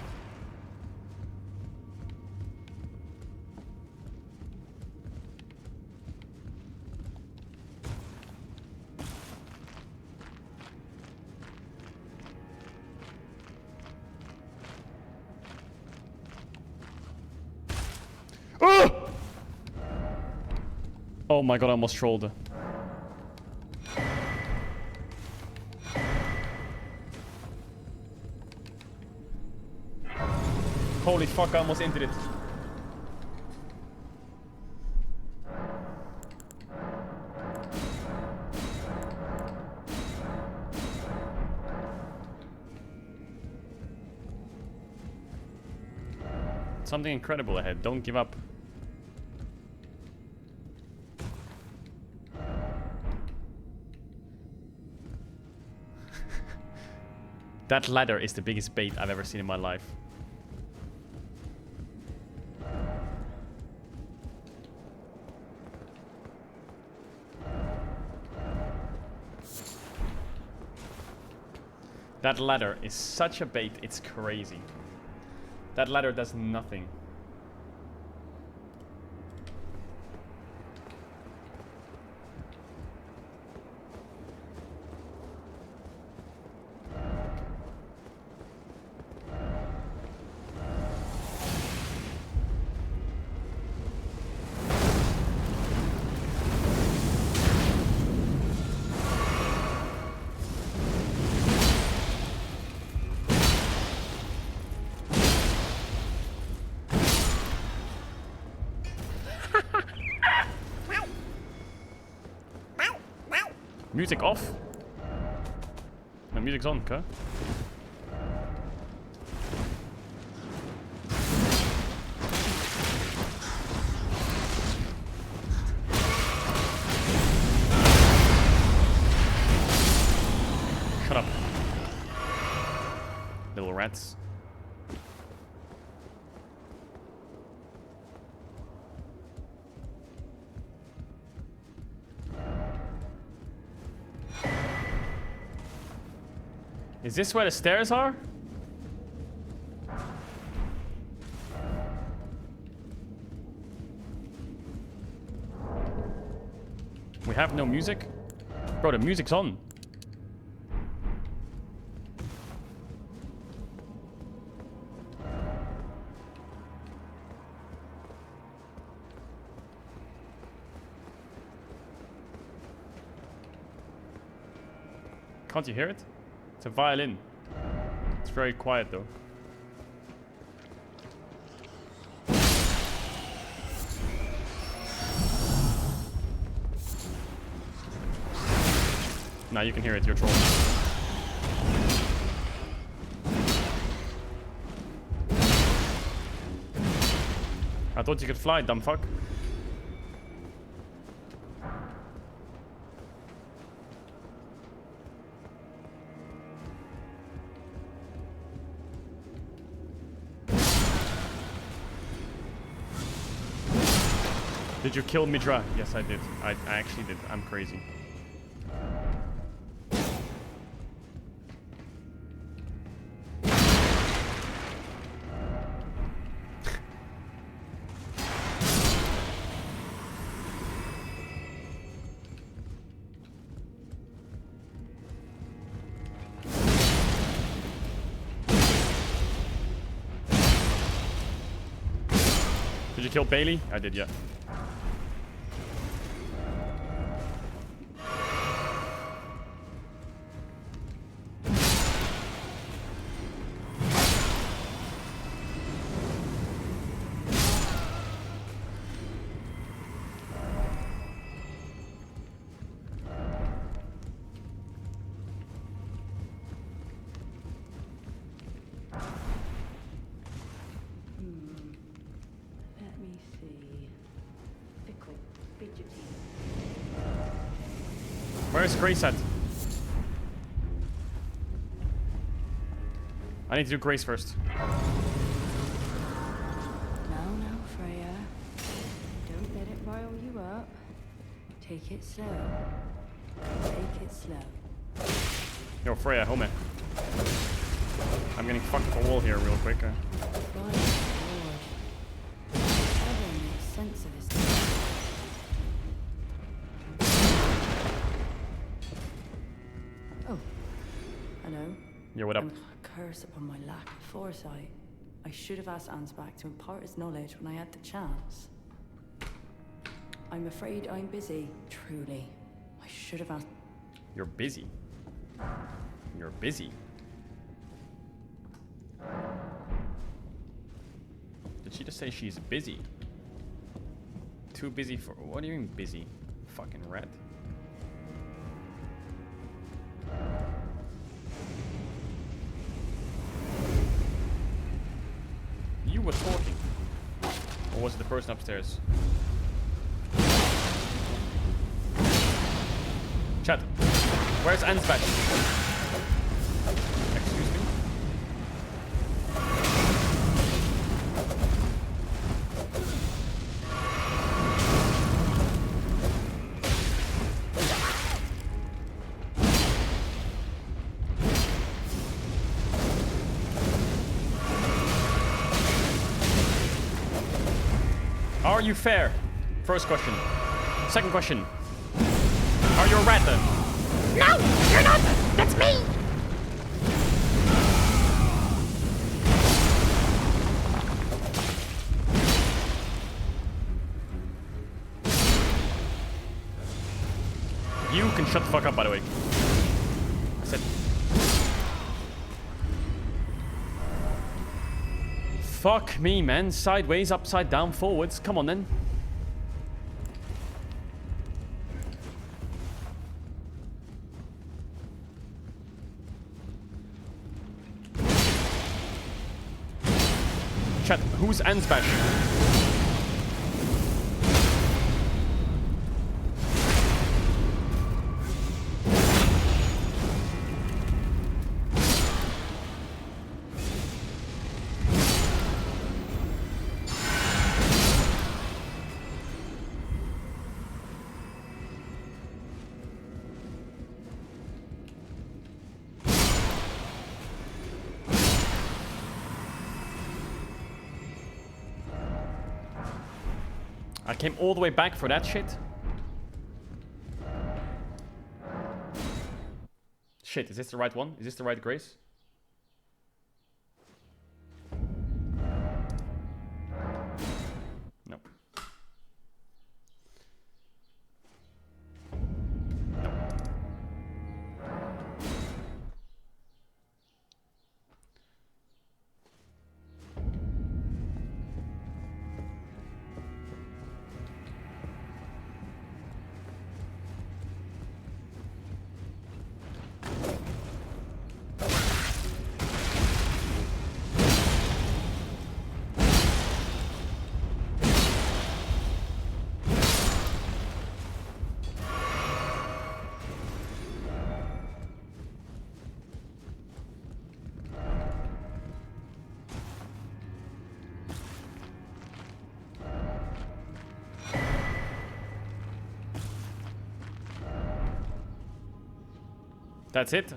Oh my god, I almost trolled her. Holy fuck, I almost entered it. Something incredible ahead. Don't give up. That ladder is the biggest bait I've ever seen in my life. That ladder is such a bait, it's crazy. That ladder does nothing. Music off? No, music's on, okay? Shut up. Little rats. Is this where the stairs are? We have no music? Bro, the music's on. Can't you hear it? It's a violin. It's very quiet though. Now you can hear it, you're trolling. I thought you could fly, dumb fuck. Did you kill Midra? Yes, I did. I actually did. I'm crazy. Did you kill Bailey? I did, yeah. Where's Grace at? I need to do Grace first. No, Freya. Don't let it rile you up. Take it slow. Take it slow. Yo, Freya, home. I'm getting fucked with the wall here real quick. God, Lord. How do I make sense of this? Oh, hello. Yo, what up? A curse upon my lack of foresight. I should have asked Ansbach to impart his knowledge when I had the chance. I'm afraid I'm busy, truly. I should have asked. You're busy. You're busy. Did she just say she's busy? Too busy for... What do you mean busy? Fucking rat. You were talking. Or was it the person upstairs? Chat. Where's Ansbach? Excuse me? Are you fair? First question. Second question. Are you a rat then? No, you're not. That's me. You can shut the fuck up, by the way. I said. Fuck me, man. Sideways, upside down, forwards. Come on, then. Chat, who's Ansbash? I came all the way back for that shit. Shit, is this the right one? Is this the right Grace? No. No. That's it.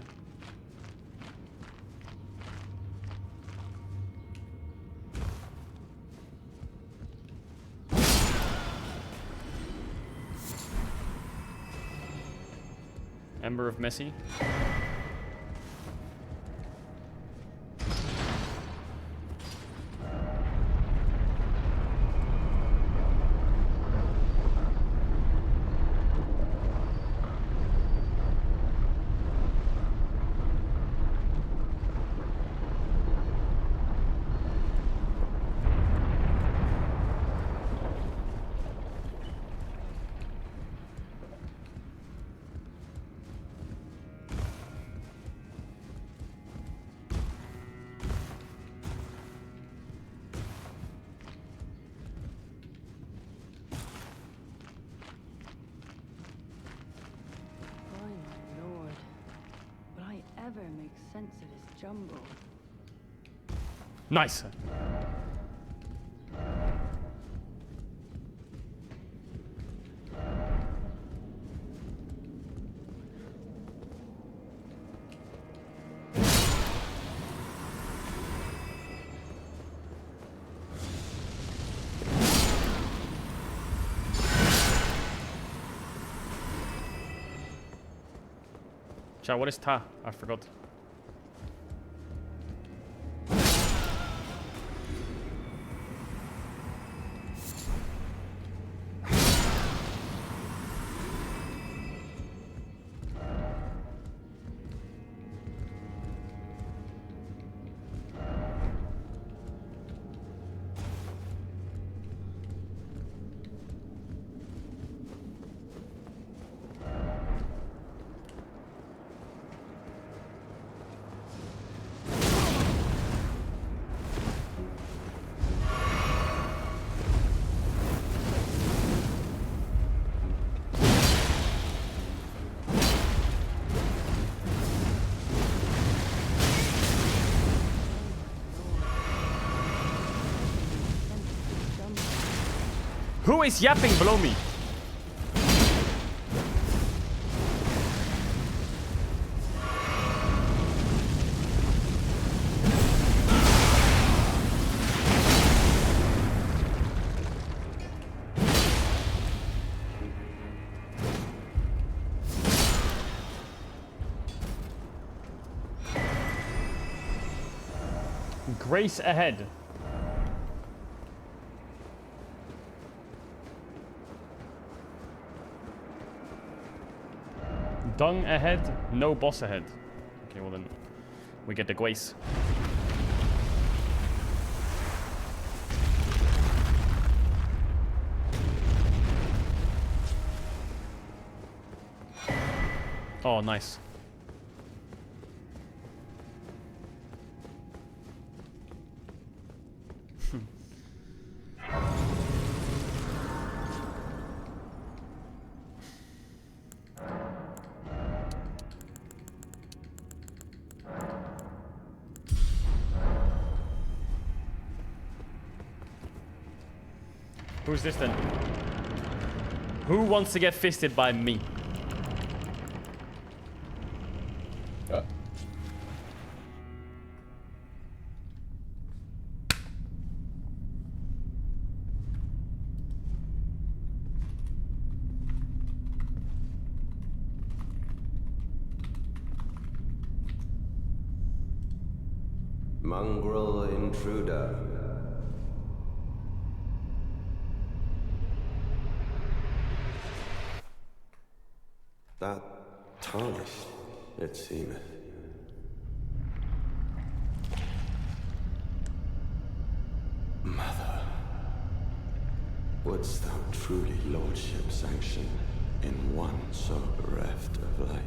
Ember of Messi. Ever make sense of this jumble? Nice. Chat, what is Ta? I forgot. Who is yapping below me? Grace ahead. Dung ahead, no boss ahead. Okay, well then we get the Grace. Oh, nice. Who's this then? Who wants to get fisted by me? Mongrel intruder. That tarnished, it seemeth. Mother, wouldst thou truly lordship sanction in one so bereft of life?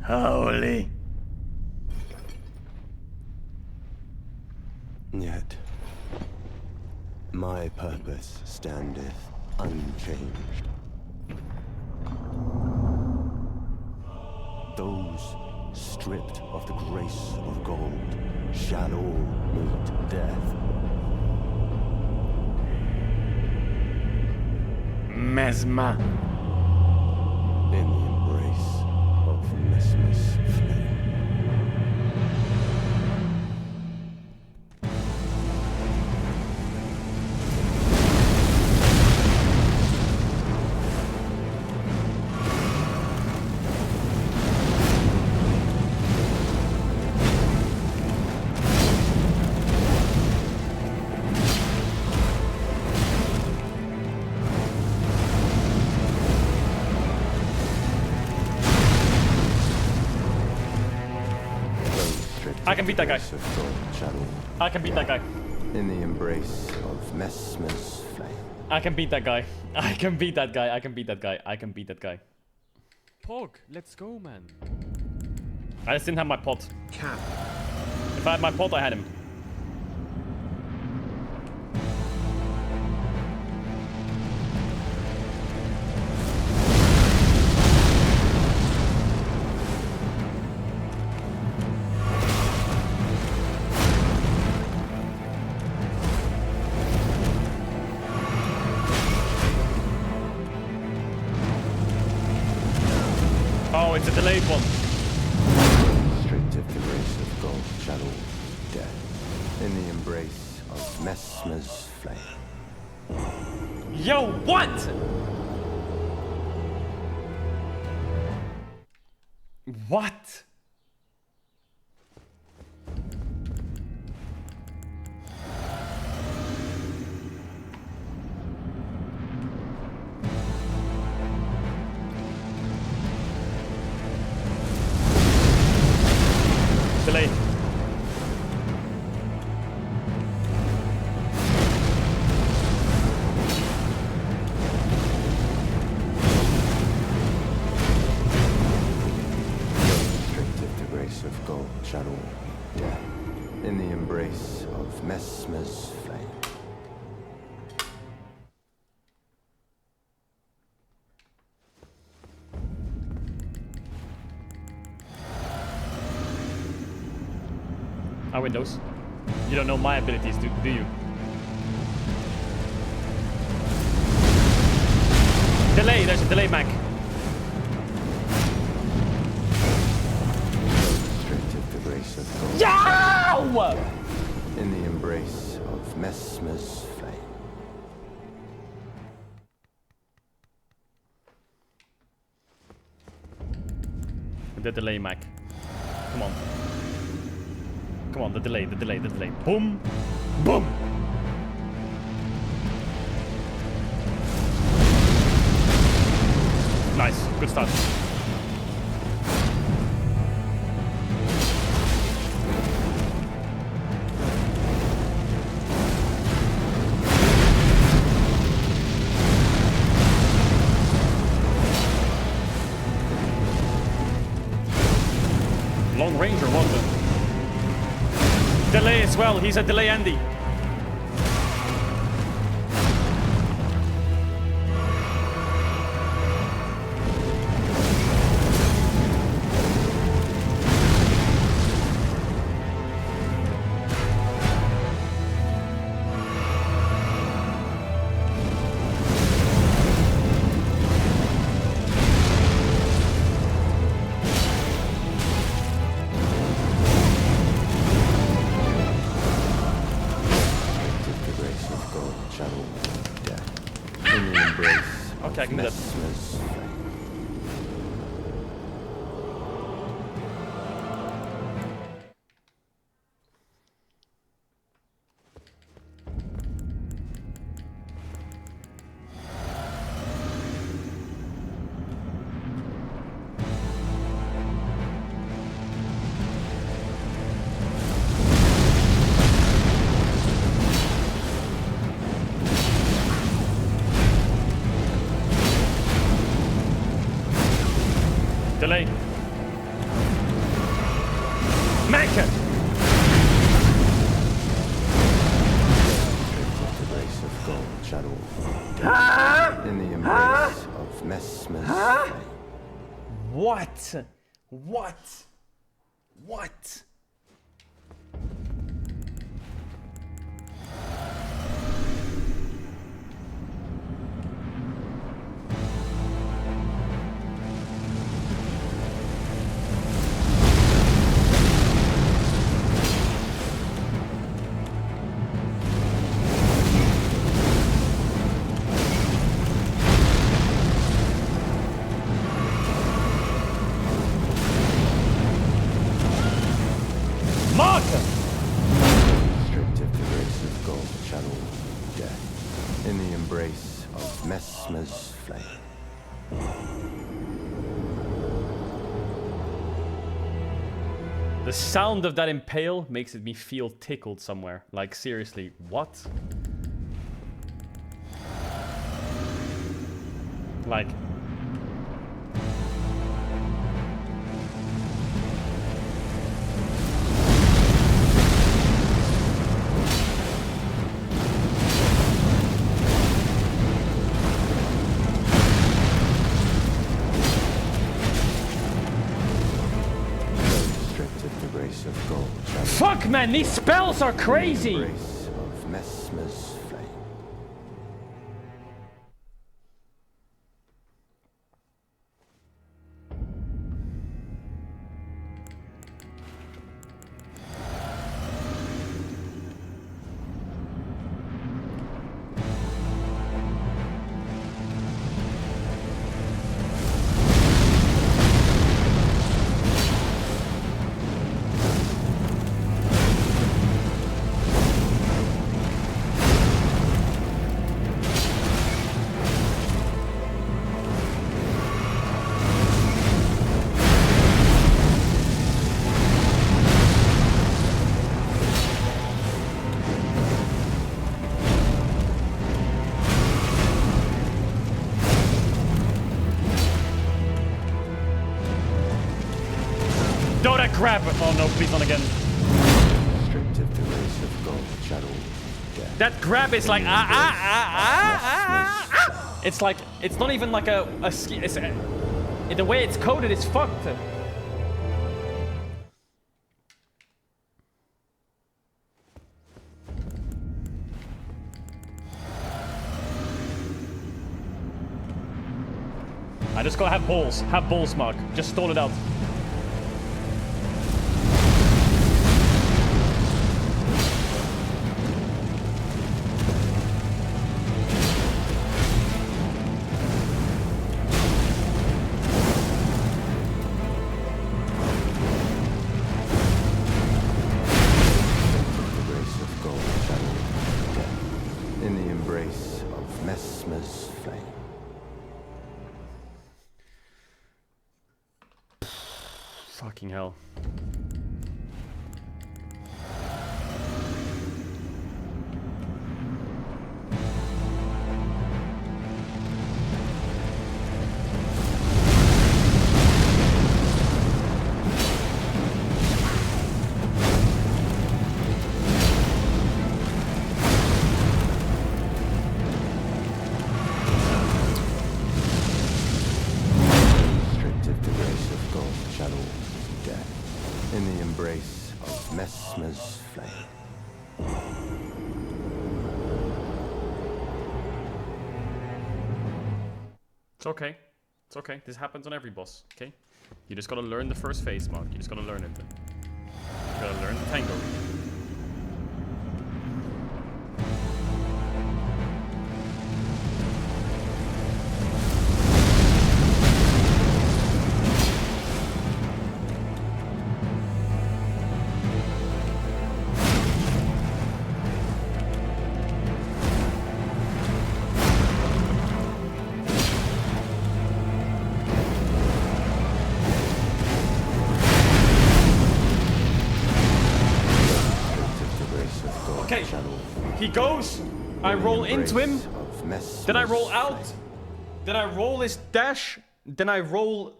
Holy. Yet, my purpose standeth unchanged. Those stripped of the grace of gold shall all meet death. Mesmer. In the embrace of Mesmer's flame. I can beat that guy. I can beat that guy. In the embrace of Mesmer's flame. I can beat that guy. I can beat that guy. I can beat that guy. I can beat that guy. Pog, let's go, man. I just didn't have my pot. Cap. If I had my pot, I had him. Oh, it's a delayed one. Straight of the grace of God shall all death. In the embrace of Mesmer's flame. Yo, what? What? Delay. Restricted the grace of God shall all death. In the embrace of Mesmer's flame. I win those. You don't know my abilities, do you? Delay, there's a delay, Mac. Restricted the grace of God. Yow! In the embrace of Mesmer's flame. The delay, Mac. Come on. Come on, the delay, the delay, the delay. Boom! Boom! Nice, good start. Long range or what? Delay as well. He's a delay Andy. Okay, I can do that. Delay. Make it! The race of gold shadow in the embrace of Messmer's flame. What? What? What? Restricted the race of gold channel death in the embrace of Messmer's flame. The sound of that impale makes me feel tickled somewhere. Like, seriously, what? Like... Fuck, man, these spells are crazy! Embrace of Messmer's flame. Grab! Oh no, please not again. Restricted the race of gold shadow death. That grab is like It's like, it's not even like a ski. It's the way it's coded is fucked. I just gotta have balls. Have balls, Mark. Just stall it out. Fucking hell. Restricted to grace of gold, shadow, death, in the embrace of Messmer's flame. It's okay. It's okay. This happens on every boss, okay? You just gotta learn the first phase, Mark. You just gotta learn it. You gotta learn the tango. Okay, he goes. I roll into him. Then I roll out. Then I roll his dash. Then I roll.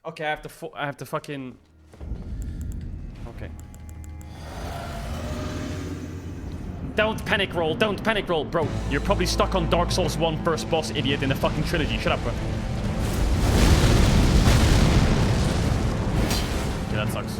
Okay, I have to fucking. Okay. Don't panic roll. Don't panic roll, bro. You're probably stuck on Dark Souls 1 first boss, idiot, in the fucking trilogy. Shut up, bro. Okay, that sucks.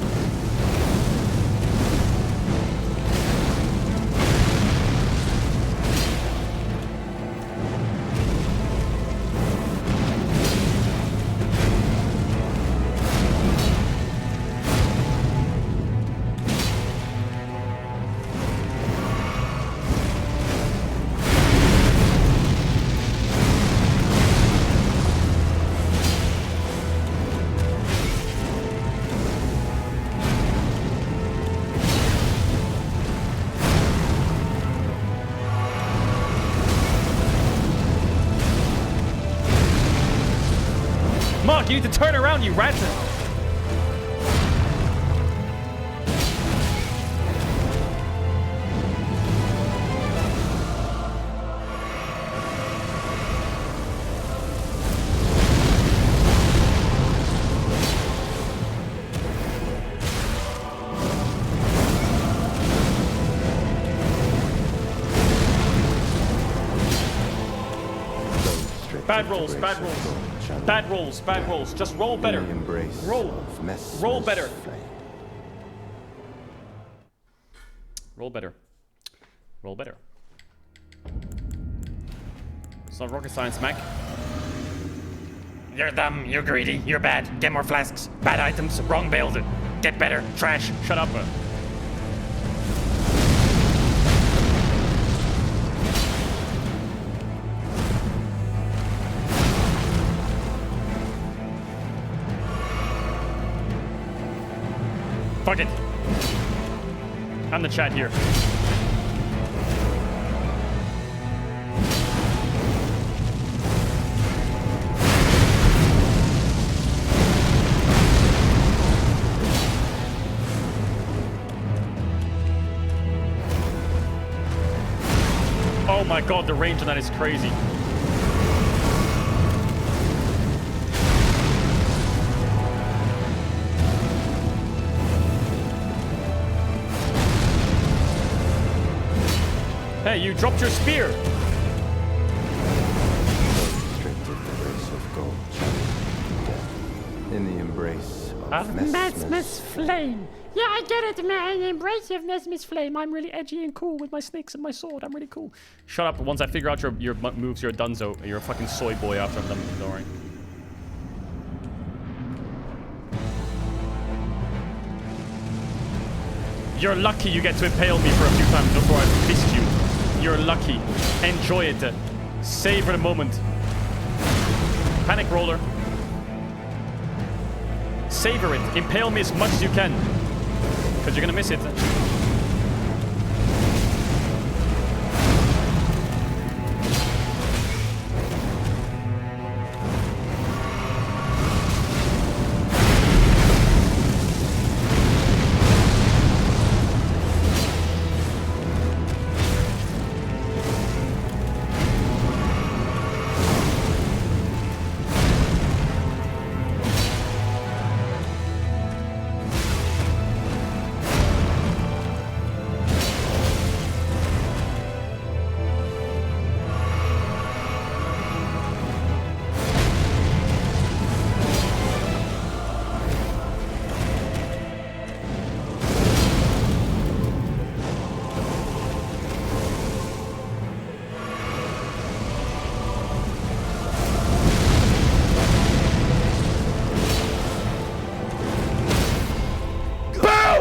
Mark, you need to turn around, you rat! Bad rolls, bad rolls. Bad rolls, bad rolls. Just roll better. Roll. Roll better. Roll better. Roll better. It's not rocket science, Mac. You're dumb, you're greedy, you're bad. Get more flasks. Bad items, wrong build. Get better. Trash. Shut up. Fuck it. I'm the chat here. Oh my god, the range on that is crazy. Hey, you dropped your spear! In the embrace of Messmer's flame. Yeah, I get it, man. Embrace of Messmer's flame. I'm really edgy and cool with my snakes and my sword. I'm really cool. Shut up. Once I figure out your moves, you're a dunzo. You're a fucking soy boy after I'm done with the worry. You're lucky you get to impale me for a few times before I fist you. You're lucky. Enjoy it. Savor the moment. Panic roller. Savor it. Impale me as much as you can. Because you're gonna miss it.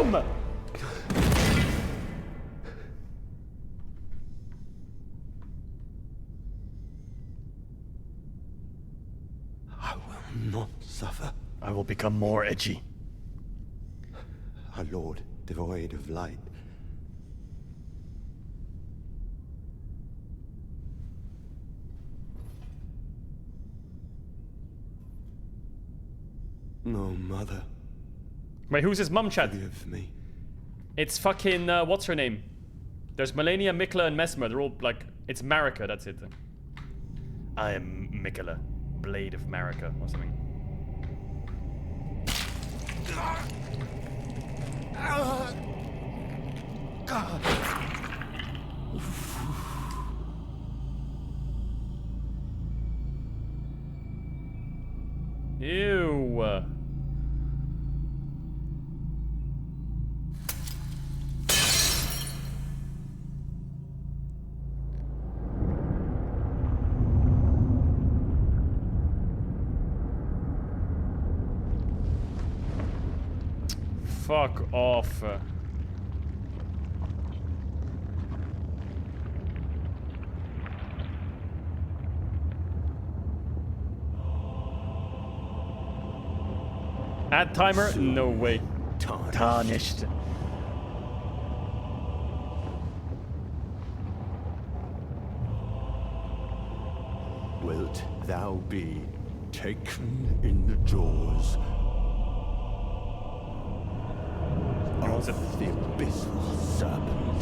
Boom! I will not suffer. I will become more edgy. A lord devoid of light. No, mother. Wait, who's his mum, Chad? Forgive me. It's fucking, what's her name? There's Malenia, Mikla, and Mesmer. They're all, like, it's Marika, that's it. I am Mikla, Blade of Marika, or something. Ew. Fuck off. Add timer? No way. Tarnished. Wilt thou be taken in the jaws of the abyssal serpent,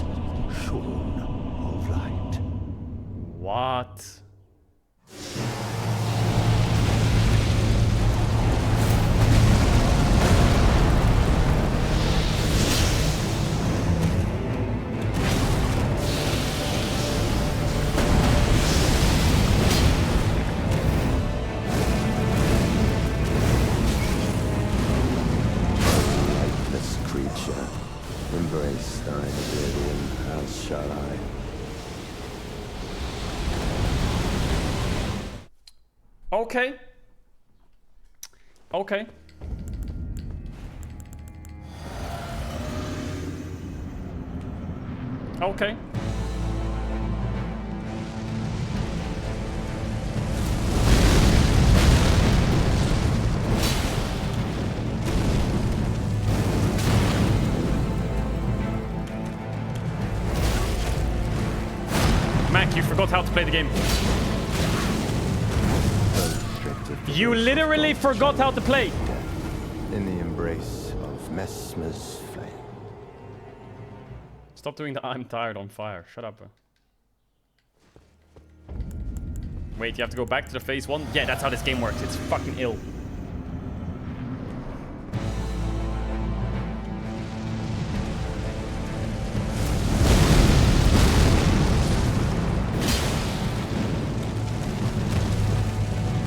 shorn of light? What? Embrace thine oblivion, as shall I. Okay. Okay. Okay. Mac, you forgot how to play the game. You literally forgot how to play. In the embrace of Mesmer's flame. Stop doing the I'm tired on fire. Shut up. Wait, you have to go back to the phase 1? Yeah, that's how this game works. It's fucking ill.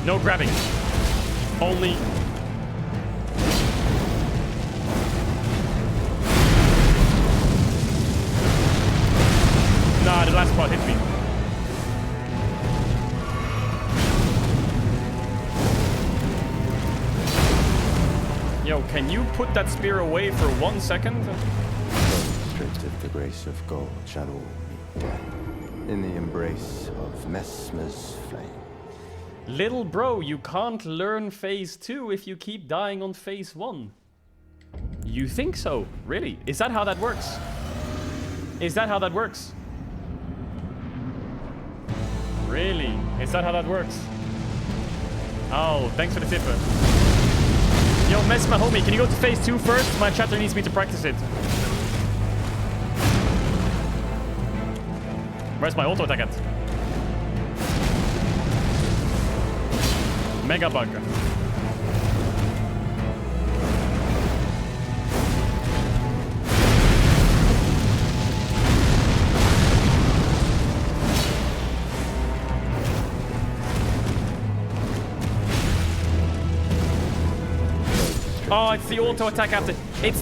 No grabbing. Only... Nah, the last part hit me. Yo, can you put that spear away for 1 second? Stripped of the grace of God shall all meet death. In the embrace of Mesmer's flame. Little bro, you can't learn phase 2 if you keep dying on phase 1. You think so? Really? Is that how that works? Is that how that works? Really? Is that how that works? Oh, thanks for the tip. Yo, Mesmer homie, can you go to phase 2 first? My chatter needs me to practice it. Where's my auto attack at? Mega bug. Oh, it's the auto attack after. It's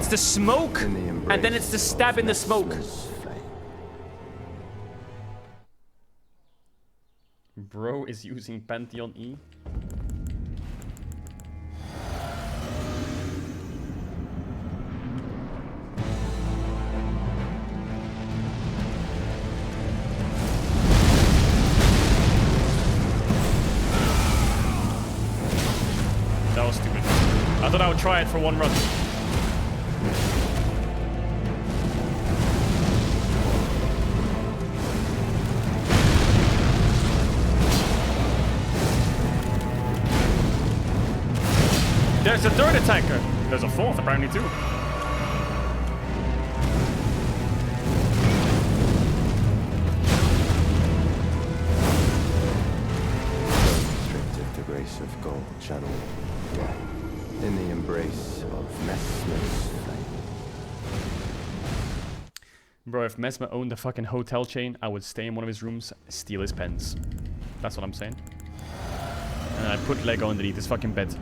the smoke, and then it's the stab in the smoke. Bro is using Pantheon E. thought I would try it for one run. There's a third attacker. There's a fourth apparently too. Restricted to grace of gold, shadow, death, in the embrace of Messmer's flame. Bro, if Mesmer owned a fucking hotel chain, I would stay in one of his rooms, steal his pens. That's what I'm saying. And I put Lego underneath his fucking bed.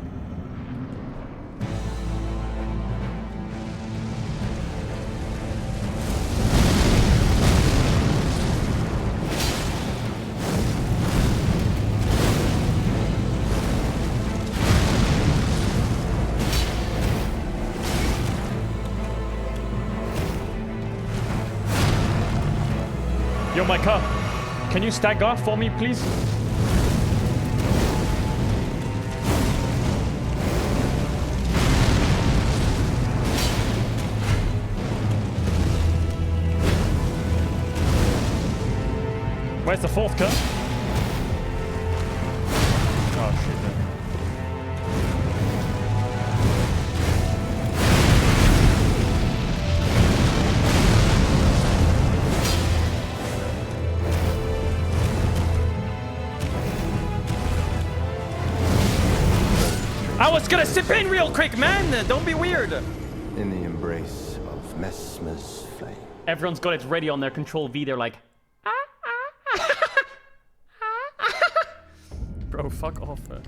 Yo, Micah, can you stagger for me, please? Where's the fourth cut? Oh, shit. I was gonna sip in real quick, man! Don't be weird! In the embrace of Messmer's flame. Everyone's got it ready on their Control V, they're like... Bro, fuck off, man.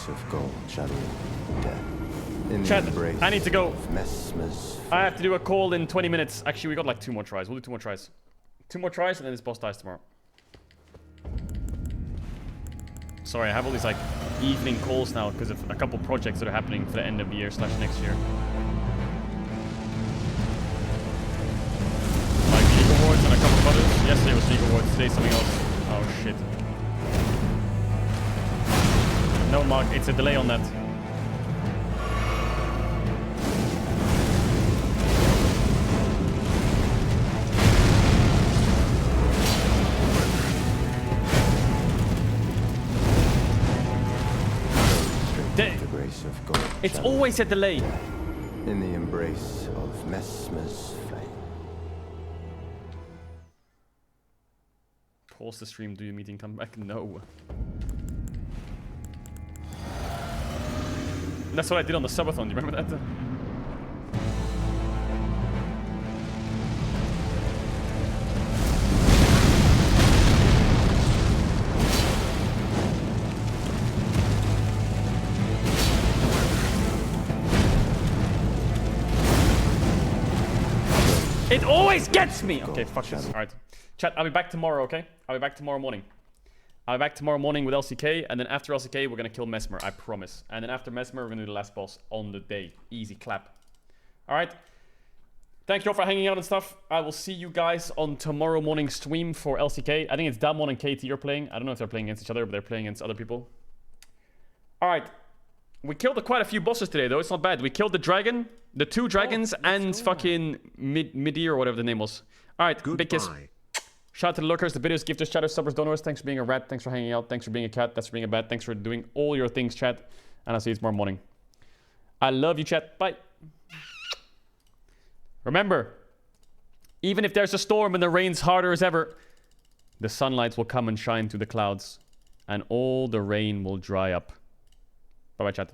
Of gold, shadow, death. In the Chat, embrace I need to go. of Messmer's I have to do a call in 20 minutes. Actually, we got like 2 more tries. We'll do 2 more tries. 2 more tries and then this boss dies tomorrow. Sorry, I have all these like evening calls now because of a couple projects that are happening for the end of the year / next year. Like League Awards and a couple of others. Yesterday was League Awards, today's something else. Oh shit. No, Mark, it's a delay on that. It's always a delay. In the embrace of Messmer's flame. Pause the stream, do your meeting, come back? No. That's what I did on the subathon, do you remember that? It always gets me! Okay, fuck this. Alright. Chat, I'll be back tomorrow, okay? I'll be back tomorrow morning. I'll be back tomorrow morning with LCK, and then after LCK, we're gonna kill Mesmer, I promise. And then after Mesmer, we're gonna do the last boss on the day. Easy clap. Alright. Thank you all for hanging out and stuff. I will see you guys on tomorrow morning stream for LCK. I think it's Damwon and KT you're playing. I don't know if they're playing against each other, but they're playing against other people. Alright. We killed quite a few bosses today, though. It's not bad. We killed the dragon, the 2 dragons, and fucking Midir or whatever the name was. Alright, big kiss. Shout out to the lurkers, the videos, gifters, chatters, subbers, donors. Thanks for being a rat. Thanks for hanging out. Thanks for being a cat. Thanks for being a bat. Thanks for doing all your things, chat. And I'll see you tomorrow morning. I love you, chat. Bye. Remember, even if there's a storm and the rain's harder as ever, the sunlight will come and shine through the clouds, and all the rain will dry up. Bye-bye, chat.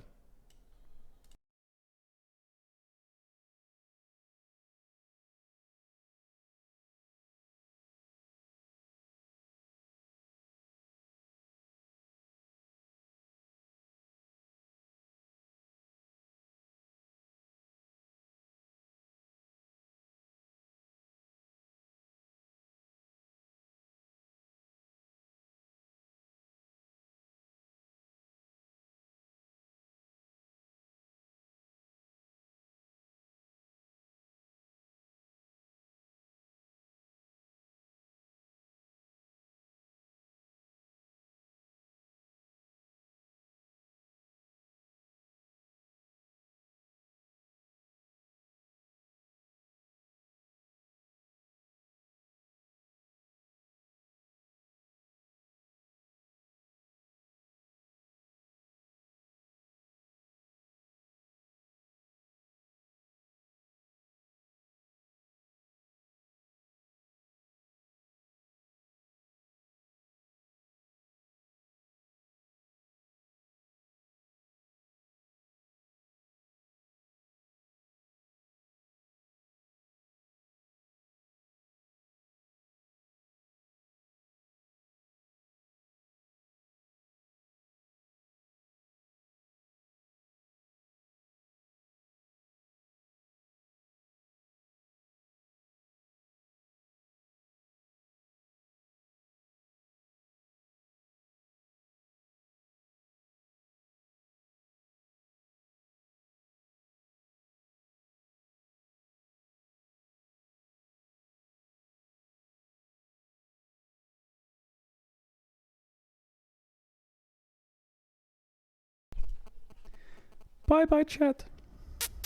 Bye bye, chat.